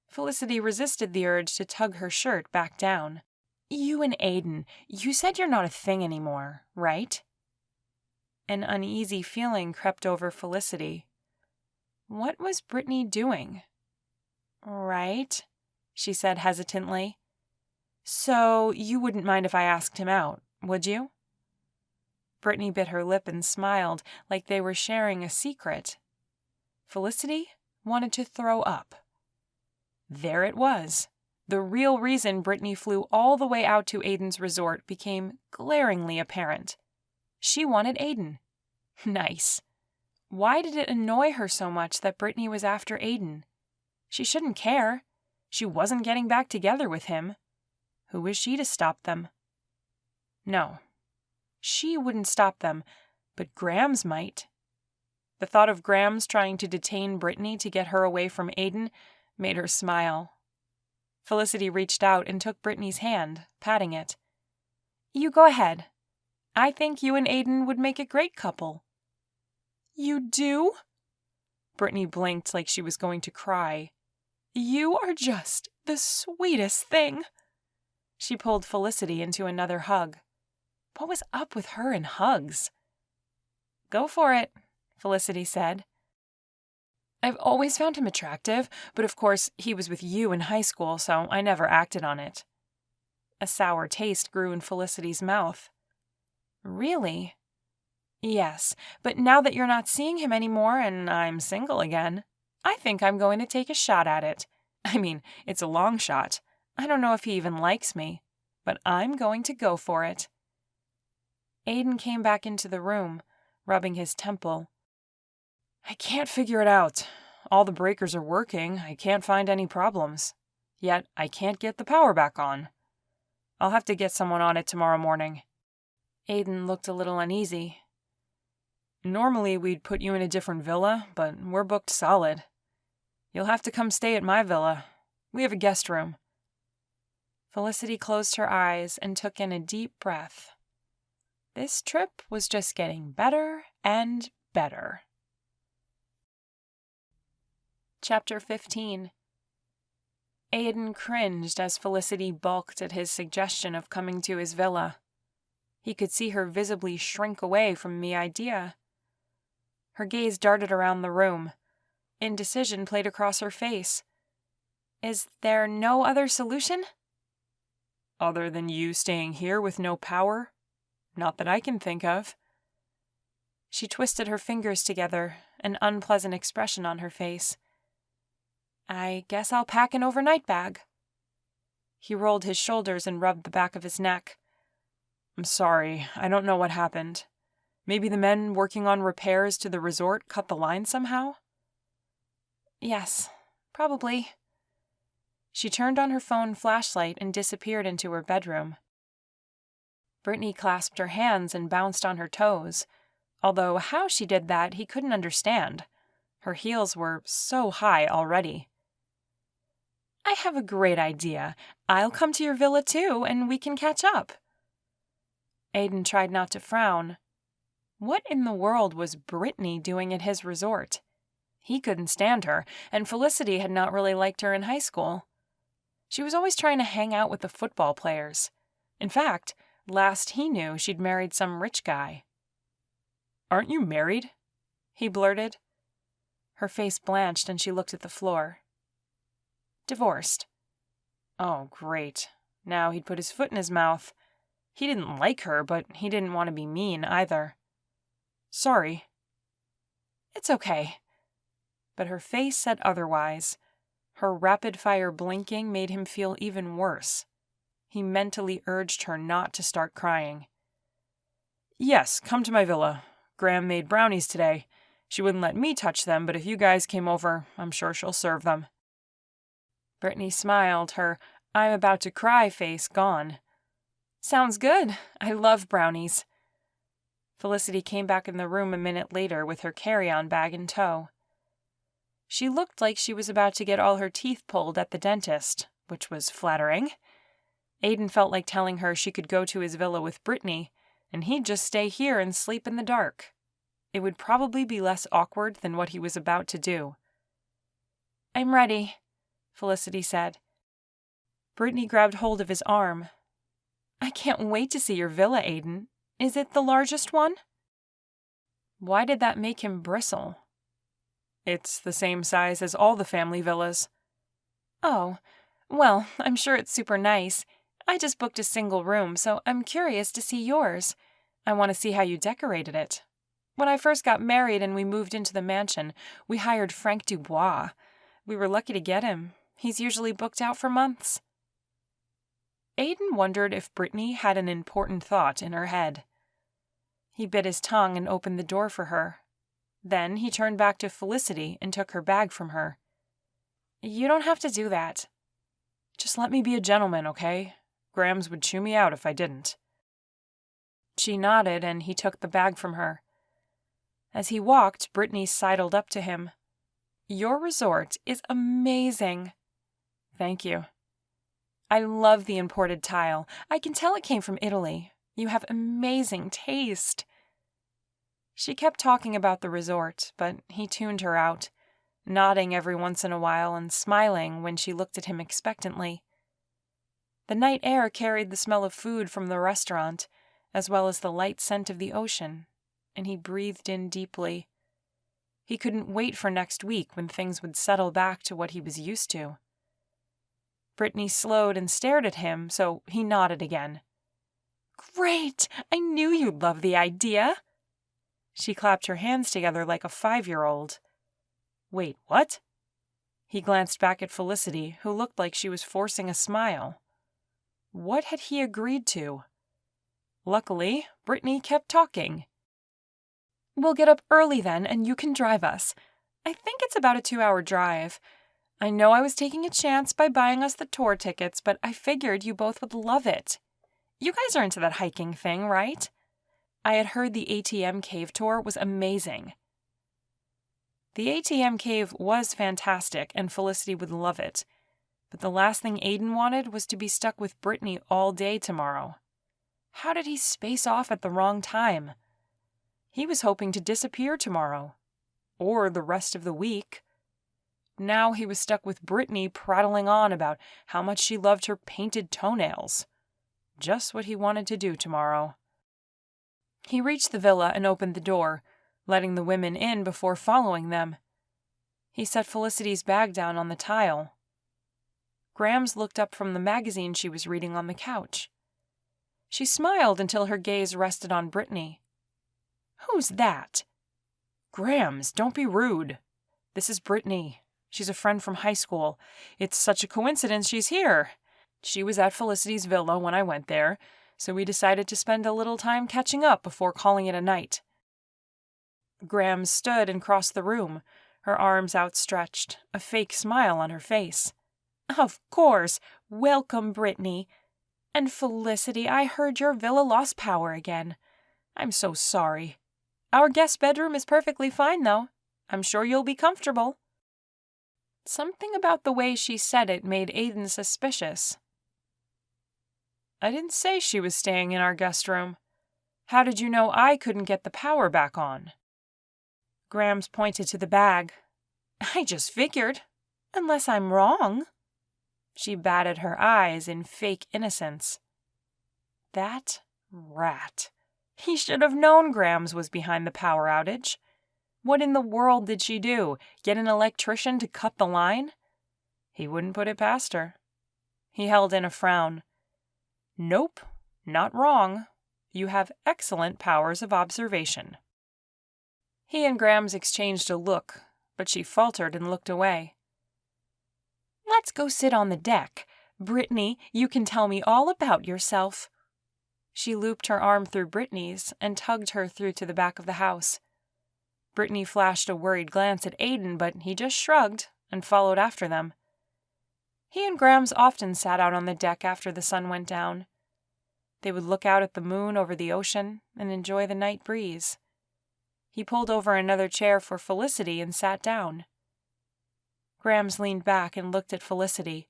Speaker 1: Felicity resisted the urge to tug her shirt back down. You and Aiden, you said you're not a thing anymore, right? An uneasy feeling crept over Felicity. What was Brittany doing? Right, she said hesitantly. So you wouldn't mind if I asked him out, would you? Brittany bit her lip and smiled like they were sharing a secret. Felicity wanted to throw up. There it was. The real reason Brittany flew all the way out to Aiden's resort became glaringly apparent. She wanted Aiden. Nice. Why did it annoy her so much that Brittany was after Aiden? She shouldn't care. She wasn't getting back together with him. Who was she to stop them? No. She wouldn't stop them, but Grams might. The thought of Grams trying to detain Brittany to get her away from Aiden made her smile. Felicity reached out and took Brittany's hand, patting it. You go ahead. I think you and Aiden would make a great couple. You do? Brittany blinked like she was going to cry. You are just the sweetest thing. She pulled Felicity into another hug. What was up with her and hugs? Go for it, Felicity said. I've always found him attractive, but of course he was with you in high school, so I never acted on it. A sour taste grew in Felicity's mouth. Really? Yes, but now that you're not seeing him anymore and I'm single again, I think I'm going to take a shot at it. I mean, it's a long shot. I don't know if he even likes me, but I'm going to go for it. Aiden came back into the room, rubbing his temple. I can't figure it out. All the breakers are working. I can't find any problems. Yet I can't get the power back on. I'll have to get someone on it tomorrow morning. Aiden looked a little uneasy. Normally we'd put you in a different villa, but we're booked solid. You'll have to come stay at my villa. We have a guest room. Felicity closed her eyes and took in a deep breath. This trip was just getting better and better. Chapter 15. Aiden cringed as Felicity balked at his suggestion of coming to his villa. He could see her visibly shrink away from the idea. Her gaze darted around the room. Indecision played across her face. Is there no other solution? Other than you staying here with no power? Not that I can think of. She twisted her fingers together, an unpleasant expression on her face. I guess I'll pack an overnight bag. He rolled his shoulders and rubbed the back of his neck. I'm sorry, I don't know what happened. Maybe the men working on repairs to the resort cut the line somehow? Yes, probably. She turned on her phone flashlight and disappeared into her bedroom. Brittany clasped her hands and bounced on her toes, although how she did that he couldn't understand. Her heels were so high already. I have a great idea. I'll come to your villa too, and we can catch up. Aiden tried not to frown. What in the world was Brittany doing at his resort? He couldn't stand her, and Felicity had not really liked her in high school. She was always trying to hang out with the football players. In fact, last he knew, she'd married some rich guy. Aren't you married? He blurted. Her face blanched and she looked at the floor. Divorced. Oh, great. Now he'd put his foot in his mouth. He didn't like her, but he didn't want to be mean either. Sorry. It's okay. But her face said otherwise. Her rapid-fire blinking made him feel even worse. He mentally urged her not to start crying. Yes, come to my villa. Graham made brownies today. She wouldn't let me touch them, but if you guys came over, I'm sure she'll serve them. Brittany smiled, her I'm about to cry face gone. Sounds good. I love brownies. Felicity came back in the room a minute later with her carry-on bag in tow. She looked like she was about to get all her teeth pulled at the dentist, which was flattering. Aiden felt like telling her she could go to his villa with Brittany, and he'd just stay here and sleep in the dark. It would probably be less awkward than what he was about to do. I'm ready, Felicity said. Brittany grabbed hold of his arm. I can't wait to see your villa, Aiden. Is it the largest one? Why did that make him bristle? It's the same size as all the family villas. Oh, well, I'm sure it's super nice. I just booked a single room, so I'm curious to see yours. I want to see how you decorated it. When I first got married and we moved into the mansion, we hired Frank Dubois. We were lucky to get him. He's usually booked out for months." Aiden wondered if Brittany had an important thought in her head. He bit his tongue and opened the door for her. Then he turned back to Felicity and took her bag from her. "You don't have to do that." "Just let me be a gentleman, okay? Grams would chew me out if I didn't." She nodded, and he took the bag from her. As he walked, Brittany sidled up to him. "Your resort is amazing." "Thank you." "I love the imported tile. I can tell it came from Italy. You have amazing taste." She kept talking about the resort, but he tuned her out, nodding every once in a while and smiling when she looked at him expectantly. The night air carried the smell of food from the restaurant, as well as the light scent of the ocean, and he breathed in deeply. He couldn't wait for next week when things would settle back to what he was used to. Brittany slowed and stared at him, so he nodded again. "Great! I knew you'd love the idea." She clapped her hands together like a 5-year-old. "Wait, what?" He glanced back at Felicity, who looked like she was forcing a smile. What had he agreed to? Luckily, Brittany kept talking. "We'll get up early then, and you can drive us. I think it's about a 2-hour drive. I know I was taking a chance by buying us the tour tickets, but I figured you both would love it. You guys are into that hiking thing, right? I had heard the ATM cave tour was amazing." The ATM cave was fantastic, and Felicity would love it. But the last thing Aiden wanted was to be stuck with Brittany all day tomorrow. How did he space off at the wrong time? He was hoping to disappear tomorrow. Or the rest of the week. Now he was stuck with Brittany prattling on about how much she loved her painted toenails. Just what he wanted to do tomorrow. He reached the villa and opened the door, letting the women in before following them. He set Felicity's bag down on the tile. Grams looked up from the magazine she was reading on the couch. She smiled until her gaze rested on Brittany. "Who's that?" "Grams, don't be rude. This is Brittany. She's a friend from high school. It's such a coincidence she's here. She was at Felicity's villa when I went there, so we decided to spend a little time catching up before calling it a night." Grams stood and crossed the room, her arms outstretched, a fake smile on her face. "Of course. Welcome, Brittany. And Felicity, I heard your villa lost power again. I'm so sorry. Our guest bedroom is perfectly fine, though. I'm sure you'll be comfortable." Something about the way she said it made Aiden suspicious. "I didn't say she was staying in our guest room. How did you know I couldn't get the power back on?" Grams pointed to the bag. "I just figured. Unless I'm wrong." She batted her eyes in fake innocence. That rat. He should have known Grams was behind the power outage. What in the world did she do? Get an electrician to cut the line? He wouldn't put it past her. He held in a frown. "Nope, not wrong. You have excellent powers of observation." He and Grams exchanged a look, but she faltered and looked away. "Let's go sit on the deck. Brittany, you can tell me all about yourself." She looped her arm through Brittany's and tugged her through to the back of the house. Brittany flashed a worried glance at Aiden, but he just shrugged and followed after them. He and Grams often sat out on the deck after the sun went down. They would look out at the moon over the ocean and enjoy the night breeze. He pulled over another chair for Felicity and sat down. Grams leaned back and looked at Felicity.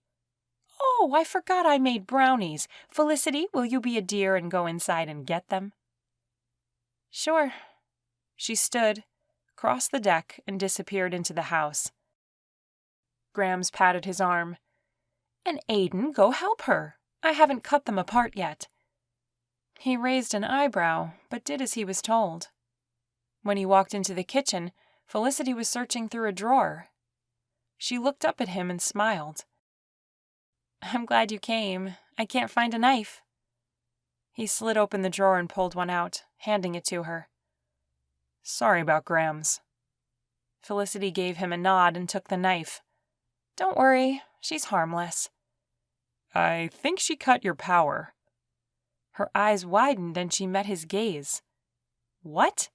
Speaker 1: "Oh, I forgot I made brownies. Felicity, will you be a dear and go inside and get them?" "Sure." She stood, crossed the deck, and disappeared into the house. Grams patted his arm. "And Aiden, go help her. I haven't cut them apart yet." He raised an eyebrow, but did as he was told. When he walked into the kitchen, Felicity was searching through a drawer. She looked up at him and smiled. "I'm glad you came. I can't find a knife." He slid open the drawer and pulled one out, handing it to her.
Speaker 2: Sorry about Grams.
Speaker 1: Felicity gave him a nod and took the knife. Don't worry, she's harmless.
Speaker 2: I think she cut your power.
Speaker 1: Her eyes widened and she met his gaze. What?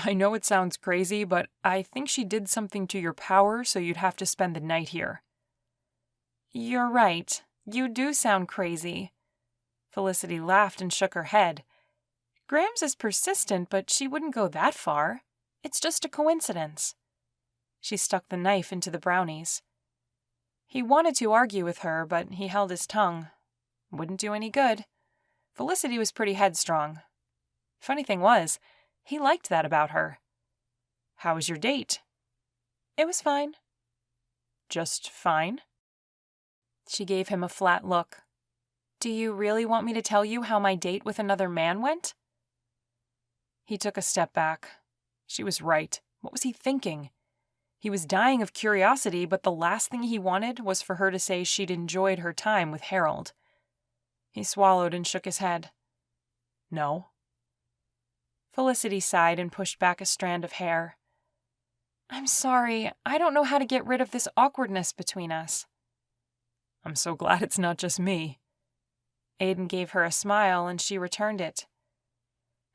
Speaker 2: I know it sounds crazy, but I think she did something to your power so you'd have to spend the night here.
Speaker 1: You're right. You do sound crazy. Felicity laughed and shook her head. Grams is persistent, but she wouldn't go that far. It's just a coincidence. She stuck the knife into the brownies. He wanted to argue with her, but he held his tongue. Wouldn't do any good. Felicity was pretty headstrong. Funny thing was, he liked that about her.
Speaker 2: How was your date?
Speaker 1: It was fine.
Speaker 2: Just fine?
Speaker 1: She gave him a flat look. Do you really want me to tell you how my date with another man went?
Speaker 2: He took a step back. She was right. What was he thinking? He was dying of curiosity, but the last thing he wanted was for her to say she'd enjoyed her time with Harold. He swallowed and shook his head. No.
Speaker 1: Felicity sighed and pushed back a strand of hair. I'm sorry, I don't know how to get rid of this awkwardness between us.
Speaker 2: I'm so glad it's not just me.
Speaker 1: Aiden gave her a smile and she returned it.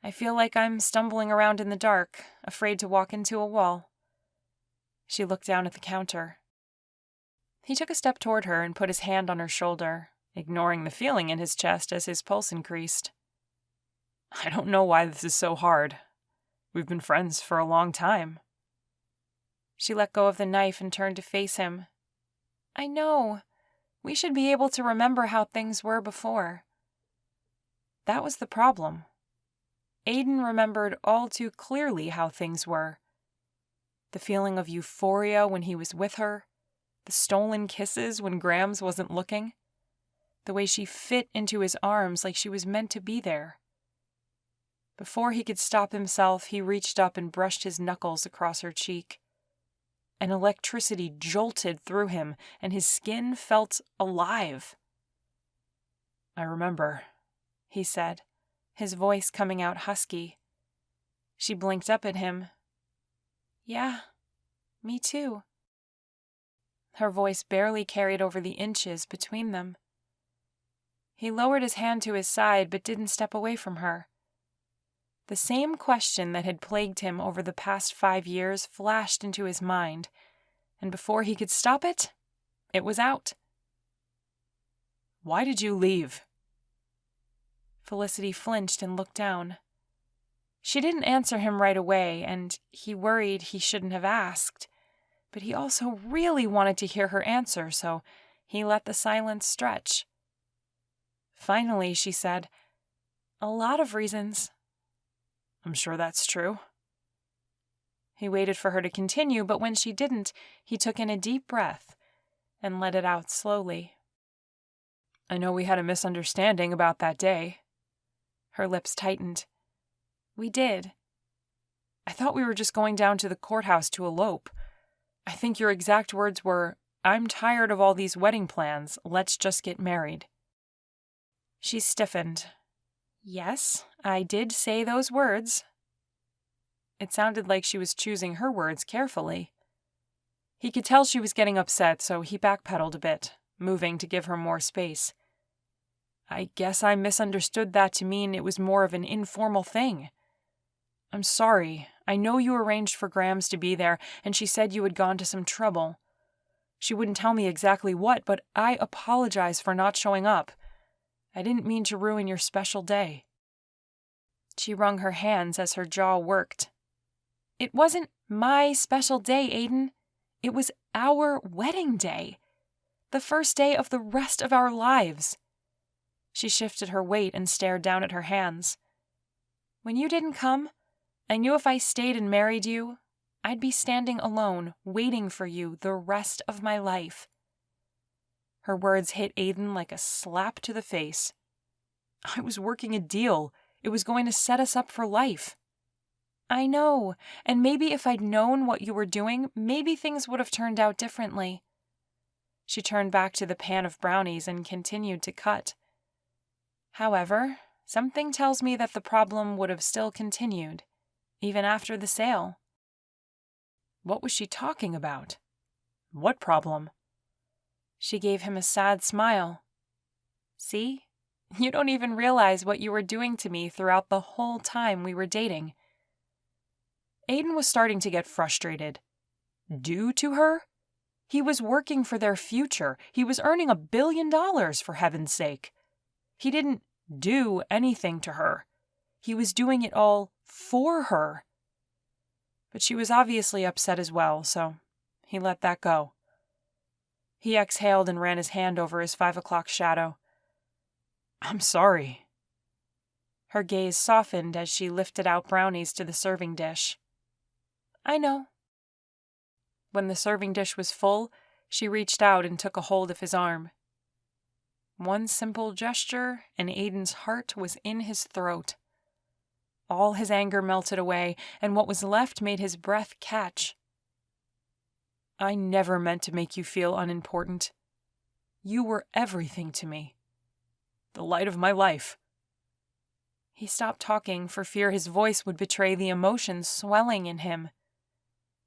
Speaker 1: I feel like I'm stumbling around in the dark, afraid to walk into a wall. She looked down at the counter. He took a step toward her and put his hand on her shoulder, ignoring the feeling in his chest as his pulse increased.
Speaker 2: I don't know why this is so hard. We've been friends for a long time.
Speaker 1: She let go of the knife and turned to face him. I know. We should be able to remember how things were before. That was the problem. Aiden remembered all too clearly how things were. The feeling of euphoria when he was with her, the stolen kisses when Grams wasn't looking, the way she fit into his arms like she was meant to be there. Before he could stop himself, he reached up and brushed his knuckles across her cheek. An electricity jolted through him, and his skin felt alive.
Speaker 2: I remember,
Speaker 1: he said, his voice coming out husky. She blinked up at him. Yeah, me too. Her voice barely carried over the inches between them. He lowered his hand to his side but didn't step away from her. The same question that had plagued him over the past 5 years flashed into his mind, and before he could stop it, it was out.
Speaker 2: Why did you leave?
Speaker 1: Felicity flinched and looked down. She didn't answer him right away, and he worried he shouldn't have asked, but he also really wanted to hear her answer, so he let the silence stretch. Finally, she said, A lot of reasons.
Speaker 2: I'm sure that's true.
Speaker 1: He waited for her to continue, but when she didn't, he took in a deep breath and let it out slowly.
Speaker 2: I know we had a misunderstanding about that day.
Speaker 1: Her lips tightened. We did.
Speaker 2: I thought we were just going down to the courthouse to elope. I think your exact words were, I'm tired of all these wedding plans, let's just get married.
Speaker 1: She stiffened. Yes, I did say those words. It sounded like she was choosing her words carefully.
Speaker 2: He could tell she was getting upset, so he backpedaled a bit, moving to give her more space. I guess I misunderstood that to mean it was more of an informal thing. I'm sorry. I know you arranged for Grams to be there, and she said you had gone to some trouble. She wouldn't tell me exactly what, but I apologize for not showing up. I didn't mean to ruin your special day. She wrung her hands as her jaw worked. It wasn't my special day, Aiden. It was our wedding day. The first day of the rest of our lives. She shifted her weight and stared down at her hands. When you didn't come, I knew if I stayed and married you, I'd be standing alone, waiting for you the rest of my life. Her words hit Aiden like a slap to the face. I was working a deal. It was going to set us up for life. I know, and maybe if I'd known what you were doing, maybe things would have turned out differently. She turned back to the pan of brownies and continued to cut.
Speaker 1: However, something tells me that the problem would have still continued, even after the sale.
Speaker 2: What was she talking about? What problem?
Speaker 1: She gave him a sad smile. See? You don't even realize what you were doing to me throughout the whole time we were dating.
Speaker 2: Aiden was starting to get frustrated. Do to her? He was working for their future. He was earning $1 billion, for heaven's sake. He didn't do anything to her. He was doing it all for her. But she was obviously upset as well, so he let that go. He exhaled and ran his hand over his 5 o'clock shadow. I'm sorry.
Speaker 1: Her gaze softened as she lifted out brownies to the serving dish. I know. When the serving dish was full, she reached out and took a hold of his arm. One simple gesture, and Aiden's heart was in his throat. All his anger melted away, and what was left made his breath catch. I never meant to make you feel unimportant. You were everything to me. The light of my life. He stopped talking for fear his voice would betray the emotions swelling in him.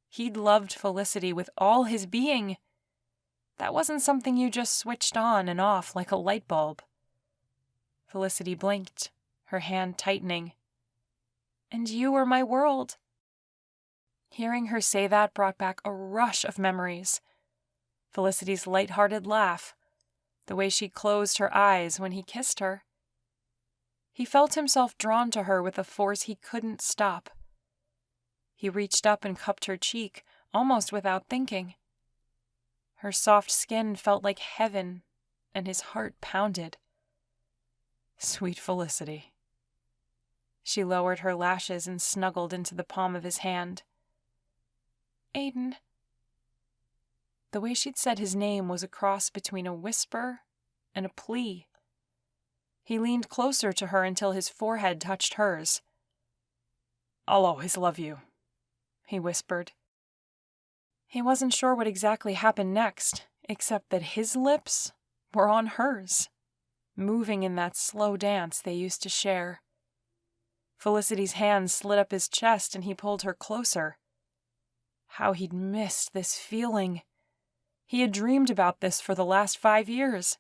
Speaker 1: He'd loved Felicity with all his being. That wasn't something you just switched on and off like a light bulb. Felicity blinked, her hand tightening. And you were my world. Hearing her say that brought back a rush of memories. Felicity's light-hearted laugh, the way she closed her eyes when he kissed her. He felt himself drawn to her with a force he couldn't stop. He reached up and cupped her cheek, almost without thinking. Her soft skin felt like heaven, and his heart pounded. Sweet Felicity. She lowered her lashes and snuggled into the palm of his hand. Aiden. The way she'd said his name was a cross between a whisper and a plea. He leaned closer to her until his forehead touched hers. I'll always love you, he whispered. He wasn't sure what exactly happened next, except that his lips were on hers, moving in that slow dance they used to share. Felicity's hand slid up his chest and he pulled her closer. How he'd missed this feeling. He had dreamed about this for the last 5 years.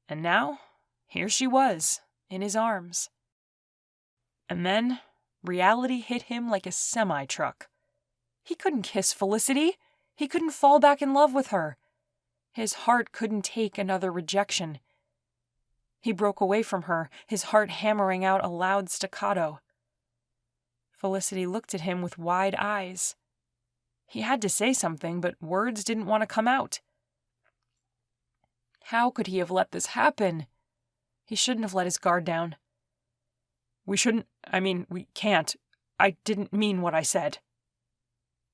Speaker 1: And now, here she was, in his arms. And then, reality hit him like a semi-truck. He couldn't kiss Felicity. He couldn't fall back in love with her. His heart couldn't take another rejection. He broke away from her, his heart hammering out a loud staccato. Felicity looked at him with wide eyes. He had to say something, but words didn't want to come out. How could he have let this happen? He shouldn't have let his guard down. We can't. I didn't mean what I said.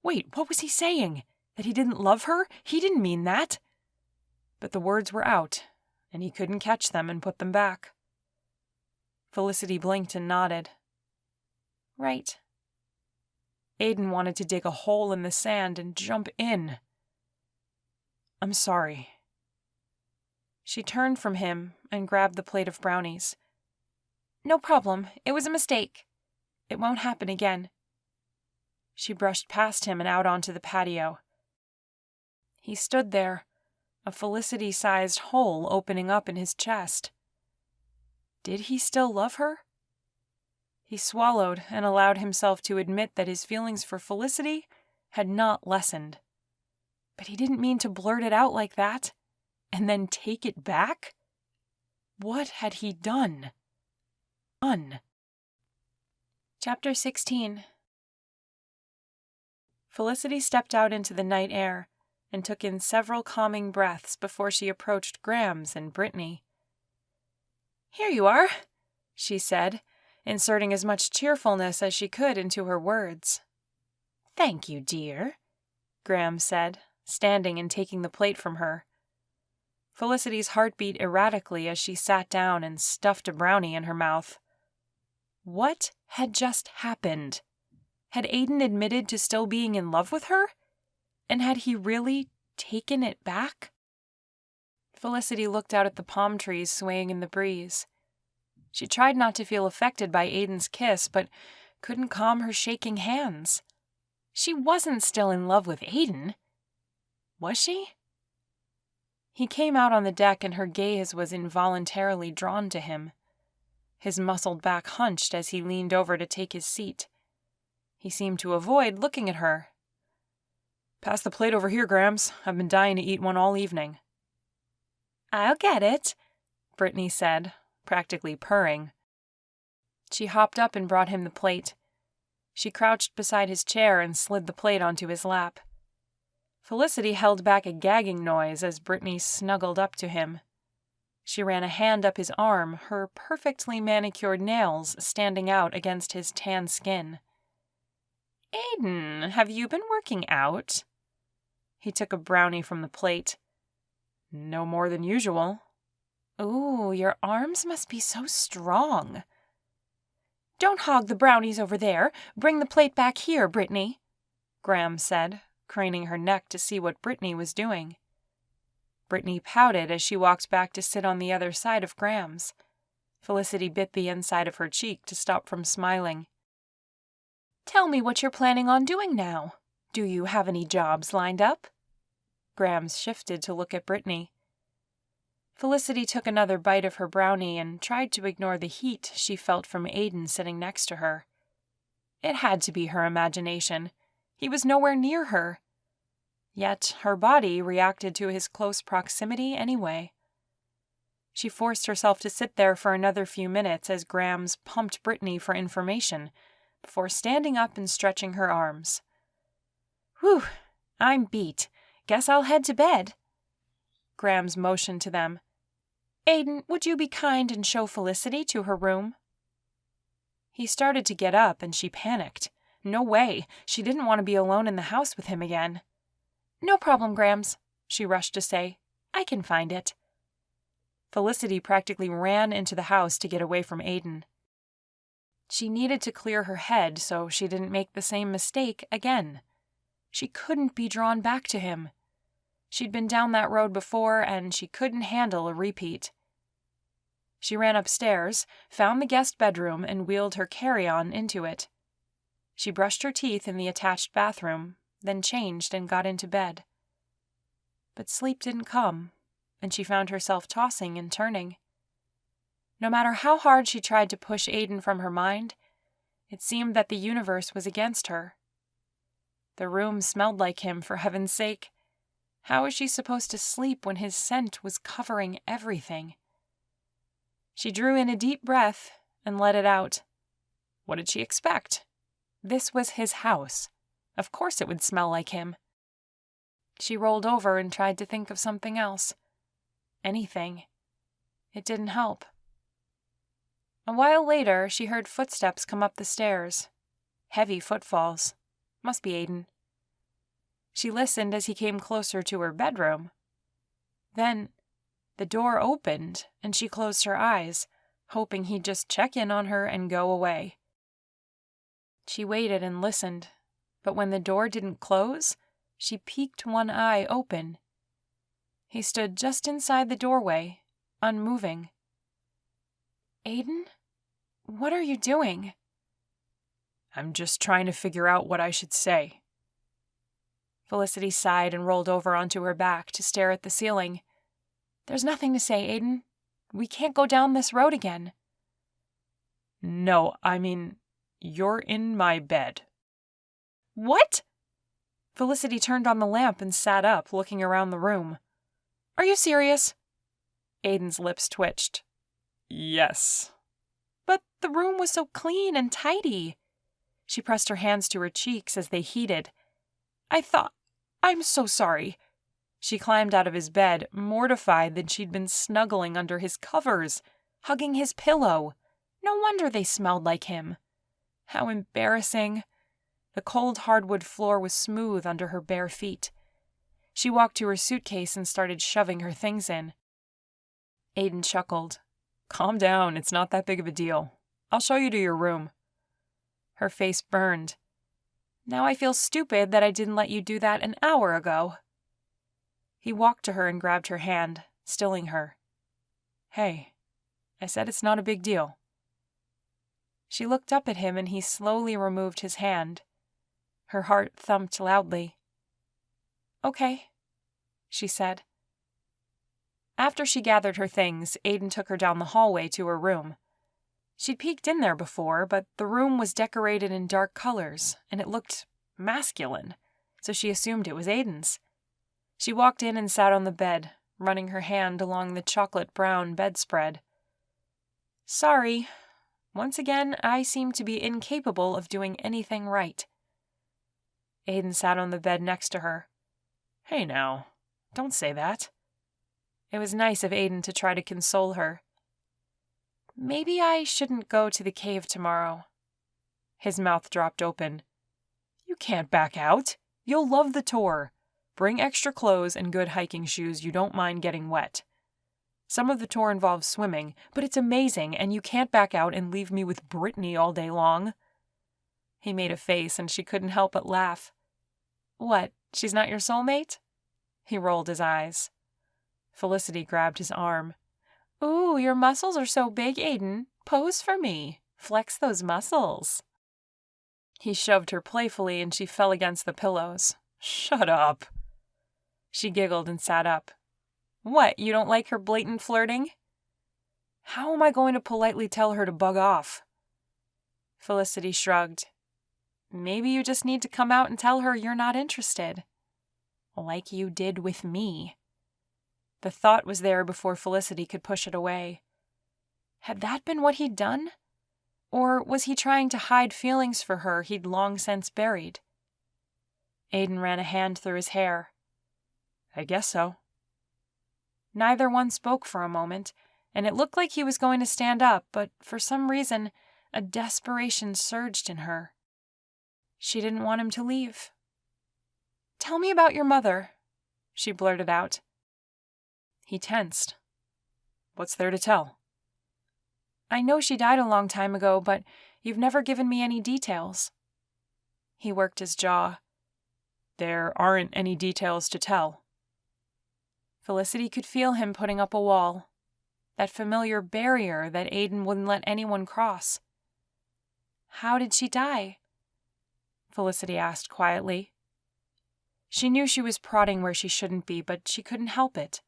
Speaker 1: Wait, what was he saying? That he didn't love her? He didn't mean that. But the words were out, and he couldn't catch them and put them back. Felicity blinked and nodded. Right. Aiden wanted to dig a hole in the sand and jump in. I'm sorry. She turned from him and grabbed the plate of brownies. No problem. It was a mistake. It won't happen again. She brushed past him and out onto the patio. He stood there, a Felicity-sized hole opening up in his chest. Did he still love her? He swallowed and allowed himself to admit that his feelings for Felicity had not lessened. But he didn't mean to blurt it out like that, and then take it back? What had he done? Chapter 16. Felicity stepped out into the night air and took in several calming breaths before she approached Grams and Brittany. Here you are, she said, inserting as much cheerfulness as she could into her words. Thank you, dear, Grams said, standing and taking the plate from her. Felicity's heart beat erratically as she sat down and stuffed a brownie in her mouth. What had just happened? Had Aiden admitted to still being in love with her? And had he really taken it back? Felicity looked out at the palm trees swaying in the breeze. She tried not to feel affected by Aiden's kiss, but couldn't calm her shaking hands. She wasn't still in love with Aiden. Was she? He came out on the deck and her gaze was involuntarily drawn to him. His muscled back hunched as he leaned over to take his seat. He seemed to avoid looking at her. "Pass the plate over here, Grams. I've been dying to eat one all evening."
Speaker 2: "I'll get it,"
Speaker 1: Brittany said, practically purring. She hopped up and brought him the plate. She crouched beside his chair and slid the plate onto his lap. Felicity held back a gagging noise as Brittany snuggled up to him. She ran a hand up his arm, her perfectly manicured nails standing out against his tan skin. "Aiden, have you been working out?" He took a brownie from the plate.
Speaker 2: "No more than usual."
Speaker 1: "Ooh, your arms must be so strong." "Don't hog the brownies over there. Bring the plate back here, Brittany," Graham said, craning her neck to see what Brittany was doing. Brittany pouted as she walked back to sit on the other side of Graham's. Felicity bit the inside of her cheek to stop from smiling. "Tell me what you're planning on doing now. Do you have any jobs lined up?" Grams shifted to look at Brittany. Felicity took another bite of her brownie and tried to ignore the heat she felt from Aiden sitting next to her. It had to be her imagination. He was nowhere near her. Yet her body reacted to his close proximity anyway. She forced herself to sit there for another few minutes as Grams pumped Brittany for information before standing up and stretching her arms. "Whew, I'm beat. Guess I'll head to bed." Grams motioned to them. "Aiden, would you be kind and show Felicity to her room?" He started to get up and she panicked. No way, she didn't want to be alone in the house with him again. "No problem, Grams," she rushed to say. "I can find it." Felicity practically ran into the house to get away from Aiden. She needed to clear her head so she didn't make the same mistake again. She couldn't be drawn back to him. She'd been down that road before, and she couldn't handle a repeat. She ran upstairs, found the guest bedroom, and wheeled her carry-on into it. She brushed her teeth in the attached bathroom, then changed and got into bed. But sleep didn't come, and she found herself tossing and turning. No matter how hard she tried to push Aiden from her mind, it seemed that the universe was against her. The room smelled like him, for heaven's sake. How was she supposed to sleep when his scent was covering everything? She drew in a deep breath and let it out. What did she expect? This was his house. Of course it would smell like him. She rolled over and tried to think of something else. Anything. It didn't help. A while later, she heard footsteps come up the stairs. Heavy footfalls. Must be Aiden. She listened as he came closer to her bedroom. Then, the door opened, and she closed her eyes, hoping he'd just check in on her and go away. She waited and listened, but when the door didn't close, she peeked one eye open. He stood just inside the doorway, unmoving. "Aiden? What are you doing?"
Speaker 2: "I'm just trying to figure out what I should say."
Speaker 1: Felicity sighed and rolled over onto her back to stare at the ceiling. "There's nothing to say, Aiden. We can't go down this road again."
Speaker 2: "No, I mean, you're in my bed."
Speaker 1: "What?" Felicity turned on the lamp and sat up, looking around the room. "Are you serious?" Aiden's lips twitched.
Speaker 2: "Yes."
Speaker 1: "But the room was so clean and tidy." She pressed her hands to her cheeks as they heated. I'm so sorry." She climbed out of his bed, mortified that she'd been snuggling under his covers, hugging his pillow. No wonder they smelled like him. How embarrassing. The cold hardwood floor was smooth under her bare feet. She walked to her suitcase and started shoving her things in. Aiden chuckled.
Speaker 2: "Calm down, it's not that big of a deal. I'll show you to your room."
Speaker 1: Her face burned. "Now I feel stupid that I didn't let you do that an hour ago." He walked to her and grabbed her hand, stilling her.
Speaker 2: "Hey, I said it's not a big deal."
Speaker 1: She looked up at him and he slowly removed his hand. Her heart thumped loudly. "Okay," she said. After she gathered her things, Aiden took her down the hallway to her room. She'd peeked in there before, but the room was decorated in dark colors, and it looked masculine, so she assumed it was Aiden's. She walked in and sat on the bed, running her hand along the chocolate-brown bedspread. "Sorry. Once again, I seem to be incapable of doing anything right." Aiden sat on the bed next to her.
Speaker 2: "Hey now, don't say that."
Speaker 1: It was nice of Aiden to try to console her. "Maybe I shouldn't go to the cave tomorrow."
Speaker 2: His mouth dropped open. "You can't back out. You'll love the tour. Bring extra clothes and good hiking shoes you don't mind getting wet. Some of the tour involves swimming, but it's amazing, and you can't back out and leave me with Brittany all day long."
Speaker 1: He made a face, and she couldn't help but laugh. "What, she's not your soulmate?" He rolled his eyes.
Speaker 2: Felicity grabbed his arm.
Speaker 1: "Ooh, your muscles are so big, Aiden. Pose for me. Flex those muscles."
Speaker 2: He shoved her playfully, and she fell against the pillows. "Shut up."
Speaker 1: She giggled and sat up. "What, you don't like her blatant flirting?"
Speaker 2: "How am I going to politely tell her to bug off?"
Speaker 1: Felicity shrugged. "Maybe you just need to come out and tell her you're not interested. Like you did with me." The thought was there before Felicity could push it away. Had that been what he'd done? Or was he trying to hide feelings for her he'd long since buried? Aiden ran a hand through his hair.
Speaker 2: "I guess so."
Speaker 1: Neither one spoke for a moment, and it looked like he was going to stand up, but for some reason, a desperation surged in her. She didn't want him to leave. "Tell me about your mother," she blurted out.
Speaker 2: He tensed. "What's there to tell?"
Speaker 1: "I know she died a long time ago, but you've never given me any details." He worked his jaw.
Speaker 2: "There aren't any details to tell."
Speaker 1: Felicity could feel him putting up a wall, that familiar barrier that Aiden wouldn't let anyone cross. "How did she die?" Felicity asked quietly. She knew she was prodding where she shouldn't be, but she couldn't help it.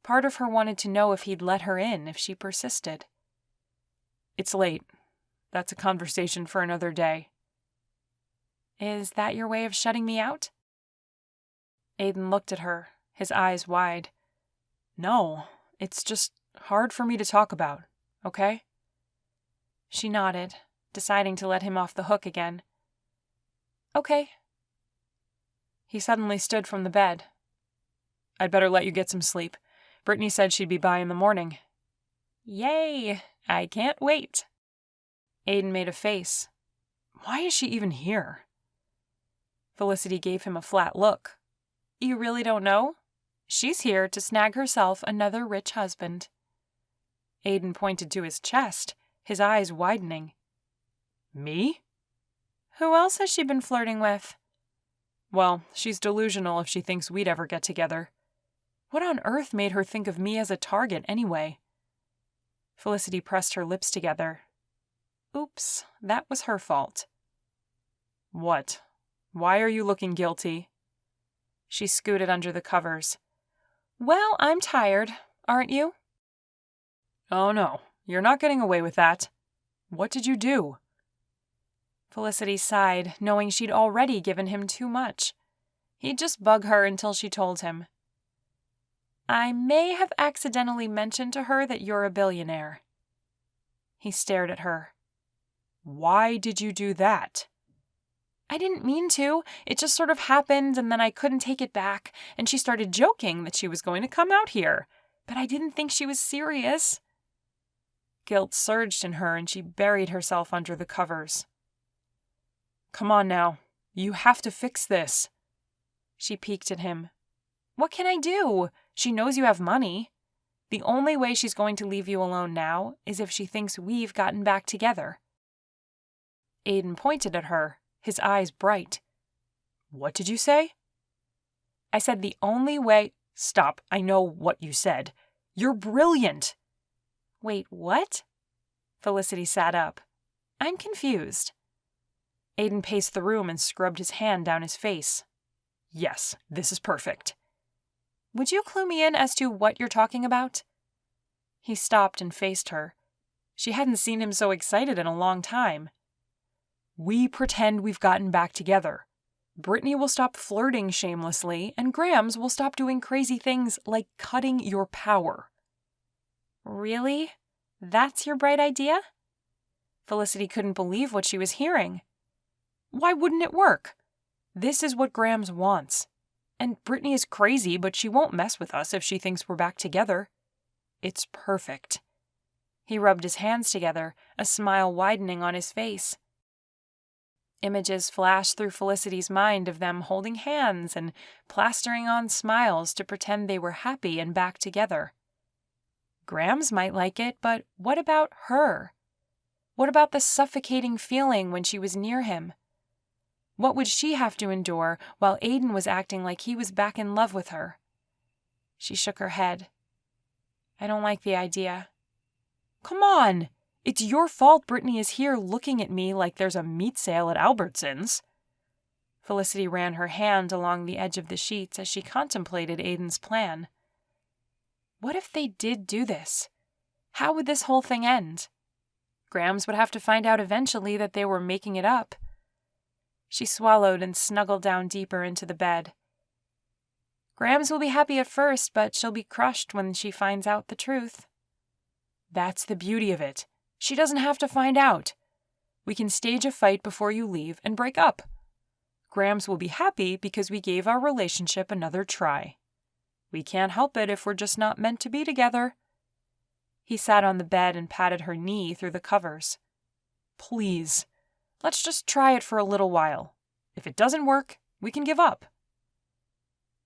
Speaker 1: Part of her wanted to know if he'd let her in if she persisted.
Speaker 2: "It's late. That's a conversation for another day."
Speaker 1: "Is that your way of shutting me out?" Aiden looked at her, his eyes wide.
Speaker 2: "No, it's just hard for me to talk about, okay?"
Speaker 1: She nodded, deciding to let him off the hook again. "Okay."
Speaker 2: He suddenly stood from the bed. "I'd better let you get some sleep. Brittany said she'd be by in the morning."
Speaker 1: "Yay! I can't wait."
Speaker 2: Aiden made a face. "Why is she even here?"
Speaker 1: Felicity gave him a flat look. "You really don't know? She's here to snag herself another rich husband."
Speaker 2: Aiden pointed to his chest, his eyes widening. "Me?"
Speaker 1: "Who else has she been flirting with?"
Speaker 2: "Well, she's delusional if she thinks we'd ever get together. What on earth made her think of me as a target anyway?"
Speaker 1: Felicity pressed her lips together. "Oops, that was her fault."
Speaker 2: "What? Why are you looking guilty?"
Speaker 1: She scooted under the covers. "Well, I'm tired, aren't you?"
Speaker 2: "Oh no, you're not getting away with that. What did you do?"
Speaker 1: Felicity sighed, knowing she'd already given him too much. He'd just bug her until she told him. "I may have accidentally mentioned to her that you're a billionaire." He stared at her.
Speaker 2: "Why did you do that?"
Speaker 1: "I didn't mean to. It just sort of happened, and then I couldn't take it back, and she started joking that she was going to come out here. But I didn't think she was serious." Guilt surged in her, and she buried herself under the covers.
Speaker 2: "Come on now. You have to fix this."
Speaker 1: She peeked at him. "What can I do? She knows you have money. The only way she's going to leave you alone now is if she thinks we've gotten back together." Aiden pointed at her, his eyes bright.
Speaker 2: "What did you say?"
Speaker 1: "I said the only way—"
Speaker 2: "Stop, I know what you said. You're brilliant."
Speaker 1: "Wait, what?" Felicity sat up. I'm confused.
Speaker 2: Aiden paced the room and scrubbed his hand down his face. Yes, this is perfect.
Speaker 1: Would you clue me in as to what you're talking about?
Speaker 2: He stopped and faced her. She hadn't seen him so excited in a long time. We pretend we've gotten back together. Brittany will stop flirting shamelessly, and Grams will stop doing crazy things like cutting your power.
Speaker 1: Really? That's your bright idea? Felicity couldn't believe what she was hearing.
Speaker 2: Why wouldn't it work? This is what Grams wants. And Brittany is crazy, but she won't mess with us if she thinks we're back together. It's perfect.
Speaker 1: He rubbed his hands together, a smile widening on his face. Images flashed through Felicity's mind of them holding hands and plastering on smiles to pretend they were happy and back together. Grams might like it, but what about her? What about the suffocating feeling when she was near him? What would she have to endure while Aiden was acting like he was back in love with her? She shook her head. I don't like the idea.
Speaker 2: Come on! It's your fault Brittany is here looking at me like there's a meat sale at Albertsons.
Speaker 1: Felicity ran her hand along the edge of the sheets as she contemplated Aiden's plan. What if they did do this? How would this whole thing end? Grams would have to find out eventually that they were making it up. She swallowed and snuggled down deeper into the bed. Grams will be happy at first, but she'll be crushed when she finds out the truth.
Speaker 2: That's the beauty of it. She doesn't have to find out. We can stage a fight before you leave and break up. Grams will be happy because we gave our relationship another try. We can't help it if we're just not meant to be together.
Speaker 1: He sat on the bed and patted her knee through the covers.
Speaker 2: Please, let's just try it for a little while. If it doesn't work, we can give up.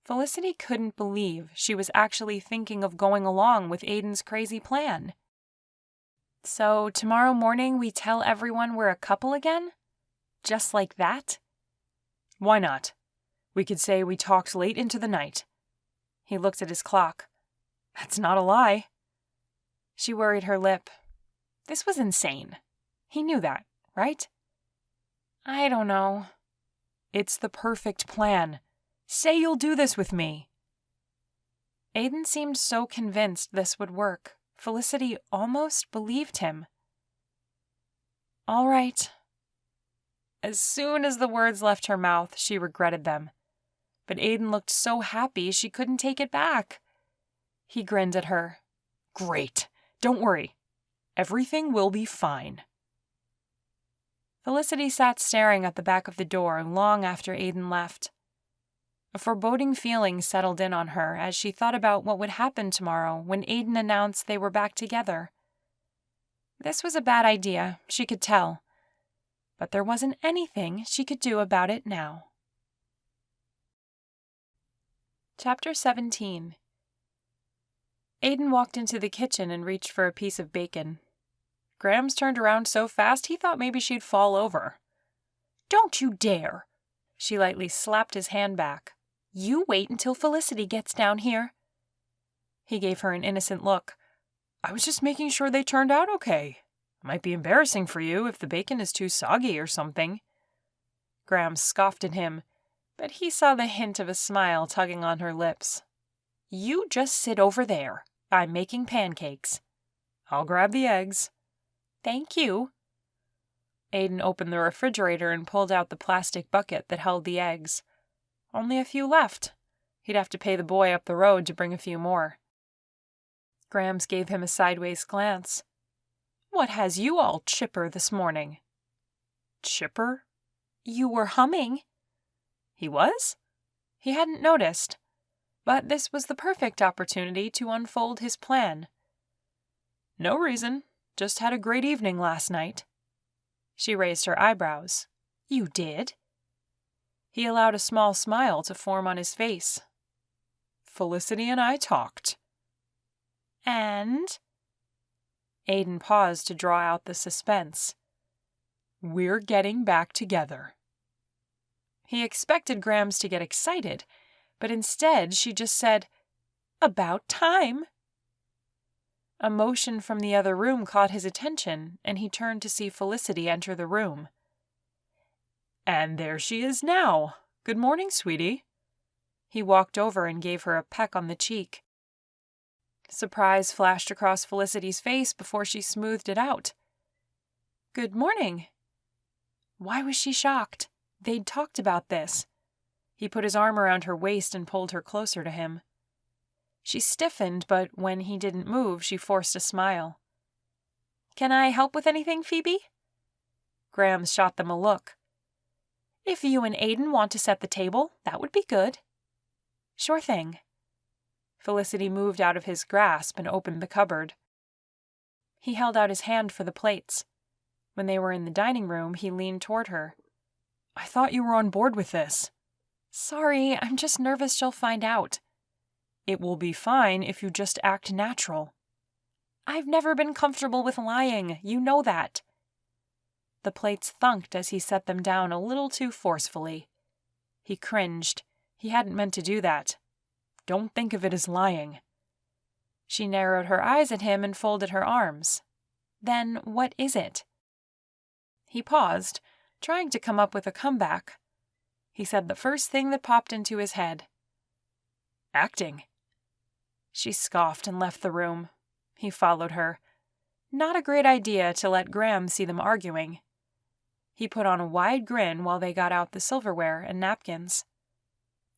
Speaker 1: Felicity couldn't believe she was actually thinking of going along with Aiden's crazy plan. So tomorrow morning we tell everyone we're a couple again? Just like that?
Speaker 2: Why not? We could say we talked late into the night.
Speaker 1: He looked at his clock.
Speaker 2: That's not a lie.
Speaker 1: She worried her lip. This was insane. He knew that, right? I don't know.
Speaker 2: It's the perfect plan. Say you'll do this with me.
Speaker 1: Aiden seemed so convinced this would work. Felicity almost believed him. All right. As soon as the words left her mouth, she regretted them. But Aiden looked so happy she couldn't take it back. He grinned at her.
Speaker 2: Great. Don't worry. Everything will be fine.
Speaker 1: Felicity sat staring at the back of the door long after Aiden left. A foreboding feeling settled in on her as she thought about what would happen tomorrow when Aiden announced they were back together. This was a bad idea, she could tell, but there wasn't anything she could do about it now. Chapter 17. Aiden walked into the kitchen and reached for a piece of bacon.
Speaker 2: Grams turned around so fast he thought maybe she'd fall over.
Speaker 1: Don't you dare! She lightly slapped his hand back. You wait until Felicity gets down here. He gave her an innocent look.
Speaker 2: I was just making sure they turned out okay. Might be embarrassing for you if the bacon is too soggy or something.
Speaker 1: Grams scoffed at him, but he saw the hint of a smile tugging on her lips. You just sit over there. I'm making pancakes.
Speaker 2: I'll grab the eggs.
Speaker 1: Thank you.
Speaker 2: Aiden opened the refrigerator and pulled out the plastic bucket that held the eggs. Only a few left. He'd have to pay the boy up the road to bring a few more.
Speaker 1: Grams gave him a sideways glance. What has you all chipper this morning?
Speaker 2: Chipper?
Speaker 1: You were humming.
Speaker 2: He was?
Speaker 1: He hadn't noticed, but this was the perfect opportunity to unfold his plan.
Speaker 2: No reason. Just had a great evening last night.
Speaker 1: She raised her eyebrows. You did? He allowed a small smile to form on his face.
Speaker 2: Felicity and I talked.
Speaker 1: And? Aiden paused to draw out the suspense.
Speaker 2: We're getting back together.
Speaker 1: He expected Grams to get excited, but instead she just said, About time. A motion from the other room caught his attention, and he turned to see Felicity enter the room.
Speaker 2: And there she is now. Good morning, sweetie.
Speaker 1: He walked over and gave her a peck on the cheek. Surprise flashed across Felicity's face before she smoothed it out. Good morning. Why was she shocked? They'd talked about this. He put his arm around her waist and pulled her closer to him. She stiffened, but when he didn't move, she forced a smile. Can I help with anything, Phoebe? Grams shot them a look. If you and Aiden want to set the table, that would be good. Sure thing. Felicity moved out of his grasp and opened the cupboard. He held out his hand for the plates. When they were in the dining room, he leaned toward her.
Speaker 2: I thought you were on board with this.
Speaker 1: Sorry, I'm just nervous she'll find out.
Speaker 2: It will be fine if you just act natural.
Speaker 1: I've never been comfortable with lying, you know that. The plates thunked as he set them down a little too forcefully. He cringed. He hadn't meant to do that.
Speaker 2: Don't think of it as lying.
Speaker 1: She narrowed her eyes at him and folded her arms. Then what is it? He paused, trying to come up with a comeback. He said the first thing that popped into his head.
Speaker 2: Acting.
Speaker 1: She scoffed and left the room. He followed her. Not a great idea to let Graham see them arguing. He put on a wide grin while they got out the silverware and napkins.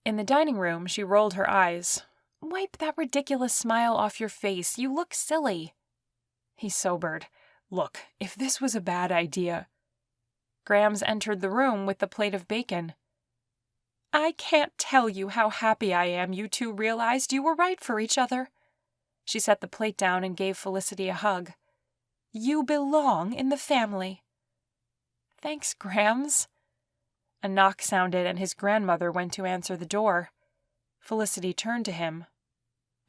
Speaker 1: In the dining room, she rolled her eyes. Wipe that ridiculous smile off your face. You look silly. He sobered.
Speaker 2: Look, if this was a bad idea.
Speaker 1: Grams entered the room with the plate of bacon. I can't tell you how happy I am you two realized you were right for each other. She set the plate down and gave Felicity a hug. You belong in the family. Thanks, Grams. A knock sounded and his grandmother went to answer the door. Felicity turned to him.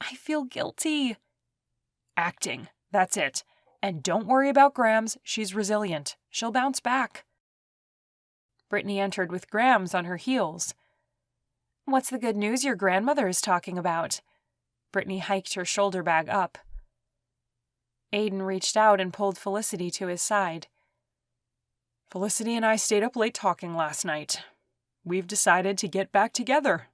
Speaker 1: I feel guilty.
Speaker 2: Acting, that's it. And don't worry about Grams, she's resilient. She'll bounce back.
Speaker 1: Brittany entered with Grams on her heels. What's the good news your grandmother is talking about? Brittany hiked her shoulder bag up. Aiden reached out and pulled Felicity to his side.
Speaker 2: Felicity and I stayed up late talking last night. We've decided to get back together.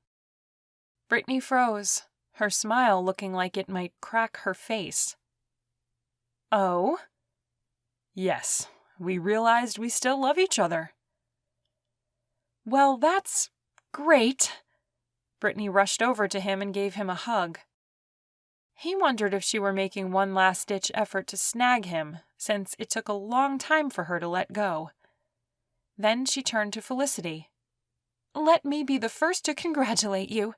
Speaker 1: Brittany froze, her smile looking like it might crack her face. Oh?
Speaker 2: Yes, we realized we still love each other.
Speaker 1: Well, that's great. Brittany rushed over to him and gave him a hug. He wondered if she were making one last-ditch effort to snag him, since it took a long time for her to let go. Then she turned to Felicity. Let me be the first to congratulate you.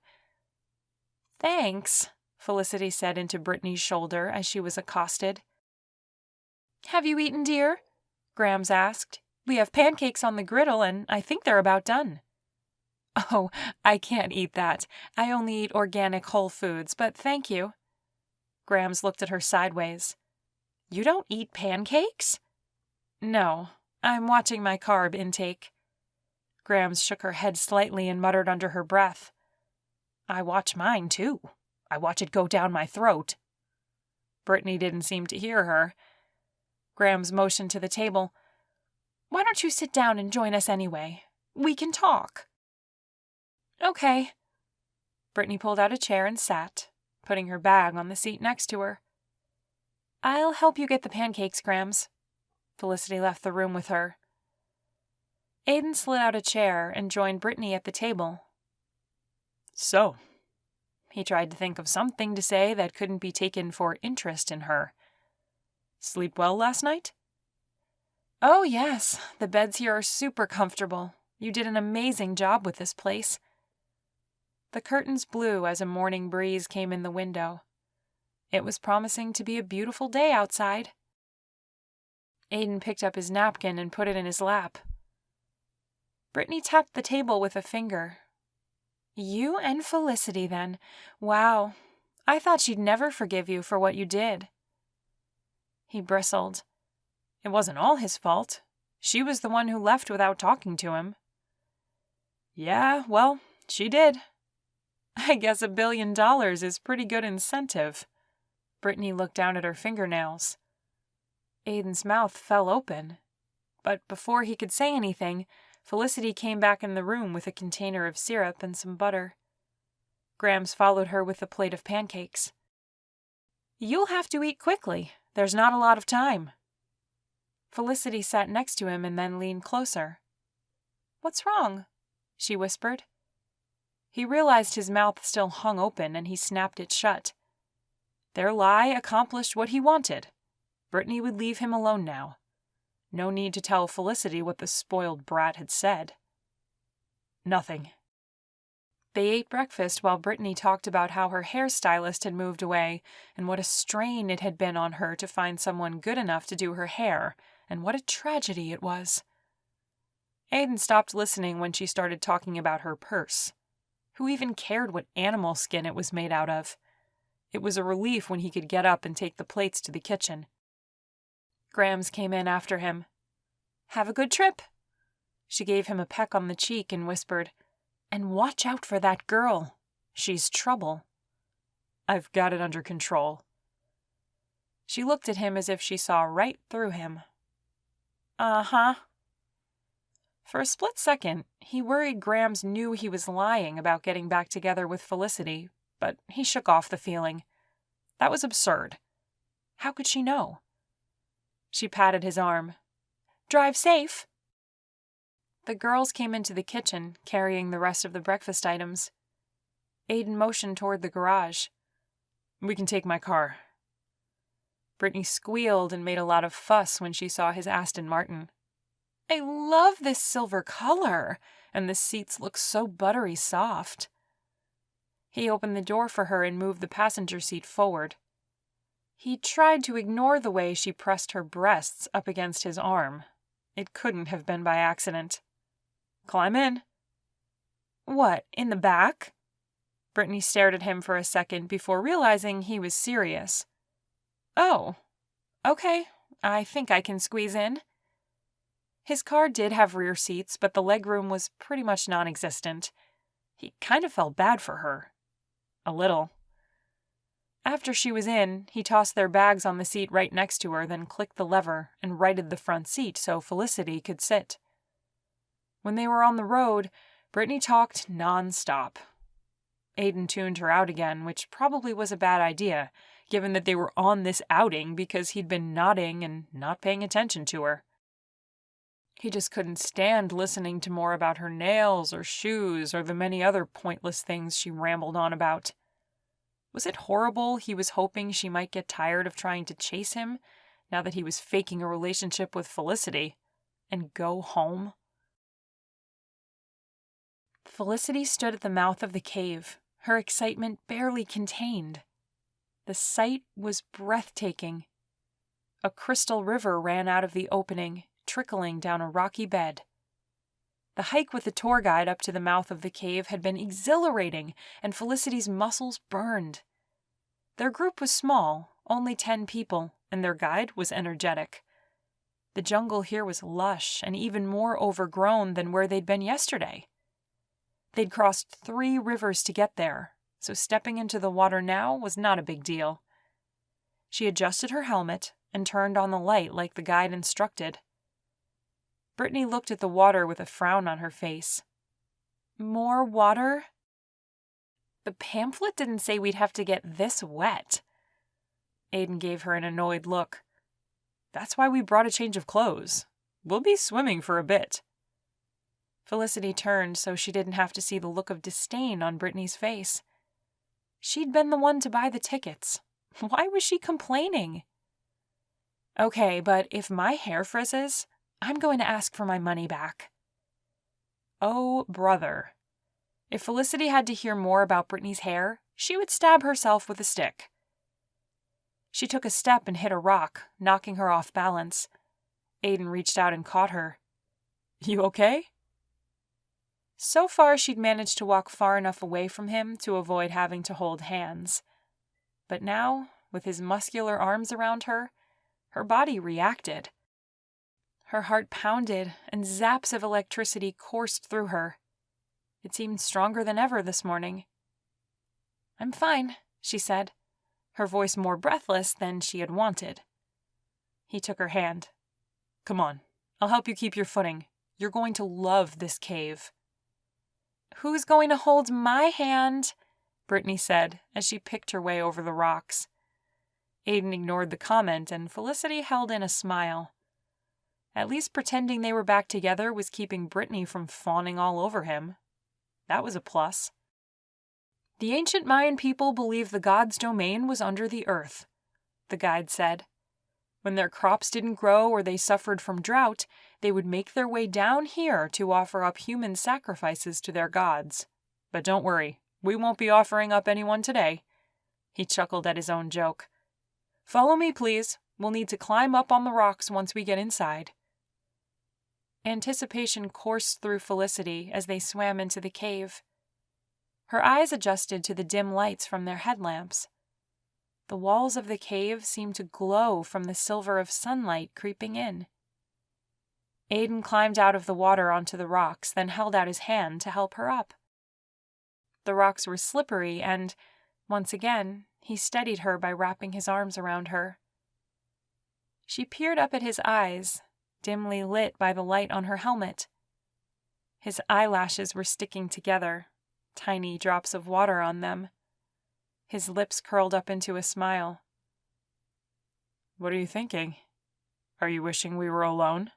Speaker 1: Thanks, Felicity said into Brittany's shoulder as she was accosted. Have you eaten, dear? Grams asked. We have pancakes on the griddle, and I think they're about done. Oh, I can't eat that. I only eat organic whole foods, but thank you. Grams looked at her sideways. You don't eat pancakes? No, I'm watching my carb intake. Grams shook her head slightly and muttered under her breath. I watch mine, too. I watch it go down my throat. Brittany didn't seem to hear her. Grams motioned to the table. Why don't you sit down and join us anyway? We can talk. Okay. Brittany pulled out a chair and sat, putting her bag on the seat next to her. I'll help you get the pancakes, Grams. Felicity left the room with her. Aiden slid out a chair and joined Brittany at the table.
Speaker 2: So,
Speaker 1: he tried to think of something to say that couldn't be taken for interest in her.
Speaker 2: Sleep well last night?
Speaker 1: Oh, yes. The beds here are super comfortable. You did an amazing job with this place. The curtains blew as a morning breeze came in the window. It was promising to be a beautiful day outside. Aiden picked up his napkin and put it in his lap. Brittany tapped the table with a finger. You and Felicity, then. Wow. I thought she'd never forgive you for what you did. He bristled. It wasn't all his fault. She was the one who left without talking to him.
Speaker 2: Yeah, well, she did.
Speaker 1: I guess $1 billion is pretty good incentive. Brittany looked down at her fingernails. Aiden's mouth fell open, but before he could say anything, Felicity came back in the room with a container of syrup and some butter. Grams followed her with a plate of pancakes. "You'll have to eat quickly. There's not a lot of time." Felicity sat next to him and then leaned closer. "What's wrong?" she whispered. He realized his mouth still hung open, and he snapped it shut. Their lie accomplished what he wanted. Brittany would leave him alone now. No need to tell Felicity what the spoiled brat had said. "Nothing." They ate breakfast while Brittany talked about how her hairstylist had moved away and what a strain it had been on her to find someone good enough to do her hair, and what a tragedy it was. Aiden stopped listening when she started talking about her purse. Who even cared what animal skin it was made out of? It was a relief when he could get up and take the plates to the kitchen. Grams came in after him. "Have a good trip." She gave him a peck on the cheek and whispered, "And watch out for that girl. She's trouble." "I've got it under control." She looked at him as if she saw right through him. "Uh-huh." For a split second, he worried Grams knew he was lying about getting back together with Felicity, but he shook off the feeling. That was absurd. How could she know? She patted his arm. "Drive safe." The girls came into the kitchen, carrying the rest of the breakfast items. Aiden motioned toward the garage. "We can take my car." Brittany squealed and made a lot of fuss when she saw his Aston Martin. "I love this silver color, and the seats look so buttery soft." He opened the door for her and moved the passenger seat forward. He tried to ignore the way she pressed her breasts up against his arm. It couldn't have been by accident. "Climb in." "What, in the back?" Brittany stared at him for a second before realizing he was serious. "Oh, okay, I think I can squeeze in." His car did have rear seats, but the legroom was pretty much non-existent. He kind of felt bad for her. A little. After she was in, he tossed their bags on the seat right next to her, then clicked the lever and righted the front seat so Felicity could sit. When they were on the road, Brittany talked non-stop. Aiden tuned her out again, which probably was a bad idea, given that they were on this outing because he'd been nodding and not paying attention to her. He just couldn't stand listening to more about her nails or shoes or the many other pointless things she rambled on about. Was it horrible he was hoping she might get tired of trying to chase him, now that he was faking a relationship with Felicity, and go home? Felicity stood at the mouth of the cave, her excitement barely contained. The sight was breathtaking. A crystal river ran out of the opening, trickling down a rocky bed. The hike with the tour guide up to the mouth of the cave had been exhilarating, and Felicity's muscles burned. Their group was small, only 10 people, and their guide was energetic. The jungle here was lush and even more overgrown than where they'd been yesterday. They'd crossed 3 rivers to get there, so stepping into the water now was not a big deal. She adjusted her helmet and turned on the light like the guide instructed. Brittany looked at the water with a frown on her face. "More water?" "The pamphlet didn't say we'd have to get this wet." Aiden gave her an annoyed look. "That's why we brought a change of clothes. We'll be swimming for a bit." Felicity turned so she didn't have to see the look of disdain on Brittany's face. She'd been the one to buy the tickets. Why was she complaining? "Okay, but if my hair frizzes, I'm going to ask for my money back." Oh, brother. If Felicity had to hear more about Brittany's hair, she would stab herself with a stick. She took a step and hit a rock, knocking her off balance. Aiden reached out and caught her. "You okay?" So far, she'd managed to walk far enough away from him to avoid having to hold hands. But now, with his muscular arms around her body reacted. Her heart pounded, and zaps of electricity coursed through her. It seemed stronger than ever this morning. "I'm fine," she said. her voice more breathless than she had wanted. He took her hand.
Speaker 2: Come on, I'll help you keep your footing. You're going to love this cave.
Speaker 1: Who's going to hold my hand? Brittany said as she picked her way over the rocks.
Speaker 2: Aiden ignored the comment, and Felicity held in a smile. At least pretending they were back together was keeping Brittany from fawning all over him. That was a plus. The ancient Mayan people believed the gods' domain was under the earth, the guide said. When their crops didn't grow or they suffered from drought, they would make their way down here to offer up human sacrifices to their gods. But don't worry, we won't be offering up anyone today. He chuckled at his own joke. Follow me, please. We'll need to climb up on the rocks once we get inside. Anticipation coursed through Felicity as they swam into the cave. Her eyes adjusted to the dim lights from their headlamps. The walls of the cave seemed to glow from the silver of sunlight creeping in. Aiden climbed out of the water onto the rocks, then held out his hand to help her up. The rocks were slippery, and, once again, he steadied her by wrapping his arms around her. She peered up at his eyes, dimly lit by the light on her helmet. His eyelashes were sticking together, tiny drops of water on them. His lips curled up into a smile. What are you thinking? Are you wishing we were alone?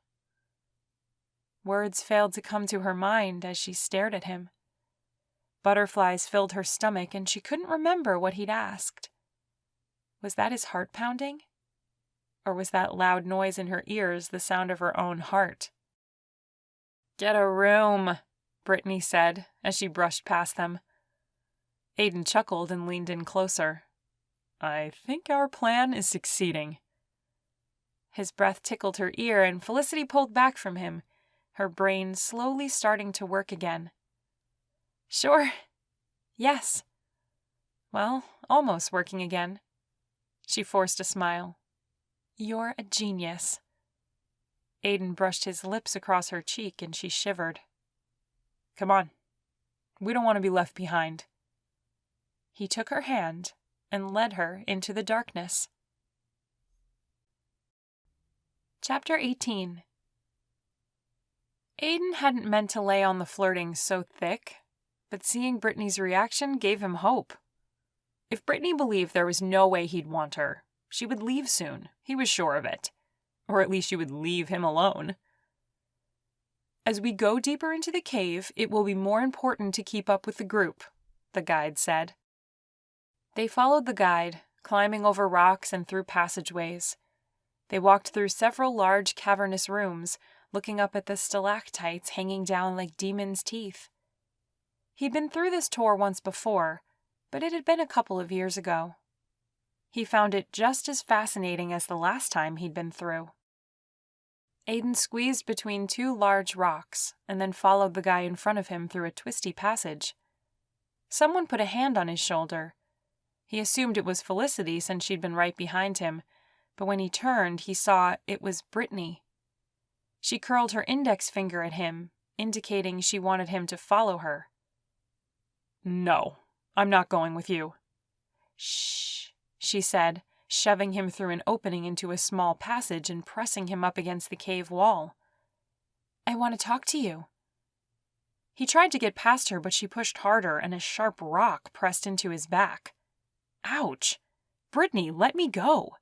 Speaker 2: Words failed to come to her mind as she stared at him. Butterflies filled her stomach, and she couldn't remember what he'd asked. Was that his heart pounding? Or was that loud noise in her ears the sound of her own heart? Get a room, Brittany said as she brushed past them. Aiden chuckled and leaned in closer. I think our plan is succeeding. His breath tickled her ear, and Felicity pulled back from him, her brain slowly starting to work again. Sure. Yes. Well, almost working again. She forced a smile. You're a genius. Aiden brushed his lips across her cheek, and she shivered. Come on. We don't want to be left behind. He took her hand and led her into the darkness. Chapter 18. Aiden hadn't meant to lay on the flirting so thick, but seeing Brittany's reaction gave him hope. If Brittany believed there was no way he'd want her, she would leave soon, he was sure of it. Or at least she would leave him alone. As we go deeper into the cave, it will be more important to keep up with the group, the guide said. They followed the guide, climbing over rocks and through passageways. They walked through several large cavernous rooms, looking up at the stalactites hanging down like demons' teeth. He'd been through this tour once before, but it had been a couple of years ago. He found it just as fascinating as the last time he'd been through. Aiden squeezed between two large rocks and then followed the guy in front of him through a twisty passage. Someone put a hand on his shoulder. He assumed it was Felicity since she'd been right behind him, but when he turned, he saw it was Brittany. She curled her index finger at him, indicating she wanted him to follow her. No, I'm not going with you. Shh, she said, shoving him through an opening into a small passage and pressing him up against the cave wall. I want to talk to you. He tried to get past her, but she pushed harder, and a sharp rock pressed into his back. Ouch! Brittany, let me go.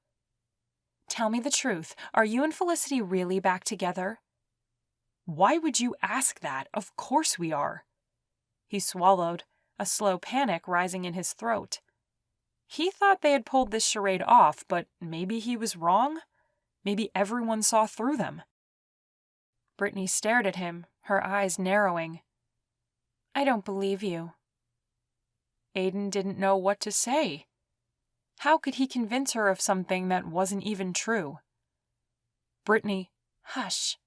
Speaker 2: Tell me the truth. Are you and Felicity really back together? Why would you ask that? Of course we are. He swallowed, a slow panic rising in his throat. He thought they had pulled this charade off, but maybe he was wrong? Maybe everyone saw through them. Brittany stared at him, her eyes narrowing. I don't believe you. Aiden didn't know what to say. How could he convince her of something that wasn't even true? Brittany, hush,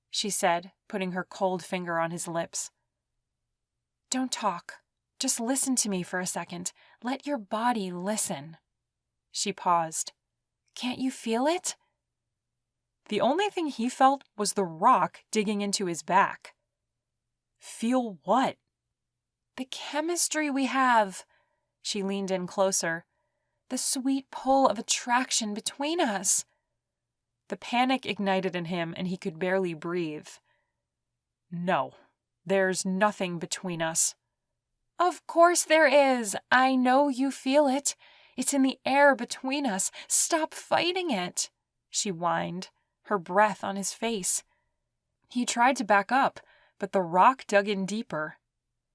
Speaker 2: she said, putting her cold finger on his lips. Don't talk. Just listen to me for a second. Let your body listen. She paused. Can't you feel it? The only thing he felt was the rock digging into his back. Feel what? The chemistry we have. She leaned in closer.
Speaker 1: The sweet pull of attraction between us.
Speaker 2: The panic ignited in him, and he could barely breathe. No, there's nothing between us.
Speaker 1: Of course there is. I know you feel it. It's in the air between us. Stop fighting it, she whined, her breath on his face.
Speaker 2: He tried to back up, but the rock dug in deeper.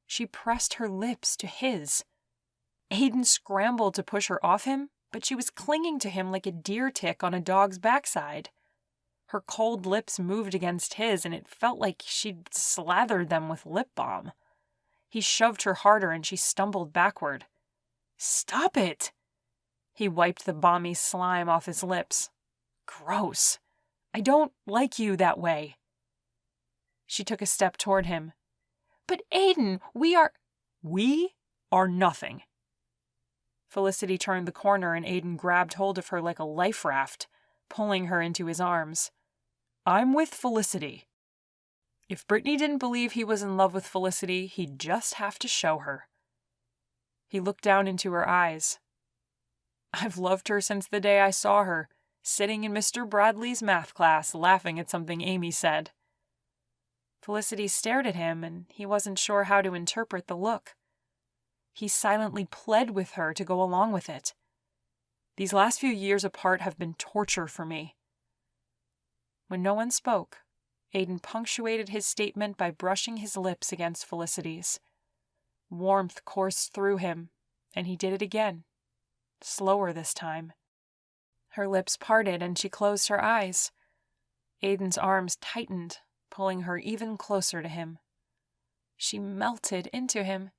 Speaker 2: She pressed her lips to his. Aiden scrambled to push her off him, but she was clinging to him like a deer tick on a dog's backside. Her cold lips moved against his, and it felt like she'd slathered them with lip balm. He shoved her harder, and she stumbled backward. "Stop it!" He wiped the balmy slime off his lips. "Gross. I don't like you that way." She took a step toward him.
Speaker 1: "But Aiden, we are
Speaker 2: nothing." Felicity turned the corner, and Aiden grabbed hold of her like a life raft, pulling her into his arms. "I'm with Felicity." If Brittany didn't believe he was in love with Felicity, he'd just have to show her. He looked down into her eyes. "I've loved her since the day I saw her, sitting in Mr. Bradley's math class, laughing at something Amy said." Felicity stared at him, and he wasn't sure how to interpret the look. He silently pled with her to go along with it. "These last few years apart have been torture for me." When no one spoke, Aiden punctuated his statement by brushing his lips against Felicity's. Warmth coursed through him, and he did it again, slower this time. Her lips parted, and she closed her eyes. Aiden's arms tightened, pulling her even closer to him. She melted into him.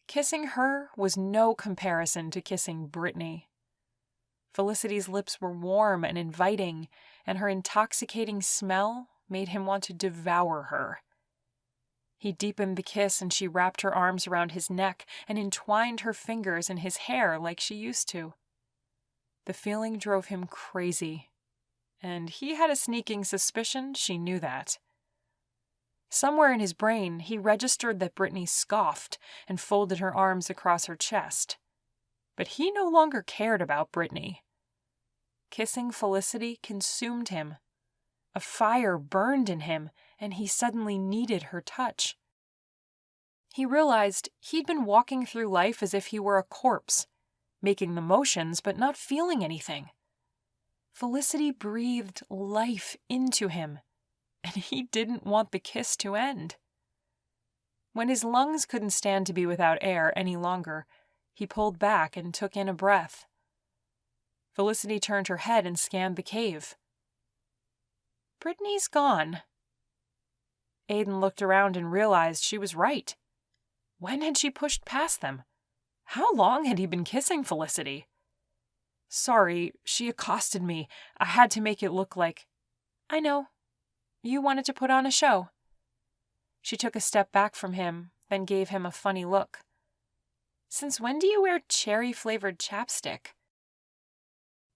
Speaker 2: Kissing her was no comparison to kissing Brittany. Felicity's lips were warm and inviting, and her intoxicating smell made him want to devour her. He deepened the kiss, and she wrapped her arms around his neck and entwined her fingers in his hair like she used to. The feeling drove him crazy, and he had a sneaking suspicion she knew that. Somewhere in his brain, he registered that Brittany scoffed and folded her arms across her chest. But he no longer cared about Brittany. Kissing Felicity consumed him. A fire burned in him, and he suddenly needed her touch. He realized he'd been walking through life as if he were a corpse, making the motions but not feeling anything. Felicity breathed life into him, and he didn't want the kiss to end. When his lungs couldn't stand to be without air any longer, he pulled back and took in a breath. Felicity turned her head and scanned the cave. "Brittany's gone." Aiden looked around and realized she was right. When had she pushed past them? How long had he been kissing Felicity? "Sorry, she accosted me. I had to make it look like—"
Speaker 1: "I know. You wanted to put on a show."
Speaker 2: She took a step back from him, then gave him a funny look.
Speaker 1: "Since when do you wear cherry-flavored chapstick?"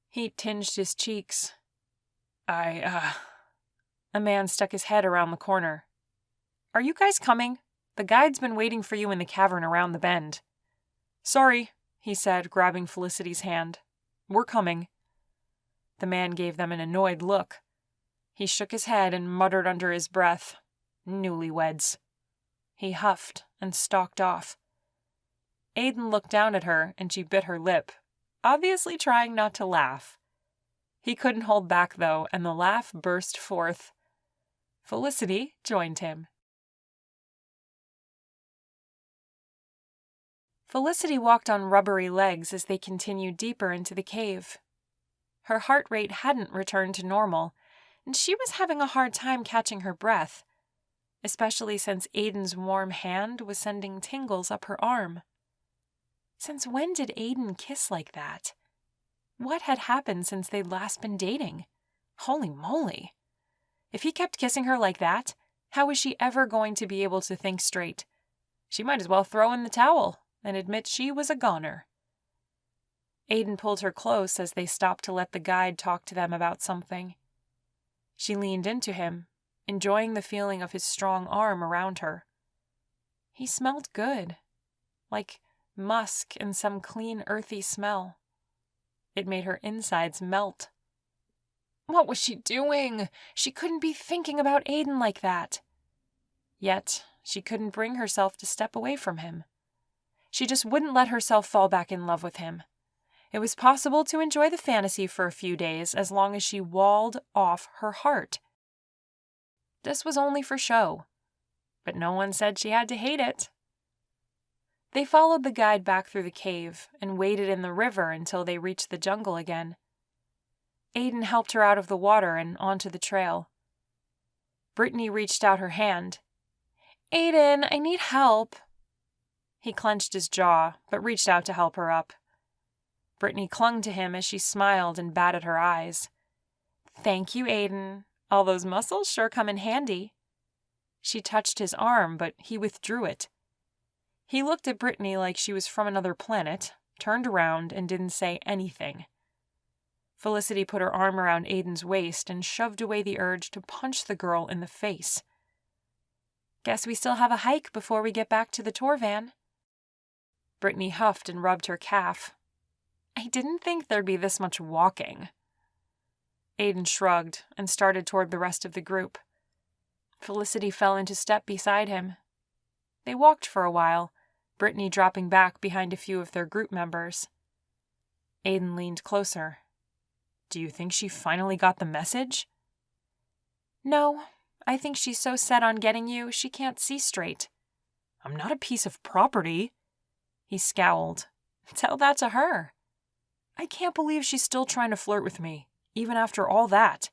Speaker 2: He tinged his cheeks. A man stuck his head around the corner. "Are you guys coming? The guide's been waiting for you in the cavern around the bend." "Sorry," he said, grabbing Felicity's hand. "We're coming." The man gave them an annoyed look. He shook his head and muttered under his breath, "Newlyweds." He huffed and stalked off. Aiden looked down at her, and she bit her lip, obviously trying not to laugh. He couldn't hold back, though, and the laugh burst forth. Felicity joined him. Felicity walked on rubbery legs as they continued deeper into the cave. Her heart rate hadn't returned to normal, and she was having a hard time catching her breath, especially since Aiden's warm hand was sending tingles up her arm. Since when did Aiden kiss like that? What had happened since they'd last been dating? Holy moly! If he kept kissing her like that, how was she ever going to be able to think straight? She might as well throw in the towel and admit she was a goner. Aiden pulled her close as they stopped to let the guide talk to them about something. She leaned into him, enjoying the feeling of his strong arm around her. He smelled good, like
Speaker 1: musk and some clean, earthy smell. It made her insides melt. What was she doing? She couldn't be thinking about Aiden like that. Yet, she couldn't bring herself to step away from him. She just wouldn't let herself fall back in love with him. It was possible to enjoy the fantasy for a few days as long as she walled off her heart. This was only for show, but no one said she had to hate it. They followed the guide back through the cave and waded in the river until they reached the jungle again. Aiden helped her out of the water and onto the trail. Brittany reached out her hand. "Aiden, I need help." He clenched his jaw, but reached out to help her up. Brittany clung to him as she smiled and batted her eyes. "Thank you, Aiden. All those muscles sure come in handy." She touched his arm, but he withdrew it. He looked at Brittany like she was from another planet, turned around, and didn't say anything. Felicity put her arm around Aiden's waist and shoved away the urge to punch the girl in the face. "Guess we still have a hike before we get back to the tour van." Brittany huffed and rubbed her calf. "I didn't think there'd be this much walking." Aiden shrugged and started toward the rest of the group. Felicity fell into step beside him. They walked for a while, Brittany dropping back behind a few of their group members. Aiden leaned closer. "Do you think she finally got the message?" "No, I think she's so set on getting you, she can't see straight." "I'm not a piece of property." He scowled. "Tell that to her." "I can't believe she's still trying to flirt with me, even after all that."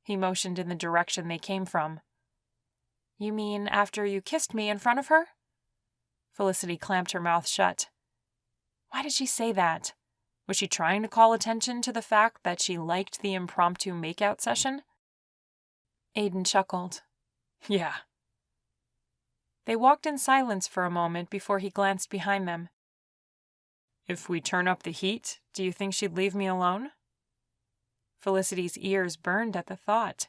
Speaker 1: He motioned in the direction they came from. "You mean after you kissed me in front of her?" Felicity clamped her mouth shut. Why did she say that? Was she trying to call attention to the fact that she liked the impromptu makeout session? Aiden chuckled. "Yeah." They walked in silence for a moment before he glanced behind them. "If we turn up the heat, do you think she'd leave me alone?" Felicity's ears burned at the thought.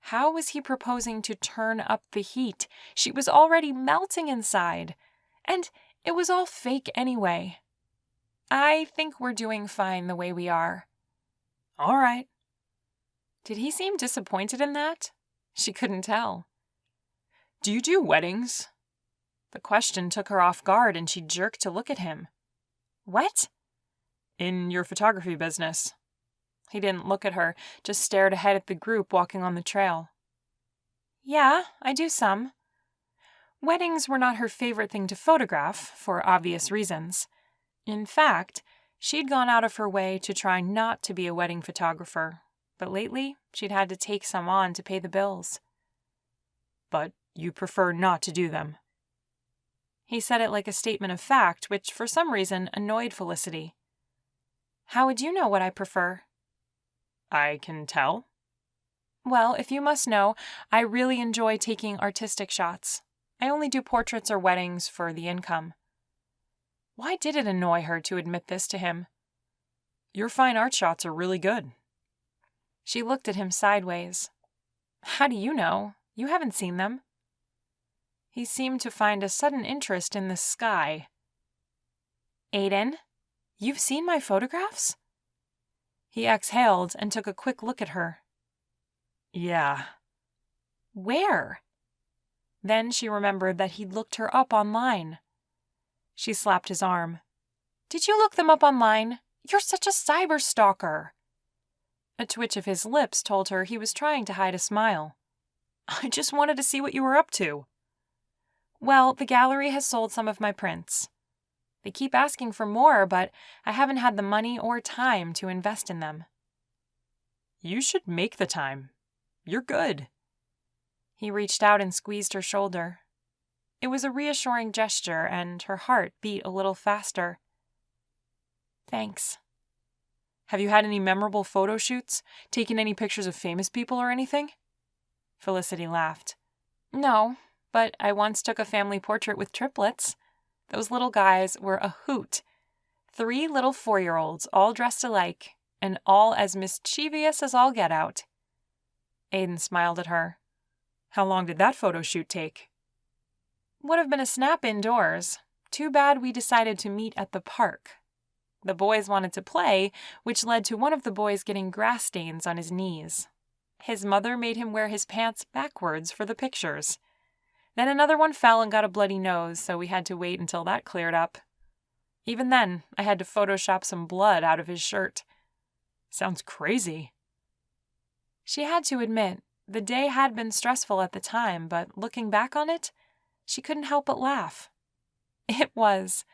Speaker 1: How was he proposing to turn up the heat? She was already melting inside. And it was all fake anyway. "I think we're doing fine the way we are." "All right." Did he seem disappointed in that? She couldn't tell. "Do you do weddings?" The question took her off guard and she jerked to look at him. "What?" "In your photography business." He didn't look at her, just stared ahead at the group walking on the trail. "Yeah, I do some." Weddings were not her favorite thing to photograph, for obvious reasons. In fact, she'd gone out of her way to try not to be a wedding photographer, but lately she'd had to take some on to pay the bills. "But you prefer not to do them." He said it like a statement of fact, which for some reason annoyed Felicity. "How would you know what I prefer?" "I can tell." "Well, if you must know, I really enjoy taking artistic shots. I only do portraits or weddings for the income." Why did it annoy her to admit this to him? "Your fine art shots are really good." She looked at him sideways. "How do you know? You haven't seen them." He seemed to find a sudden interest in the sky. "Aiden, you've seen my photographs?" He exhaled and took a quick look at her. "Yeah." "Where?" Then she remembered that he'd looked her up online. She slapped his arm. "Did you look them up online? You're such a cyber stalker." A twitch of his lips told her he was trying to hide a smile. "I just wanted to see what you were up to." "Well, the gallery has sold some of my prints. They keep asking for more, but I haven't had the money or time to invest in them." "You should make the time. You're good." He reached out and squeezed her shoulder. It was a reassuring gesture, and her heart beat a little faster. "Thanks." "Have you had any memorable photo shoots? Taken any pictures of famous people or anything?" Felicity laughed. "No, but I once took a family portrait with triplets. Those little guys were a hoot. 3 little 4-year-olds, all dressed alike, and all as mischievous as all get out." Aiden smiled at her. "How long did that photo shoot take?" "Would have been a snap indoors. Too bad we decided to meet at the park. The boys wanted to play, which led to one of the boys getting grass stains on his knees. His mother made him wear his pants backwards for the pictures. Then another one fell and got a bloody nose, so we had to wait until that cleared up. Even then, I had to Photoshop some blood out of his shirt.
Speaker 2: Sounds crazy.
Speaker 1: She had to admit, the day had been stressful at the time, but looking back on it, she couldn't help but laugh. It was,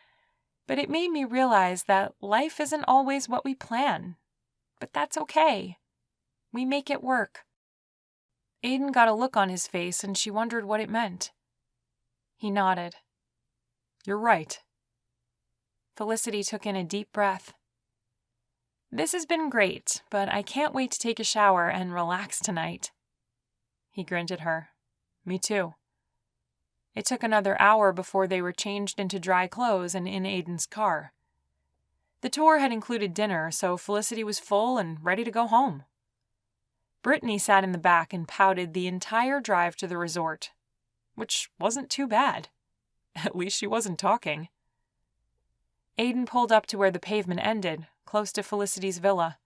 Speaker 1: but it made me realize that life isn't always what we plan. But that's okay. We make it work. Aiden got a look on his face, and she wondered what it meant. He nodded.
Speaker 2: You're right.
Speaker 1: Felicity took in a deep breath. This has been great, but I can't wait to take a shower and relax tonight. He grinned at her.
Speaker 2: Me too.
Speaker 1: It took another hour before they were changed into dry clothes and in Aiden's car. The tour had included dinner, so Felicity was full and ready to go home. Brittany sat in the back and pouted the entire drive to the resort, which wasn't too bad.
Speaker 2: At least she wasn't talking.
Speaker 1: Aiden pulled up to where the pavement ended, close to Felicity's villa.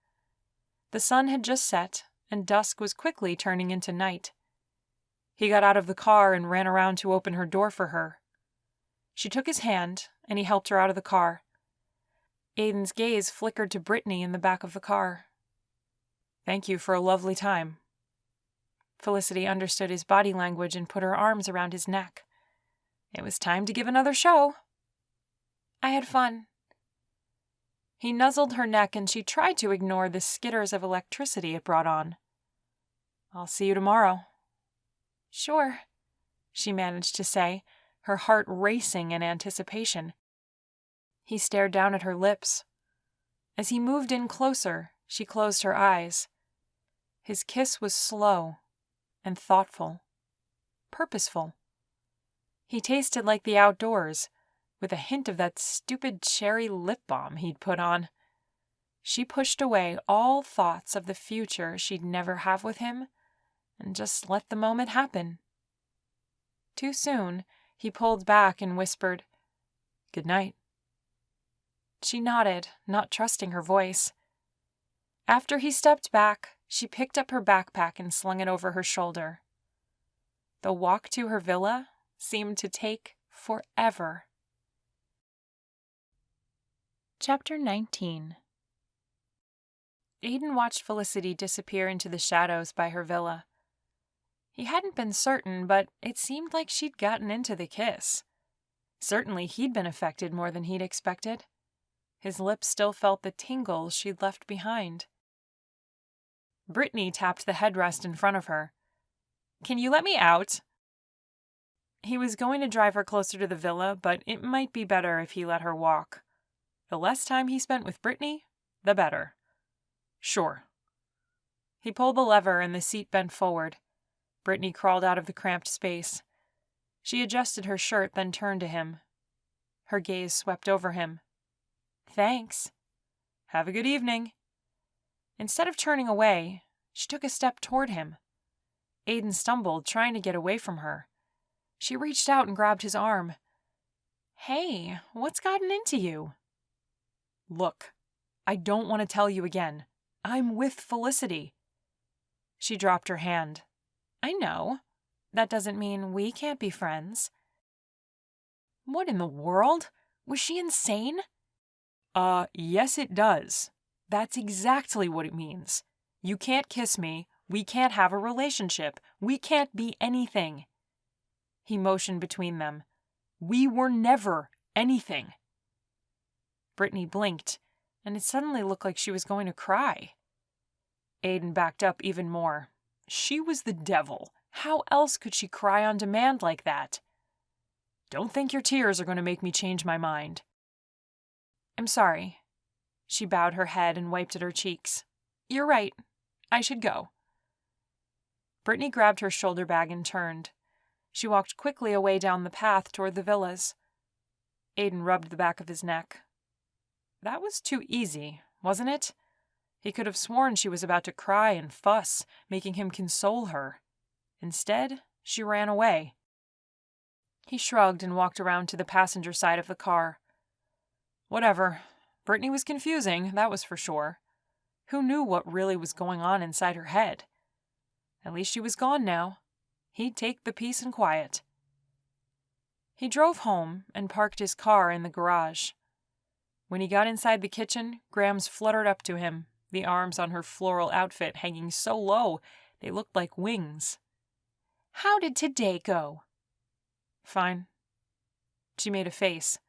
Speaker 1: The sun had just set, and dusk was quickly turning into night. He got out of the car and ran around to open her door for her. She took his hand, and he helped her out of the car. Aiden's gaze flickered to Brittany in the back of the car.
Speaker 2: Thank you for a lovely time.
Speaker 1: Felicity understood his body language and put her arms around his neck. It was time to give another show. I had fun. He nuzzled her neck, and she tried to ignore the skitters of electricity it brought on.
Speaker 2: I'll see you tomorrow.
Speaker 1: Sure, she managed to say, her heart racing in anticipation. He stared down at her lips. As he moved in closer, she closed her eyes. His kiss was slow and thoughtful, purposeful. He tasted like the outdoors, with a hint of that stupid cherry lip balm he'd put on. She pushed away all thoughts of the future she'd never have with him and just let the moment happen. Too soon, he pulled back and whispered, "Good night." She nodded, not trusting her voice. After he stepped back, she picked up her backpack and slung it over her shoulder. The walk to her villa seemed to take forever. Chapter 19. Aiden watched Felicity disappear into the shadows by her villa. He hadn't been certain, but it seemed like she'd gotten into the kiss. Certainly he'd been affected more than he'd expected. His lips still felt the tingles she'd left behind. Brittany tapped the headrest in front of her. "Can you let me out?" He was going to drive her closer to the villa, but it might be better if he let her walk. The less time he spent with Brittany, the better.
Speaker 2: Sure.
Speaker 1: He pulled the lever and the seat bent forward. Brittany crawled out of the cramped space. She adjusted her shirt, then turned to him. Her gaze swept over him. "Thanks."
Speaker 2: Have a good evening.
Speaker 1: Instead of turning away, she took a step toward him. Aiden stumbled, trying to get away from her. She reached out and grabbed his arm. "Hey, what's gotten into you?"
Speaker 2: Look, I don't want to tell you again. I'm with Felicity.
Speaker 1: She dropped her hand. "I know. That doesn't mean we can't be friends."
Speaker 2: What in the world? Was she insane? Yes it does. That's exactly what it means. You can't kiss me. We can't have a relationship. We can't be anything.
Speaker 1: He motioned between them.
Speaker 2: We were never anything.
Speaker 1: Brittany blinked, and it suddenly looked like she was going to cry.
Speaker 2: Aiden backed up even more. She was the devil. How else could she cry on demand like that? Don't think your tears are going to make me change my mind.
Speaker 1: I'm sorry. She bowed her head and wiped at her cheeks. You're right. I should go. Brittany grabbed her shoulder bag and turned. She walked quickly away down the path toward the villas. Aiden rubbed the back of his neck. That was too easy, wasn't it? He could have sworn she was about to cry and fuss, making him console her. Instead, she ran away.
Speaker 2: He shrugged and walked around to the passenger side of the car. Whatever. Brittany was confusing, that was for sure. Who knew what really was going on inside her head? At least she was gone now. He'd take the peace and quiet. He drove home and parked his car in the garage. When he got inside the kitchen, Grams fluttered up to him, the arms on her floral outfit hanging so low they looked like wings.
Speaker 1: "How did today go?"
Speaker 2: "Fine." She made a face.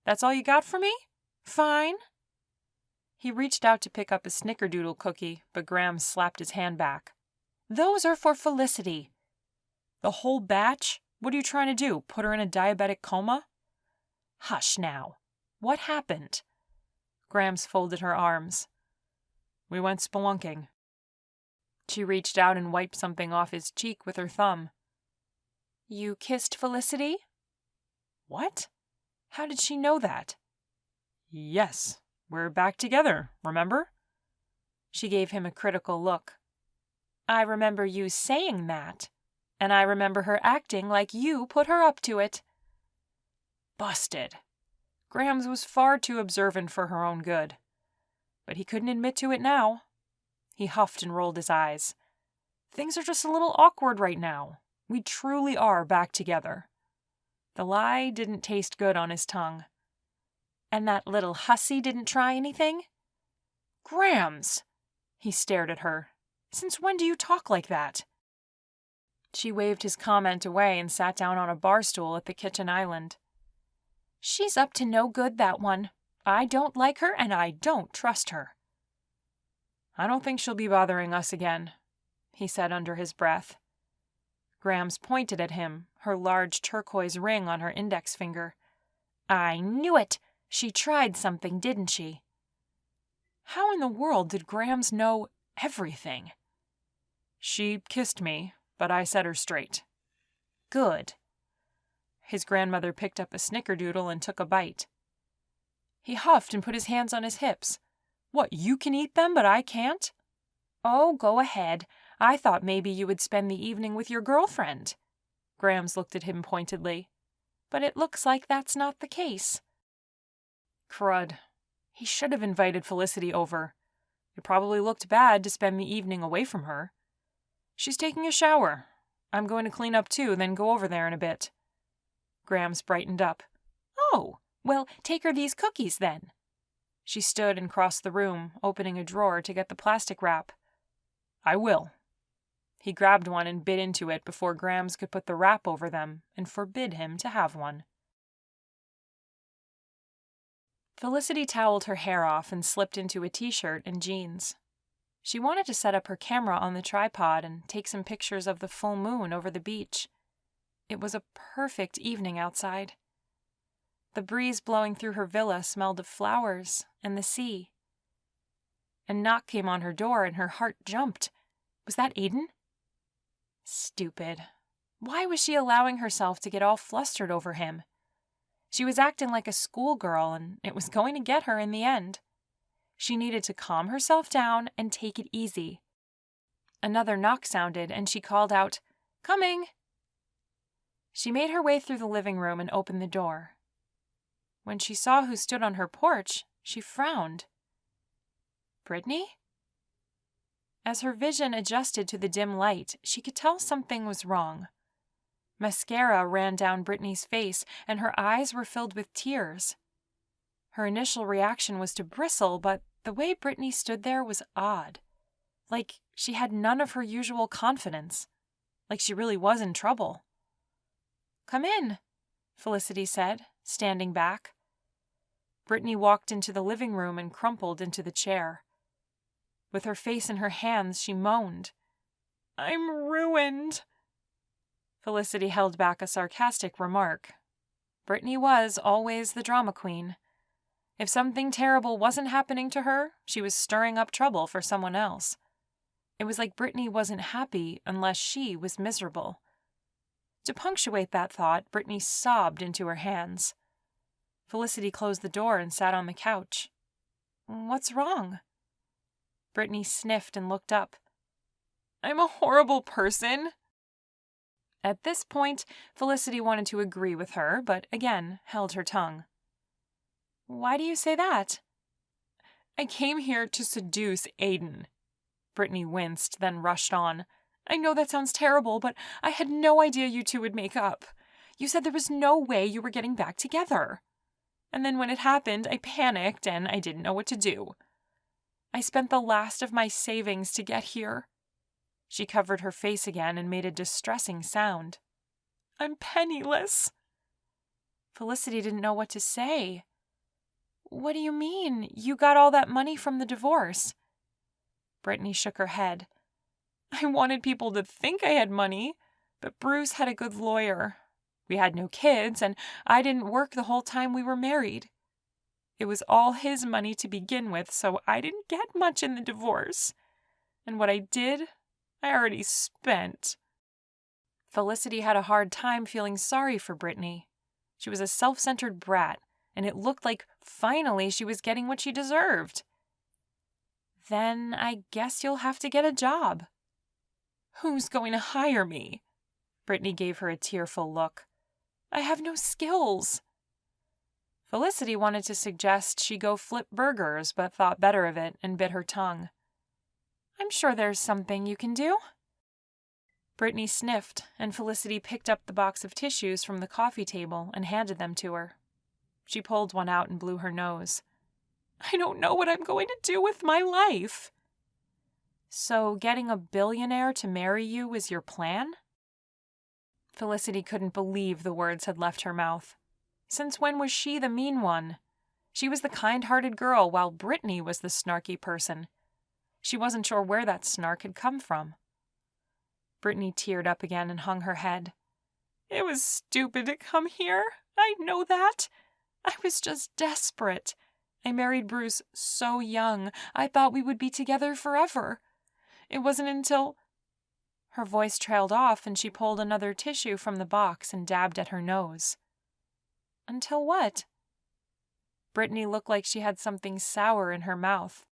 Speaker 2: "That's all you got for me? Fine?" He reached out to pick up a snickerdoodle cookie, but Grams slapped his hand back.
Speaker 1: "Those are for Felicity."
Speaker 2: "The whole batch? What are you trying to do, put her in a diabetic coma?"
Speaker 1: "Hush now. What happened?"
Speaker 2: Grams folded her arms. "We went spelunking." She reached out and wiped something off his cheek with her thumb.
Speaker 1: "You kissed Felicity?"
Speaker 2: "What? How did she know that?" "Yes. We're back together, remember?"
Speaker 1: She gave him a critical look. "I remember you saying that, and I remember her acting like you put her up to it."
Speaker 2: Busted. Grams was far too observant for her own good. But he couldn't admit to it now. He huffed and rolled his eyes. "Things are just a little awkward right now. We truly are back together." The lie didn't taste good on his tongue.
Speaker 1: "And that little hussy didn't try anything?"
Speaker 2: "Grams!" He stared at her. "Since when do you talk like that?" She waved his comment away and sat down on a bar stool at the kitchen island.
Speaker 1: "She's up to no good, that one. I don't like her, and I don't trust her."
Speaker 2: "I don't think she'll be bothering us again," he said under his breath. Grams pointed at him, her large turquoise ring on her index finger.
Speaker 1: "I knew it! She tried something, didn't she?"
Speaker 2: How in the world did Grams know everything? "She kissed me, but I set her straight."
Speaker 1: "Good."
Speaker 2: His grandmother picked up a snickerdoodle and took a bite. He huffed and put his hands on his hips. "What, you can eat them, but I can't?"
Speaker 1: "Oh, go ahead. I thought maybe you would spend the evening with your girlfriend."
Speaker 2: Grams looked at him pointedly.
Speaker 1: "But it looks like that's not the case."
Speaker 2: Crud. He should have invited Felicity over. It probably looked bad to spend the evening away from her. "She's taking a shower. I'm going to clean up too, then go over there in a bit." Grams brightened up.
Speaker 1: "Oh, well, take her these cookies then."
Speaker 2: She stood and crossed the room, opening a drawer to get the plastic wrap. "I will." He grabbed one and bit into it before Grams could put the wrap over them and forbid him to have one. Felicity toweled her hair off and slipped into a t-shirt and jeans. She wanted to set up her camera on the tripod and take some pictures of the full moon over the beach. It was a perfect evening outside. The breeze blowing through her villa smelled of flowers and the sea. A knock came on her door and her heart jumped. Was that Aiden? Stupid. Why was she allowing herself to get all flustered over him? She was acting like a schoolgirl, and it was going to get her in the end. She needed to calm herself down and take it easy. Another knock sounded, and she called out, "Coming!" She made her way through the living room and opened the door. When she saw who stood on her porch, she frowned. Brittany? As her vision adjusted to the dim light, she could tell something was wrong. Mascara ran down Brittany's face, and her eyes were filled with tears. Her initial reaction was to bristle, but the way Brittany stood there was odd. Like she had none of her usual confidence. Like she really was in trouble. "Come in," Felicity said, standing back. Brittany walked into the living room and crumpled into the chair. With her face in her hands, she moaned. "I'm ruined." Felicity held back a sarcastic remark. Brittany was always the drama queen. If something terrible wasn't happening to her, she was stirring up trouble for someone else. It was like Brittany wasn't happy unless she was miserable. To punctuate that thought, Brittany sobbed into her hands. Felicity closed the door and sat on the couch. "What's wrong?" Brittany sniffed and looked up. "I'm a horrible person." At this point, Felicity wanted to agree with her, but again held her tongue.
Speaker 1: Why do you say that?
Speaker 2: I came here to seduce Aiden. Brittany winced, then rushed on. I know that sounds terrible, but I had no idea you two would make up. You said there was no way you were getting back together. And then when it happened, I panicked and I didn't know what to do. I spent the last of my savings to get here. She covered her face again and made a distressing sound. I'm penniless.
Speaker 1: Felicity didn't know what to say. What do you mean? You got all that money from the divorce?
Speaker 2: Brittany shook her head. I wanted people to think I had money, but Bruce had a good lawyer. We had no kids, and I didn't work the whole time we were married. It was all his money to begin with, so I didn't get much in the divorce. And what I did, I already spent. Felicity had a hard time feeling sorry for Brittany. She was a self-centered brat, and it looked like finally she was getting what she deserved.
Speaker 1: Then I guess you'll have to get a job.
Speaker 2: Who's going to hire me? Brittany gave her a tearful look. I have no skills. Felicity wanted to suggest she go flip burgers, but thought better of it and bit her tongue.
Speaker 1: I'm sure there's something you can do.
Speaker 2: Brittany sniffed, and Felicity picked up the box of tissues from the coffee table and handed them to her. She pulled one out and blew her nose. I don't know what I'm going to do with my life.
Speaker 1: So getting a billionaire to marry you was your plan?
Speaker 2: Felicity couldn't believe the words had left her mouth. Since when was she the mean one? She was the kind-hearted girl, while Brittany was the snarky person. She wasn't sure where that snark had come from. Brittany teared up again and hung her head. It was stupid to come here. I know that. I was just desperate. I married Bruce so young. I thought we would be together forever. It wasn't until... Her voice trailed off, and she pulled another tissue from the box and dabbed at her nose.
Speaker 1: Until what?
Speaker 2: Brittany looked like she had something sour in her mouth.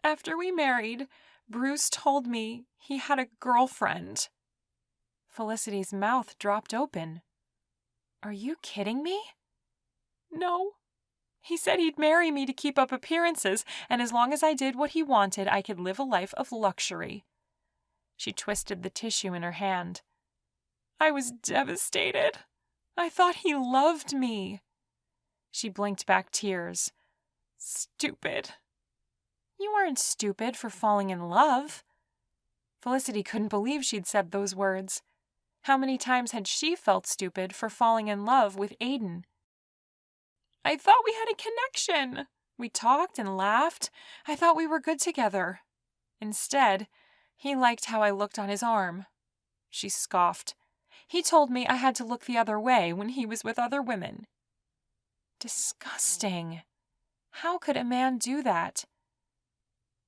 Speaker 2: After we married, Bruce told me he had a girlfriend.
Speaker 1: Felicity's mouth dropped open. Are you kidding me?
Speaker 2: No. He said he'd marry me to keep up appearances, and as long as I did what he wanted, I could live a life of luxury. She twisted the tissue in her hand. I was devastated. I thought he loved me. She blinked back tears. Stupid.
Speaker 1: You weren't stupid for falling in love.
Speaker 2: Felicity couldn't believe she'd said those words. How many times had she felt stupid for falling in love with Aiden? I thought we had a connection. We talked and laughed. I thought we were good together. Instead, he liked how I looked on his arm. She scoffed. He told me I had to look the other way when he was with other women.
Speaker 1: Disgusting. How could a man do that?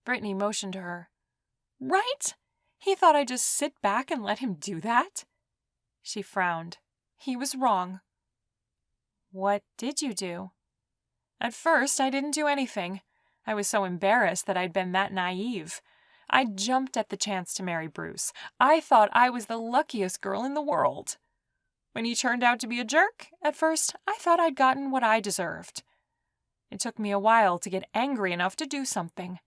Speaker 2: Brittany motioned to her. Right? He thought I'd just sit back and let him do that? She frowned. He was wrong.
Speaker 1: What did you do?
Speaker 2: At first, I didn't do anything. I was so embarrassed that I'd been that naive. I jumped at the chance to marry Bruce. I thought I was the luckiest girl in the world. When he turned out to be a jerk, at first, I thought I'd gotten what I deserved. It took me a while to get angry enough to do something.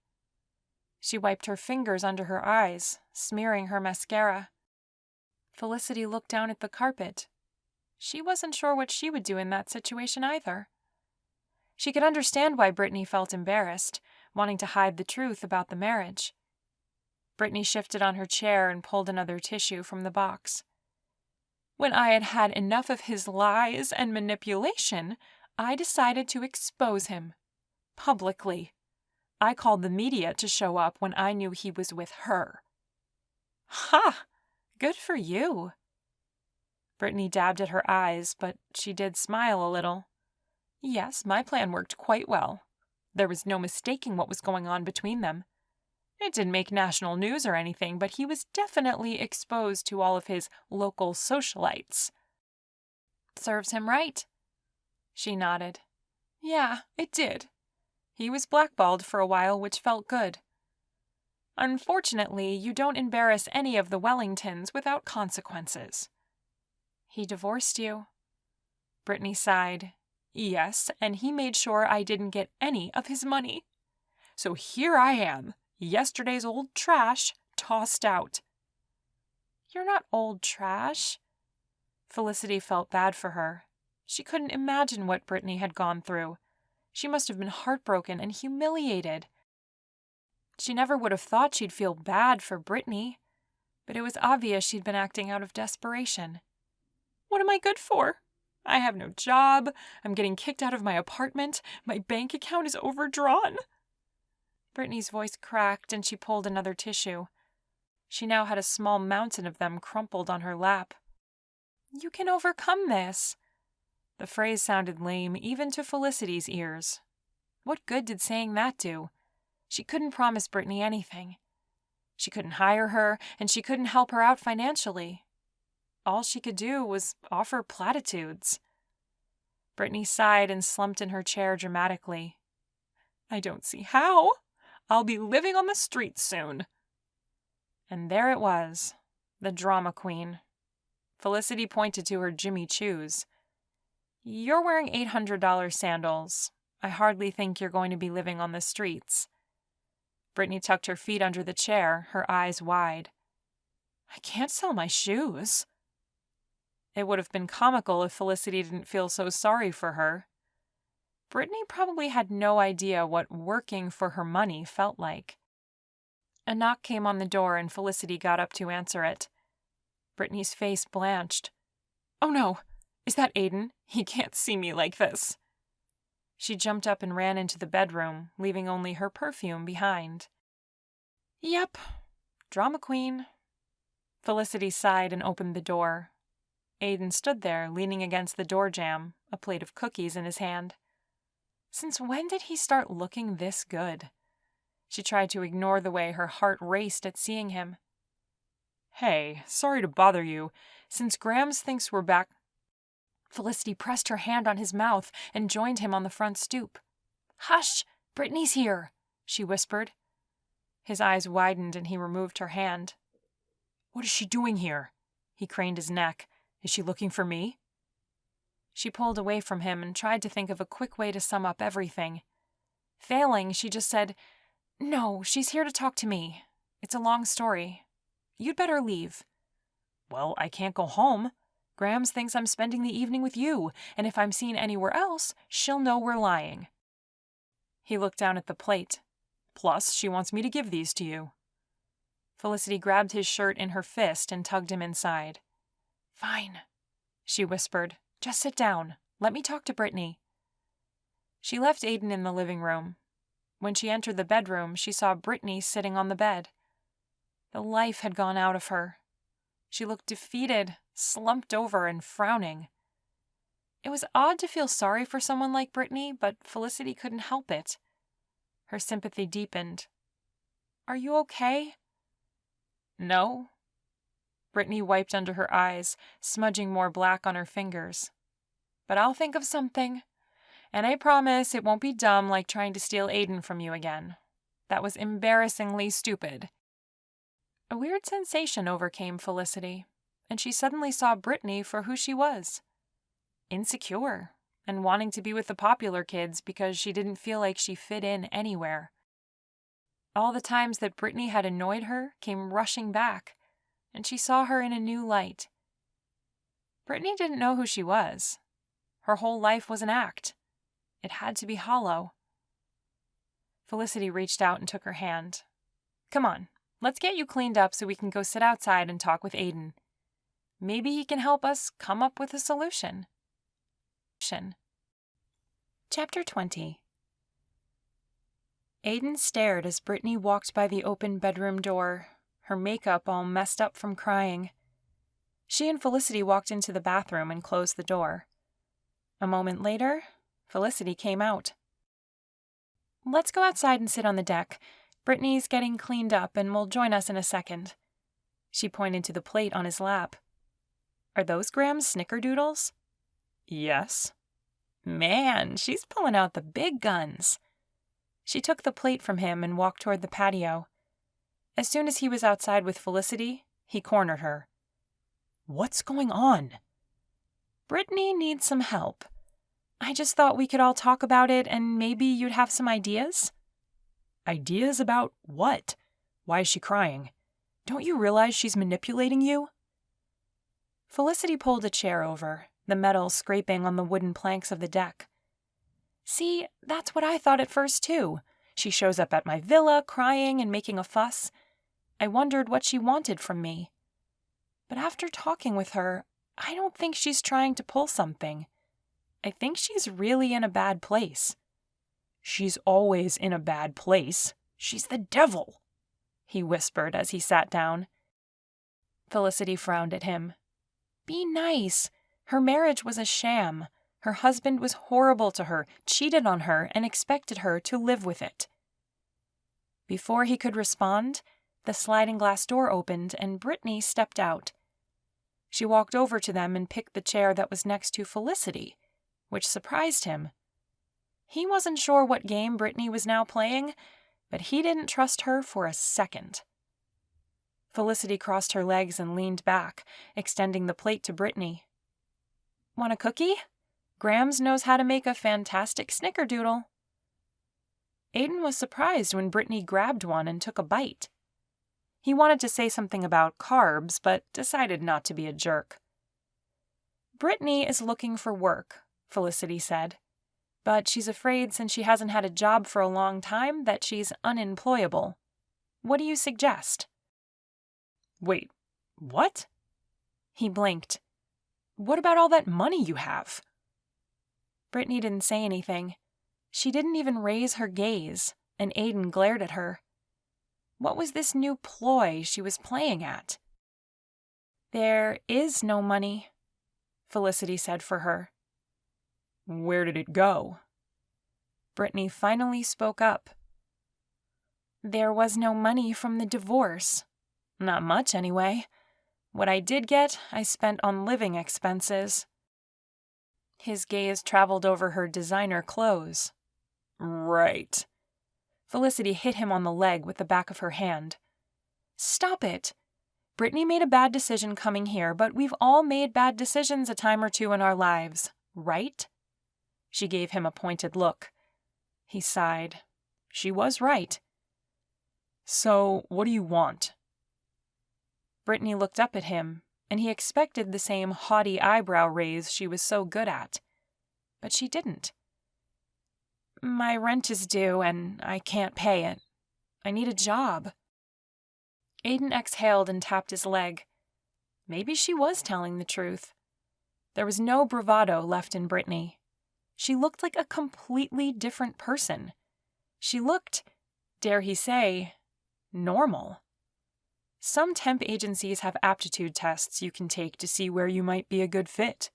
Speaker 2: She wiped her fingers under her eyes, smearing her mascara. Felicity looked down at the carpet. She wasn't sure what she would do in that situation either. She could understand why Brittany felt embarrassed, wanting to hide the truth about the marriage. Brittany shifted on her chair and pulled another tissue from the box. When I had had enough of his lies and manipulation, I decided to expose him. Publicly. I called the media to show up when I knew he was with her.
Speaker 1: Ha! Good for you.
Speaker 2: Brittany dabbed at her eyes, but she did smile a little. Yes, my plan worked quite well. There was no mistaking what was going on between them. It didn't make national news or anything, but he was definitely exposed to all of his local socialites.
Speaker 1: Serves him right.
Speaker 2: She nodded. Yeah, it did. He was blackballed for a while, which felt good.
Speaker 1: Unfortunately, you don't embarrass any of the Wellingtons without consequences." "He divorced you." Brittany sighed. "Yes, and he made sure I didn't get any of his money. So here I am, yesterday's old trash, tossed out." "You're not old trash." Felicity felt bad for her. She couldn't imagine what Brittany had gone through. She must have been heartbroken and humiliated. She never would have thought she'd feel bad for Brittany, but it was obvious she'd been acting out of desperation. "What am I good for? I have no job. I'm getting kicked out of my apartment. My bank account is overdrawn." Brittany's voice cracked and she pulled another tissue. She now had a small mountain of them crumpled on her lap. "You can overcome this." The phrase sounded lame even to Felicity's ears. What good did saying that do? She couldn't promise Brittany anything. She couldn't hire her, and she couldn't help her out financially. All she could do was offer platitudes. Brittany sighed and slumped in her chair dramatically. "I don't see how. I'll be living on the streets soon." And there it was, the drama queen. Felicity pointed to her Jimmy Choos. "You're wearing $800 sandals. I hardly think you're going to be living on the streets." Brittany tucked her feet under the chair, her eyes wide. "I can't sell my shoes." It would have been comical if Felicity didn't feel so sorry for her. Brittany probably had no idea what working for her money felt like. A knock came on the door and Felicity got up to answer it. Brittany's face blanched. "Oh no, is that Aiden? He can't see me like this." She jumped up and ran into the bedroom, leaving only her perfume behind. "Yep, drama queen." Felicity sighed and opened the door. Aiden stood there, leaning against the door jamb, a plate of cookies in his hand. Since when did he start looking this good? She tried to ignore the way her heart raced at seeing him. "Hey, sorry to bother you. Since Grams thinks we're back..." Felicity pressed her hand on his mouth and joined him on the front stoop. "Hush! Brittany's here," she whispered. His eyes widened and he removed her hand. "What is she doing here?" He craned his neck. "Is she looking for me?" She pulled away from him and tried to think of a quick way to sum up everything. Failing, she just said, "No, she's here to talk to me. It's a long story. You'd better leave." "Well, I can't go home. Grams thinks I'm spending the evening with you, and if I'm seen anywhere else, she'll know we're lying." He looked down at the plate. "Plus, she wants me to give these to you." Felicity grabbed his shirt in her fist and tugged him inside. "Fine," she whispered. "Just sit down. Let me talk to Brittany." She left Aiden in the living room. When she entered the bedroom, she saw Brittany sitting on the bed. The life had gone out of her. She looked defeated, slumped over, and frowning. It was odd to feel sorry for someone like Brittany, but Felicity couldn't help it. Her sympathy deepened. "Are you okay?" "No." Brittany wiped under her eyes, smudging more black on her fingers. "But I'll think of something. And I promise it won't be dumb like trying to steal Aiden from you again. That was embarrassingly stupid." A weird sensation overcame Felicity, and she suddenly saw Brittany for who she was. Insecure, and wanting to be with the popular kids because she didn't feel like she fit in anywhere. All the times that Brittany had annoyed her came rushing back, and she saw her in a new light. Brittany didn't know who she was. Her whole life was an act. It had to be hollow. Felicity reached out and took her hand. "Come on, let's get you cleaned up so we can go sit outside and talk with Aiden. Maybe he can help us come up with a solution." Chapter 20. Aiden stared as Brittany walked by the open bedroom door, her makeup all messed up from crying. She and Felicity walked into the bathroom and closed the door. A moment later, Felicity came out. "Let's go outside and sit on the deck. Brittany's getting cleaned up and will join us in a second." She pointed to the plate on his lap. "Are those Graham's snickerdoodles?" "Yes." "Man, she's pulling out the big guns." She took the plate from him and walked toward the patio. As soon as he was outside with Felicity, he cornered her.
Speaker 2: "What's going on?"
Speaker 1: "Brittany needs some help. I just thought we could all talk about it and maybe you'd have some ideas."
Speaker 2: "Ideas about what? Why is she crying? Don't you realize she's manipulating you?"
Speaker 1: Felicity pulled a chair over, the metal scraping on the wooden planks of the deck. "See, that's what I thought at first, too. She shows up at my villa, crying and making a fuss. I wondered what she wanted from me. But after talking with her, I don't think she's trying to pull something. I think she's really in a bad place."
Speaker 2: "She's always in a bad place. She's the devil,"
Speaker 1: he whispered as he sat down. Felicity frowned at him. "Be nice. Her marriage was a sham. Her husband was horrible to her, cheated on her, and expected her to live with it." Before he could respond, the sliding glass door opened and Brittany stepped out. She walked over to them and picked the chair that was next to Felicity, which surprised him. He wasn't sure what game Brittany was now playing, but he didn't trust her for a second. Felicity crossed her legs and leaned back, extending the plate to Brittany. "Want a cookie? Grams knows how to make a fantastic snickerdoodle." Aiden was surprised when Brittany grabbed one and took a bite. He wanted to say something about carbs, but decided not to be a jerk. "Brittany is looking for work," Felicity said. "But she's afraid since she hasn't had a job for a long time that she's unemployable. What do you suggest?"
Speaker 2: "Wait, what?"
Speaker 1: He blinked.
Speaker 2: "What about all that money you have?"
Speaker 1: Brittany didn't say anything. She didn't even raise her gaze, and Aiden glared at her. What was this new ploy she was playing at? "There is no money," Felicity said for her.
Speaker 2: "Where did it go?"
Speaker 1: Brittany finally spoke up. "There was no money from the divorce. Not much, anyway. What I did get, I spent on living expenses." His gaze traveled over her designer clothes.
Speaker 2: "Right."
Speaker 1: Felicity hit him on the leg with the back of her hand. "Stop it. Brittany made a bad decision coming here, but we've all made bad decisions a time or two in our lives, right?" She gave him a pointed look. He sighed. She was right.
Speaker 2: "So, what do you want?"
Speaker 1: Brittany looked up at him, and he expected the same haughty eyebrow raise she was so good at. But she didn't. "My rent is due, and I can't pay it. I need a job." Aiden exhaled and tapped his leg. Maybe she was telling the truth. There was no bravado left in Brittany. She looked like a completely different person. She looked, dare he say, normal. Some temp agencies have aptitude tests you can take to see where you might be a good fit.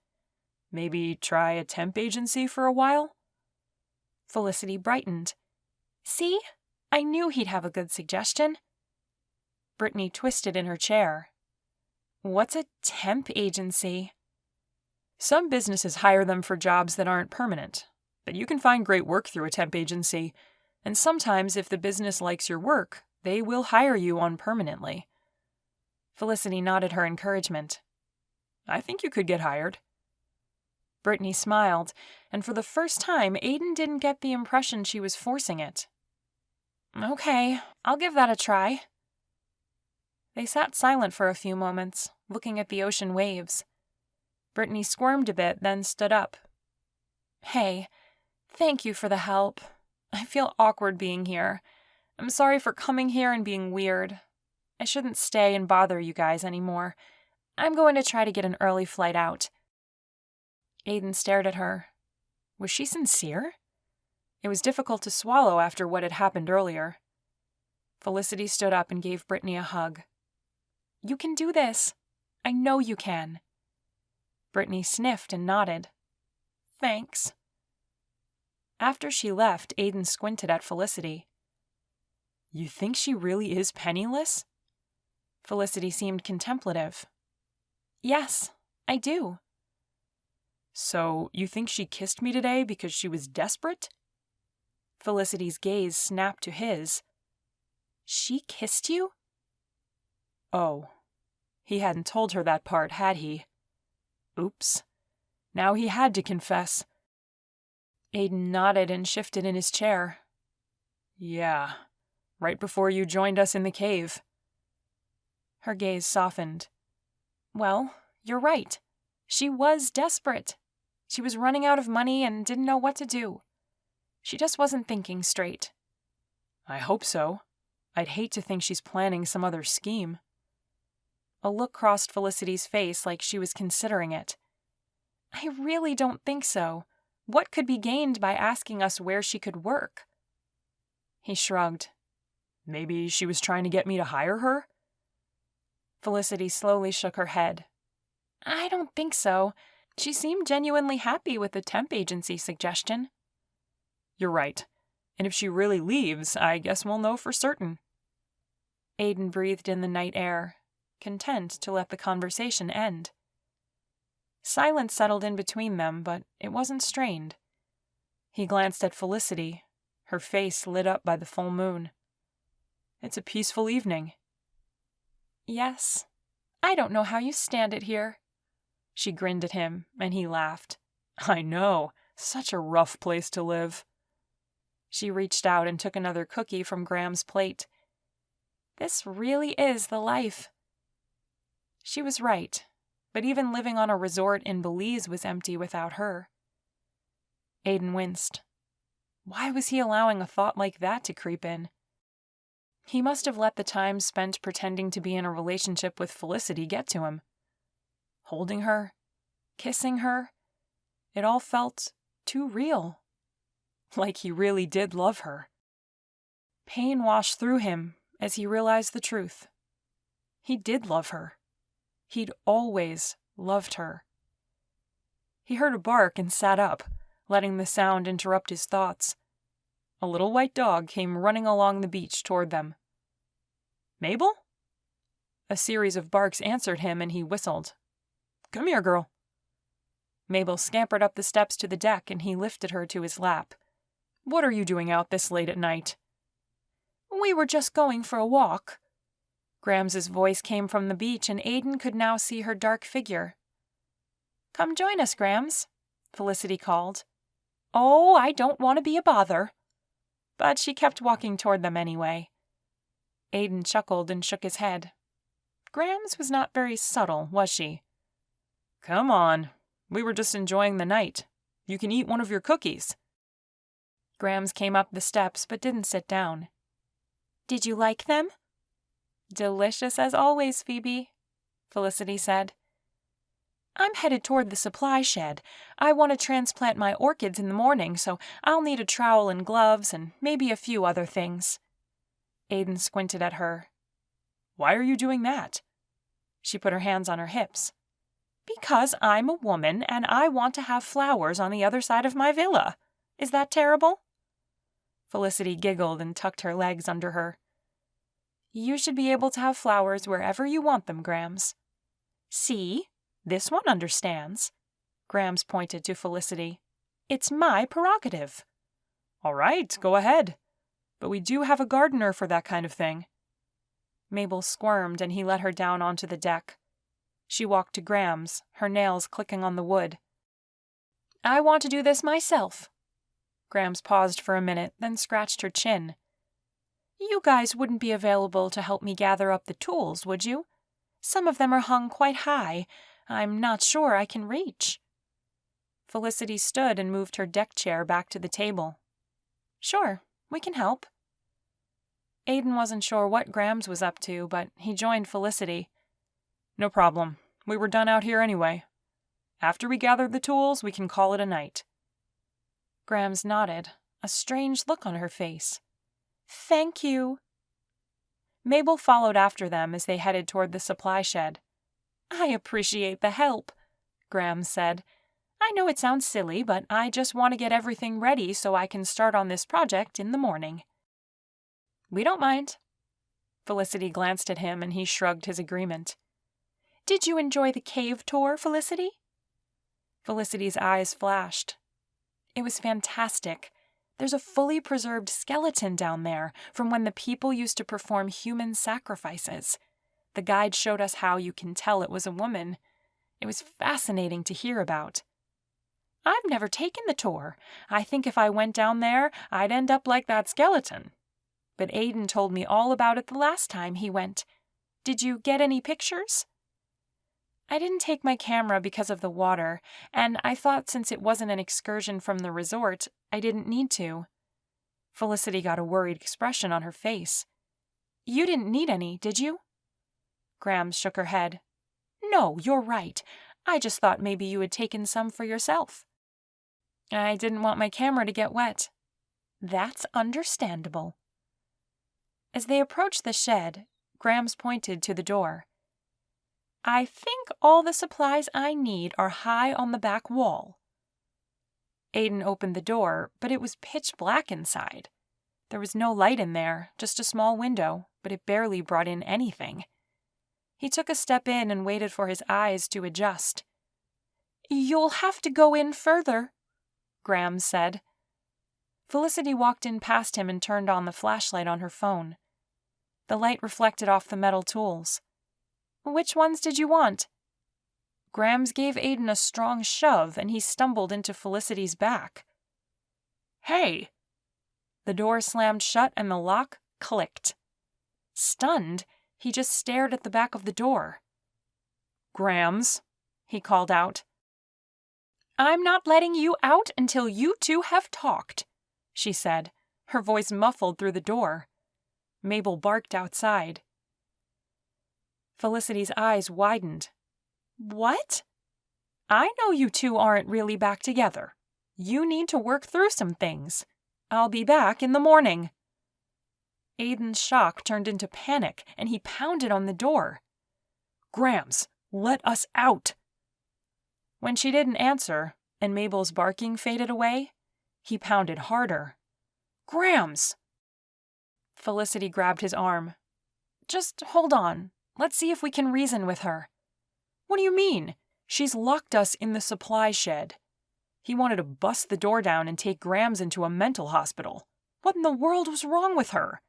Speaker 1: Maybe try a temp agency for a while? Felicity brightened. "See? I knew he'd have a good suggestion." Brittany twisted in her chair. "What's a temp agency?"
Speaker 2: "Some businesses hire them for jobs that aren't permanent, but you can find great work through a temp agency, and sometimes if the business likes your work, they will hire you on permanently."
Speaker 1: Felicity nodded her encouragement.
Speaker 2: "I think you could get hired."
Speaker 1: Brittany smiled, and for the first time, Aiden didn't get the impression she was forcing it. "Okay, I'll give that a try." They sat silent for a few moments, looking at the ocean waves. Brittany squirmed a bit, then stood up. "Hey, thank you for the help. I feel awkward being here. I'm sorry for coming here and being weird. I shouldn't stay and bother you guys anymore. I'm going to try to get an early flight out." Aiden stared at her. Was she sincere? It was difficult to swallow after what had happened earlier. Felicity stood up and gave Brittany a hug. "You can do this. I know you can." Brittany sniffed and nodded. "Thanks." After she left, Aiden squinted at Felicity.
Speaker 2: "You think she really is penniless?"
Speaker 1: Felicity seemed contemplative. "Yes, I do."
Speaker 2: "So, you think she kissed me today because she was desperate?"
Speaker 1: Felicity's gaze snapped to his. "She kissed you?"
Speaker 2: Oh, he hadn't told her that part, had he? Oops. Now he had to confess.
Speaker 1: Aiden nodded and shifted in his chair.
Speaker 2: Yeah, right before you joined us in the cave.
Speaker 1: Her gaze softened. Well, you're right. She was desperate. She was running out of money and didn't know what to do. She just wasn't thinking straight.
Speaker 2: I hope so. I'd hate to think she's planning some other scheme.
Speaker 1: A look crossed Felicity's face like she was considering it. I really don't think so. What could be gained by asking us where she could work? He shrugged.
Speaker 2: Maybe she was trying to get me to hire her?
Speaker 1: Felicity slowly shook her head. I don't think so. She seemed genuinely happy with the temp agency suggestion.
Speaker 2: You're right. And if she really leaves, I guess we'll know for certain.
Speaker 1: Aiden breathed in the night air, content to let the conversation end. Silence settled in between them, but it wasn't strained. He glanced at Felicity, her face lit up by the full moon.
Speaker 2: It's a peaceful evening.
Speaker 1: Yes. I don't know how you stand it here. She grinned at him, and he laughed.
Speaker 2: I know. Such a rough place to live.
Speaker 1: She reached out and took another cookie from Graham's plate. This really is the life. She was right, but even living on a resort in Belize was empty without her. Aiden winced. Why was he allowing a thought like that to creep in? He must have let the time spent pretending to be in a relationship with Felicity get to him. Holding her, kissing her, it all felt too real. Like he really did love her. Pain washed through him as he realized the truth. He did love her. He'd always loved her. He heard a bark and sat up, letting the sound interrupt his thoughts. A little white dog came running along the beach toward them. Mabel? A series of barks answered him, and he whistled. Come here, girl. Mabel scampered up the steps to the deck, and he lifted her to his lap. What are you doing out this late at night? We were just going for a walk. Grams's voice came from the beach, and Aiden could now see her dark figure. Come join us, Grams, Felicity called. Oh, I don't want to be a bother. But she kept walking toward them anyway. Aiden chuckled and shook his head. Grams was not very subtle, was she?
Speaker 2: Come on. We were just enjoying the night. You can eat one of your cookies.
Speaker 1: Grams came up the steps but didn't sit down. Did you like them? Delicious as always, Phoebe, Felicity said. I'm headed toward the supply shed. I want to transplant my orchids in the morning, so I'll need a trowel and gloves and maybe a few other things. Aiden squinted at her.
Speaker 2: Why are you doing that?
Speaker 1: She put her hands on her hips. Because I'm a woman and I want to have flowers on the other side of my villa. Is that terrible? Felicity giggled and tucked her legs under her. You should be able to have flowers wherever you want them, Grams. See? This one understands. Grams pointed to Felicity. It's my prerogative.
Speaker 2: All right, go ahead. But we do have a gardener for that kind of thing.
Speaker 1: Mabel squirmed and he let her down onto the deck. She walked to Grams, her nails clicking on the wood. I want to do this myself. Grams paused for a minute, then scratched her chin. You guys wouldn't be available to help me gather up the tools, would you? Some of them are hung quite high. I'm not sure I can reach. Felicity stood and moved her deck chair back to the table. Sure, we can help. Aiden wasn't sure what Grams was up to, but he joined Felicity.
Speaker 2: No problem. We were done out here anyway. After we gather the tools, we can call it a night.
Speaker 1: Grams nodded, a strange look on her face. Thank you. Mabel followed after them as they headed toward the supply shed. I appreciate the help, Grams said. I know it sounds silly, but I just want to get everything ready so I can start on this project in the morning. We don't mind. Felicity glanced at him and he shrugged his agreement. Did you enjoy the cave tour, Felicity? Felicity's eyes flashed. It was fantastic. There's a fully preserved skeleton down there from when the people used to perform human sacrifices. The guide showed us how you can tell it was a woman. It was fascinating to hear about. I've never taken the tour. I think if I went down there, I'd end up like that skeleton. But Aiden told me all about it the last time he went. Did you get any pictures? I didn't take my camera because of the water, and I thought since it wasn't an excursion from the resort, I didn't need to. Felicity got a worried expression on her face. You didn't need any, did you? Grams shook her head. No, you're right. I just thought maybe you had taken some for yourself. I didn't want my camera to get wet. That's understandable. As they approached the shed, Grams pointed to the door. I think all the supplies I need are high on the back wall. Aiden opened the door, but it was pitch black inside. There was no light in there, just a small window, but it barely brought in anything. He took a step in and waited for his eyes to adjust. You'll have to go in further, Grams said. Felicity walked in past him and turned on the flashlight on her phone. The light reflected off the metal tools. Which ones did you want? Grams gave Aiden a strong shove, and he stumbled into Felicity's back. Hey! The door slammed shut and the lock clicked. Stunned, he just stared at the back of the door. Grams, he called out. I'm not letting you out until you two have talked, she said, her voice muffled through the door. Mabel barked outside. Felicity's eyes widened. What? I know you two aren't really back together. You need to work through some things. I'll be back in the morning. Aiden's shock turned into panic, and he pounded on the door. Grams, let us out! When she didn't answer, and Mabel's barking faded away, he pounded harder. Grams! Felicity grabbed his arm. Just hold on. Let's see if we can reason with her. What do you mean? She's locked us in the supply shed. He wanted to bust the door down and take Grams into a mental hospital. What in the world was wrong with her?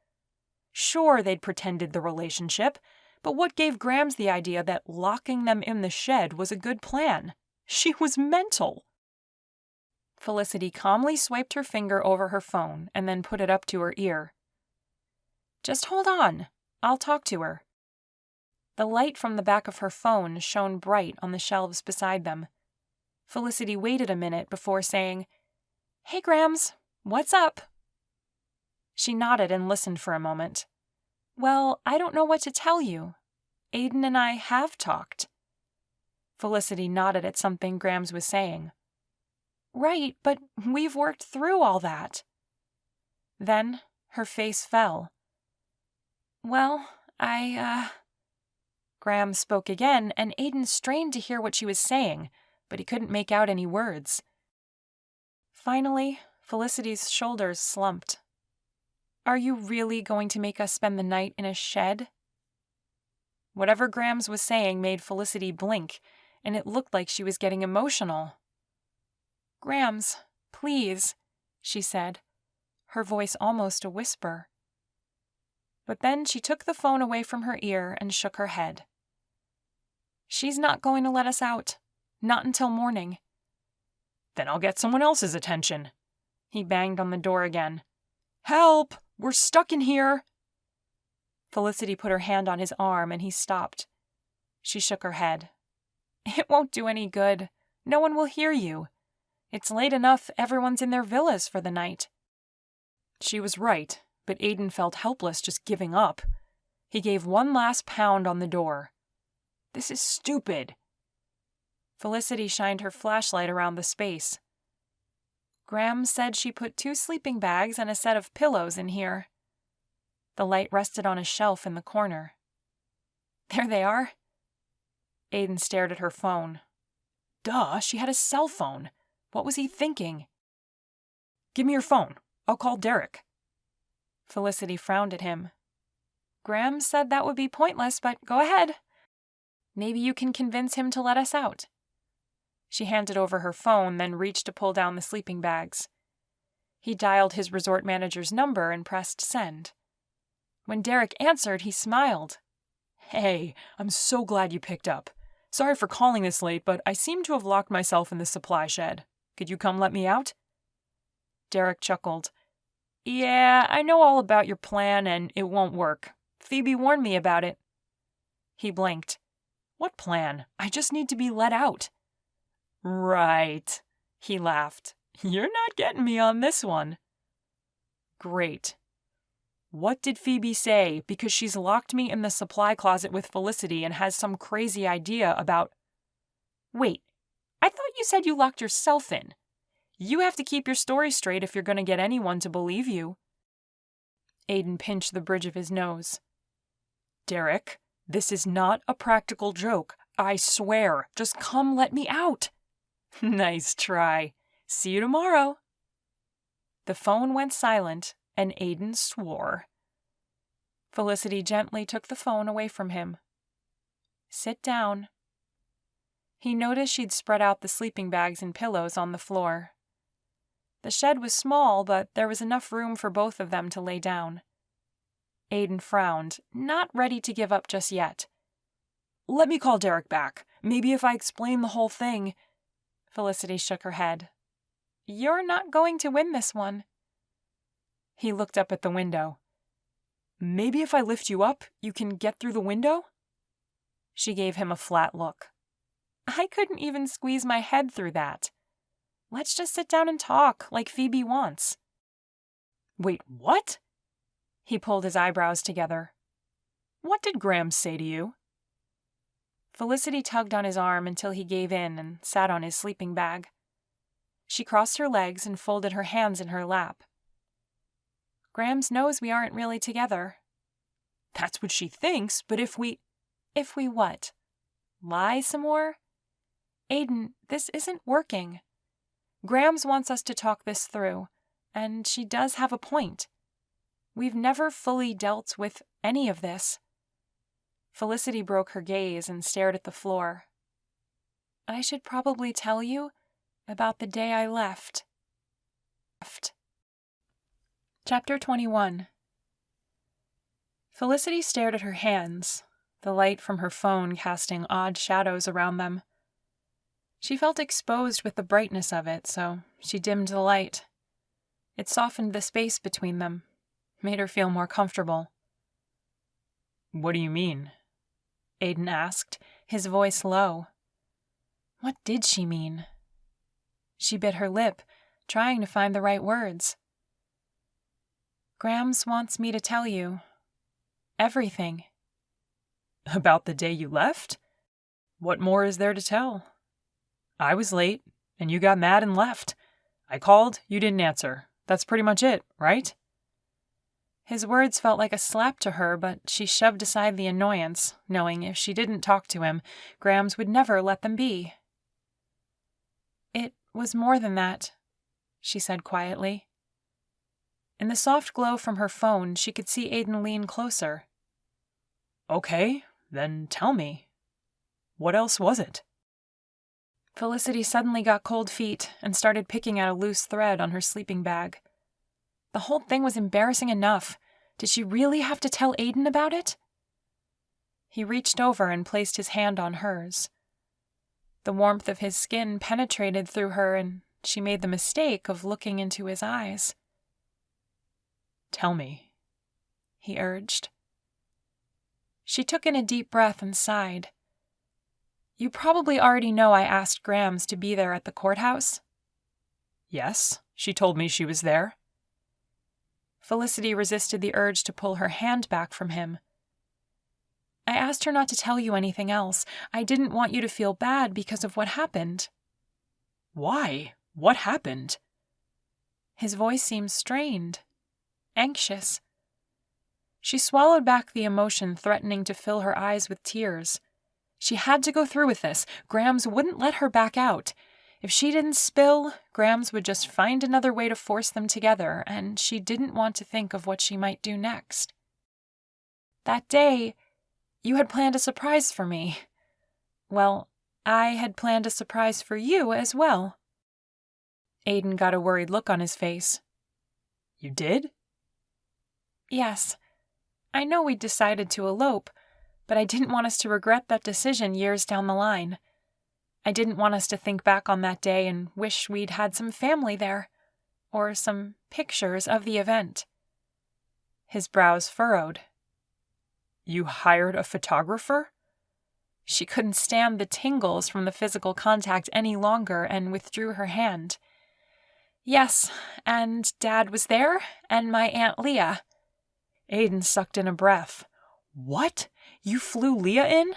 Speaker 1: Sure, they'd pretended the relationship, but what gave Grams the idea that locking them in the shed was a good plan? She was mental. Felicity calmly swiped her finger over her phone and then put it up to her ear. Just hold on. I'll talk to her. The light from the back of her phone shone bright on the shelves beside them. Felicity waited a minute before saying, Hey, Grams, what's up? She nodded and listened for a moment. Well, I don't know what to tell you. Aiden and I have talked. Felicity nodded at something Grams was saying. Right, but we've worked through all that. Then her face fell. Well, Grams spoke again, and Aiden strained to hear what she was saying, but he couldn't make out any words. Finally, Felicity's shoulders slumped. Are you really going to make us spend the night in a shed? Whatever Grams was saying made Felicity blink, and it looked like she was getting emotional. Grams, please, she said, her voice almost a whisper. But then she took the phone away from her ear and shook her head. She's not going to let us out. Not until morning. Then I'll get someone else's attention. He banged on the door again. Help! We're stuck in here! Felicity put her hand on his arm and he stopped. She shook her head. It won't do any good. No one will hear you. It's late enough, everyone's in their villas for the night. She was right, but Aiden felt helpless just giving up. He gave one last pound on the door. This is stupid. Felicity shined her flashlight around the space. Grams said she put 2 sleeping bags and a set of pillows in here. The light rested on a shelf in the corner. There they are. Aiden stared at her phone. Duh, she had a cell phone. What was he thinking? Give me your phone. I'll call Derek. Felicity frowned at him. Grams said that would be pointless, but go ahead. Maybe you can convince him to let us out. She handed over her phone, then reached to pull down the sleeping bags. He dialed his resort manager's number and pressed send. When Derek answered, he smiled.
Speaker 2: Hey, I'm so glad you picked up. Sorry for calling this late, but I seem to have locked myself in the supply shed. Could you come let me out?
Speaker 1: Derek chuckled. Yeah, I know all about your plan and it won't work. Phoebe warned me about it. He blinked.
Speaker 2: What plan? I just need to be let out.
Speaker 1: Right, he laughed.
Speaker 2: You're not getting me on this one.
Speaker 1: Great.
Speaker 2: What did Phoebe say? Because she's locked me in the supply closet with Felicity and has some crazy idea about...
Speaker 1: Wait, I thought you said you locked yourself in. You have to keep your story straight if you're going to get anyone to believe you.
Speaker 2: Aiden pinched the bridge of his nose. Derek, this is not a practical joke. I swear. Just come let me out.
Speaker 1: Nice try. See you tomorrow. The phone went silent, and Aiden swore. Felicity gently took the phone away from him. Sit down. He noticed she'd spread out the sleeping bags and pillows on the floor. The shed was small, but there was enough room for both of them to lay down. Aiden frowned, not ready to give up just yet.
Speaker 2: Let me call Derek back. Maybe if I explain the whole thing...
Speaker 1: Felicity shook her head. You're not going to win this one. He looked up at the window.
Speaker 2: Maybe if I lift you up, you can get through the window?
Speaker 1: She gave him a flat look. I couldn't even squeeze my head through that. Let's just sit down and talk, like Phoebe wants.
Speaker 2: Wait, what?
Speaker 1: He pulled his eyebrows together.
Speaker 2: What did Graham say to you?
Speaker 1: Felicity tugged on his arm until he gave in and sat on his sleeping bag. She crossed her legs and folded her hands in her lap. Grams knows we aren't really together.
Speaker 2: That's what she thinks, but if we...
Speaker 1: If we what? Lie some more? Aiden, this isn't working. Grams wants us to talk this through, and she does have a point. We've never fully dealt with any of this. Felicity broke her gaze and stared at the floor. I should probably tell you about the day I left. Chapter 21. Felicity stared at her hands, the light from her phone casting odd shadows around them. She felt exposed with the brightness of it, so she dimmed the light. It softened the space between them, made her feel more comfortable.
Speaker 2: What do you mean?
Speaker 1: Aiden asked, his voice low. What did she mean? She bit her lip, trying to find the right words. Grams wants me to tell you everything.
Speaker 2: About the day you left? What more is there to tell? I was late, and you got mad and left. I called, you didn't answer. That's pretty much it, right?
Speaker 1: His words felt like a slap to her, but she shoved aside the annoyance, knowing if she didn't talk to him, Grams would never let them be. It was more than that, she said quietly. In the soft glow from her phone, she could see Aiden lean closer.
Speaker 2: Okay, then tell me. What else was it?
Speaker 1: Felicity suddenly got cold feet and started picking at a loose thread on her sleeping bag. The whole thing was embarrassing enough. Did she really have to tell Aiden about it? He reached over and placed his hand on hers. The warmth of his skin penetrated through her, and she made the mistake of looking into his eyes.
Speaker 2: Tell me,
Speaker 1: he urged. She took in a deep breath and sighed. You probably already know I asked Grams to be there at the courthouse.
Speaker 2: Yes, she told me she was there.
Speaker 1: Felicity resisted the urge to pull her hand back from him. I asked her not to tell you anything else. I didn't want you to feel bad because of what happened.
Speaker 2: Why? What happened?
Speaker 1: His voice seemed strained, anxious. She swallowed back the emotion threatening to fill her eyes with tears. She had to go through with this. Grams wouldn't let her back out. If she didn't spill, Grams would just find another way to force them together, and she didn't want to think of what she might do next. That day, you had planned a surprise for me. Well, I had planned a surprise for you as well. Aiden got a worried look on his face.
Speaker 2: You did?
Speaker 1: Yes. I know we'd decided to elope, but I didn't want us to regret that decision years down the line. I didn't want us to think back on that day and wish we'd had some family there, or some pictures of the event. His brows furrowed.
Speaker 2: You hired a photographer?
Speaker 1: She couldn't stand the tingles from the physical contact any longer and withdrew her hand. Yes, and Dad was there, and my Aunt Leah.
Speaker 2: Aiden sucked in a breath. What? You flew Leah in?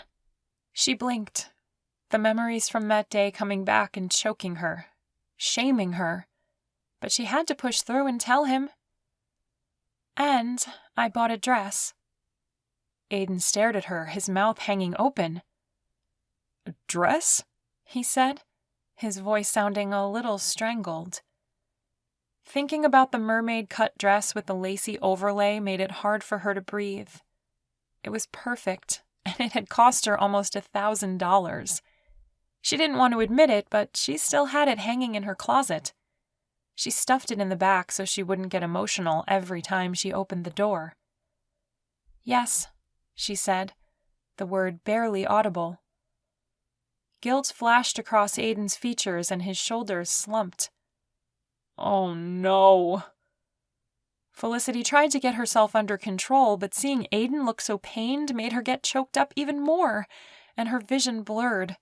Speaker 1: She blinked, the memories from that day coming back and choking her, shaming her. But she had to push through and tell him. And I bought a dress.
Speaker 2: Aiden stared at her, his mouth hanging open. A dress?
Speaker 1: He said, his voice sounding a little strangled. Thinking about the mermaid-cut dress with the lacy overlay made it hard for her to breathe. It was perfect, and it had cost her almost $1,000. She didn't want to admit it, but she still had it hanging in her closet. She stuffed it in the back so she wouldn't get emotional every time she opened the door. Yes, she said, the word barely audible. Guilt flashed across Aiden's features and his shoulders slumped.
Speaker 2: Oh no.
Speaker 1: Felicity tried to get herself under control, but seeing Aiden look so pained made her get choked up even more, and her vision blurred.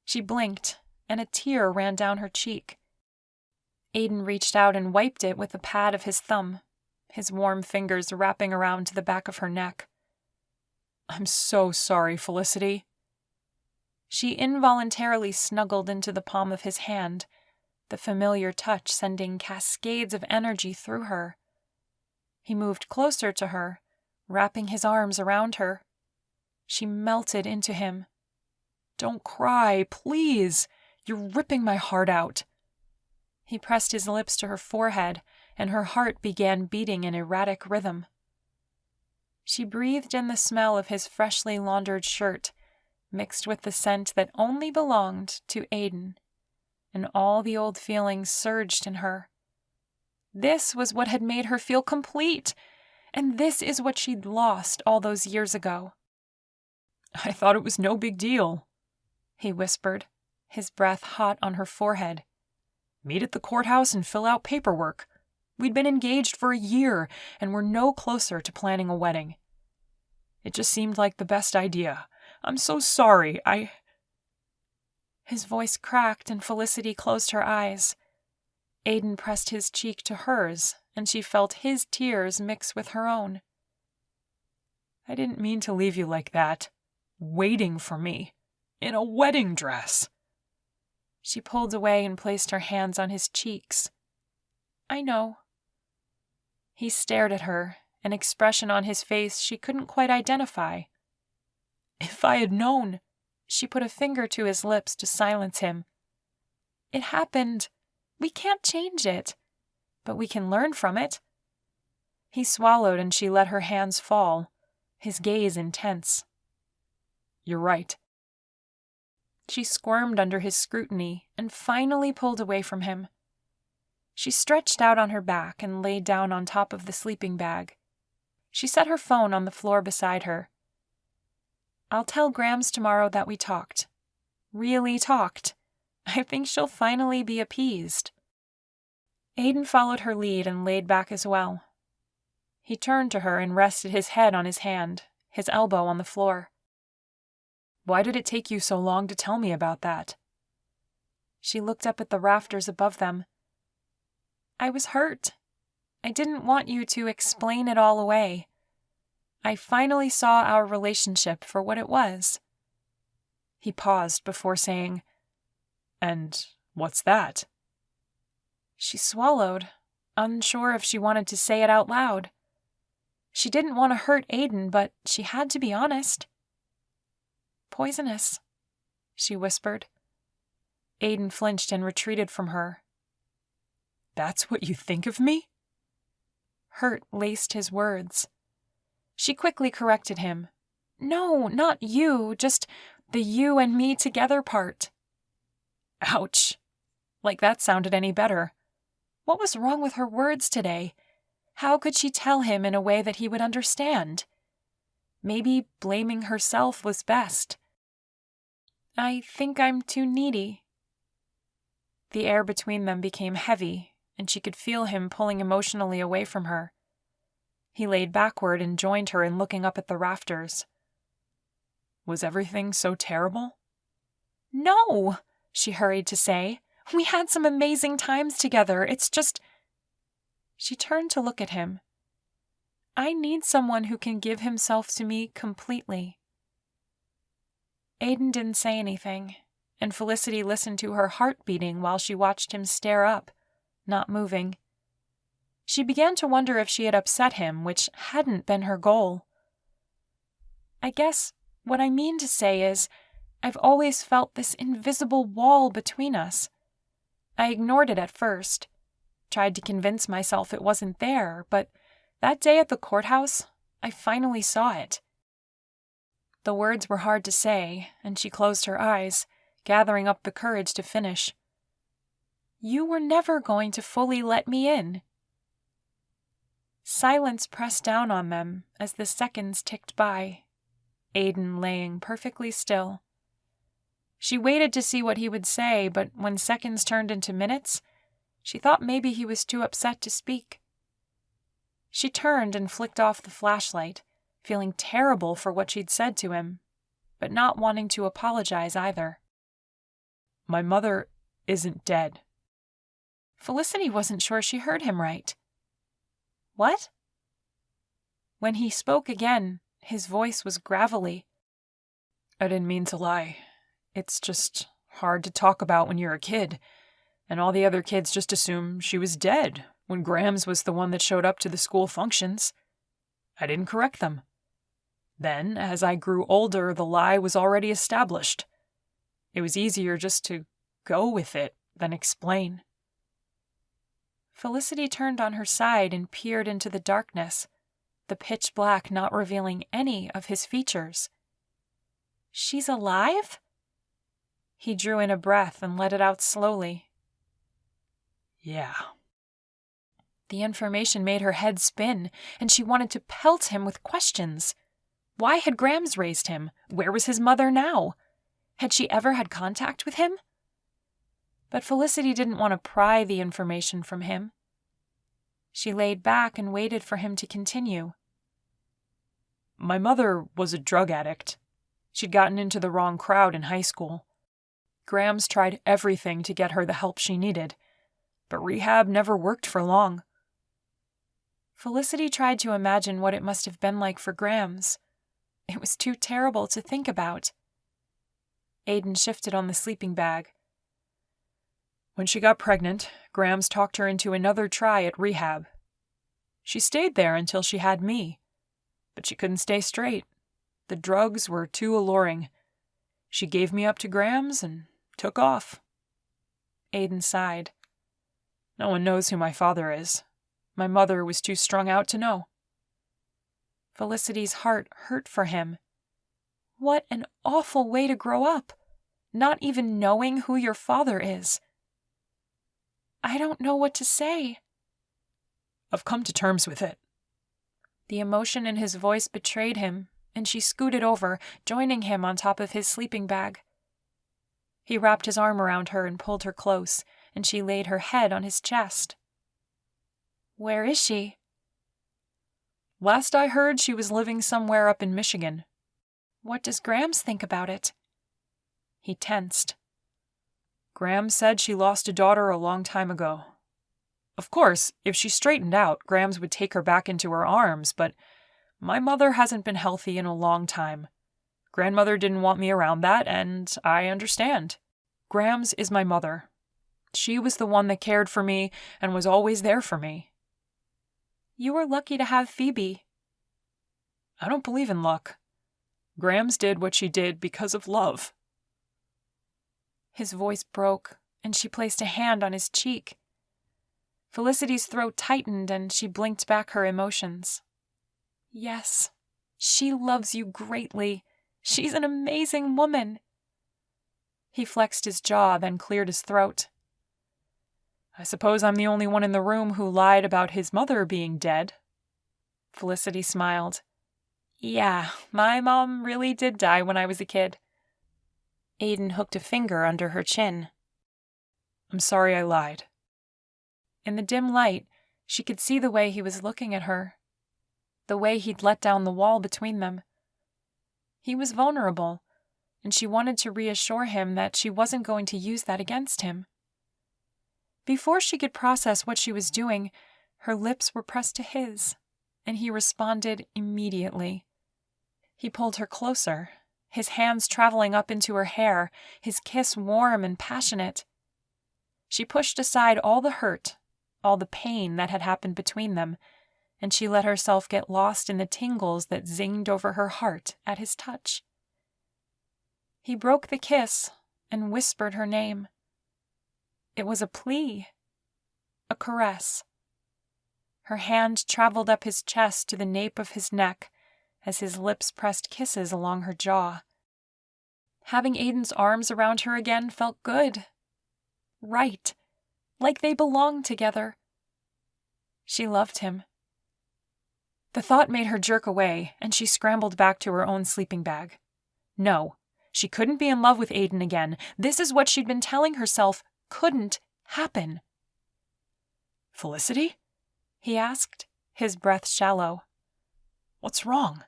Speaker 1: She blinked, and a tear ran down her cheek. Aiden reached out and wiped it with the pad of his thumb, his warm fingers wrapping around to the back of her neck.
Speaker 2: I'm so sorry, Felicity.
Speaker 1: She involuntarily snuggled into the palm of his hand, the familiar touch sending cascades of energy through her. He moved closer to her, wrapping his arms around her. She melted into him.
Speaker 2: Don't cry, please. You're ripping my heart out.
Speaker 1: He pressed his lips to her forehead, and her heart began beating in erratic rhythm. She breathed in the smell of his freshly laundered shirt, mixed with the scent that only belonged to Aiden, and all the old feelings surged in her. This was what had made her feel complete, and this is what she'd lost all those years ago.
Speaker 2: I thought it was no big deal,
Speaker 1: he whispered, his breath hot on her forehead.
Speaker 2: Meet at the courthouse and fill out paperwork. We'd been engaged for a year, and we're no closer to planning a wedding. It just seemed like the best idea. I'm so sorry,
Speaker 1: His voice cracked and Felicity closed her eyes. Aiden pressed his cheek to hers, and she felt his tears mix with her own.
Speaker 2: I didn't mean to leave you like that, waiting for me, in a wedding dress.
Speaker 1: She pulled away and placed her hands on his cheeks. I know. He stared at her, an expression on his face she couldn't quite identify.
Speaker 2: If I had known.
Speaker 1: She put a finger to his lips to silence him. It happened. We can't change it, but we can learn from it. He swallowed and she let her hands fall, his gaze intense.
Speaker 2: You're right.
Speaker 1: She squirmed under his scrutiny and finally pulled away from him. She stretched out on her back and laid down on top of the sleeping bag. She set her phone on the floor beside her. I'll tell Grams tomorrow that we talked. Really talked. I think she'll finally be appeased. Aiden followed her lead and laid back as well. He turned to her and rested his head on his hand, his elbow on the floor.
Speaker 2: Why did it take you so long to tell me about that?
Speaker 1: She looked up at the rafters above them. I was hurt. I didn't want you to explain it all away. I finally saw our relationship for what it was.
Speaker 2: He paused before saying, And what's that?
Speaker 1: She swallowed, unsure if she wanted to say it out loud. She didn't want to hurt Aiden, but she had to be honest. Poisonous, she whispered. Aiden flinched and retreated from her.
Speaker 2: That's what you think of me?
Speaker 1: Hurt laced his words. She quickly corrected him. No, not you, just the you and me together part.
Speaker 2: Ouch.
Speaker 1: Like that sounded any better. What was wrong with her words today? How could she tell him in a way that he would understand? Maybe blaming herself was best. I think I'm too needy. The air between them became heavy, and she could feel him pulling emotionally away from her. He laid backward and joined her in looking up at the rafters.
Speaker 2: Was everything so terrible?
Speaker 1: No, she hurried to say. We had some amazing times together. It's just... She turned to look at him. I need someone who can give himself to me completely. Aiden didn't say anything, and Felicity listened to her heart beating while she watched him stare up, not moving. She began to wonder if she had upset him, which hadn't been her goal. I guess what I mean to say is, I've always felt this invisible wall between us. I ignored it at first, tried to convince myself it wasn't there, but that day at the courthouse, I finally saw it. The words were hard to say, and she closed her eyes, gathering up the courage to finish. You were never going to fully let me in. Silence pressed down on them as the seconds ticked by, Aiden laying perfectly still. She waited to see what he would say, but when seconds turned into minutes, she thought maybe he was too upset to speak. She turned and flicked off the flashlight, feeling terrible for what she'd said to him, but not wanting to apologize either.
Speaker 2: My mother isn't dead.
Speaker 1: Felicity wasn't sure she heard him right. What? When he spoke again, his voice was gravelly.
Speaker 2: I didn't mean to lie. It's just hard to talk about when you're a kid, and all the other kids just assume she was dead when Grams was the one that showed up to the school functions. I didn't correct them. Then, as I grew older, the lie was already established. It was easier just to go with it than explain.
Speaker 1: Felicity turned on her side and peered into the darkness, the pitch black not revealing any of his features. She's alive? He drew in a breath and let it out slowly.
Speaker 2: Yeah.
Speaker 1: The information made her head spin, and she wanted to pelt him with questions. Why had Grams raised him? Where was his mother now? Had she ever had contact with him? But Felicity didn't want to pry the information from him. She laid back and waited for him to continue.
Speaker 2: My mother was a drug addict. She'd gotten into the wrong crowd in high school. Grams tried everything to get her the help she needed, but rehab never worked for long.
Speaker 1: Felicity tried to imagine what it must have been like for Grams. It was too terrible to think about. Aiden shifted on the sleeping bag.
Speaker 2: When she got pregnant, Grams talked her into another try at rehab. She stayed there until she had me, but she couldn't stay straight. The drugs were too alluring. She gave me up to Grams and took off.
Speaker 1: Aiden sighed.
Speaker 2: No one knows who my father is. My mother was too strung out to know.
Speaker 1: Felicity's heart hurt for him. What an awful way to grow up, not even knowing who your father is. I don't know what to say.
Speaker 2: I've come to terms with it.
Speaker 1: The emotion in his voice betrayed him, and she scooted over, joining him on top of his sleeping bag. He wrapped his arm around her and pulled her close, and she laid her head on his chest. Where is she?
Speaker 2: Last I heard, she was living somewhere up in Michigan.
Speaker 1: What does Grams think about it?
Speaker 2: He tensed. Grams said she lost a daughter a long time ago. Of course, if she straightened out, Grams would take her back into her arms, but my mother hasn't been healthy in a long time. Grandmother didn't want me around that, and I understand. Grams is my mother. She was the one that cared for me and was always there for me.
Speaker 1: You were lucky to have Phoebe.
Speaker 2: I don't believe in luck. Grams did what she did because of love.
Speaker 1: His voice broke, and she placed a hand on his cheek. Felicity's throat tightened, and she blinked back her emotions. Yes, she loves you greatly. She's an amazing woman. He flexed his jaw, then cleared his throat.
Speaker 2: I suppose I'm the only one in the room who lied about his mother being dead.
Speaker 1: Felicity smiled. Yeah, my mom really did die when I was a kid. Aiden hooked a finger under her chin.
Speaker 2: I'm sorry I lied.
Speaker 1: In the dim light, she could see the way he was looking at her, the way he'd let down the wall between them. He was vulnerable, and she wanted to reassure him that she wasn't going to use that against him. Before she could process what she was doing, her lips were pressed to his, and he responded immediately. He pulled her closer, his hands traveling up into her hair, his kiss warm and passionate. She pushed aside all the hurt, all the pain that had happened between them, and she let herself get lost in the tingles that zinged over her heart at his touch. He broke the kiss and whispered her name. It was a plea, a caress. Her hand traveled up his chest to the nape of his neck as his lips pressed kisses along her jaw. Having Aiden's arms around her again felt good. Right, like they belonged together. She loved him. The thought made her jerk away, and she scrambled back to her own sleeping bag. No, she couldn't be in love with Aiden again. This is what she'd been telling herself couldn't happen.
Speaker 2: Felicity?
Speaker 1: He asked, his breath shallow.
Speaker 2: What's wrong?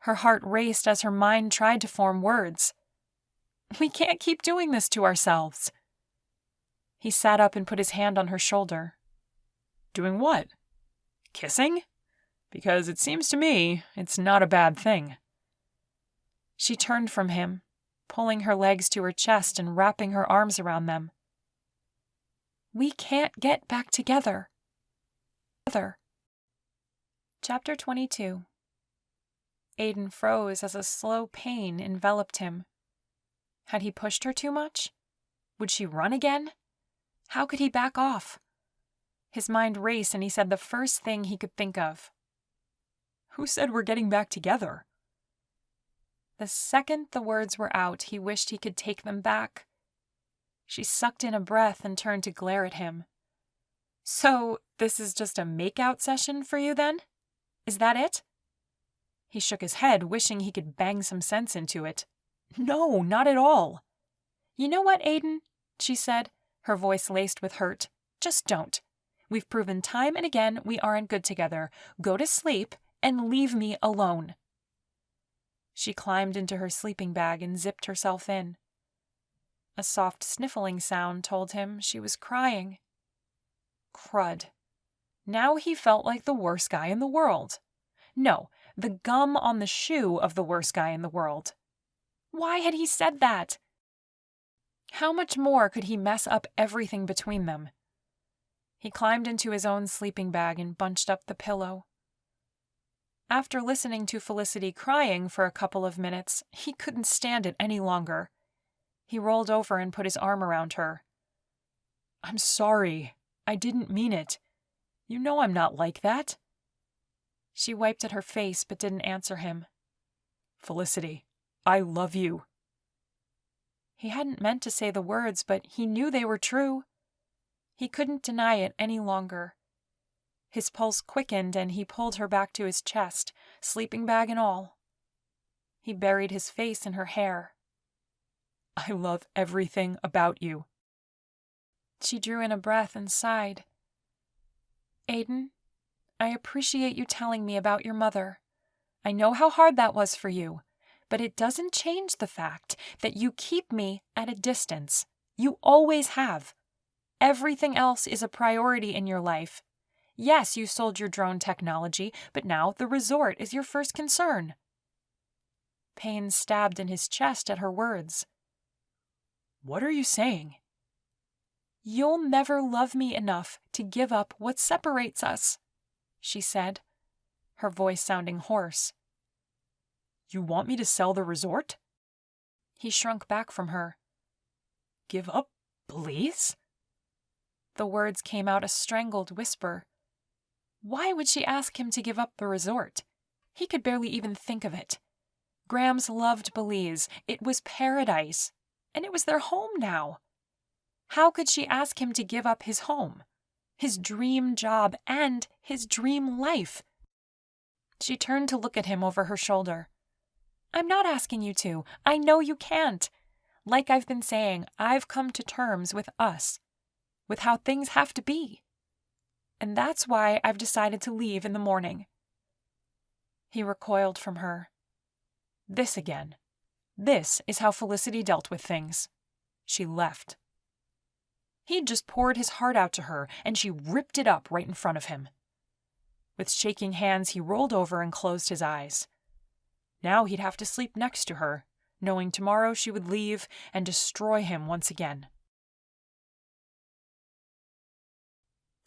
Speaker 1: Her heart raced as her mind tried to form words. We can't keep doing this to ourselves. He sat up and put his hand on her shoulder.
Speaker 2: Doing what? Kissing? Because it seems to me it's not a bad thing.
Speaker 1: She turned from him, pulling her legs to her chest and wrapping her arms around them. We can't get back together. Chapter 22. Aiden froze as a slow pain enveloped him. Had he pushed her too much? Would she run again? How could he back off? His mind raced and he said the first thing he could think of.
Speaker 2: Who said we're getting back together?
Speaker 1: The second the words were out, he wished he could take them back. She sucked in a breath and turned to glare at him. So, this is just a make-out session for you then? Is that it? He shook his head, wishing he could bang some sense into it.
Speaker 2: No, not at all.
Speaker 1: You know what, Aiden? She said, her voice laced with hurt. Just don't. We've proven time and again we aren't good together. Go to sleep and leave me alone. She climbed into her sleeping bag and zipped herself in. A soft sniffling sound told him she was crying. Crud. Now he felt like the worst guy in the world. No, the gum on the shoe of the worst guy in the world. Why had he said that? How much more could he mess up everything between them? He climbed into his own sleeping bag and bunched up the pillow. After listening to Felicity crying for a couple of minutes, he couldn't stand it any longer. He rolled over and put his arm around her.
Speaker 2: I'm sorry. I didn't mean it. You know I'm not like that.
Speaker 1: She wiped at her face but didn't answer him.
Speaker 2: Felicity, I love you.
Speaker 1: He hadn't meant to say the words, but he knew they were true. He couldn't deny it any longer. His pulse quickened and he pulled her back to his chest, sleeping bag and all. He buried his face in her hair.
Speaker 2: I love everything about you.
Speaker 1: She drew in a breath and sighed. Aiden, I appreciate you telling me about your mother. I know how hard that was for you, but it doesn't change the fact that you keep me at a distance. You always have. Everything else is a priority in your life. Yes, you sold your drone technology, but now the resort is your first concern. Pain stabbed in his chest at her words.
Speaker 2: What are you saying?
Speaker 1: You'll never love me enough to give up what separates us, she said, her voice sounding hoarse.
Speaker 2: You want me to sell the resort?
Speaker 1: He shrunk back from her.
Speaker 2: Give up Belize?
Speaker 1: The words came out a strangled whisper. Why would she ask him to give up the resort? He could barely even think of it. Grams loved Belize. It was paradise. And it was their home now. How could she ask him to give up his home, his dream job, and his dream life? She turned to look at him over her shoulder. I'm not asking you to. I know you can't. Like I've been saying, I've come to terms with us, with how things have to be. And that's why I've decided to leave in the morning. He recoiled from her. This again. This is how Felicity dealt with things. She left. He'd just poured his heart out to her, and she ripped it up right in front of him. With shaking hands, he rolled over and closed his eyes. Now he'd have to sleep next to her, knowing tomorrow she would leave and destroy him once again.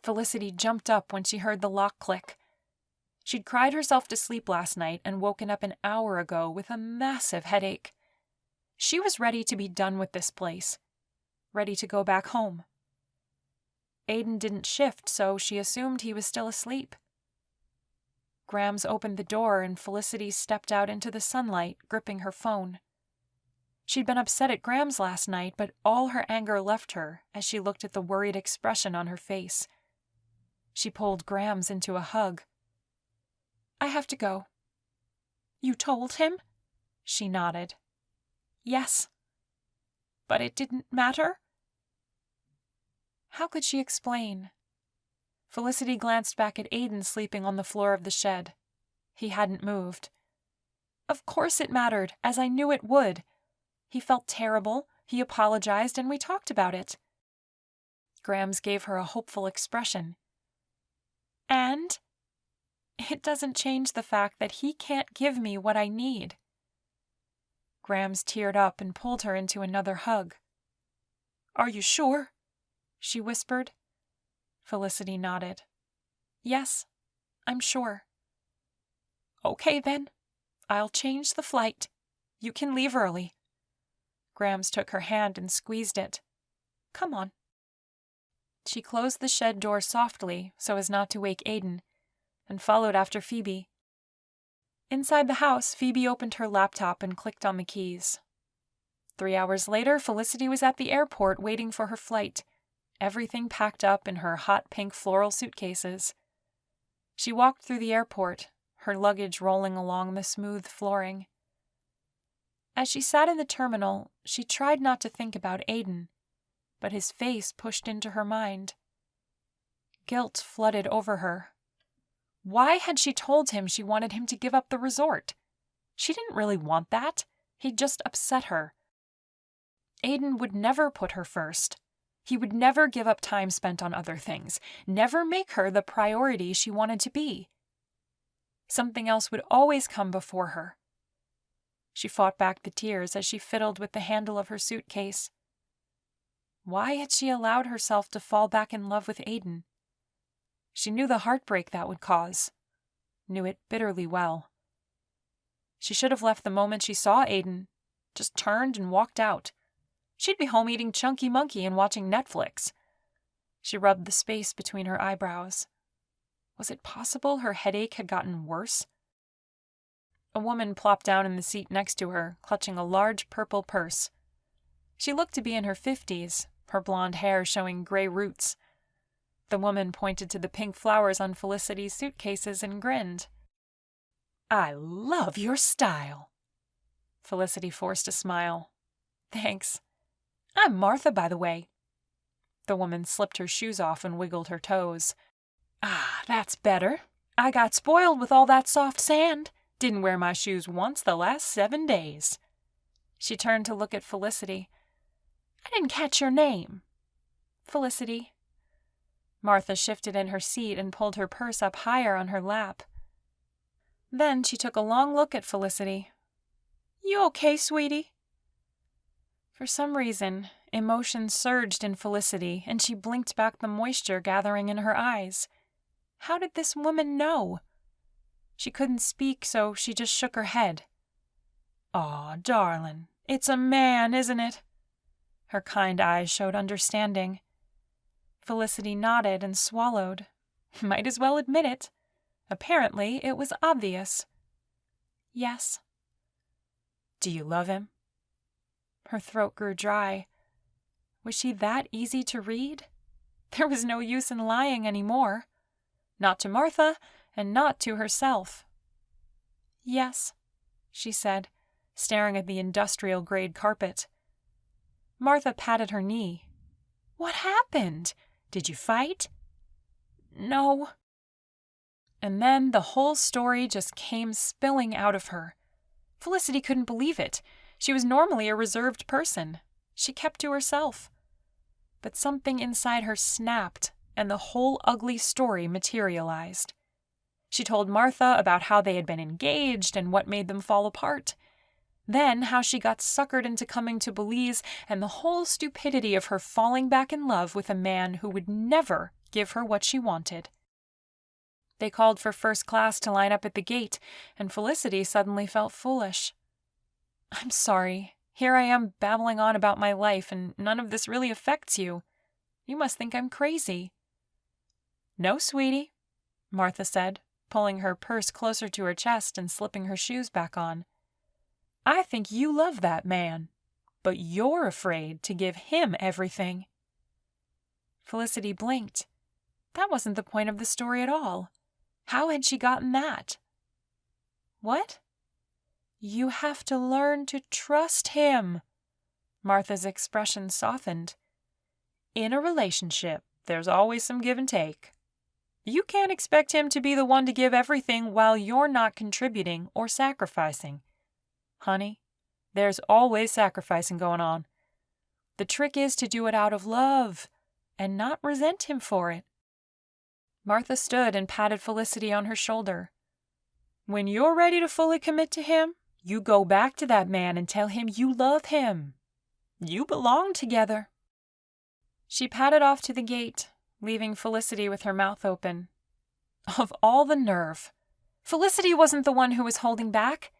Speaker 1: Felicity jumped up when she heard the lock click. She'd cried herself to sleep last night and woken up an hour ago with a massive headache. She was ready to be done with this place, ready to go back home. Aiden didn't shift, so she assumed he was still asleep. Grams opened the door and Felicity stepped out into the sunlight, gripping her phone. She'd been upset at Grams last night, but all her anger left her as she looked at the worried expression on her face. She pulled Grams into a hug. I have to go. You told him? She nodded. Yes. But it didn't matter? How could she explain? Felicity glanced back at Aiden sleeping on the floor of the shed. He hadn't moved. Of course it mattered, as I knew it would. He felt terrible, he apologized, and we talked about it. Grams gave her a hopeful expression. And? It doesn't change the fact that he can't give me what I need. Grams teared up and pulled her into another hug. Are you sure? She whispered. Felicity nodded. Yes, I'm sure. Okay then. I'll change the flight. You can leave early. Grams took her hand and squeezed it. Come on. She closed the shed door softly so as not to wake Aiden, and followed after Phoebe. Inside the house, Phoebe opened her laptop and clicked on the keys. 3 hours later, Felicity was at the airport waiting for her flight, everything packed up in her hot pink floral suitcases. She walked through the airport, her luggage rolling along the smooth flooring. As she sat in the terminal, she tried not to think about Aiden, but his face pushed into her mind. Guilt flooded over her. Why had she told him she wanted him to give up the resort? She didn't really want that. He'd just upset her. Aiden would never put her first. He would never give up time spent on other things, never make her the priority she wanted to be. Something else would always come before her. She fought back the tears as she fiddled with the handle of her suitcase. Why had she allowed herself to fall back in love with Aiden? She knew the heartbreak that would cause, knew it bitterly well. She should have left the moment she saw Aiden, just turned and walked out. She'd be home eating Chunky Monkey and watching Netflix. She rubbed the space between her eyebrows. Was it possible her headache had gotten worse? A woman plopped down in the seat next to her, clutching a large purple purse. She looked to be in her 50s, her blonde hair showing gray roots. The woman pointed to the pink flowers on Felicity's suitcases and grinned. I love your style. Felicity forced a smile. Thanks. I'm Martha, by the way. The woman slipped her shoes off and wiggled her toes. Ah, that's better. I got spoiled with all that soft sand. Didn't wear my shoes once the last 7 days. She turned to look at Felicity. I didn't catch your name. Felicity. Martha shifted in her seat and pulled her purse up higher on her lap. Then she took a long look at Felicity. You okay, sweetie? For some reason, emotion surged in Felicity, and she blinked back the moisture gathering in her eyes. How did this woman know? She couldn't speak, so she just shook her head. Aw, darling, it's a man, isn't it? Her kind eyes showed understanding. Felicity nodded and swallowed. Might as well admit it. Apparently, it was obvious. Yes. Do you love him? Her throat grew dry. Was she that easy to read? There was no use in lying anymore. Not to Martha, and not to herself. Yes, she said, staring at the industrial-grade carpet. Martha patted her knee. What happened? Did you fight? No. And then the whole story just came spilling out of her. Felicity couldn't believe it. She was normally a reserved person. She kept to herself. But something inside her snapped, and the whole ugly story materialized. She told Martha about how they had been engaged and what made them fall apart. Then how she got suckered into coming to Belize and the whole stupidity of her falling back in love with a man who would never give her what she wanted. They called for first class to line up at the gate, and Felicity suddenly felt foolish. I'm sorry. Here I am babbling on about my life, and none of this really affects you. You must think I'm crazy. No, sweetie, Martha said, pulling her purse closer to her chest and slipping her shoes back on. I think you love that man, but you're afraid to give him everything. Felicity blinked. That wasn't the point of the story at all. How had she gotten that? What? You have to learn to trust him. Martha's expression softened. In a relationship, there's always some give and take. You can't expect him to be the one to give everything while you're not contributing or sacrificing. Honey, there's always sacrificing going on. The trick is to do it out of love and not resent him for it. Martha stood and patted Felicity on her shoulder. When you're ready to fully commit to him, you go back to that man and tell him you love him. You belong together. She padded off to the gate, leaving Felicity with her mouth open. Of all the nerve. Felicity wasn't the one who was holding back.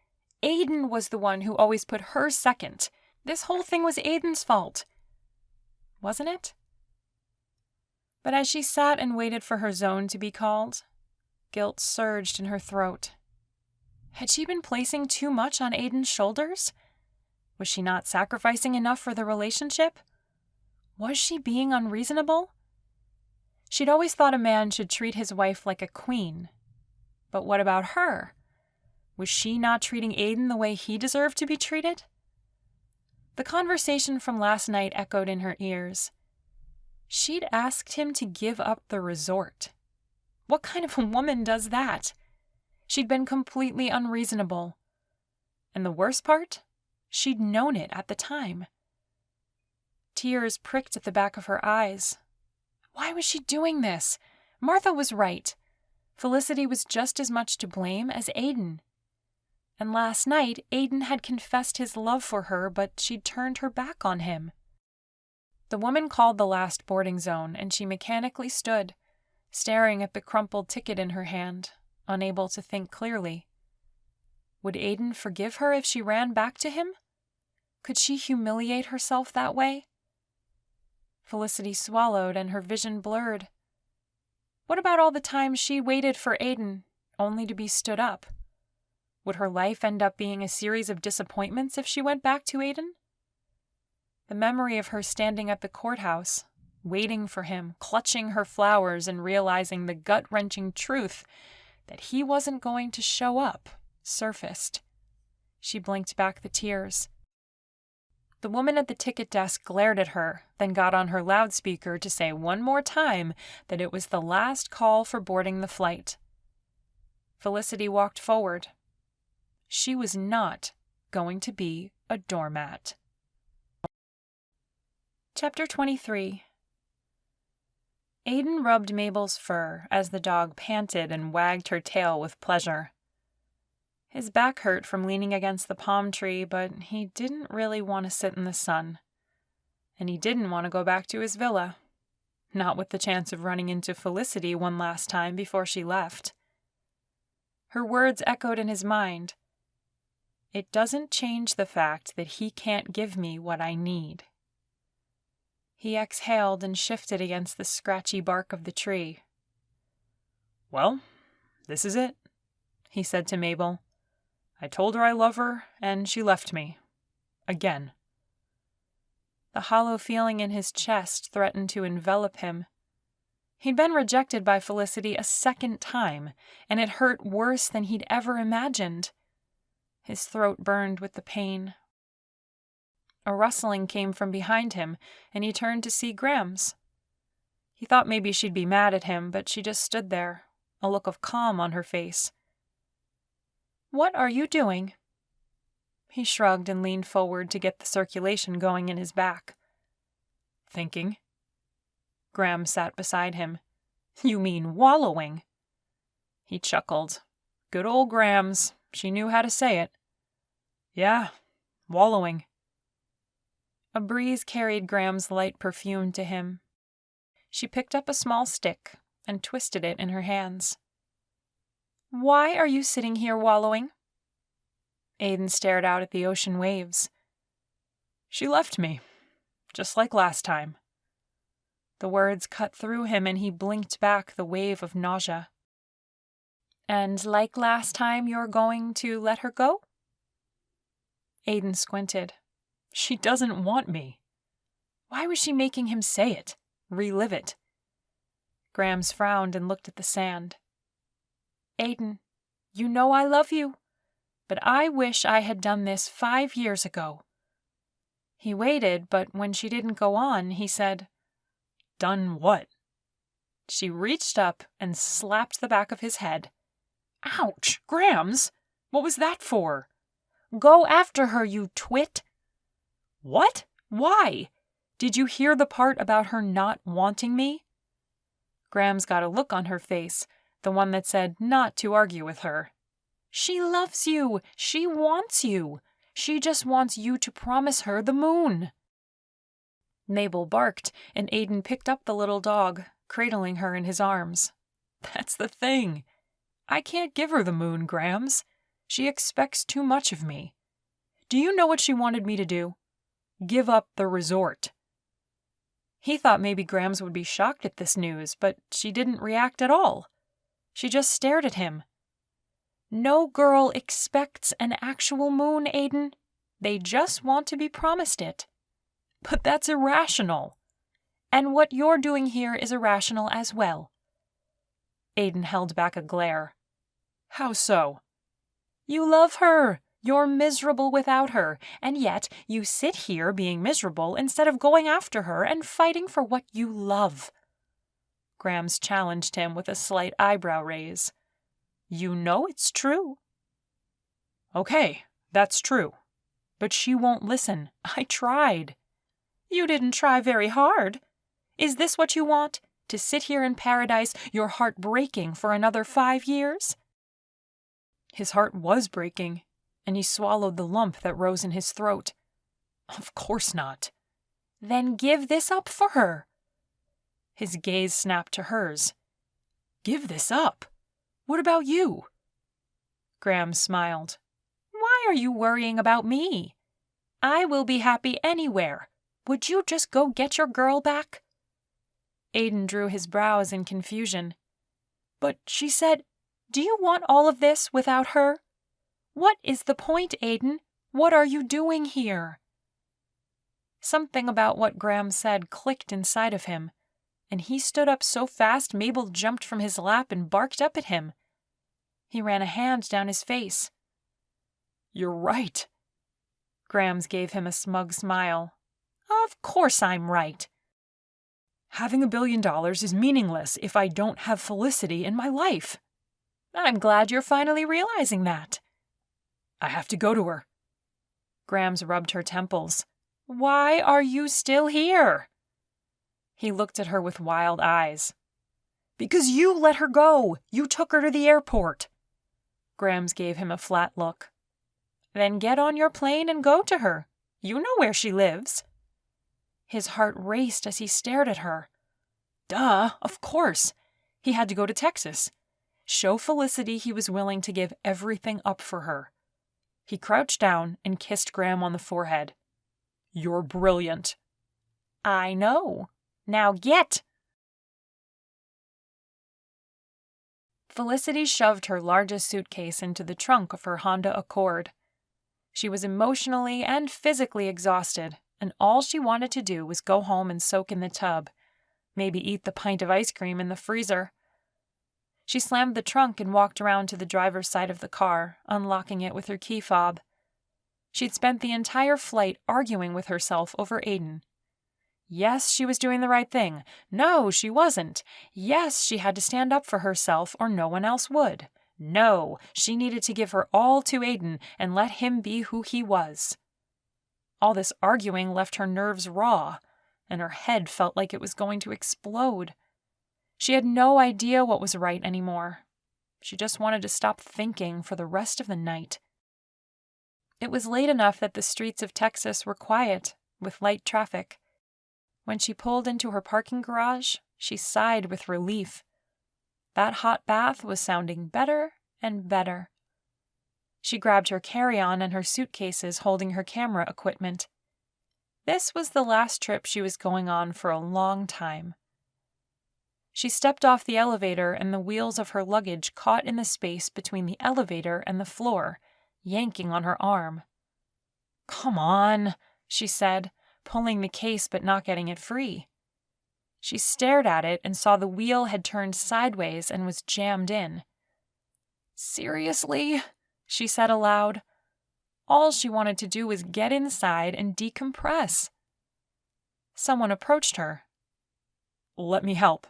Speaker 1: Aiden was the one who always put her second. This whole thing was Aiden's fault. Wasn't it? But as she sat and waited for her zone to be called, guilt surged in her throat. Had she been placing too much on Aiden's shoulders? Was she not sacrificing enough for the relationship? Was she being unreasonable? She'd always thought a man should treat his wife like a queen. But what about her? Was she not treating Aiden the way he deserved to be treated? The conversation from last night echoed in her ears. She'd asked him to give up the resort. What kind of a woman does that? She'd been completely unreasonable. And the worst part? She'd known it at the time. Tears pricked at the back of her eyes. Why was she doing this? Martha was right. Felicity was just as much to blame as Aiden. And last night, Aiden had confessed his love for her, but she'd turned her back on him. The woman called the last boarding zone, and she mechanically stood, staring at the crumpled ticket in her hand, unable to think clearly. Would Aiden forgive her if she ran back to him? Could she humiliate herself that way? Felicity swallowed, and her vision blurred. What about all the time she waited for Aiden, only to be stood up? Would her life end up being a series of disappointments if she went back to Aiden? The memory of her standing at the courthouse, waiting for him, clutching her flowers and realizing the gut-wrenching truth that he wasn't going to show up, surfaced. She blinked back the tears. The woman at the ticket desk glared at her, then got on her loudspeaker to say one more time that it was the last call for boarding the flight. Felicity walked forward. She was not going to be a doormat. Chapter 23. Aiden rubbed Mabel's fur as the dog panted and wagged her tail with pleasure. His back hurt from leaning against the palm tree, but he didn't really want to sit in the sun. And he didn't want to go back to his villa. Not with the chance of running into Felicity one last time before she left. Her words echoed in his mind. It doesn't change the fact that he can't give me what I need. He exhaled and shifted against the scratchy bark of the tree. Well, this is it, he said to Mabel. I told her I love her, and she left me. Again. The hollow feeling in his chest threatened to envelop him. He'd been rejected by Felicity a second time, and it hurt worse than he'd ever imagined. His throat burned with the pain. A rustling came from behind him, and he turned to see Grams. He thought maybe she'd be mad at him, but she just stood there, a look of calm on her face. "What are you doing?" He shrugged and leaned forward to get the circulation going in his back.
Speaker 2: "Thinking."
Speaker 1: Grams sat beside him. "You mean wallowing?" He chuckled. Good old Grams. She knew how to say it.
Speaker 2: "Yeah, wallowing."
Speaker 1: A breeze carried Grams' light perfume to him. She picked up a small stick and twisted it in her hands. "Why are you sitting here wallowing?" Aiden stared out at the ocean waves.
Speaker 2: "She left me, just like last time."
Speaker 1: The words cut through him and he blinked back the wave of nausea. "And like last time, you're going to let her go?" Aiden squinted.
Speaker 2: "She doesn't want me." Why was she making him say it, relive it?
Speaker 1: Grams frowned and looked at the sand. "Aiden, you know I love you, but I wish I had done this 5 years ago." He waited, but when she didn't go on, he said,
Speaker 2: "Done what?"
Speaker 1: She reached up and slapped the back of his head.
Speaker 2: "Ouch, Grams! What was that for?"
Speaker 1: "Go after her, you twit!"
Speaker 2: "What? Why? Did you hear the part about her not wanting me?"
Speaker 1: Grams got a look on her face, the one that said not to argue with her. "She loves you. She wants you. She just wants you to promise her the moon." Mabel barked, and Aiden picked up the little dog, cradling her in his arms.
Speaker 2: "That's the thing. I can't give her the moon, Grams. She expects too much of me. Do you know what she wanted me to do? Give up the resort."
Speaker 1: He thought maybe Grams would be shocked at this news, but she didn't react at all. She just stared at him. "No girl expects an actual moon, Aiden. They just want to be promised it."
Speaker 2: "But that's irrational."
Speaker 1: "And what you're doing here is irrational as well." Aiden held back a glare.
Speaker 2: "How so?"
Speaker 1: "You love her. You're miserable without her, and yet you sit here being miserable instead of going after her and fighting for what you love." Grams challenged him with a slight eyebrow raise. "You know it's true."
Speaker 2: "Okay, that's true. But she won't listen. I tried."
Speaker 1: "You didn't try very hard. Is this what you want? To sit here in paradise, your heart breaking for another 5 years?"
Speaker 2: His heart was breaking, and he swallowed the lump that rose in his throat. "Of course not."
Speaker 1: "Then give this up for her." His gaze snapped to hers.
Speaker 2: "Give this up? What about you?"
Speaker 1: Graham smiled. "Why are you worrying about me? I will be happy anywhere. Would you just go get your girl back?" Aiden drew his brows in confusion. "But she said, do you want all of this without her? What is the point, Aiden? What are you doing here?" Something about what Graham said clicked inside of him, and he stood up so fast Mabel jumped from his lap and barked up at him. He ran a hand down his face.
Speaker 2: "You're right."
Speaker 1: Grams gave him a smug smile. "Of course I'm right."
Speaker 2: "Having $1 billion is meaningless if I don't have Felicity in my life."
Speaker 1: "I'm glad you're finally realizing that."
Speaker 2: "I have to go to her."
Speaker 1: Grams rubbed her temples. "Why are you still here?" He looked at her with wild eyes.
Speaker 2: "Because you let her go. You took her to the airport."
Speaker 1: Grams gave him a flat look. "Then get on your plane and go to her. You know where she lives." His heart raced as he stared at her.
Speaker 2: Duh, of course. He had to go to Texas.
Speaker 1: Show Felicity he was willing to give everything up for her. He crouched down and kissed Graham on the forehead.
Speaker 2: "You're brilliant."
Speaker 1: "I know. Now get!" Felicity shoved her largest suitcase into the trunk of her Honda Accord. She was emotionally and physically exhausted, and all she wanted to do was go home and soak in the tub, maybe eat the pint of ice cream in the freezer. She slammed the trunk and walked around to the driver's side of the car, unlocking it with her key fob. She'd spent the entire flight arguing with herself over Aiden. Yes, she was doing the right thing. No, she wasn't. Yes, she had to stand up for herself or no one else would. No, she needed to give her all to Aiden and let him be who he was. All this arguing left her nerves raw, and her head felt like it was going to explode. She had no idea what was right anymore. She just wanted to stop thinking for the rest of the night. It was late enough that the streets of Texas were quiet, with light traffic. When she pulled into her parking garage, she sighed with relief. That hot bath was sounding better and better. She grabbed her carry-on and her suitcases holding her camera equipment. This was the last trip she was going on for a long time. She stepped off the elevator and the wheels of her luggage caught in the space between the elevator and the floor, yanking on her arm. "Come on," she said, pulling the case but not getting it free. She stared at it and saw the wheel had turned sideways and was jammed in. "Seriously?" she said aloud. All she wanted to do was get inside and decompress. Someone approached her. "Let me help."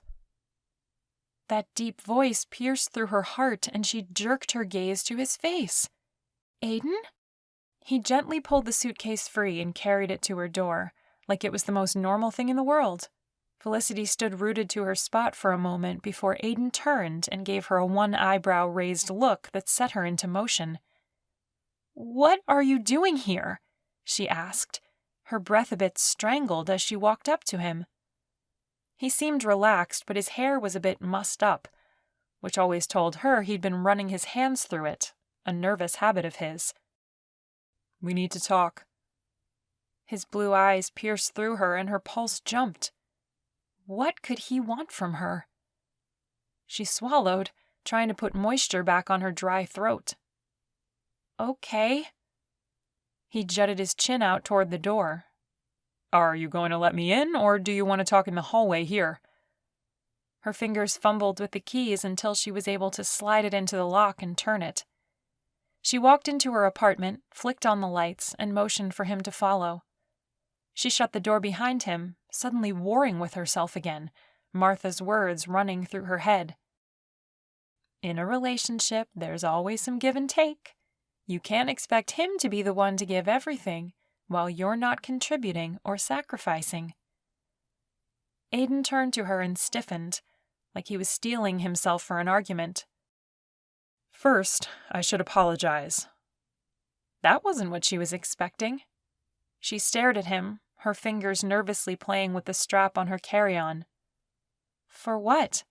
Speaker 1: That deep voice pierced through her heart, and she jerked her gaze to his face. "Aiden?" He gently pulled the suitcase free and carried it to her door, like it was the most normal thing in the world. Felicity stood rooted to her spot for a moment before Aiden turned and gave her a one-eyebrow-raised look that set her into motion. "What are you doing here?" she asked, her breath a bit strangled as she walked up to him. He seemed relaxed, but his hair was a bit mussed up, which always told her he'd been running his hands through it, a nervous habit of his. "We need to talk." His blue eyes pierced through her and her pulse jumped. What could he want from her? She swallowed, trying to put moisture back on her dry throat. "Okay." He jutted his chin out toward the door. "Are you going to let me in, or do you want to talk in the hallway here?" Her fingers fumbled with the keys until she was able to slide it into the lock and turn it. She walked into her apartment, flicked on the lights, and motioned for him to follow. She shut the door behind him, suddenly warring with herself again, Martha's words running through her head. "In a relationship, there's always some give and take. You can't expect him to be the one to give everything, while you're not contributing or sacrificing." Aiden turned to her and stiffened, like he was steeling himself for an argument. "First, I should apologize." That wasn't what she was expecting. She stared at him, her fingers nervously playing with the strap on her carry-on. "For what?"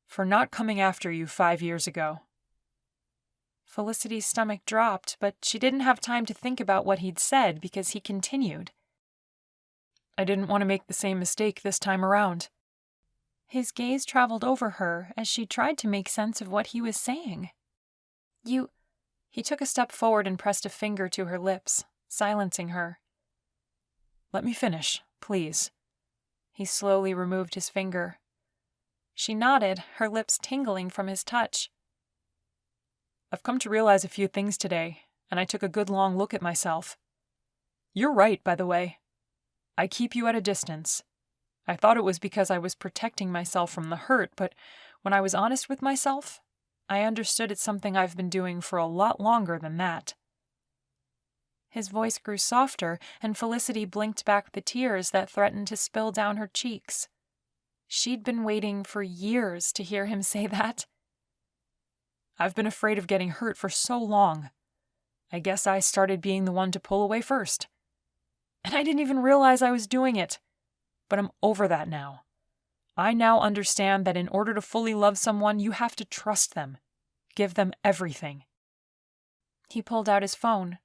Speaker 1: "For not coming after you 5 years ago." Felicity's stomach dropped, but she didn't have time to think about what he'd said because he continued. "I didn't want to make the same mistake this time around." His gaze traveled over her as she tried to make sense of what he was saying. He took a step forward and pressed a finger to her lips, silencing her. "Let me finish, please." He slowly removed his finger. She nodded, her lips tingling from his touch. "I've come to realize a few things today, and I took a good long look at myself. You're right, by the way. I keep you at a distance. I thought it was because I was protecting myself from the hurt, but when I was honest with myself, I understood it's something I've been doing for a lot longer than that." His voice grew softer, and Felicity blinked back the tears that threatened to spill down her cheeks. She'd been waiting for years to hear him say that. "I've been afraid of getting hurt for so long. I guess I started being the one to pull away first. And I didn't even realize I was doing it. But I'm over that now. I now understand that in order to fully love someone, you have to trust them. Give them everything." He pulled out his phone.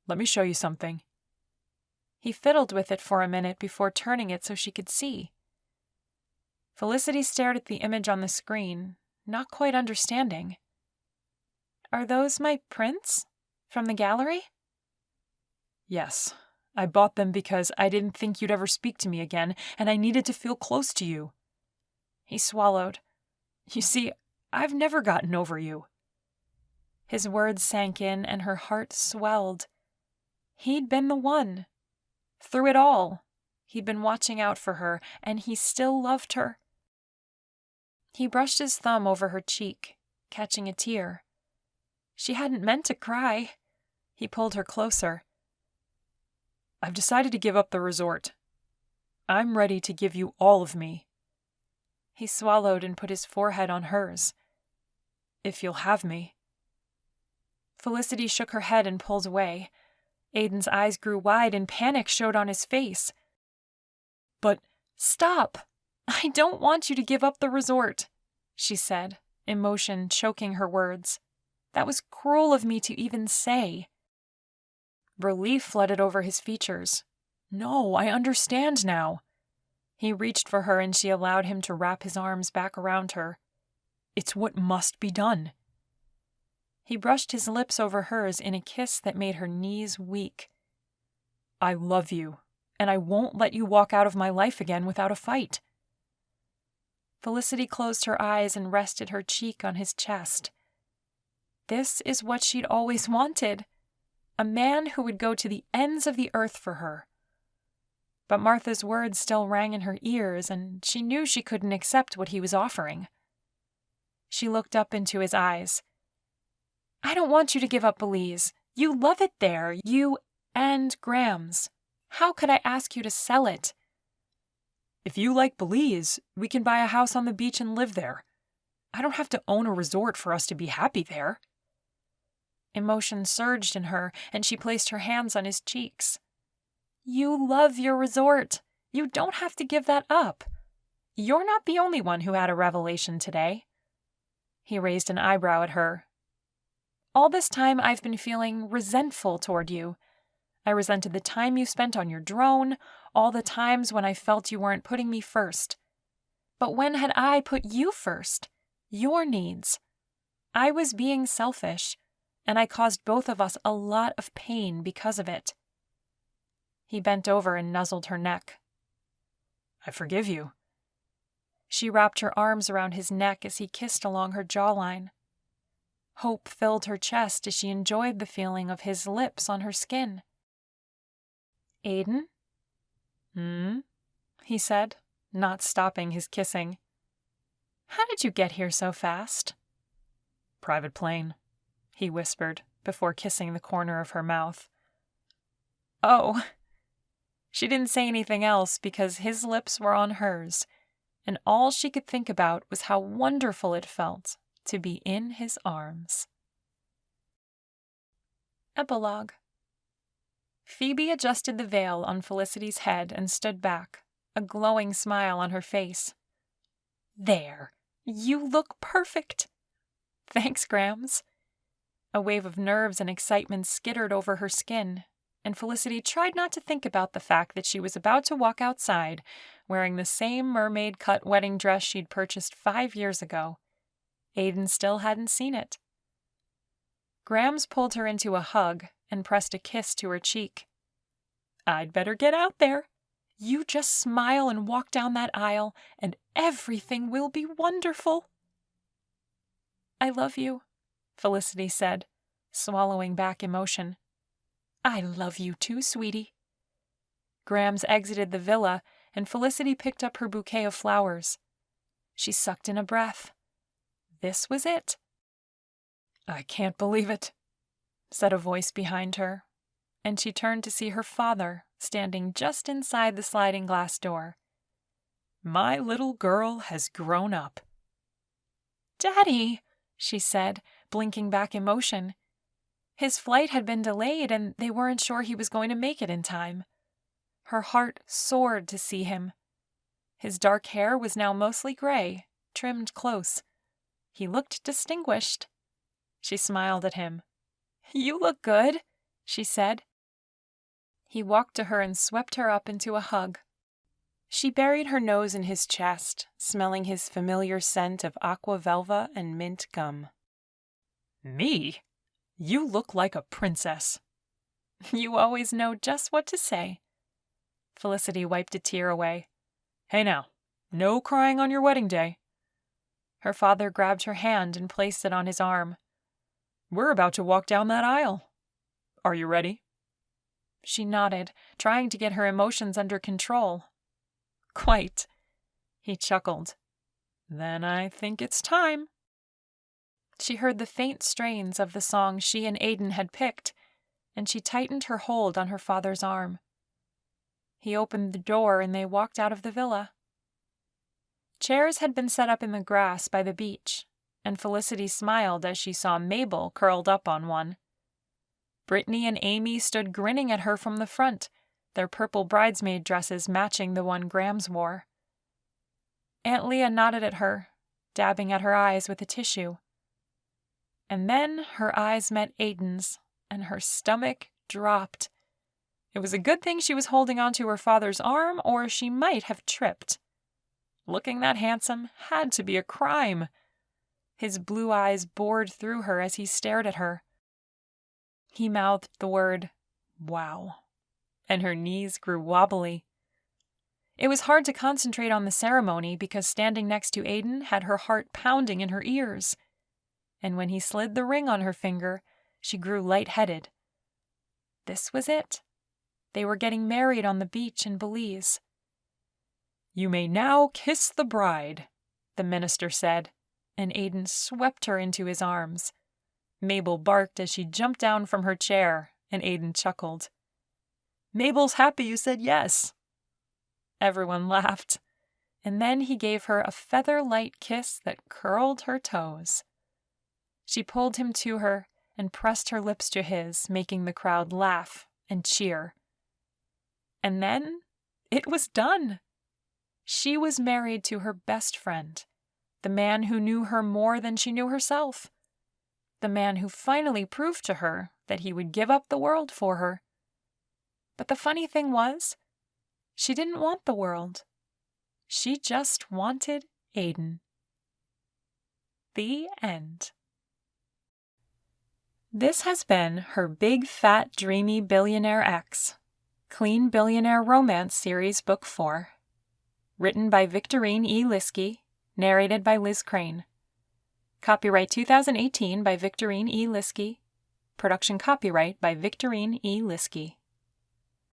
Speaker 1: "Let me show you something." He fiddled with it for a minute before turning it so she could see. Felicity stared at the image on the screen, not quite understanding. "Are those my prints? From the gallery?" "Yes. I bought them because I didn't think you'd ever speak to me again, and I needed to feel close to you." He swallowed.
Speaker 2: You see, I've never gotten over you."
Speaker 1: His words sank in and her heart swelled. He'd been the one. Through it all, he'd been watching out for her, and he still loved her. He brushed his thumb over her cheek, catching a tear. She hadn't meant to cry. He pulled her closer.
Speaker 2: "I've decided to give up the resort. I'm ready to give you all of me."
Speaker 1: He swallowed and put his forehead on hers.
Speaker 2: "If you'll have me."
Speaker 1: Felicity shook her head and pulled away. Aiden's eyes grew wide and panic showed on his face.
Speaker 2: "But
Speaker 1: stop! I don't want you to give up the resort," she said, emotion choking her words. "That was cruel of me to even say." Relief flooded over his features.
Speaker 2: no, I understand now."
Speaker 1: He reached for her and she allowed him to wrap his arms back around her.
Speaker 2: "It's what must be done."
Speaker 1: He brushed his lips over hers in a kiss that made her knees weak.
Speaker 2: "I love you, and I won't let you walk out of my life again without a fight."
Speaker 1: Felicity closed her eyes and rested her cheek on his chest. This is what she'd always wanted. A man who would go to the ends of the earth for her. But Martha's words still rang in her ears, and she knew she couldn't accept what he was offering. She looked up into his eyes. "I don't want you to give up Belize. You love it there, you and Graham's. How could I ask you to sell it?"
Speaker 2: "If you like Belize, we can buy a house on the beach and live there. I don't have to own a resort for us to be happy there."
Speaker 1: Emotion surged in her, and she placed her hands on his cheeks. "You love your resort. You don't have to give that up. You're not the only one who had a revelation today." He raised an eyebrow at her. "All this time I've been feeling resentful toward you. I resented the time you spent on your drone, all the times when I felt you weren't putting me first. But when had I put you first? Your needs? I was being selfish, and I caused both of us a lot of pain because of it." He bent over and nuzzled her neck.
Speaker 2: "I forgive you."
Speaker 1: She wrapped her arms around his neck as he kissed along her jawline. Hope filled her chest as she enjoyed the feeling of his lips on her skin. "Aiden?" He said, not stopping his kissing. "How did you get here so fast?"
Speaker 2: "Private plane," he whispered before kissing the corner of her mouth.
Speaker 1: "Oh." She didn't say anything else because his lips were on hers, and all she could think about was how wonderful it felt to be in his arms. Epilogue. Phoebe adjusted the veil on Felicity's head and stood back, a glowing smile on her face. "There, you look perfect." "Thanks, Grams." A wave of nerves and excitement skittered over her skin, and Felicity tried not to think about the fact that she was about to walk outside wearing the same mermaid-cut wedding dress she'd purchased 5 years ago. Aiden still hadn't seen it. Grams pulled her into a hug and pressed a kiss to her cheek. "I'd better get out there. You just smile and walk down that aisle, and everything will be wonderful." "I love you," Felicity said, swallowing back emotion. "I love you too, sweetie." Grams exited the villa, and Felicity picked up her bouquet of flowers. She sucked in a breath. This was it.
Speaker 2: "I can't believe it,"
Speaker 1: said a voice behind her, and she turned to see her father standing just inside the sliding glass door.
Speaker 2: "My little girl has grown up."
Speaker 1: "Daddy," she said, blinking back emotion. His flight had been delayed, and they weren't sure he was going to make it in time. Her heart soared to see him. His dark hair was now mostly gray, trimmed close. He looked distinguished. She smiled at him. "You look good," she said. He walked to her and swept her up into a hug. She buried her nose in his chest, smelling his familiar scent of aqua velva and mint gum.
Speaker 2: "Me? You look like a princess."
Speaker 1: "You always know just what to say." Felicity wiped a tear away.
Speaker 2: "Hey now, no crying on your wedding day."
Speaker 1: Her father grabbed her hand and placed it on his arm.
Speaker 2: "We're about to walk down that aisle. Are you ready?"
Speaker 1: She nodded, trying to get her emotions under control. "Quite." He chuckled.
Speaker 2: "Then I think it's time."
Speaker 1: She heard the faint strains of the song she and Aiden had picked, and she tightened her hold on her father's arm. He opened the door and they walked out of the villa. Chairs had been set up in the grass by the beach, and Felicity smiled as she saw Mabel curled up on one. Brittany and Amy stood grinning at her from the front, their purple bridesmaid dresses matching the one Grams wore. Aunt Leah nodded at her, dabbing at her eyes with a tissue. And then her eyes met Aiden's, and her stomach dropped. It was a good thing she was holding onto her father's arm, or she might have tripped. Looking that handsome had to be a crime. His blue eyes bored through her as he stared at her. He mouthed the word, "Wow," and her knees grew wobbly. It was hard to concentrate on the ceremony because standing next to Aiden had her heart pounding in her ears. And when he slid the ring on her finger, she grew lightheaded. This was it. They were getting married on the beach in Belize.
Speaker 2: "You may now kiss the bride," the minister said, and Aiden swept her into his arms. Mabel barked as she jumped down from her chair, and Aiden chuckled. "Mabel's happy you said yes." Everyone laughed, and then he gave her a feather-light kiss that curled her toes. She pulled him to her and pressed her lips to his, making the crowd laugh and cheer. And then it was done. She was married to her best friend, the man who knew her more than she knew herself, the man who finally proved to her that he would give up the world for her. But the funny thing was, she didn't want the world. She just wanted Aiden. The end. This has been Her Big Fat Dreamy Billionaire Ex, Clean Billionaire Romance Series Book 4. Written by Victorine E. Lieske, narrated by Liz Krane. Copyright 2018 by Victorine E. Lieske. Production copyright by Victorine E. Lieske.